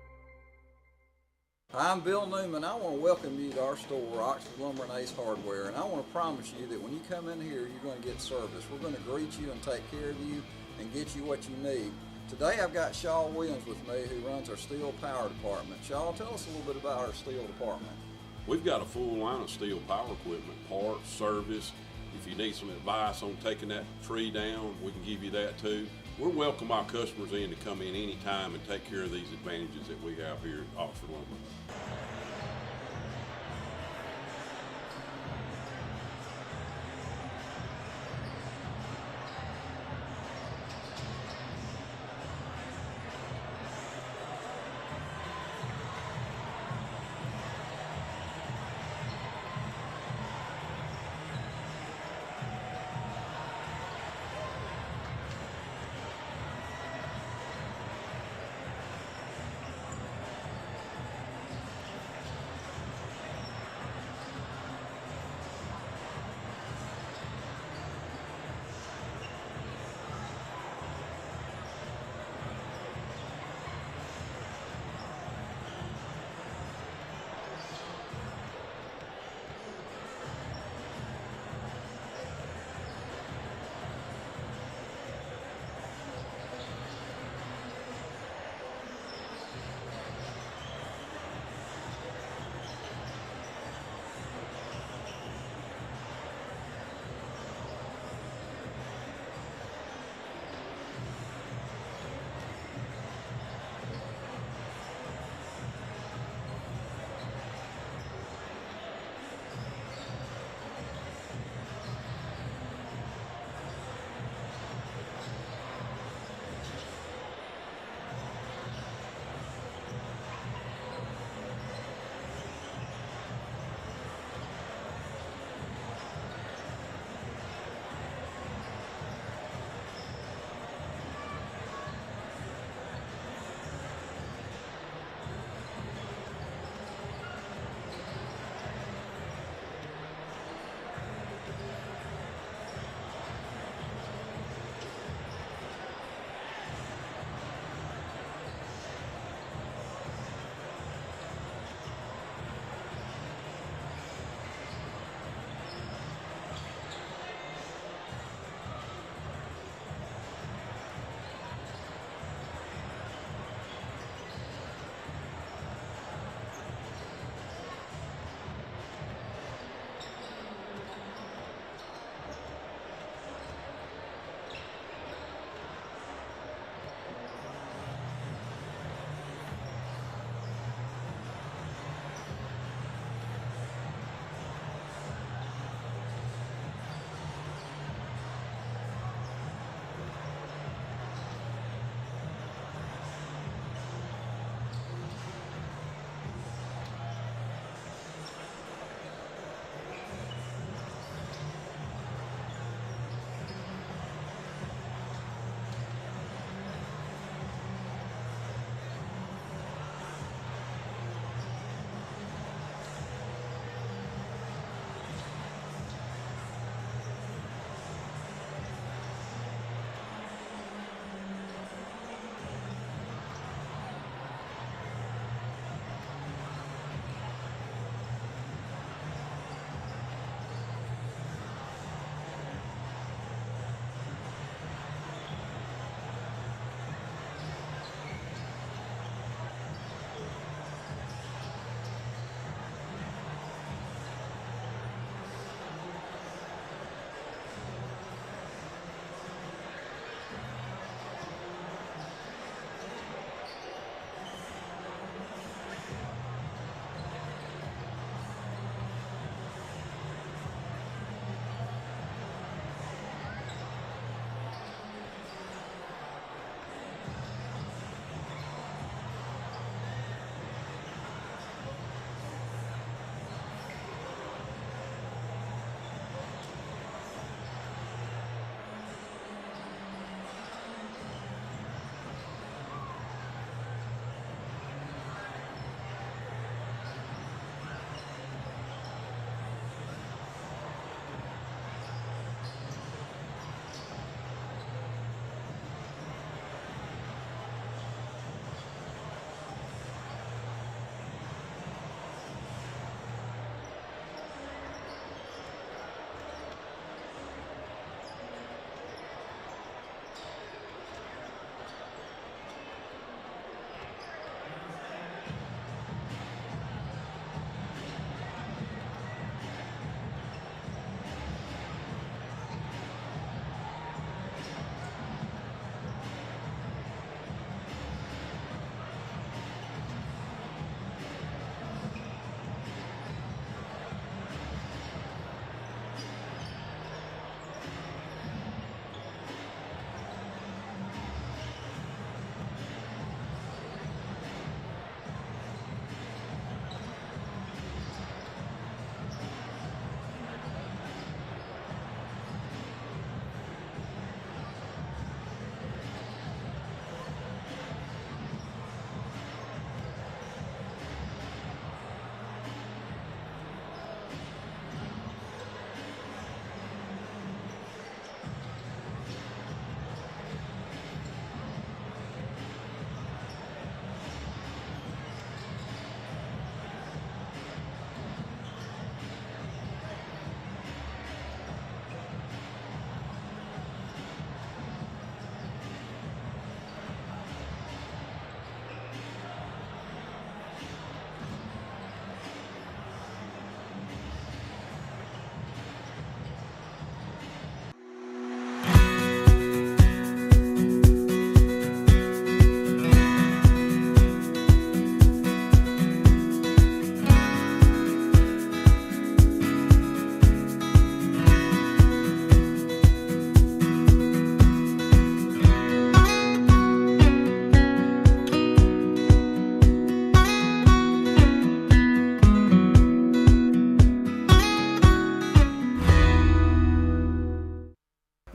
I'm Bill Newman. I want to welcome you to our store, Oxford Lumber and Ace Hardware, and I want to promise you that when you come in here, you're going to get service. We're going to greet you and take care of you and get you what you need. Today I've got Shaw Williams with me, who runs our steel power department. Shaw, tell us a little bit about our steel department. We've got a full line of steel power equipment, parts, service. If you need some advice on taking that tree down, we can give you that too. We'll welcome our customers in to come in anytime and take care of these advantages that we have here at Oxford Lumber.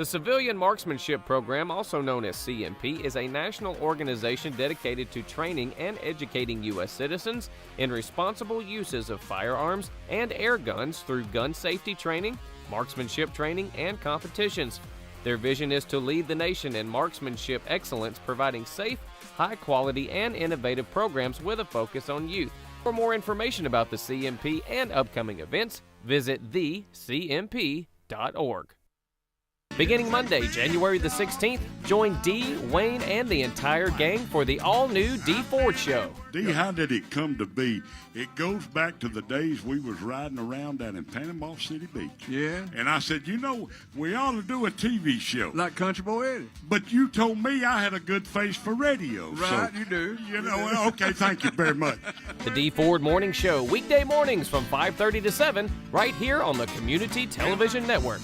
The Civilian Marksmanship Program, also known as CMP, is a national organization dedicated to training and educating U.S. citizens in responsible uses of firearms and air guns through gun safety training, marksmanship training, and competitions. Their vision is to lead the nation in marksmanship excellence, providing safe, high-quality, and innovative programs with a focus on youth. For more information about the CMP and upcoming events, visit thecmp.org. Beginning Monday, January the 16th, join Dee, Wayne, and the entire gang for the all-new Dee Ford Show. Dee, how did it come to be? It goes back to the days we was riding around down in Panama City Beach. Yeah. And I said, you know, we ought to do a TV show. Like Country Boy Eddie. But you told me I had a good face for radio. Right, so, you do. You know, okay, thank you very much. The Dee Ford Morning Show, weekday mornings from 5:30 to 7, right here on the Community Television Network.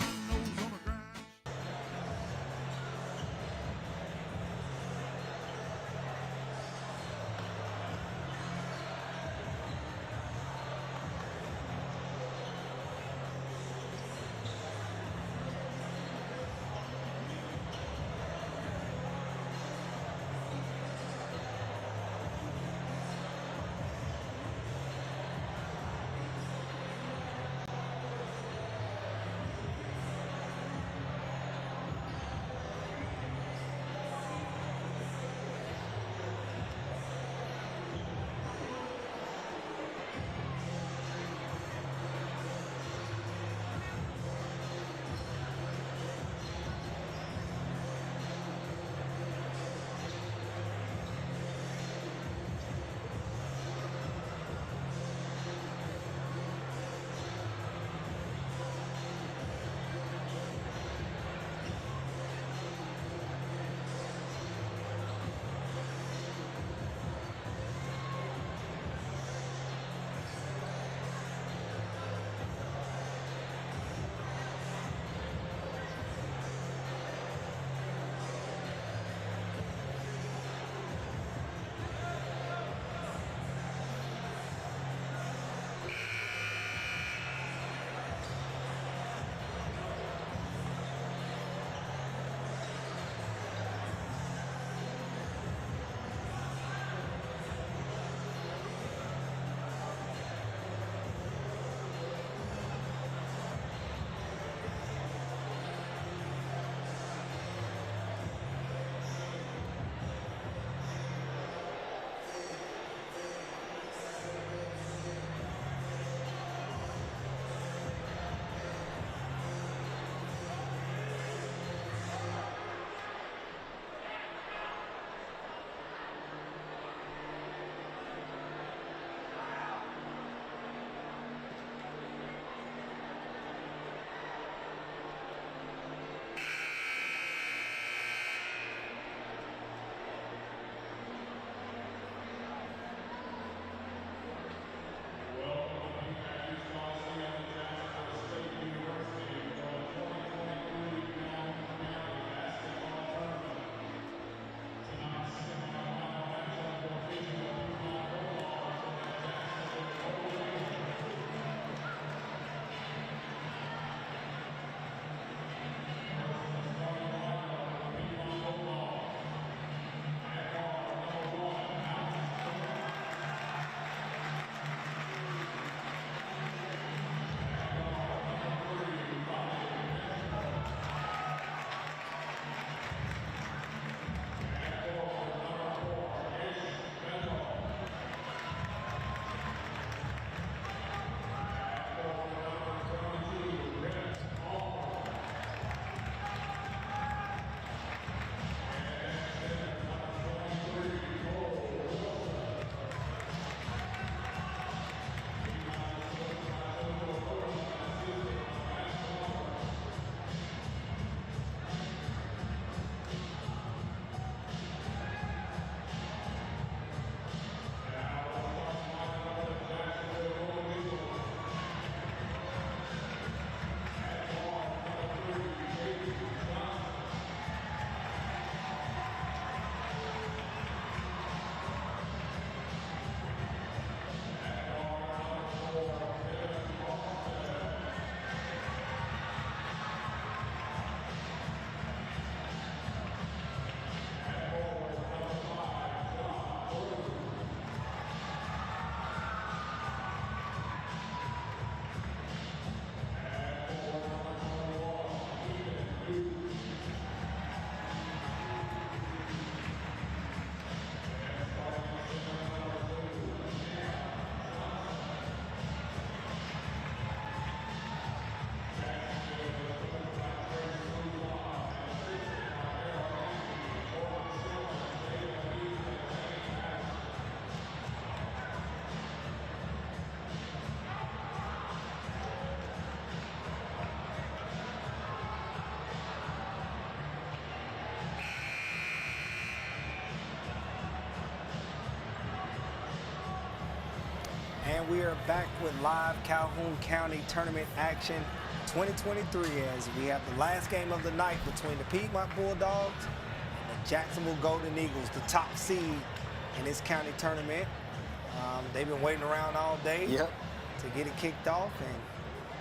And we are back with live Calhoun County tournament action 2023 as we have the last game of the night between the Piedmont Bulldogs and the Jacksonville Golden Eagles, the top seed in this county tournament. They've been waiting around all day to get it kicked off, and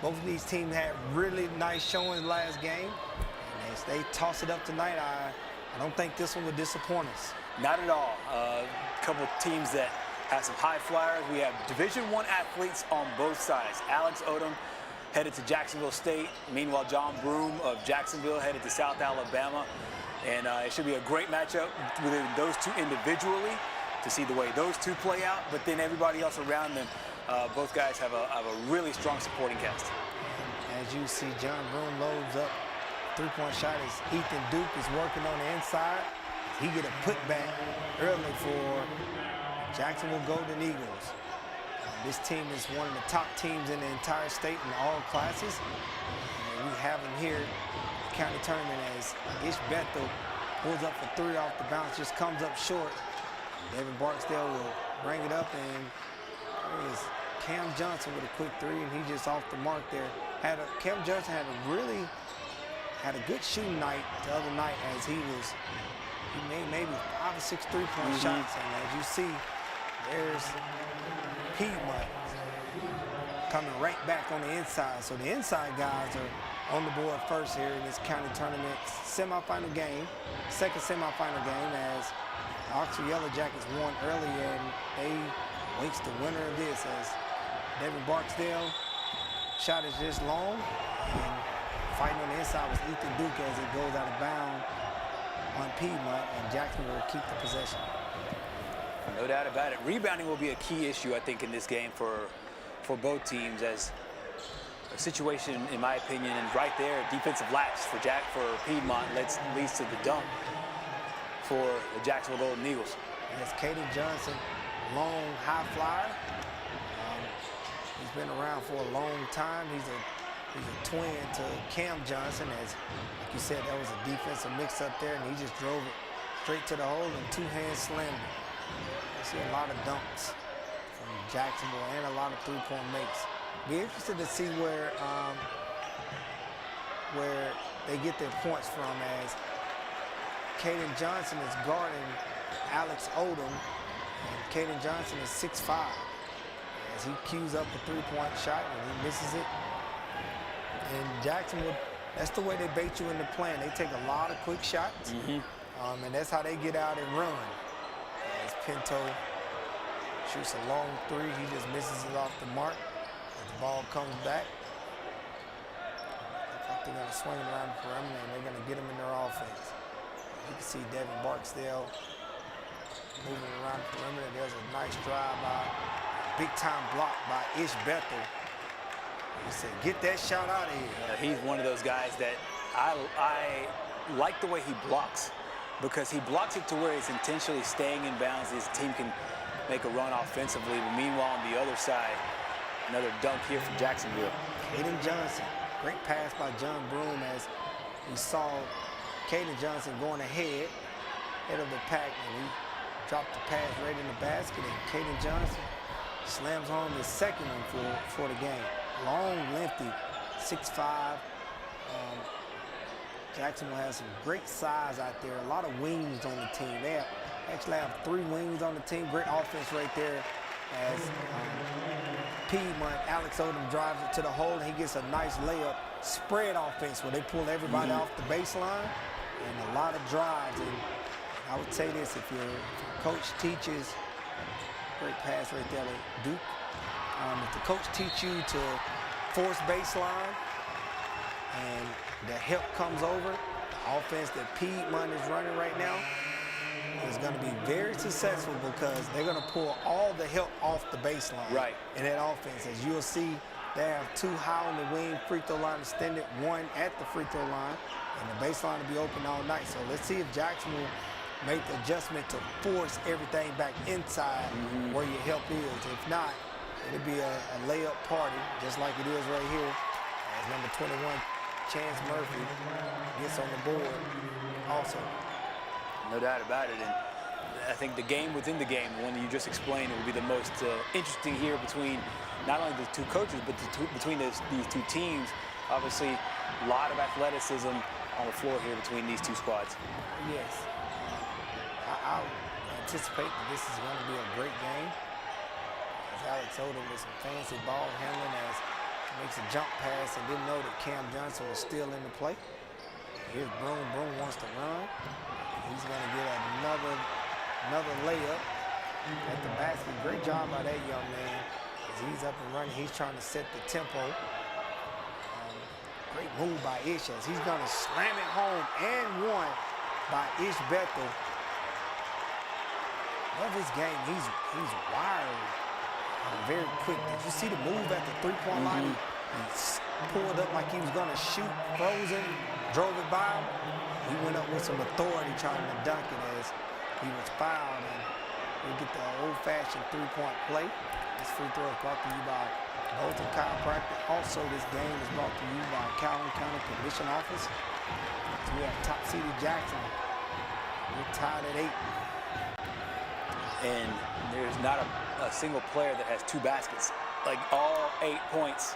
both of these teams had really nice showings last game. And as they toss it up tonight, I don't think this one will disappoint us. Not at all. A couple of teams that have some high flyers. We have Division I athletes on both sides. Alex Odom headed to Jacksonville State. Meanwhile, John Broom of Jacksonville headed to South Alabama. And it should be a great matchup within those two individually to see the way those two play out. But then everybody else around them, both guys have a really strong supporting cast. As you see, John Broom loads up. Three-point shot as Ethan Duke is working on the inside. He get a putback early for Jacksonville Golden Eagles. This team is one of the top teams in the entire state in all classes. And we have them here in the county tournament as Ish Bethel pulls up for three off the bounce, just comes up short. Devin Barksdale will bring it up, and there is Cam Johnson with a quick three, and he just off the mark there. Cam Johnson had a good shooting night the other night as he made maybe 5 or 6 three-point shots, and as you see, there's Piedmont coming right back on the inside. So the inside guys are on the board first here in this county tournament semifinal game, second semifinal game, as the Oxford Yellow Jackets won earlier, and they waits the winner of this as Devin Barksdale shot is just long, and fighting on the inside was Ethan Duke as it goes out of bounds on Piedmont, and Jacksonville will keep the possession. No doubt about it. Rebounding will be a key issue, I think, in this game for both teams, as a situation, in my opinion, and right there, defensive lapse for Piedmont leads to the dunk for the Jacksonville Golden Eagles. That's Caden Johnson, long high flyer. He's been around for a long time. He's a twin to Cam Johnson, as like you said, that was a defensive mix up there, and he just drove it straight to the hole and two-hand slammed it. I see a lot of dunks from Jacksonville and a lot of three-point makes. Be interested to see where they get their points from, as Caden Johnson is guarding Alex Odom, and Caden Johnson is 6'5", as he cues up a three-point shot and he misses it. And Jacksonville, that's the way they bait you into playing. They take a lot of quick shots, and that's how they get out and run. As Pinto shoots a long three, he just misses it off the mark. As the ball comes back, looks like they're gonna swing it around the perimeter, and they're gonna get them in their offense. You can see Devin Barksdale moving around the perimeter. There's a nice drive by, big time block by Ish Bethel. He said, get that shot out of here. He's one of those guys that I like the way he blocks, because he blocks it to where it's intentionally staying in bounds. His team can make a run offensively. But meanwhile, on the other side, another dunk here from Jacksonville. Caden Johnson, great pass by John Broom, as we saw Caden Johnson going ahead of the pack, and he dropped the pass right in the basket, and Caden Johnson slams home his second one for the game. Long, lengthy, 6'5". Jacksonville has some great size out there, a lot of wings on the team. They actually have 3 wings on the team. Great offense right there, as Piedmont, Alex Odom drives it to the hole, and he gets a nice layup. Spread offense where they pull everybody off the baseline, and a lot of drives. And I would say this, if your coach teaches, great pass right there to Duke. If the coach teach you to force baseline and the help comes over, the offense that Piedmont is running right now is going to be very successful, because they're going to pull all the help off the baseline in that offense. As you'll see, they have 2 high on the wing, free throw line extended, 1 at the free throw line, and the baseline will be open all night. So let's see if Jackson will make the adjustment to force everything back inside where your help is. If not, it'll be a layup party, just like it is right here, as number 21, Chance Murphy, gets on the board also. No doubt about it. And I think the game within the game, the one that you just explained, will be the most interesting here between not only the two coaches, but between these two teams. Obviously, a lot of athleticism on the floor here between these two squads. Yes. I anticipate that this is going to be a great game. As Alex Odom with some fancy ball handling as he makes a jump pass and didn't know that Cam Johnson was still in the play. Here's Broom. Broom wants to run. He's going to get another layup at the basket. Great job by that young man. As he's up and running, he's trying to set the tempo. Great move by Ish as he's going to slam it home and one by Ish Bethel. Love his game. He's wiry, very quick. Did you see the move at the three-point line? He pulled up like he was going to shoot, frozen, drove it by him. He went up with some authority trying to dunk it as he was fouled. And we get the old-fashioned three-point play. This free throw is brought to you by Bolton Chiropractic. Also, this game is brought to you by Calhoun County Commission Office. So we have top-seeded Jacksonville. We're tied at 8. And there's not a single player that has 2 baskets. Like all 8 points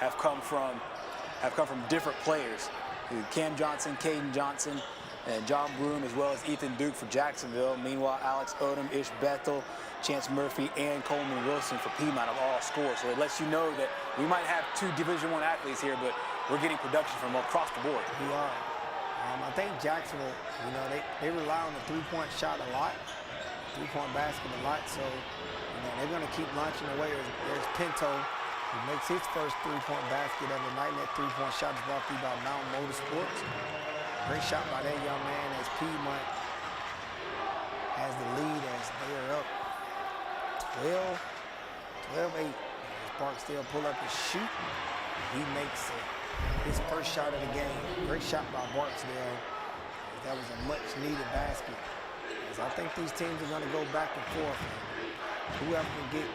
have come from different players. Cam Johnson, Caden Johnson, and John Broom, as well as Ethan Duke for Jacksonville. Meanwhile, Alex Odom, Ish Bethel, Chance Murphy, and Coleman Wilson for Piedmont have all scored. So it lets you know that we might have 2 Division I athletes here, but we're getting production from across the board. We are. I think Jacksonville, they rely on the three-point shot a lot. Three-point basket a lot, so they're going to keep launching away. There's Pinto, who makes his first three-point basket of the night, and that three-point shot is brought to you by Mountain Motorsports. Great shot by that young man as Piedmont has the lead as they are up 12-8. As Barksdale pull up his shoot, he makes his first shot of the game. Great shot by Barksdale. That was a much-needed basket. I think these teams are going to go back and forth. Whoever can get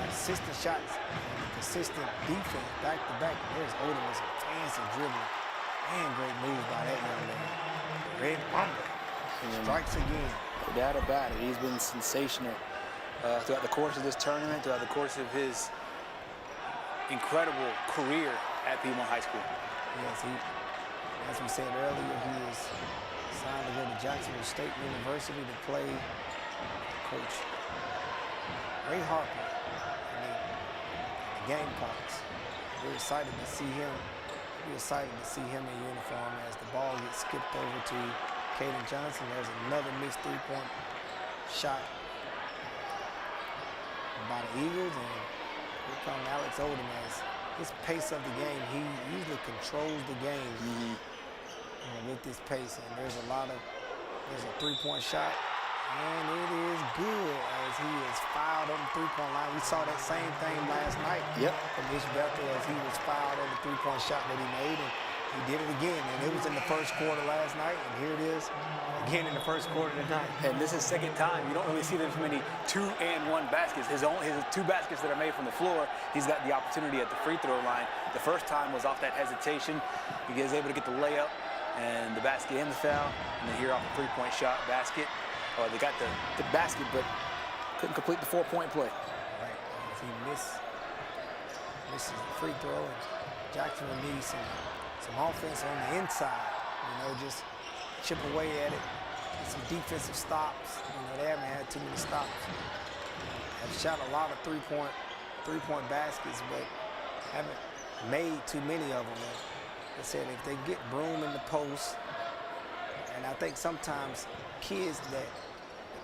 consistent shots and consistent defense back-to-back. There's Odom with some fancy dribbling and great moves by that young man. Red Mamba strikes again. No doubt about it. He's been sensational throughout the course of this tournament, throughout the course of his incredible career at Piedmont High School. Yes, as we said earlier, he is signed to go to Jacksonville State University to play Coach Ray Harper and the Gamecocks. We're excited to see him. We're excited to see him in uniform as the ball gets skipped over to Caden Johnson. There's another missed three-point shot by the Eagles, and here comes Alex Odom as his pace of the game. He usually controls the game. With this pace, and there's a three-point shot, and it is good as he is fouled on the three-point line. We saw that same thing last night from Ish Bethel as he was fouled on the three-point shot that he made, and he did it again. And it was in the first quarter last night, and here it is again in the first quarter tonight. And this is second time. You don't really see there's many 2-and-1 baskets. His 2 baskets that are made from the floor, he's got the opportunity at the free throw line. The first time was off that hesitation. He was able to get the layup and the basket and the foul, and then here off the three-point shot basket. They got the basket, but couldn't complete the 4-point play. Right, as he misses the free throw, and Jacksonville needs some offense on the inside. Just chip away at it, get some defensive stops. They haven't had too many stops. Have shot a lot of three-point baskets, but haven't made too many of them. I said if they get Broom in the post, and I think sometimes kids that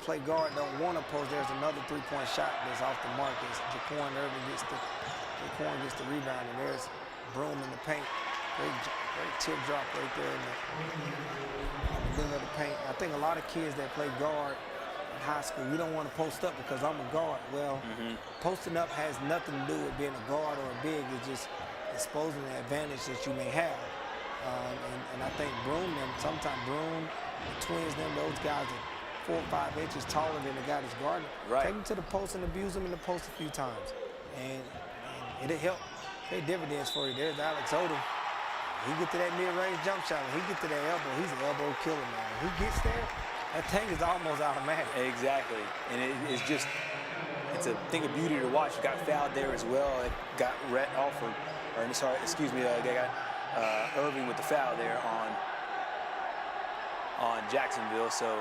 play guard don't want to post, there's another three-point shot that's off the mark as Jaquan Irvin gets the rebound, and there's Broom in the paint. Great tip drop right there in the middle of the paint. I think a lot of kids that play guard in high school, we don't want to post up because I'm a guard. Well, posting up has nothing to do with being a guard or a big. It's just exposing the advantage that you may have. And I think sometimes Broom, the twins, those guys are 4 or 5 inches taller than the guy that's guarding. Right. Take them to the post and abuse them in the post a few times. And it'll help pay dividends for you. There's Alex Odom. He get to that mid-range jump shot. When he get to that elbow, he's an elbow killer, man. When he gets there, That thing is almost automatic. Exactly, and it's a thing of beauty to watch. Got fouled there as well. It got Rhett Alford, or sorry, excuse me, they got Irving with the foul there on Jacksonville. So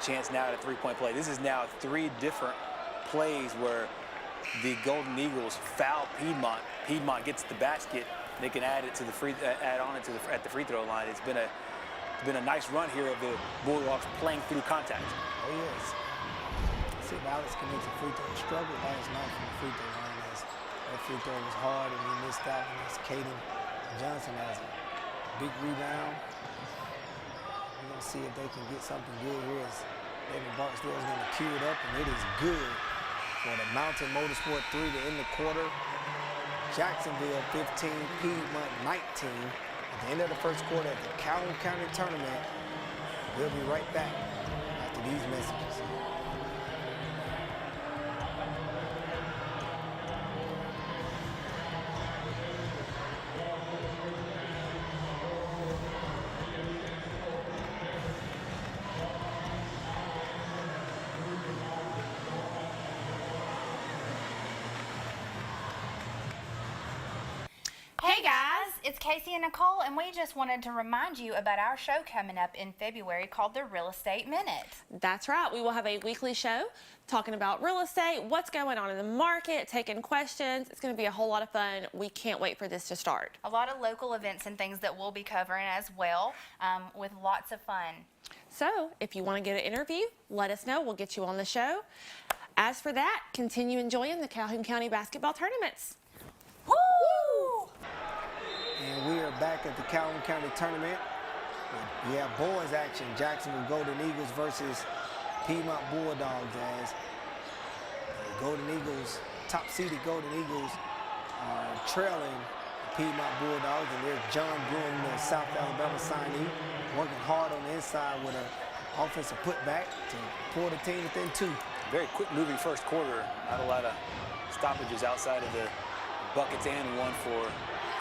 chance now at a three-point play. This is now 3 different plays where the Golden Eagles foul Piedmont. Piedmont gets the basket. They can add it to the at the free throw line. It's been a nice run here of the Bulldogs playing through contact. Oh yes. See if Alex can make the free throw. Struggled last night from the free throw line as that free throw was hard and he missed that one. As Caden Johnson has a big rebound. We're gonna see if they can get something good here as David Barksdale is gonna cue it up, and it is good for the Mountain Motorsport 3 to end the quarter. Jacksonville 15, Piedmont 19. At the end of the first quarter at the Calhoun County Tournament. We'll be right back after these messages. Hey guys, it's Casey and Nicole, and we just wanted to remind you about our show coming up in February called the Real Estate Minute. That's right. We will have a weekly show talking about real estate, what's going on in the market, taking questions. It's going to be a whole lot of fun. We can't wait for this to start. A lot of local events and things that we'll be covering as well, with lots of fun. So if you want to get an interview, let us know. We'll get you on the show. As for that, continue enjoying the Calhoun County basketball tournaments. Woo! And we are back at the Calhoun County Tournament. We have boys action. Jacksonville Golden Eagles versus Piedmont Bulldogs, as the Golden Eagles, top-seeded Golden Eagles, are trailing the Piedmont Bulldogs. And there's John Broom, the South Alabama signee, working hard on the inside with an offensive putback to pull the team within 2. Very quick-moving first quarter. Not a lot of stoppages outside of the buckets and one for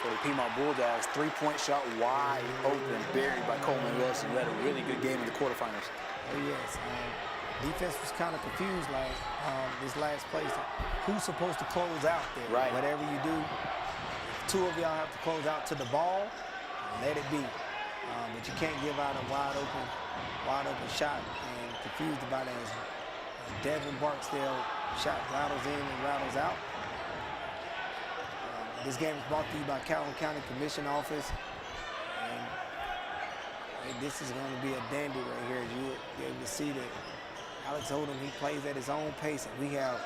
the Piedmont Bulldogs. Three-point shot wide open, buried by Coleman Wilson, who had a really good game in the quarterfinals. Oh yes, defense was kind of confused like this last play. Who's supposed to close out there? Right. Whatever you do, 2 of y'all have to close out to the ball. Let it be. But you can't give out a wide open shot, and confused about it as Devin Barksdale shot rattles in and rattles out. This game is brought to you by Calhoun County Commission Office. And this is going to be a dandy right here. As you'll be able to see that Alex Odom, he plays at his own pace. And we have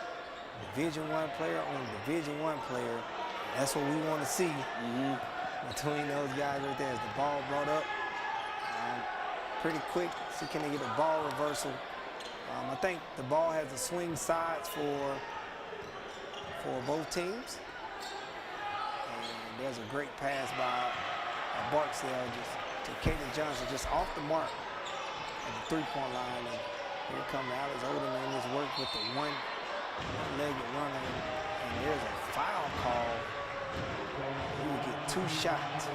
Division I player on Division I player. That's what we want to see between those guys right there. As the ball brought up pretty quick. See, can they get a ball reversal? I think the ball has the swing sides for both teams. There's a great pass by Barksdale just to Caden Johnson, just off the mark at the three-point line. And here comes Alex Odom in his work with the one-legged runner. And there's a foul call. He would get 2 shots.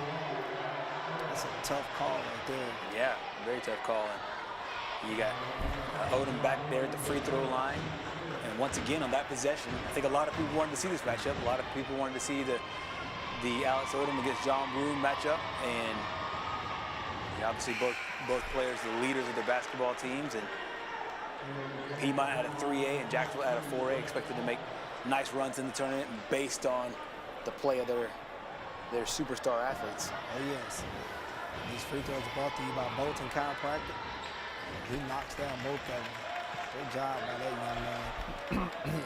That's a tough call right there. Yeah, very tough call. And you got Odom back there at the free throw line. And once again, on that possession, I think a lot of people wanted to see this matchup. A lot of people wanted to see the Alex Odom against John Broom matchup, and obviously both players, the leaders of their basketball teams, and Piedmont had a 3A and Jacksonville had a 4A, expected to make nice runs in the tournament based on the play of their superstar athletes. Oh yes, these free throws are brought to you by Bolton Chiropractic. He knocks down both of them. Great job by that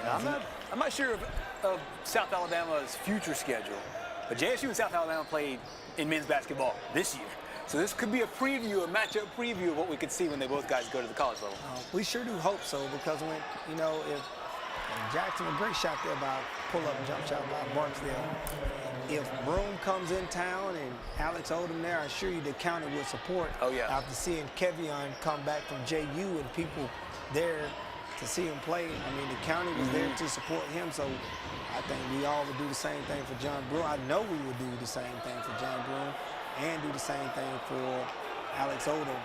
young man. I'm not sure of South Alabama's future schedule. But JSU and South Alabama played in men's basketball this year. So this could be a preview, a matchup preview of what we could see when they both guys go to the college level. We sure do hope so, because when, if Jackson, a great shot there by pull-up jump shot by Barksdale. If Broom comes in town and Alex Odom there, I assure you the county will support. Oh yeah. After seeing Kevion come back from JU and people there to see him play. I mean, the county was there to support him, so I think we all would do the same thing for John Broom. I know we would do the same thing for John Broom and do the same thing for Alex Odom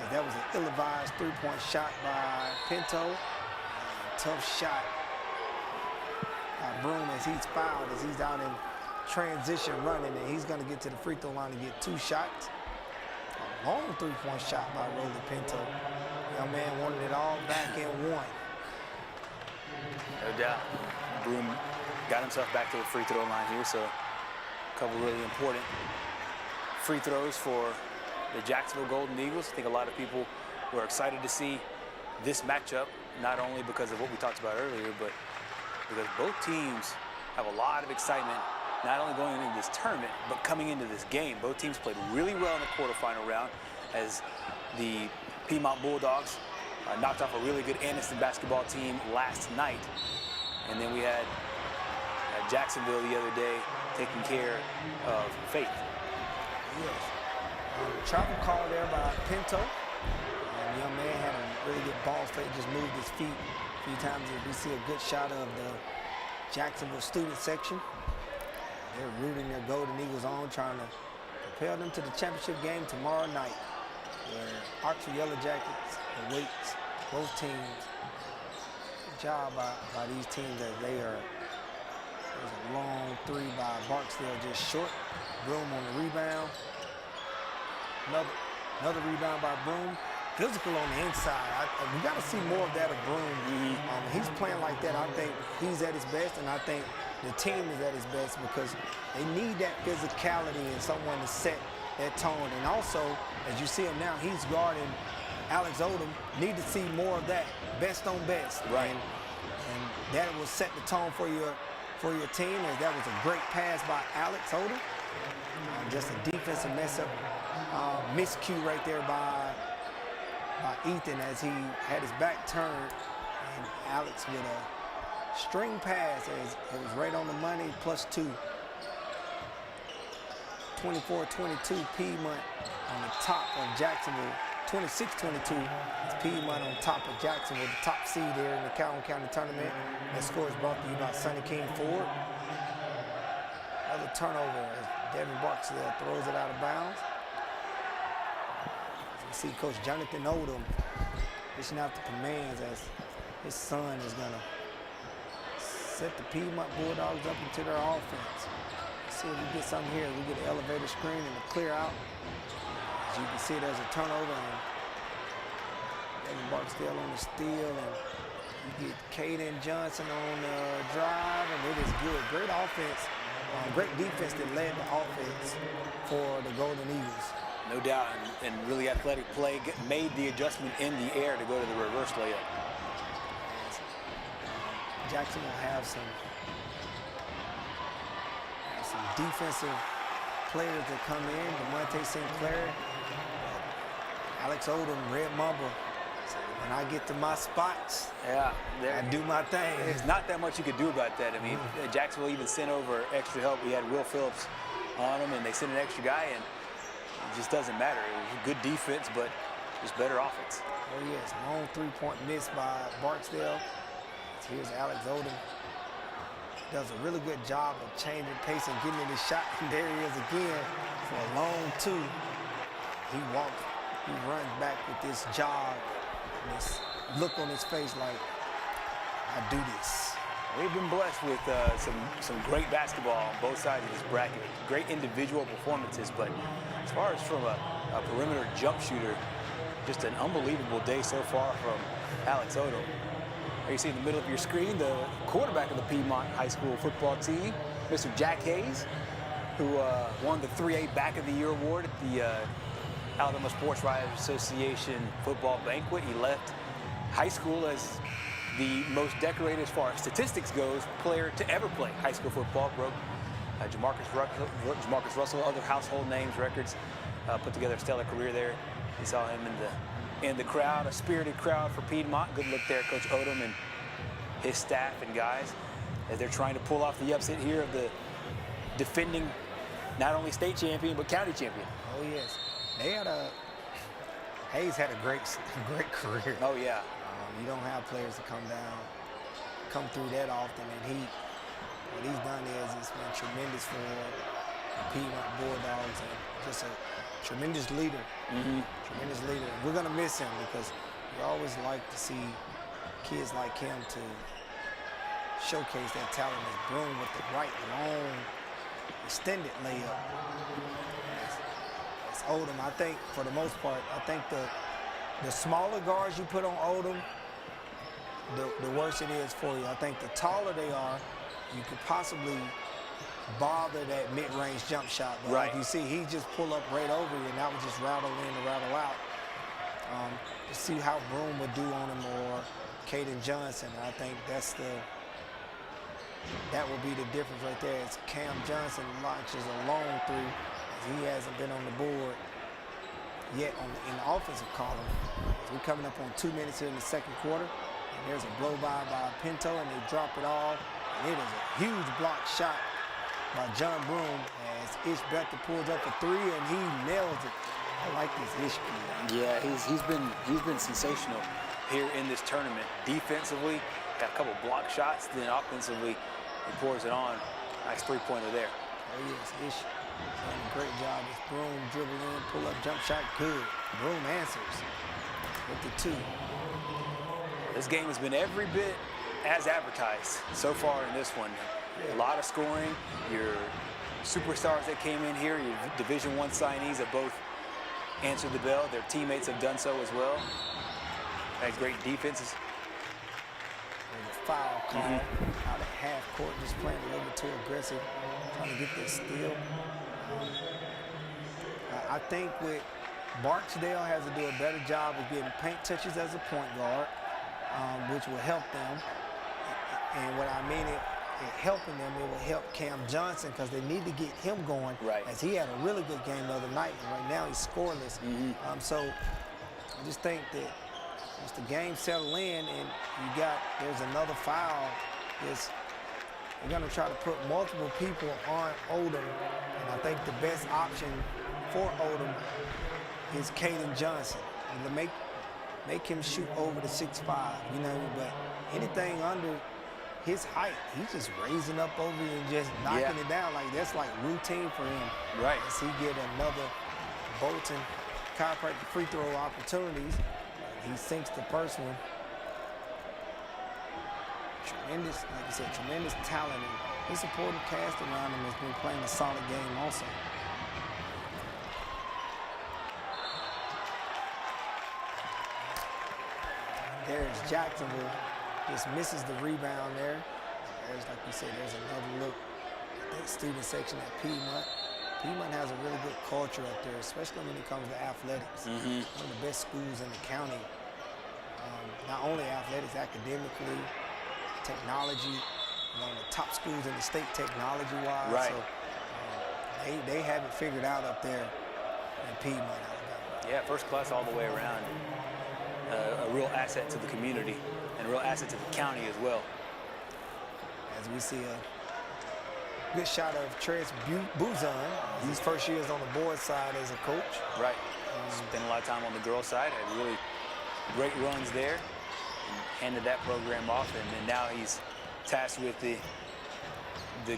as that was an ill-advised three-point shot by Pinto. Tough shot by Broom as he's fouled, as he's out in transition running, and he's going to get to the free throw line and get 2 shots. A long three-point shot by Rolly Pinto. Young man wanted it all back in one. No doubt. Broom got himself back to the free throw line here, so a couple really important free throws for the Jacksonville Golden Eagles. I think a lot of people were excited to see this matchup, not only because of what we talked about earlier, but because both teams have a lot of excitement, not only going into this tournament, but coming into this game. Both teams played really well in the quarterfinal round as the Piedmont Bulldogs knocked off a really good Anniston basketball team last night. And then we had Jacksonville the other day taking care of Faith. Yes. Travel call there by Pinto. The young man had a really good ball fake, just moved his feet a few times. We see a good shot of the Jacksonville student section. They're rooting their Golden Eagles on, trying to propel them to the championship game tomorrow night, where Oxford Yellow Jackets awaits both teams. Good job by these teams as they are. There's a long three by Barksdale, just short. Broom on the rebound. Another rebound by Broom. Physical on the inside. We got to see more of that of Broom. He's playing like that. I think he's at his best, and I think the team is at his best because they need that physicality and someone to set that tone. And also, as you see him now, he's guarding Alex Odom. Need to see more of that, best on best. Right. And that will set the tone for your team, as that was a great pass by Alex Odom. Just a defensive mess up, miscue right there by Ethan as he had his back turned, and Alex with a string pass as it was right on the money, +2. 24-22 Piedmont on the top of Jacksonville. 26-22 is Piedmont on top of Jacksonville, the top seed there in the Calhoun County tournament. That score is brought to you by Sonny King Ford. Another turnover as Devin Barksdale throws it out of bounds. You see Coach Jonathan Odom dishing out the commands as his son is going to set the Piedmont Bulldogs up into their offense. Let's see if we get something here. We get an elevator screen and a clear out. As you can see, there's a turnover, and Devin Barksdale on the steal, and you get Caden Johnson on the drive, and it is good. Great offense, great defense that led the offense for the Golden Eagles. No doubt, and really athletic play, made the adjustment in the air to go to the reverse layup. Jackson will have some defensive players that come in. DeMonte Sinclair, Alex Odom, Red Mamba. So when I get to my spots, I do my thing. There's not that much you could do about that. I mean, Jacksonville even sent over extra help. We had Will Phillips on them, and they sent an extra guy in. It just doesn't matter. It was good defense, but just better offense. Oh, yes. Long three-point miss by Barksdale. Here's Alex Odom. Does a really good job of changing pace and getting in his shot. And there he is again for a long two. He walks, he runs back with this jog and this look on his face like, I do this. We've been blessed with some great basketball on both sides of this bracket. Great individual performances, but as far as from a perimeter jump shooter, just an unbelievable day so far from Alex Odom. You see in the middle of your screen the quarterback of the Piedmont High School football team, Mr. Jack Hayes, who won the 3A Back of the Year award at the Alabama Sports Writers Association football banquet. He left high school as the most decorated, as far as statistics goes, player to ever play high school football. Broke Jamarcus Russell, other household names, records, put together a stellar career there. You saw him in the crowd, a spirited crowd for Piedmont. Good look there, Coach Odom and his staff and guys, as they're trying to pull off the upset here of the defending not only state champion, but county champion. Oh, yes. Hayes had a great career. Oh, yeah. You don't have players to come through that often, and what he's done is it's been tremendous for the Piedmont Bulldogs, and just a tremendous leader. Tremendous leader. And we're gonna miss him because we always like to see kids like him to showcase that talent as Broom with the right long extended layup. That's Odom. I think for the most part, I think the smaller guards you put on Odom, the worse it is for you. I think the taller they are, you could possibly bother that mid-range jump shot. But like you see, he just pull up right over you, and that would just rattle in and rattle out. To see how Broom would do on him or Caden Johnson, I think that will be the difference right there. It's Cam Johnson launches a long three. He hasn't been on the board yet in the offensive column. We're coming up on 2 minutes here in the second quarter. And there's a blow by Pinto, and they drop it all. And it is a huge block shot by John Broom as Ish Becker pulls up a three, and he nails it. I like this Ish kid. Yeah, he's been sensational here in this tournament. Defensively, got a couple block shots. Then offensively, he pours it on. Nice three-pointer there. Oh yes, Ish doing a great job. It's Broom dribble in, pull up jump shot, good. Broom answers with the two. This game has been every bit as advertised so far in this one. A lot of scoring. Your superstars that came in here, your Division I signees have both answered the bell. Their teammates have done so as well. Had great defenses. There's a foul call out at half court, just playing a little bit too aggressive, trying to get this steal. I think with Barksdale has to do a better job of getting paint touches as a point guard, which will help them. And what I mean it helping them, it will help Cam Johnson because they need to get him going. As he had a really good game the other night, and right now he's scoreless. So I just think that once the game settle in and there's another foul, we're gonna try to put multiple people on Odom, and I think the best option for Odom is Caden Johnson. And to make him shoot over the 6'5", but anything under his height, he's just raising up over you and just knocking it down. That's like routine for him. As he get another Bolton chiropractic free throw opportunities, he sinks the first one. Tremendous, like I said, tremendous talent. And his supporting cast around him has been playing a solid game also. There's Jacksonville. Just misses the rebound there. There's, like we said, there's another look at that student section at Piedmont. Piedmont has a really good culture up there, especially when it comes to athletics. One of the best schools in the county. Not only athletics, academically, technology, one of the top schools in the state technology-wise. So they have it figured out up there in Piedmont, Alabama. Yeah, first class all the way around. A real asset to the community and a real asset to the county as well. As we see a good shot of Tres Buzon. His first year is on the board side as a coach. Spent a lot of time on the girls' side, had really great runs there, and handed that program off, and then now he's tasked with the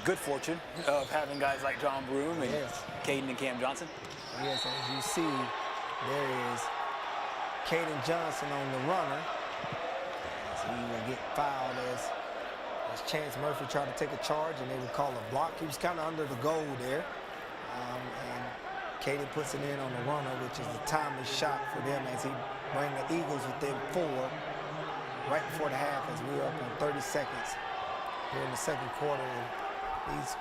good fortune of having guys like John Broom and Caden and Cam Johnson. Yes, as you see, there is Caden Johnson on the runner. So he will get fouled as Chance Murphy tried to take a charge, and they would call a block. He was kind of under the goal there. And Caden puts it in on the runner, which is the timely shot for them as he brings the Eagles within 4 right before the half as we're up on 30 seconds here in the second quarter. And this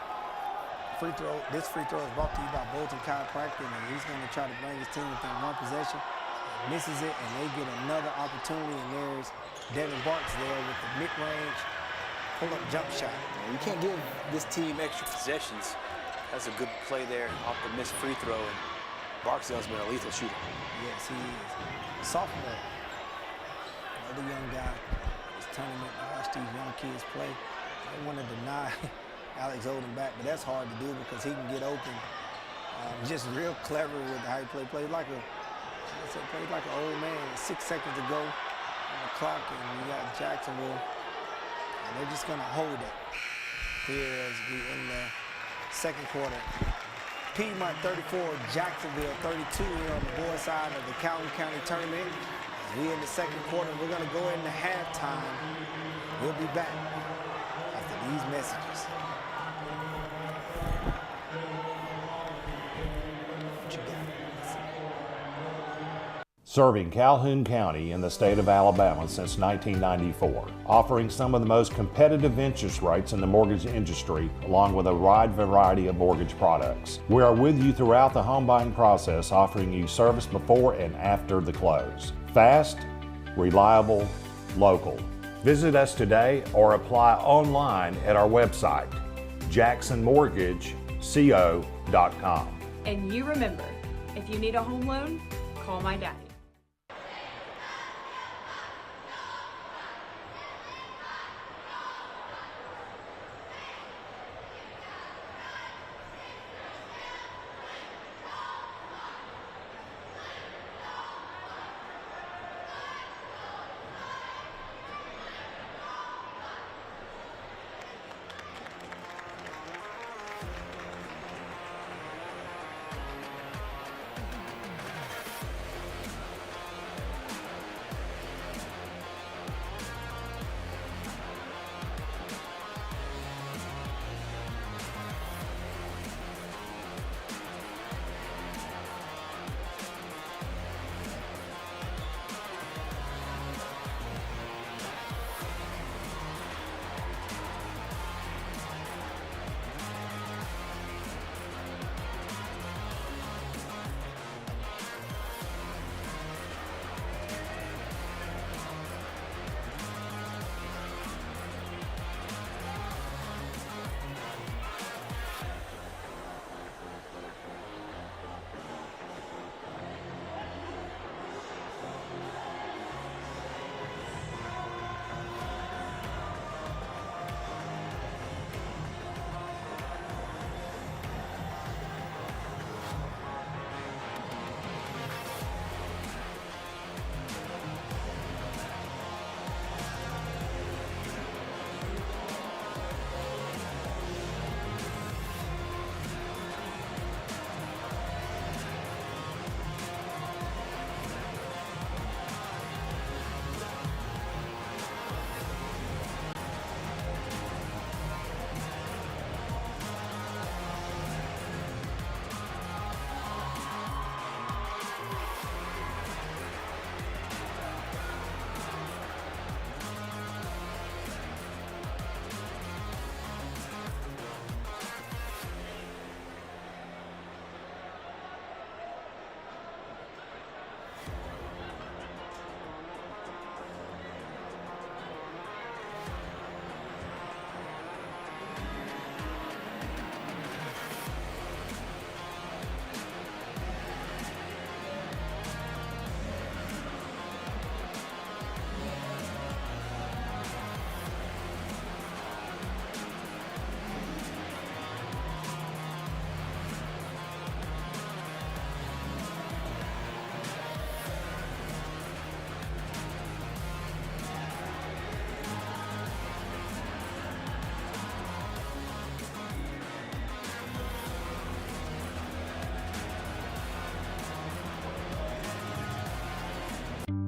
free throw is brought to you by Bolton Chiropractic, and he's going to try to bring his team within 1 possession. Misses it, and they get another opportunity, and there's Devin Barks there with the mid-range pull-up jump shot. You can't give this team extra possessions. That's a good play there off the missed free throw, and Barksdale's been a lethal shooter. Yes, he is. Sophomore, another young guy. This tournament, I watch these young kids play. I don't want to deny Alex Odom back, but that's hard to do because he can get open. Just real clever with how he plays like an old man. 6 seconds to go on the clock, and we got Jacksonville, and they're just going to hold it here as we in the second quarter. Piedmont 34, Jacksonville 32 here on the boys side of the Calhoun County tournament. As we in the second quarter, we're going to go into halftime. We'll be back after these messages. What you got? Serving Calhoun County in the state of Alabama since 1994, offering some of the most competitive interest rates in the mortgage industry, along with a wide variety of mortgage products. We are with you throughout the home buying process, offering you service before and after the close. Fast, reliable, local. Visit us today or apply online at our website, jacksonmortgageco.com. And you remember, if you need a home loan, call my daddy.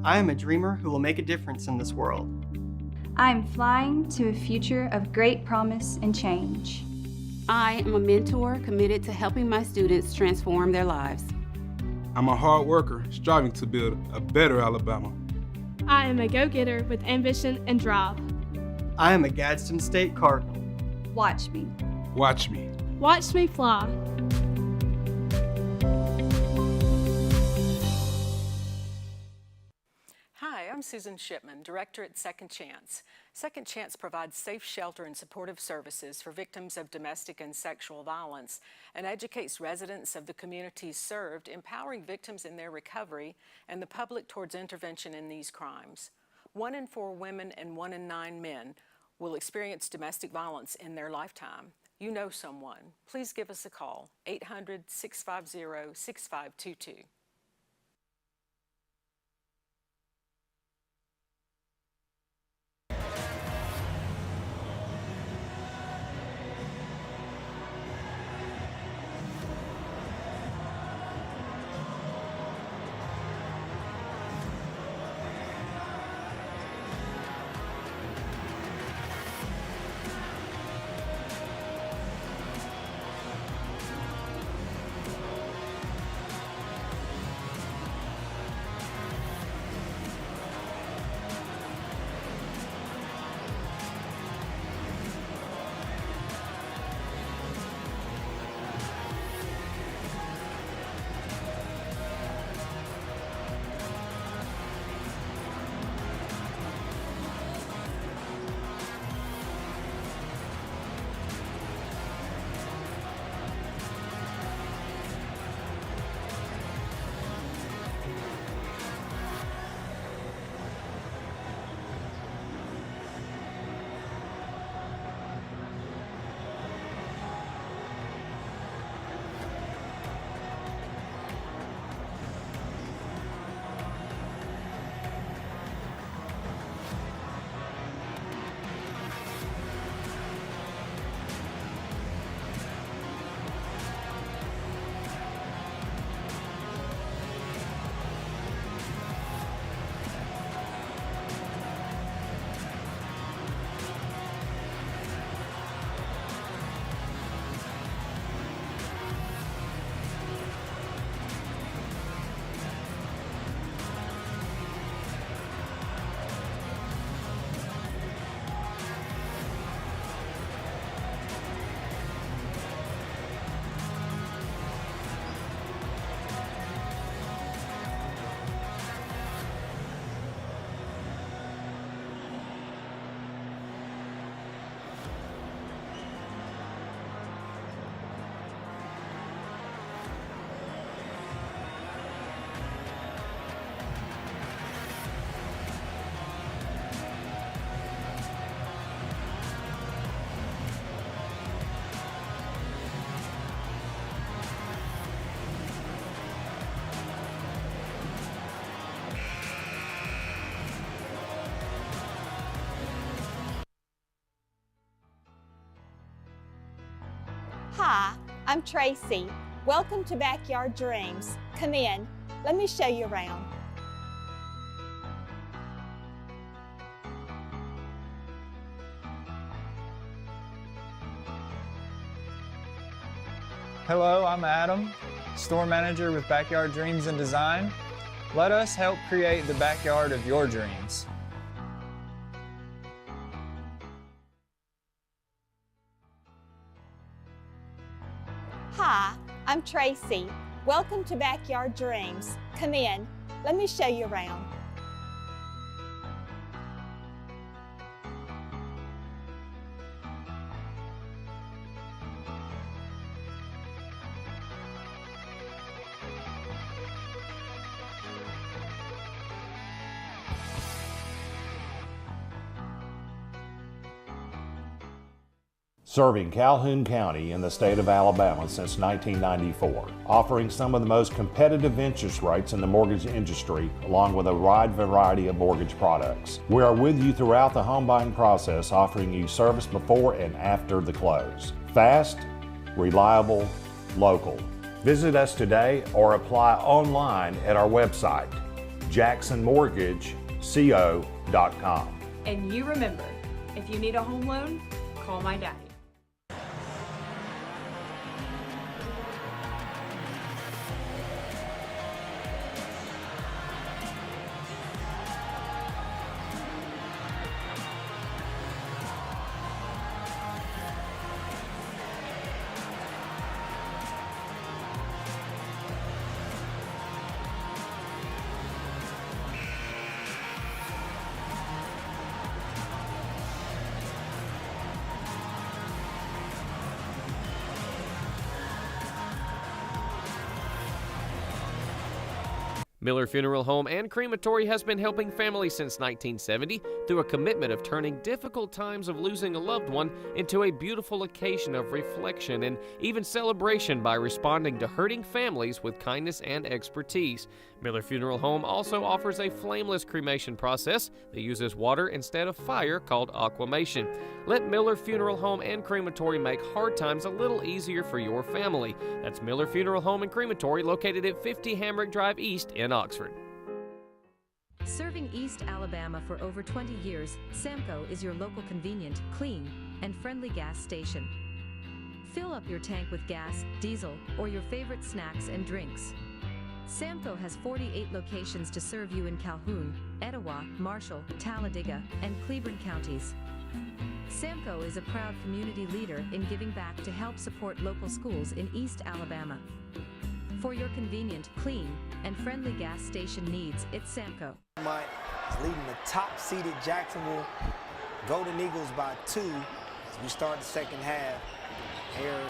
I am a dreamer who will make a difference in this world. I am flying to a future of great promise and change. I am a mentor committed to helping my students transform their lives. I'm a hard worker striving to build a better Alabama. I am a go-getter with ambition and drive. I am a Gadsden State Cardinal. Watch me. Watch me. Watch me fly. Hi, I'm Susan Shipman, Director at Second Chance. Second Chance provides safe shelter and supportive services for victims of domestic and sexual violence and educates residents of the communities served, empowering victims in their recovery and the public towards intervention in these crimes. 1 in 4 women and 1 in 9 men will experience domestic violence in their lifetime. You know someone. Please give us a call, 800-650-6522. Hi, I'm Tracy. Welcome to Backyard Dreams. Come in. Let me show you around. Hello, I'm Adam, store manager with Backyard Dreams and Design. Let us help create the backyard of your dreams. Hi, I'm Tracy. Welcome to Backyard Dreams. Come in. Let me show you around. Serving Calhoun County in the state of Alabama since 1994, offering some of the most competitive interest rates in the mortgage industry, along with a wide variety of mortgage products. We are with you throughout the home buying process, offering you service before and after the close. Fast, reliable, local. Visit us today or apply online at our website, jacksonmortgageco.com. And you remember, if you need a home loan, call my daddy. Miller Funeral Home and Crematory has been helping families since 1970 through a commitment of turning difficult times of losing a loved one into a beautiful occasion of reflection and even celebration by responding to hurting families with kindness and expertise. Miller Funeral Home also offers a flameless cremation process that uses water instead of fire called aquamation. Let Miller Funeral Home and Crematory make hard times a little easier for your family. That's Miller Funeral Home and Crematory, located at 50 Hamrick Drive East in Oxford. Serving East Alabama for over 20 years, Samco is your local convenient, clean, and friendly gas station. Fill up your tank with gas, diesel, or your favorite snacks and drinks. Samco has 48 locations to serve you in Calhoun, Etowah, Marshall, Talladega, and Cleburne counties. Samco is a proud community leader in giving back to help support local schools in East Alabama. For your convenient, clean, and friendly gas station needs, it's Samco. Piedmont is leading the top-seeded Jacksonville Golden Eagles by 2 as we start the second half. Here,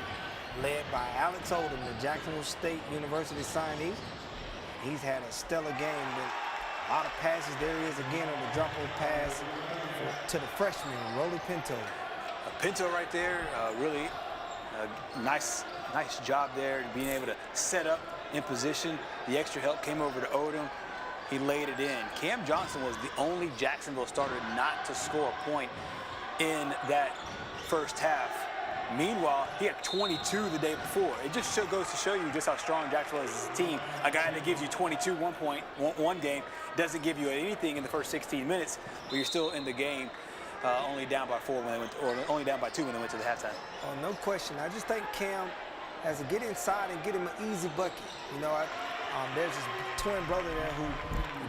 led by Alex Oldham, the Jacksonville State University signee. He's had a stellar game with a lot of passes. There he is again on the drop-off pass to the freshman, Rolly Pinto. Pinto right there, really nice job there, being able to set up in position. The extra help came over to Odom. He laid it in. Cam Johnson was the only Jacksonville starter not to score a point in that first half. Meanwhile, he had 22 the day before. It just goes to show you just how strong Jacksonville is as a team. A guy that gives you 22 one game doesn't give you anything in the first 16 minutes, but you're still in the game. Only down by 4 when they went, or only down by 2 when they went to the halftime. Oh, no question. I just think Cam has to get inside and get him an easy bucket. You know, there's his twin brother there who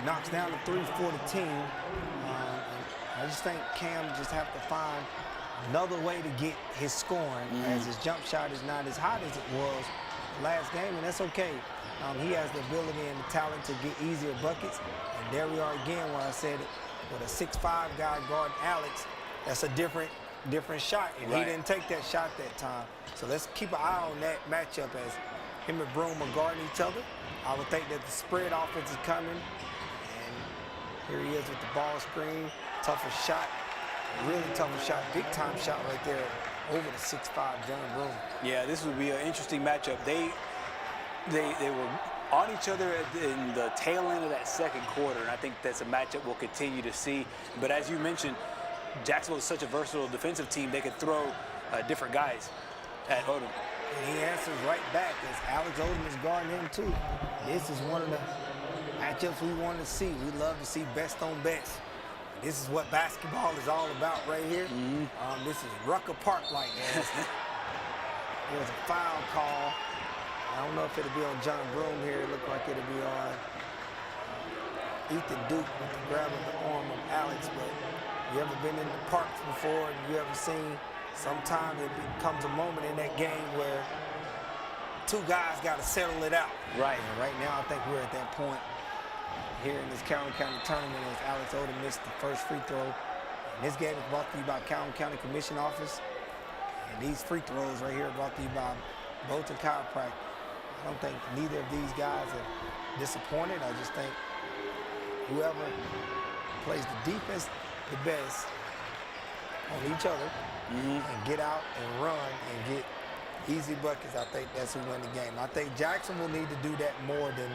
knocks down the 3 for the team. I just think Cam just have to find another way to get his scoring, as his jump shot is not as hot as it was last game, and that's okay. He has the ability and the talent to get easier buckets, and there we are again where I said it. With a 6'5" guy guarding Alex, that's a different shot, and he didn't take that shot that time. So let's keep an eye on that matchup as him and Broome are guarding each other. I would think that the spread offense is coming, and here he is with the ball screen. Tougher shot, really tougher shot, big time shot right there over the 6'5" John Broome. Yeah, this would be an interesting matchup. They were on each other in the tail end of that second quarter, and I think that's a matchup we'll continue to see. But as you mentioned, Jacksonville is such a versatile defensive team, they could throw different guys at Odom. And he answers right back as Alex Odom is guarding him too. This is one of the matchups we want to see. We love to see best on best. This is what basketball is all about right here. This is Rucker Park like that. There's a foul call. I don't know if it'll be on John Broom here. It looked like it'll be on Ethan Duke with the grabbing the arm of Alex. But you ever been in the parks before and you ever seen, sometimes it becomes a moment in that game where two guys got to settle it out. Right. And right now, I think we're at that point here in this Calhoun County tournament as Alex Odom missed the first free throw. And this game is brought to you by Calhoun County Commission Office. And these free throws right here are brought to you by Bolton Chiropractic. I don't think neither of these guys have disappointed. I just think whoever plays the defense the best on each other and get out and run and get easy buckets, I think that's who win the game. I think Jackson will need to do that more than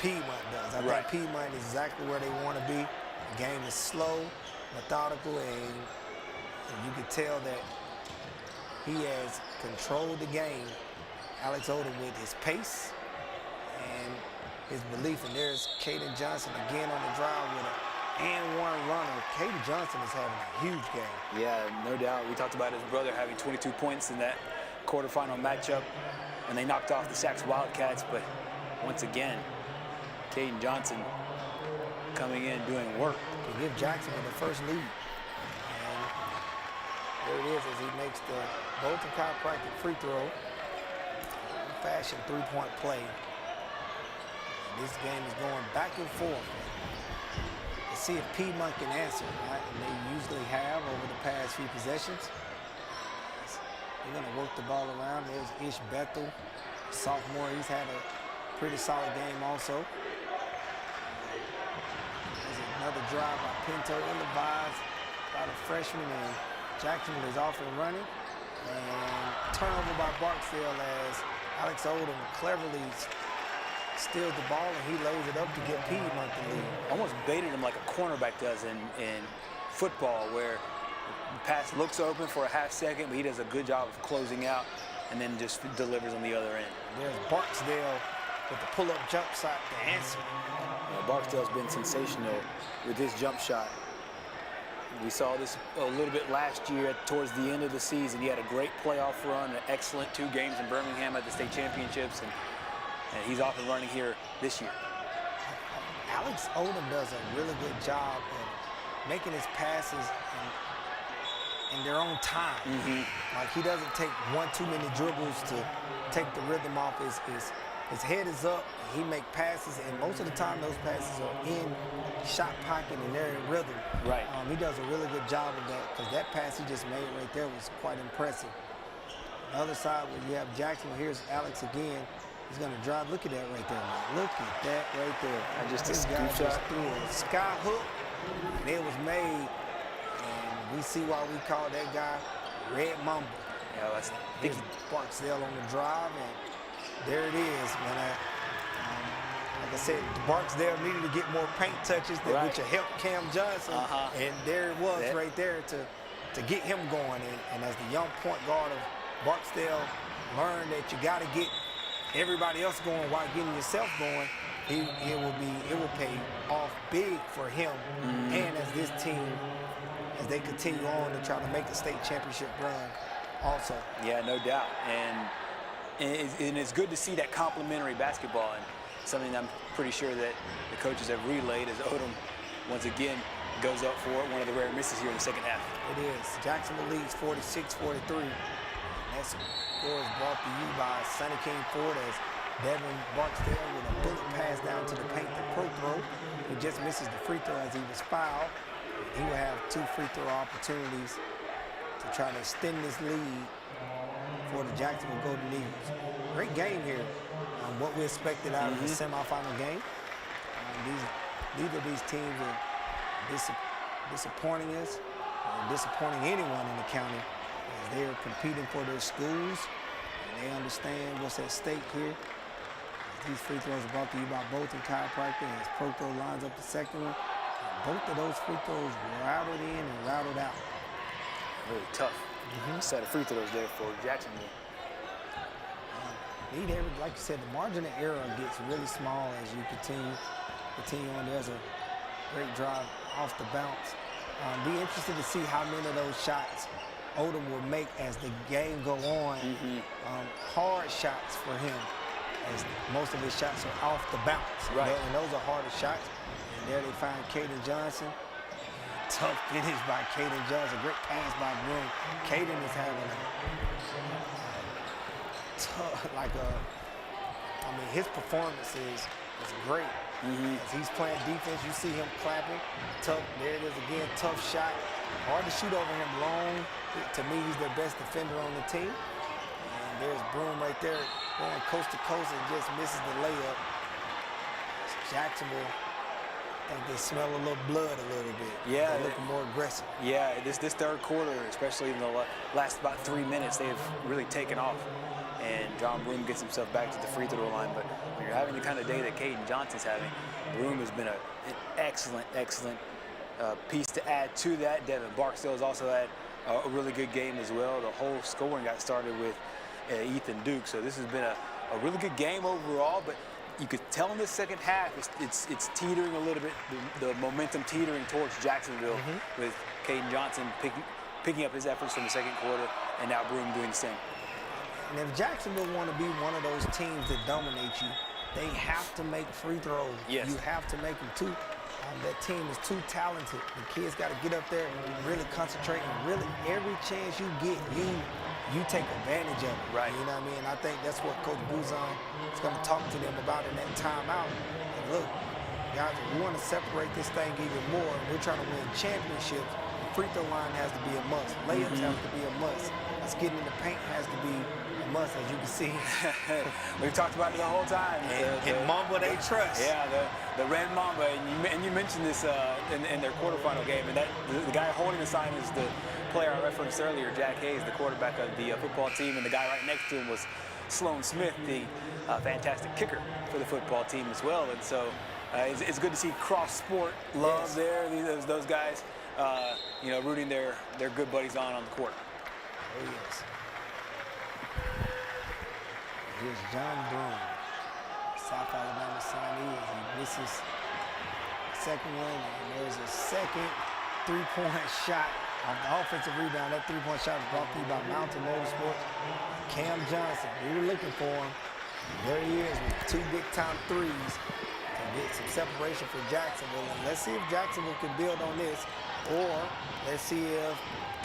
Piedmont does. I think Piedmont is exactly where they want to be. The game is slow, methodical, and you can tell that he has controlled the game, Alex Odom, with his pace and his belief. And there's Caden Johnson again on the drive with an and-one runner. Caden Johnson is having a huge game. Yeah, no doubt. We talked about his brother having 22 points in that quarterfinal matchup when they knocked off the Sachs Wildcats. But once again, Caden Johnson coming in doing work. To give Jacksonville the first lead. And there it is as he makes the Bolton Chiropractic free throw. Fashion three-point play. And this game is going back and forth. Let's see if Piedmont can answer. Right? And they usually have over the past few possessions. They're going to work the ball around. There's Ish Bethel, sophomore. He's had a pretty solid game also. There's another drive by Pinto, ill-advised by the freshman, and Jacksonville is off and running. And turnover by Barksdale as Alex Odom cleverly steals the ball and he lays it up to get Piedmont the lead. Almost baited him like a cornerback does in football, where the pass looks open for a half second, but he does a good job of closing out and then just delivers on the other end. There's Barksdale with the pull-up jump shot to answer. Yeah, Barksdale's been sensational with his jump shot. We saw this a little bit last year towards the end of the season. He had a great playoff run, an excellent 2 games in Birmingham at the state championships, and he's off and running here this year. Alex Odom does a really good job of making his passes in their own time. Like, he doesn't take one too many dribbles to take the rhythm off. His head is up, he makes passes, and most of the time those passes are in shot pocket and they're in rhythm. Right. He does a really good job of that, because that pass he just made right there was quite impressive. On the other side, where you have Jackson, here's Alex again. He's going to drive. Look at that right there, man. Look at that right there. Just a this scoop guy shot. just threw a sky hook, and it was made. And we see why we call that guy Red Mamba. Yeah, that's Here's Barksdale on the drive, and there it is. When like I said, Barksdale needed to get more paint touches, which will help Cam Johnson. And there it was right there to get him going. And as the young point guard of Barksdale learned that you got to get everybody else going while getting yourself going, it will pay off big for him and as this team, as they continue on to try to make a state championship run also. Yeah, no doubt. And it's good to see that complementary basketball, and something I'm pretty sure that the coaches have relayed as Odom once again goes up for it. One of the rare misses here in the second half. It is. Jacksonville leads 46-43. That score is brought to you by Sonny King Ford as Devin Barksdale with a bullet pass down to the paint, the pro throw. He just misses the free throw as he was fouled. He will have 2 free throw opportunities to try to extend this lead for the Jacksonville Golden Eagles. Great game here. What we expected out of the semifinal game. Neither of these teams are disappointing us or disappointing anyone in the county, as they are competing for their schools and they understand what's at stake here. These free throws are brought to you by Bolton Chiropractic as Proto lines up the second one. And both of those free throws routed in and routed out. Really tough set of free throws there for Jacksonville. like you said, the margin of error gets really small as you continue on. There's a great drive off the bounce. Be interested to see how many of those shots Odom will make as the game go on. Hard shots for him, as most of his shots are off the bounce. Right. And those are harder shots. And there they find Caden Johnson. Tough finish by Caden Johnson. Great pass by Broom. Caden is having his performance is great. As he's playing defense, you see him clapping. Tough, there it is again, tough shot. Hard to shoot over him long. To me, he's their best defender on the team. And there's Broom right there going coast to coast and just misses the layup. Jacksonville, I think they smell a little blood a little bit. Yeah. They're looking more aggressive. Yeah, this third quarter, especially in the last about 3 minutes, they've really taken off. And John Broom gets himself back to the free throw line. But when you're having the kind of day that Caden Johnson's having, Broom has been an excellent piece to add to that. Devin Barksdale has also had a really good game as well. The whole scoring got started with Ethan Duke. So this has been a really good game overall. But you could tell in the second half it's teetering a little bit, the momentum teetering towards Jacksonville with Caden Johnson picking up his efforts from the second quarter, and now Broom doing the same. And if Jacksonville want to be one of those teams that dominate you, they have to make free throws. Yes. You have to make them too. That team is too talented. The kids got to get up there and really concentrate, and really every chance you get, you take advantage of it. Right. You know what I mean? I think that's what Coach Buzan is going to talk to them about in that timeout. And look, guys, if we want to separate this thing even more, and we're trying to win championships, the free throw line has to be a must. Layups have to be a must. Us getting in the paint has to be a must, as you can see. We've talked about it the whole time. And Mamba they trust. Yeah, the Red Mamba, and you mentioned this in their quarterfinal game, and the guy holding the sign is the player I referenced earlier, Jack Hayes, the quarterback of the football team, and the guy right next to him was Sloan Smith, the fantastic kicker for the football team as well. And so it's good to see cross-sport love there. Those guys, rooting their good buddies on the court. Oh, yes. Here's John Broom, South Alabama signee, as he misses the second one, and there's a second three-point shot off the offensive rebound. That three-point shot was brought to you by Mountain Motorsports. Cam Johnson, we were looking for him. There he is with two big-time threes to get some separation for Jacksonville. And let's see if Jacksonville can build on this, or let's see if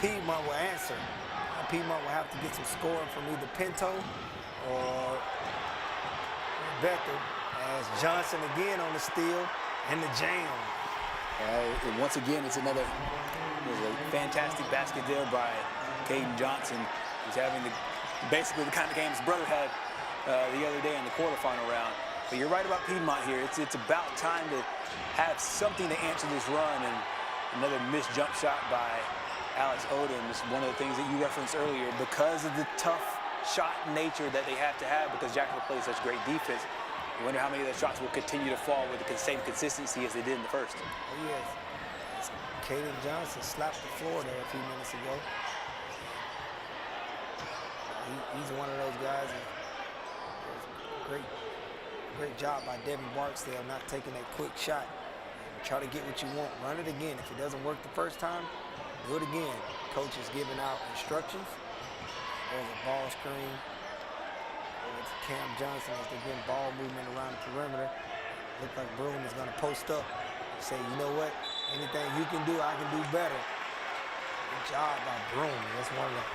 Piedmont will answer. Piedmont will have to get some scoring from either Pinto or Becker, as Johnson again on the steal and the jam. And once again, it's a fantastic basket there by Caden Johnson, who's having basically the kind of game his brother had the other day in the quarterfinal round. But you're right about Piedmont here. It's about time to have something to answer this run, and another missed jump shot by Alex Odom is one of the things that you referenced earlier. Because of the tough shot nature that they have to have, because Jacksonville plays such great defense, you wonder how many of those shots will continue to fall with the same consistency as they did in the first. Oh, yes. Caden Johnson slapped the floor there a few minutes ago. He's one of those guys. Great job by Devin Barksdale not taking that quick shot. Try to get what you want. Run it again. If it doesn't work the first time, do it again. Coach is giving out instructions. There's a ball screen. It's Cam Johnson as they're getting ball movement around the perimeter. Looks like Broom is going to post up and say, you know what? Anything you can do, I can do better. Good job by Broom. That's one of the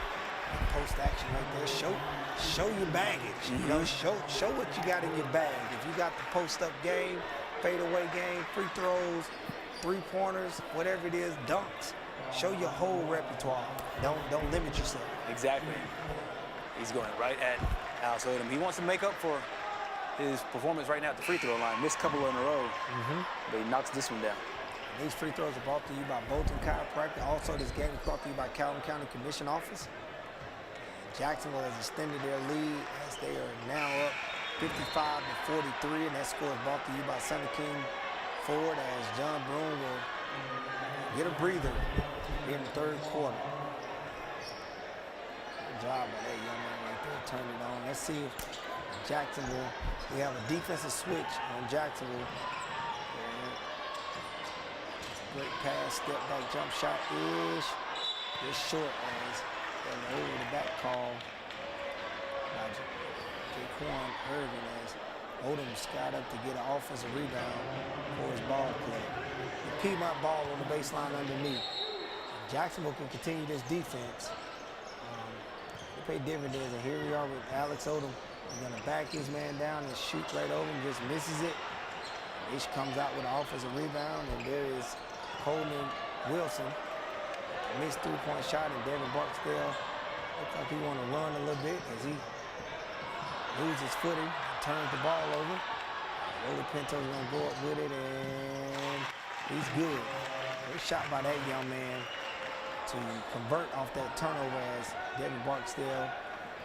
post action right there. Show your baggage. You know, show what you got in your bag. If you got the post up game, fadeaway game, free throws, three-pointers, whatever it is, dunks. Show your whole repertoire. Don't limit yourself. Exactly. He's going right at Alex Odom. He wants to make up for his performance right now at the free throw line. Missed a couple in a row, but he knocks this one down. And these free throws are brought to you by Bolton Chiropractic. Also, this game is brought to you by Calhoun County Commission Office. Jacksonville has extended their lead as they are now up 55-43, and that score is brought to you by Sonny King Ford, as John Broom will get a breather in the third quarter. Good job by that young man right there, turn it on. Let's see if Jacksonville, we have a defensive switch on Jacksonville. Great pass, step back, jump shot-ish. Just short as an over-the-back call by Jaquan Irvin as Odom's got up to get an offensive rebound for his ball play. The Piedmont ball on the baseline underneath. If Jacksonville can continue this defense, they pay dividends. And here we are with Alex Odom. He's going to back his man down and shoot right over him, just misses it. Ish comes out with an offensive rebound, and there is Coleman Wilson. Missed three-point shot, and Devin Barksdale looks like he want to run a little bit as he loses his footing, turns the ball over. Rolly Pinto's going to go up with it, and he's good. Great shot by that young man to convert off that turnover as Devin Barksdale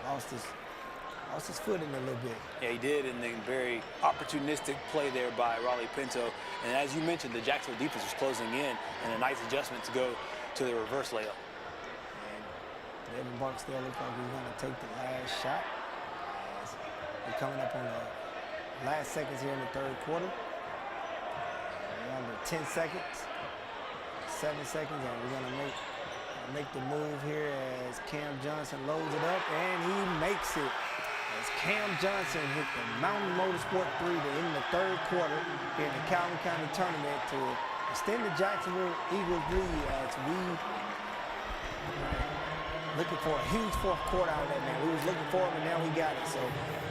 lost his footing a little bit. Yeah, he did, and then very opportunistic play there by Raleigh Pinto. And as you mentioned, the Jacksonville defense was closing in, and a nice adjustment to go to the reverse layup. And Devin Barksdale looks like he's going to take the last shot. As we're coming up on the last seconds here in the third quarter. We're under 10 seconds, 7 seconds, and we're going to make the move here as Cam Johnson loads it up, and he makes it. As Cam Johnson hit the Mountain Motorsport 3 to end the third quarter here in the Calhoun County tournament to extend the Jacksonville Eagles lead as we looking for a huge fourth quarter out of that, man. We was looking for him, and now we got it. So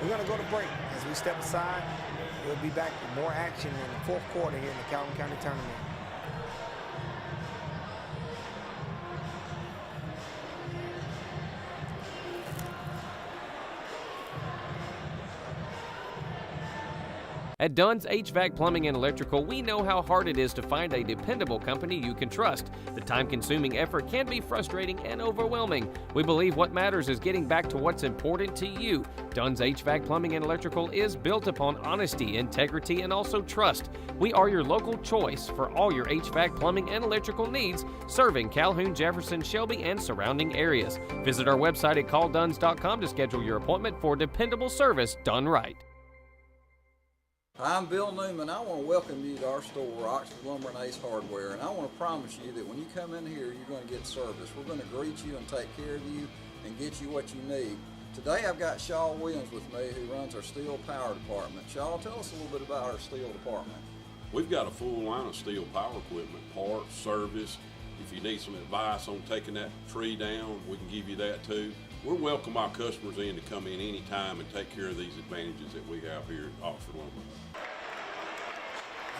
we're going to go to break. As we step aside, we'll be back with more action in the fourth quarter here in the Calhoun County tournament. At Dunn's HVAC Plumbing and Electrical, we know how hard it is to find a dependable company you can trust. The time-consuming effort can be frustrating and overwhelming. We believe what matters is getting back to what's important to you. Dunn's HVAC Plumbing and Electrical is built upon honesty, integrity, and also trust. We are your local choice for all your HVAC plumbing and electrical needs, serving Calhoun, Jefferson, Shelby, and surrounding areas. Visit our website at callduns.com to schedule your appointment for dependable service done right. Hi, I'm Bill Newman. I want to welcome you to our store, Oxford Lumber and Ace Hardware, and I want to promise you that when you come in here, you're going to get service. We're going to greet you and take care of you and get you what you need. Today I've got Shaw Williams with me, who runs our steel power department. Shaw, tell us a little bit about our steel department. We've got a full line of steel power equipment, parts, service. If you need some advice on taking that tree down, we can give you that too. We welcome our customers in to come in anytime and take care of these advantages that we have here at Oxford Lumber.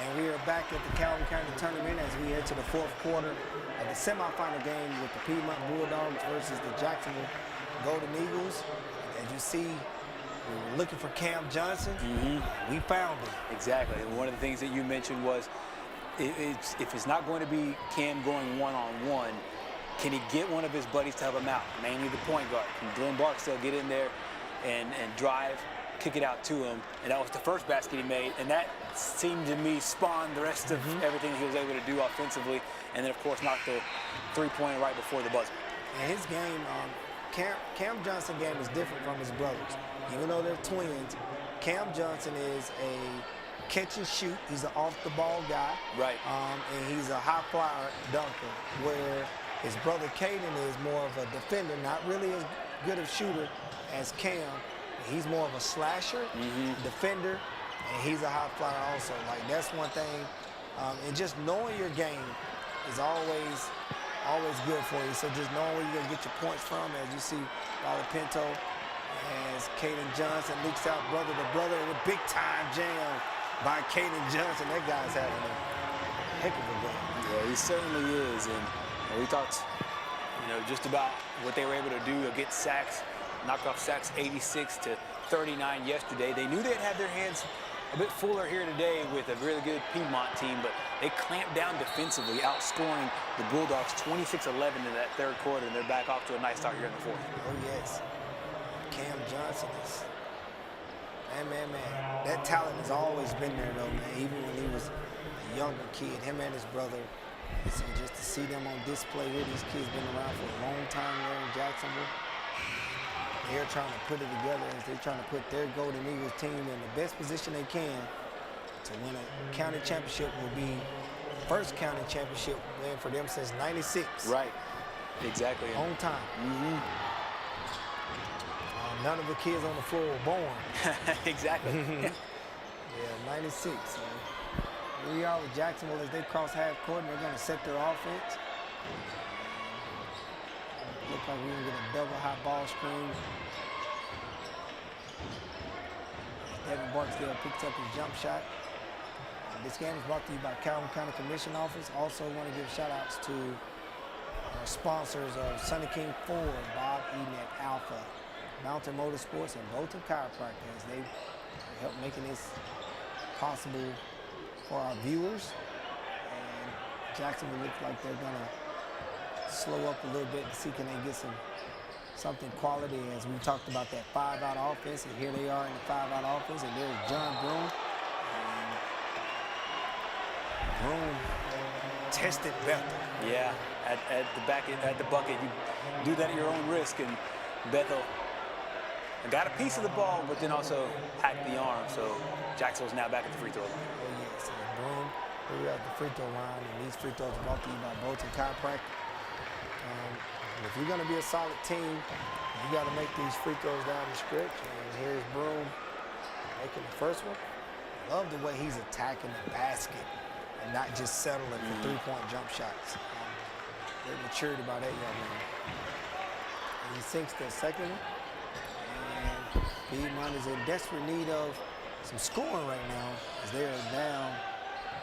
And we are back at the Calhoun County tournament as we head to the fourth quarter of the semifinal game with the Piedmont Bulldogs versus the Jacksonville Golden Eagles. As you see, we were looking for Cam Johnson. We found him. Exactly. And one of the things that you mentioned was if it's not going to be Cam going one-on-one, can he get one of his buddies to help him out, mainly the point guard? Can Glenn Barksdale get in there and drive, kick it out to him? And that was the first basket he made, and that seemed to me spawned the rest of everything he was able to do offensively, and then of course knocked the three-pointer right before the buzzer. And his game, Cam Johnson's game is different from his brothers. Even though they're twins, Cam Johnson is a catch and shoot. He's an off-the-ball guy. Right. And he's a high-flyer dunker, where his brother Caden is more of a defender, not really as good a shooter as Cam. He's more of a slasher, defender, and he's a high flyer also. Like, that's one thing. And just knowing your game is always good for you. So just knowing where you're going to get your points from, as you see Raleigh Pinto, as Caden Johnson leaks out brother to brother with big-time jam by Caden Johnson. That guy's having a heck of a game. Yeah, he certainly is. And we talked, just about what they were able to do against sacks, knock off sacks 86 to 39 yesterday. They knew they'd have their hands a bit fuller here today with a really good Piedmont team, but they clamped down defensively, outscoring the Bulldogs 26-11 in that third quarter, and they're back off to a nice start here in the fourth. Oh, yes. Cam Johnson is, man. That talent has always been there, though, man. Even when he was a younger kid, him and his brother. So just to see them on display here, these kids been around for a long time there in Jacksonville. they're trying to put it together as they're trying to put their Golden Eagles team in the best position they can to win a county championship. Will be the first county championship win for them since '96. Right. Exactly. On time. None of the kids on the floor were born. Exactly. Yeah, '96. So here we are with Jacksonville as they cross half court, and they're going to set their offense. Look like we're going to get a double high ball screen. Evan Barksdale picks up his jump shot. This game is brought to you by Calhoun County Commission Office. Also want to give shout outs to our sponsors of Sunny King Ford, Bob Eden Alpha, Mountain Motorsports, and Bolton Chiropractic as they help making this possible for our viewers. And Jacksonville looks like they're gonna slow up a little bit to see can they get something quality as we talked about that 5-out offense, and here they are in the 5-out offense, and there's John Broom. And Broom tested Bethel. Yeah, at the bucket, you do that at your own risk, and Bethel got a piece of the ball, but then also hacked the arm. So Jacksonville's now back at the free throw line. Oh yeah, so Broom, we're at the free throw line, and these free throws are brought to you by Bolton Chiropractic. If you're going to be a solid team, you got to make these free throws down the stretch. And here's Broom making the first one. Love the way he's attacking the basket and not just settling for three-point jump shots. Great maturity by that young man. And he sinks the second one. And Piedmont is in desperate need of some scoring right now as they are down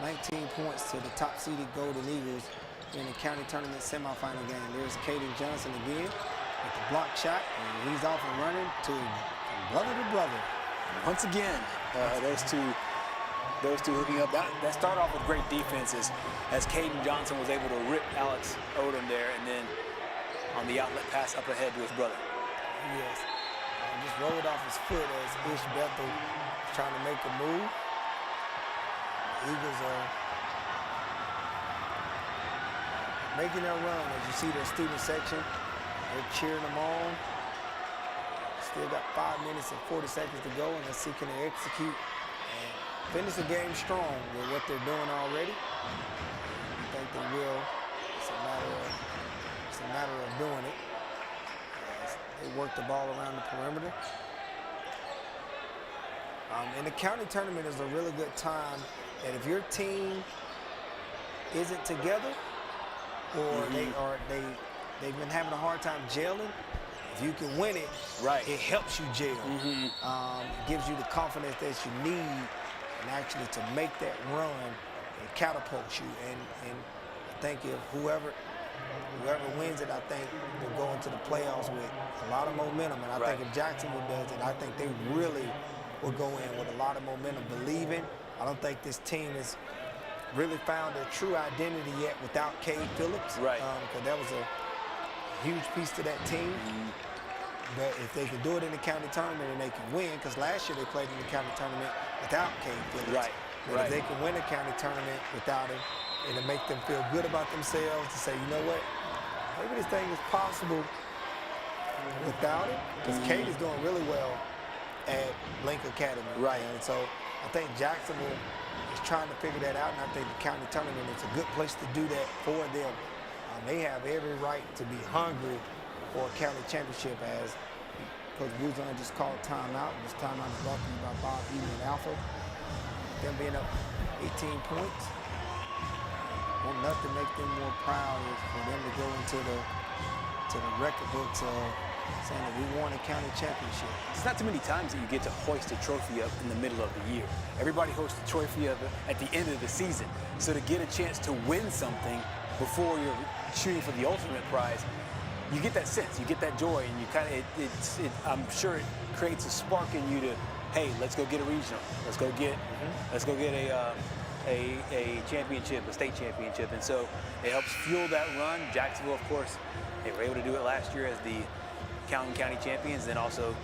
19 points to the top-seeded Golden Eagles in the county tournament semifinal game. There's Caden Johnson again with the block shot, and he's off and running to brother to brother. Once again, those two hooking up. That started off with great defenses as Caden Johnson was able to rip Alex Odom there, and then on the outlet pass up ahead to his brother. Yes, just rolled off his foot as Ish Bethel is trying to make a move. The Eagles are making their run. As you see their student section, they're cheering them on. Still got 5 minutes and 40 seconds to go, and let's see can they execute and finish the game strong with what they're doing already. I think they will. It's a matter of doing it. As they work the ball around the perimeter. And the county tournament is a really good time that if your team isn't together, or they've been having a hard time gelling, if you can win it, it helps you gel. It gives you the confidence that you need and actually to make that run and catapult you. And I think if whoever wins it, I think will go into the playoffs with a lot of momentum. And I think if Jacksonville does it, I think they really will go in with a lot of momentum, believing. I don't think this team is really found their true identity yet without Cade Phillips. Because that was a huge piece to that team. But if they can do it in the county tournament and they can win, because last year they played in the county tournament without Cade Phillips. But if they can win a county tournament without him, it'll make them feel good about themselves to say, you know what, maybe this thing is possible without him. Because Cade is doing really well at Link Academy. And so I think Jacksonville is trying to figure that out, and I think the county tournament is a good place to do that for them. They have every right to be hungry for a county championship, as Coach Guzan just called timeout. This timeout is brought to you by Bob Eden and Alpha. Them being up 18 points, want nothing to make them more proud is for them to go into the record books of saying that we won a county championship. It's not too many times that you get to hoist a trophy up in the middle of the year. Everybody hoists a trophy up at the end of the season. So to get a chance to win something before you're shooting for the ultimate prize, you get that sense, you get that joy, and you kind of, I'm sure it creates a spark in you to, hey, let's go get a regional. Let's go get a championship, a state championship. And so it helps fuel that run. Jacksonville, of course, they were able to do it last year as the Calhoun County champions, then also,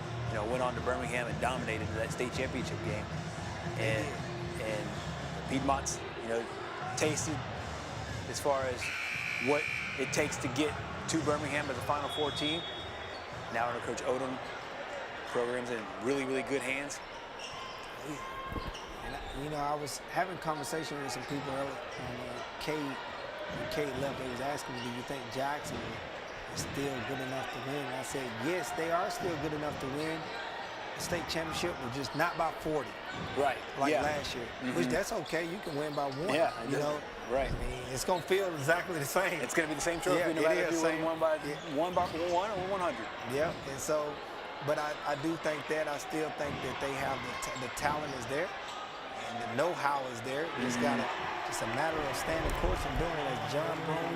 went on to Birmingham and dominated that state championship game. And Piedmont's, tasted as far as what it takes to get to Birmingham as a Final Four team. Now under Coach Odom, program's in really, really good hands. And I was having conversation with some people earlier. When Kate left, they was asking me, do you think Jacksonville is still good enough to win? And I said, yes, they are still good enough to win the state championship, but just not by 40. Right. Like last year. Which that's okay. You can win by 1. Yeah. You know. Right. I mean, it's gonna feel exactly the same. It's gonna be the same trophy no matter if you win one by 1 or 100. Yeah. And so, but I do think that. I still think that they have the talent is there. And the know-how is there. It's a matter of standing course and doing it. As John Brown,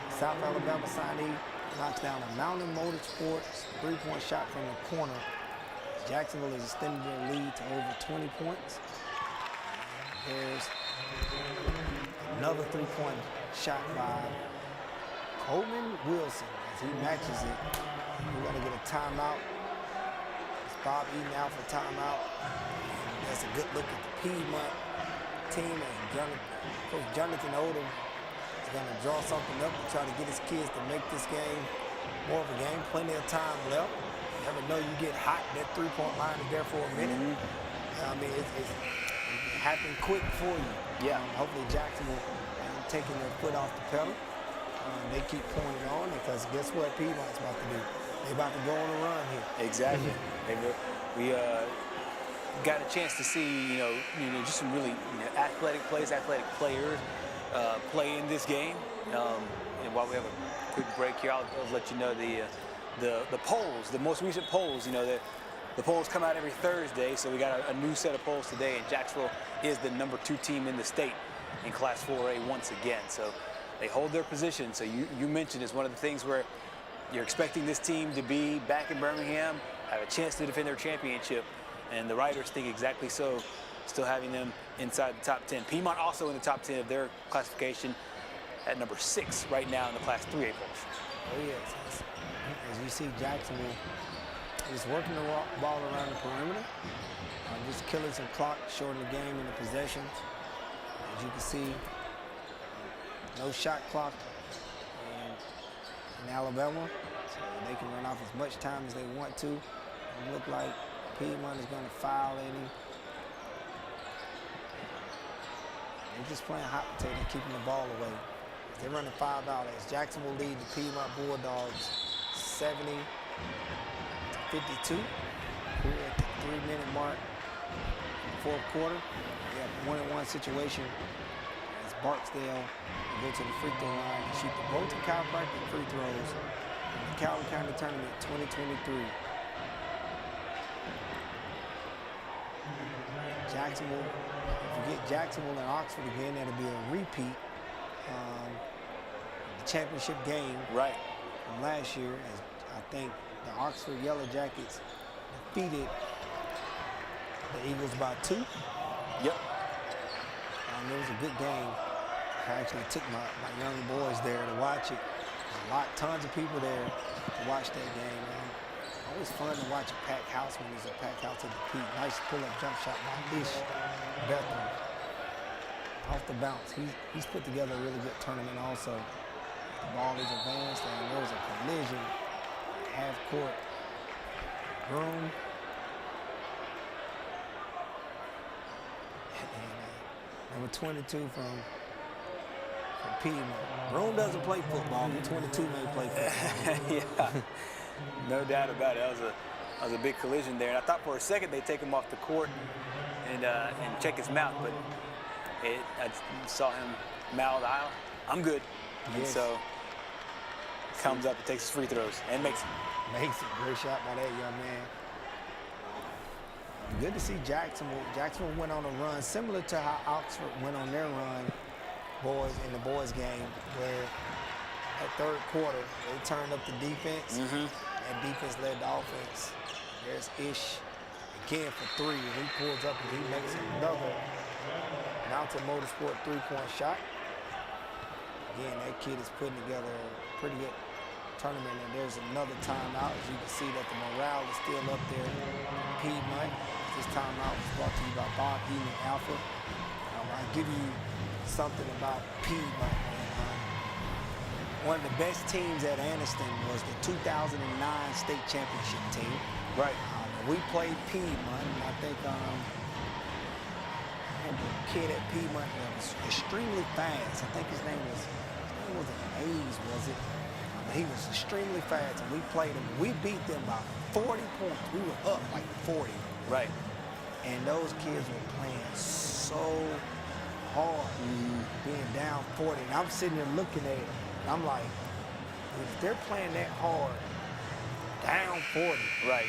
South Alabama signee, knocks down a Mountain Motorsports 3-point shot from the corner. Jacksonville is extending their lead to over 20 points. There's another 3-point shot by Coleman Wilson as he matches it. We're going to get a timeout. It's Bob Eaton out for timeout. And that's a good look at the Piedmont team, and Coach Jonathan Odom is going to draw something up and try to get his kids to make this game more of a game. Plenty of time left. You never know, you get hot. That 3-point line is there for a minute. I mean, it can happen quick for you. Yeah. Hopefully Jacksonville taking their foot off the pedal. They keep pouring it on because guess what Piedmont's about to do? They're about to go on a run here. Exactly. We got a chance to see, just some really athletic players play in this game. And while we have a quick break here, I'll let you know the polls, the most recent polls. The polls come out every Thursday, so we got a new set of polls today, and Jacksonville is the number 2 team in the state in Class 4A once again. So they hold their position. So you mentioned it's one of the things where you're expecting this team to be back in Birmingham, have a chance to defend their championship. And the writers think exactly so, still having them inside the top 10. Piedmont also in the top 10 of their classification at number 6 right now in the Class 3A polls. Oh, yes. As you see, Jacksonville is working the ball around the perimeter, just killing some clock, shortening the game in the possessions. As you can see, no shot clock in Alabama, so they can run off as much time as they want to. It look like Piedmont is going to foul any. They're just playing hot potato, keeping the ball away. They're running 5 out as Jacksonville lead the Piedmont Bulldogs 70-52. We're at the 3-minute mark in the 4th quarter. We have a 1-on-1 situation as Barksdale will go to the free throw line and shoot the Bolton chiropractic free throws in the Calhoun County Tournament 2023. Jacksonville, if you get Jacksonville and Oxford again, that'll be a repeat. The championship game from last year, as I think the Oxford Yellow Jackets defeated the Eagles by 2. Yep. It was a good game. I actually took my young boys there to watch it. Tons of people there to watch that game. Always fun to watch a packed house when there's a packed house at the peak. Nice pull-up jump shot by Ish Bethel. Off the bounce. He's put together a really good tournament also. The ball is advanced and there was a collision half court. Broom. And number 22 from Piedmont. Broom doesn't play football, but 22 may play football. Yeah. No doubt about it. That was a big collision there. And I thought for a second they'd take him off the court and check his mouth, but I saw him mouth, I'm good. Yes. And so comes up and takes his free throws and makes it. Makes it. Great shot by that young man. Good to see Jacksonville. Jacksonville went on a run similar to how Oxford went on their run, in the boys game, where at 3rd quarter they turned up the defense. That defense led the offense. There's Ish again for 3, and he pulls up and he makes another Mountain Motorsport 3-point shot. Again, that kid is putting together a pretty good tournament, and there's another timeout. As you can see that the morale is still up there in Piedmont. This timeout was brought to you by Bob Eaton and Alpha. I'll give you something about Piedmont. One of the best teams at Anniston was the 2009 state championship team. Right. We played Piedmont, and I think a kid at Piedmont that was extremely fast. I think his name wasn't Hayes, was it? He was extremely fast, and we played him. We beat them by 40 points. We were up like 40. Right. And those kids were playing so hard, being down 40. And I'm sitting there looking at it, and I'm like, if they're playing that hard, down 40. Right.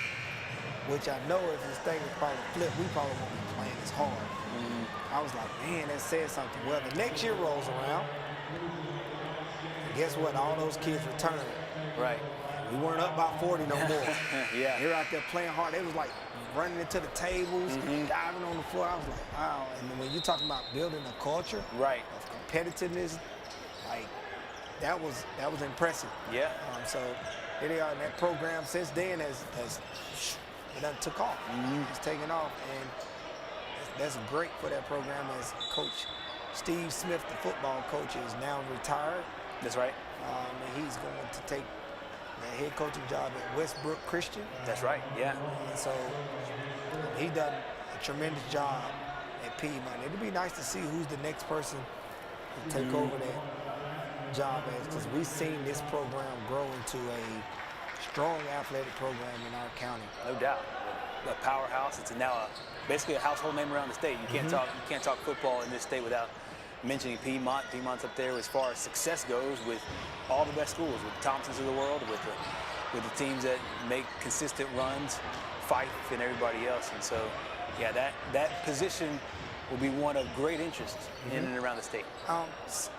Which I know if this thing was probably flipped, we probably won't be playing as hard. I was like, man, that said something. Well, the next year rolls around, and guess what? All those kids returned. Right. We weren't up by 40 no more. Yeah. They were out there playing hard. They was like running into the tables, diving on the floor. I was like, wow. And then when you're talking about building a culture of competitiveness, like that was impressive. Yeah. So here they are in that program since then has it done took off. It's taken off, and that's great for that program as Coach Steve Smith, the football coach, is now retired. That's right. And he's going to take the head coaching job at Westbrook Christian. That's right, yeah. And so he done a tremendous job at Piedmont. It'd be nice to see who's the next person to take over that job as, because we've seen this program grow into a strong athletic program in our county. No doubt. A powerhouse. It's now basically a household name around the state. You can't talk football in this state without mentioning Piedmont. Piedmont's up there as far as success goes with all the best schools, with the Thompsons of the world, with the teams that make consistent runs, Fife and everybody else. And so, yeah, that position will be one of great interest in and around the state.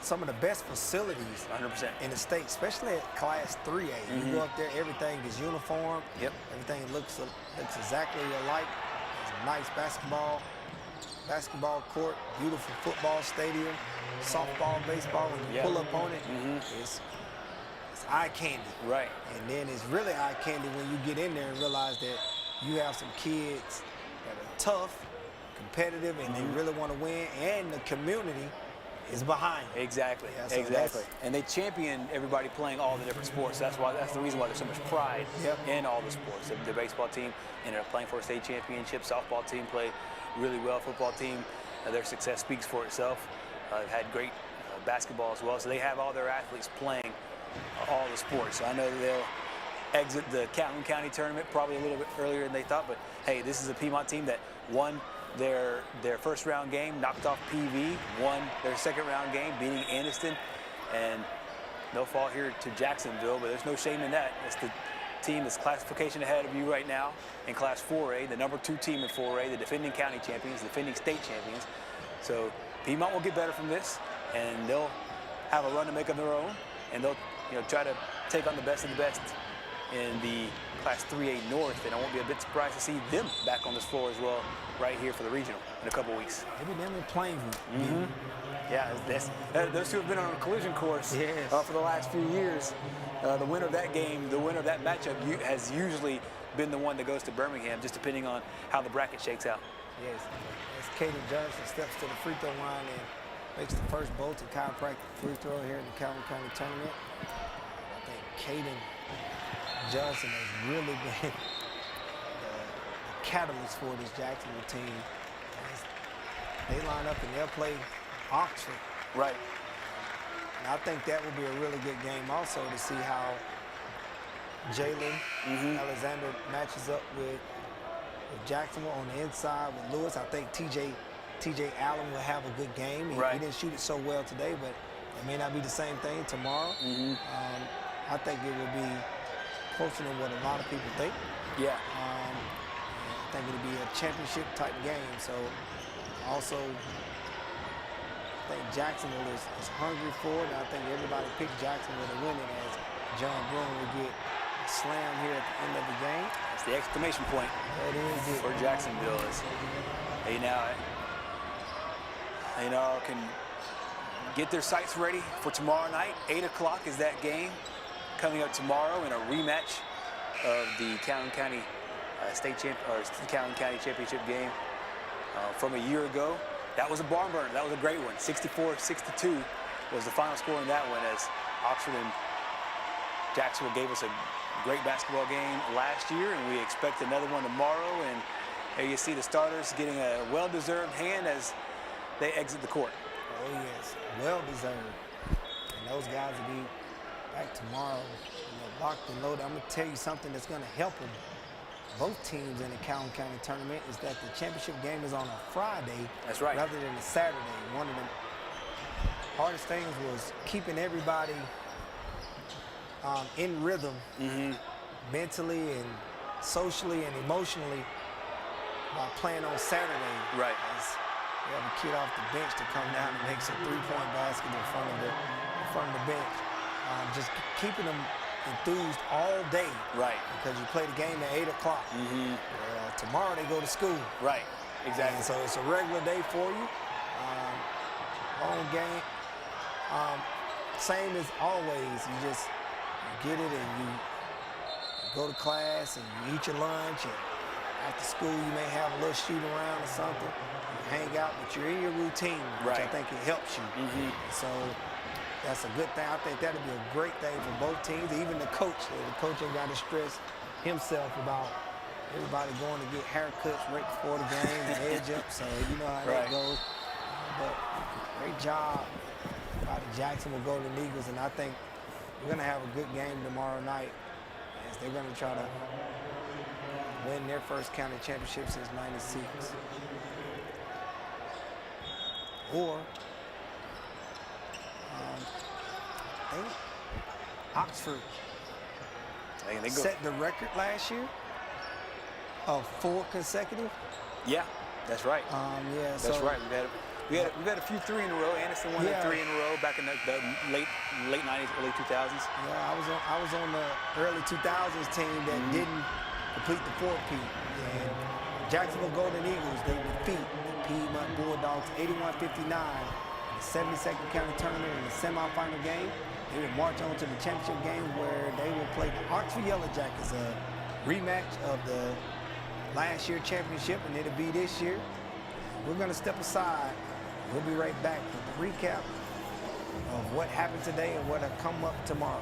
Some of the best facilities 100% in the state, especially at Class 3A. You go up there, everything is uniform. Yep. Everything looks exactly alike. There's a nice basketball court, beautiful football stadium, softball, baseball. When you pull up on it, it's eye candy. Right. And then it's really eye candy when you get in there and realize that you have some kids that are tough, competitive, and they really want to win, and the community is behind them. Exactly. Yeah, so exactly. And they champion everybody playing all the different sports. That's the reason why there's so much pride in all the sports. The baseball team ended up playing for a state championship. Softball team played really well. Football team, their success speaks for itself. They've had great basketball as well. So they have all their athletes playing all the sports. So I know they'll exit the Calhoun County tournament probably a little bit earlier than they thought. But hey, this is a Piedmont team that won their first round game, knocked off PV, won their second round game, beating Anniston, and no fall here to Jacksonville, but there's no shame in that. It's the team that's classification ahead of you right now in Class 4A, the number 2 team in 4A, the defending county champions, defending state champions. So Piedmont will get better from this, and they'll have a run to make of their own, and they'll try to take on the best of the best in the Class 3A North, and I won't be a bit surprised to see them back on this floor as well right here for the regional in a couple weeks. Maybe them in Plainview. Yeah, those two have been on a collision course for the last few years. The winner of that game, the winner of that matchup has usually been the one that goes to Birmingham, just depending on how the bracket shakes out. Yes, as Caden Johnson steps to the free throw line and makes the first Bolton chiropractic free throw here in the Calhoun County tournament. I think Caden Johnson has really been the catalyst for this Jacksonville team. They line up and they'll play Oxford. Right. And I think that will be a really good game also to see how Jalen Alexander matches up with Jacksonville on the inside with Lewis. I think TJ Allen will have a good game. He didn't shoot it so well today, but it may not be the same thing tomorrow. I think it will be closer than what a lot of people think. Yeah. I think it'll be a championship type game. So also, I think Jacksonville is hungry for it. I think everybody picked Jacksonville to win it as John Brown will get a slam here at the end of the game. That's the exclamation point for Jacksonville. They now can get their sights ready for tomorrow night. 8 o'clock is that game coming up tomorrow in a rematch of the Calhoun County Calhoun County championship game from a year ago. That was a barn burner. That was a great one. 64-62 was the final score in that one, as Oxford and Jacksonville gave us a great basketball game last year, and we expect another one tomorrow. And there you see the starters getting a well-deserved hand as they exit the court. Oh, yes, well-deserved. And those guys will be back tomorrow, locked and loaded. I'm going to tell you something that's going to help them. Both teams in the Calhoun County tournament is that the championship game is on a Friday. That's right. Rather than a Saturday. One of the hardest things was keeping everybody in rhythm, mentally and socially and emotionally, while playing on Saturday. Right. We have a kid off the bench to come down and make some three-point basket in front of the bench. Just keeping them enthused all day. Right. Because you play the game at 8 o'clock. Tomorrow they go to school. Right. Exactly. And so it's a regular day for you. Long game. Same as always. You just get it and you go to class and you eat your lunch, and after school you may have a little shoot around or something. You hang out, but you're in your routine, which I think it helps you. So that's a good thing. I think that'll be a great thing for both teams, even the coach. The coach ain't got to stress himself about everybody going to get haircuts right before the game and edge up, so you know how that goes. But great job by the Jacksonville Golden Eagles, and I think we're going to have a good game tomorrow night as they're going to try to win their first county championship since '96. Or I think Oxford set the record last year of 4 consecutive. Yeah, that's right. Yeah, that's right. We've had a few 3 in a row. Anniston won 3 in a row back in the late '90s, early 2000s. Yeah, I was on the early 2000s team that didn't complete the 4-peat. And Jacksonville Golden Eagles, they defeat the Piedmont Bulldogs 81-59 in the 72nd County Tournament in the semifinal game. They will march on to the championship game where they will play the Oxford Yellow Jackets, a rematch of the last year championship, and it'll be this year. We're going to step aside. We'll be right back with the recap of what happened today and what'll come up tomorrow.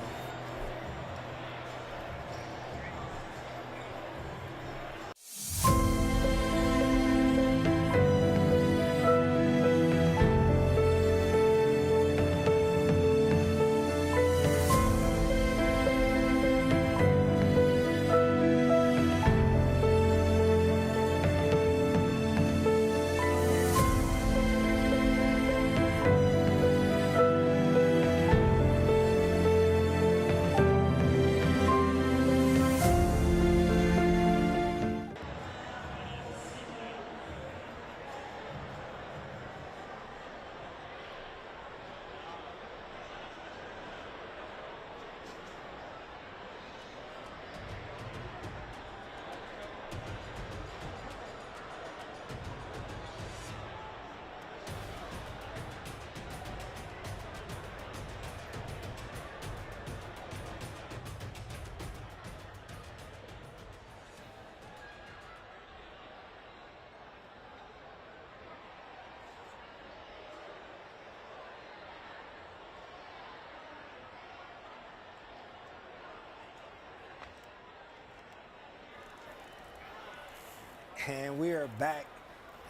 And we are back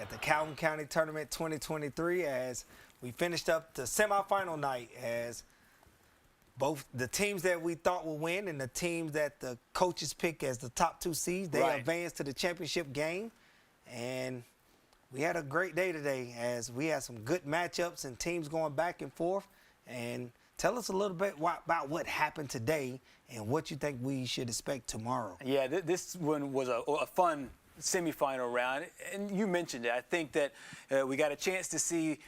at the Calhoun County Tournament 2023 as we finished up the semifinal night, as both the teams that we thought would win and the teams that the coaches pick as the top 2 seeds, they advanced to the championship game. And we had a great day today as we had some good matchups and teams going back and forth. And tell us a little bit about what happened today and what you think we should expect tomorrow. Yeah, this one was a fun semifinal round, and you mentioned it. I think that we got a chance to see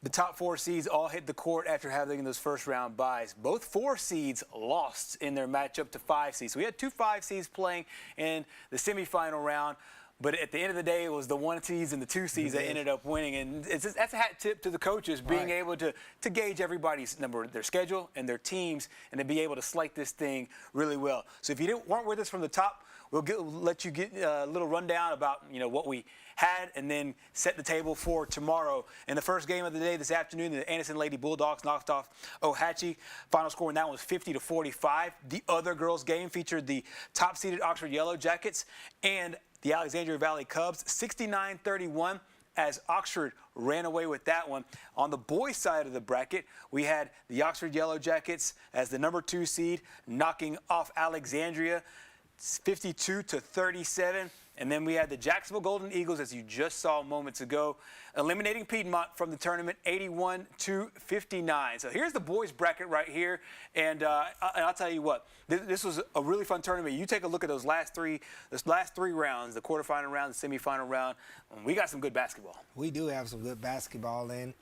the top 4 seeds all hit the court after having those first round byes. Both 4 seeds lost in their matchup to 5 seeds. So we had 2 5 seeds playing in the semifinal round, but at the end of the day, it was the 1 seeds and the 2 seeds that ended up winning. And that's a hat tip to the coaches, being able to gauge everybody's their schedule and their teams, and to be able to select this thing really well. So if you weren't with us from the top, we'll let you get a little rundown about what we had, and then set the table for tomorrow. In the first game of the day this afternoon, the Anniston Lady Bulldogs knocked off Ohatchee. Final score in that one was 50-45. The other girls' game featured the top-seeded Oxford Yellow Jackets and the Alexandria Valley Cubs, 69-31. As Oxford ran away with that one. On the boys' side of the bracket, we had the Oxford Yellow Jackets as the number 2 seed, knocking off Alexandria 52-37. And then we had the Jacksonville Golden Eagles, as you just saw moments ago, eliminating Piedmont from the tournament 81-59. So here's the boys' bracket right here. And I'll tell you what, this was a really fun tournament. You take a look at those last three rounds, the quarterfinal round, the semifinal round. We got some good basketball. We do have some good basketball. And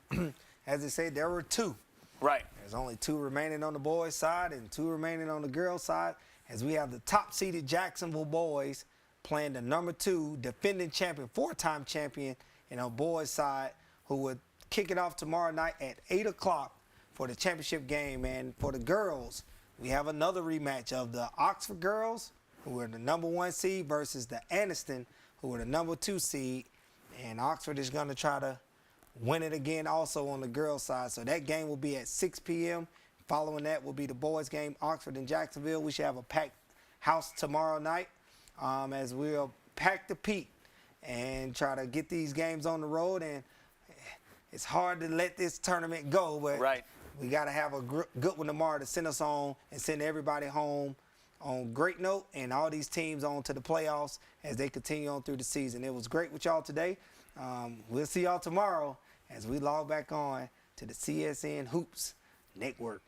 as they say, there were 2. Right. There's only 2 remaining on the boys' side and 2 remaining on the girls' side, as we have the top-seeded Jacksonville boys playing the number 2 defending champion, 4-time champion, and on boys' side, who would kick it off tomorrow night at 8 o'clock for the championship game. And for the girls, we have another rematch of the Oxford girls, who are the number 1 seed, versus the Anniston, who are the number 2 seed. And Oxford is going to try to win it again also on the girls' side. So that game will be at 6 p.m. Following that will be the boys' game, Oxford and Jacksonville. We should have a packed house tomorrow night. As we'll pack the peak and try to get these games on the road. And it's hard to let this tournament go, but we got to have a good one tomorrow to send us on and send everybody home on great note, and all these teams on to the playoffs as they continue on through the season. It was great with y'all today. We'll see y'all tomorrow as we log back on to the CSN Hoops Network.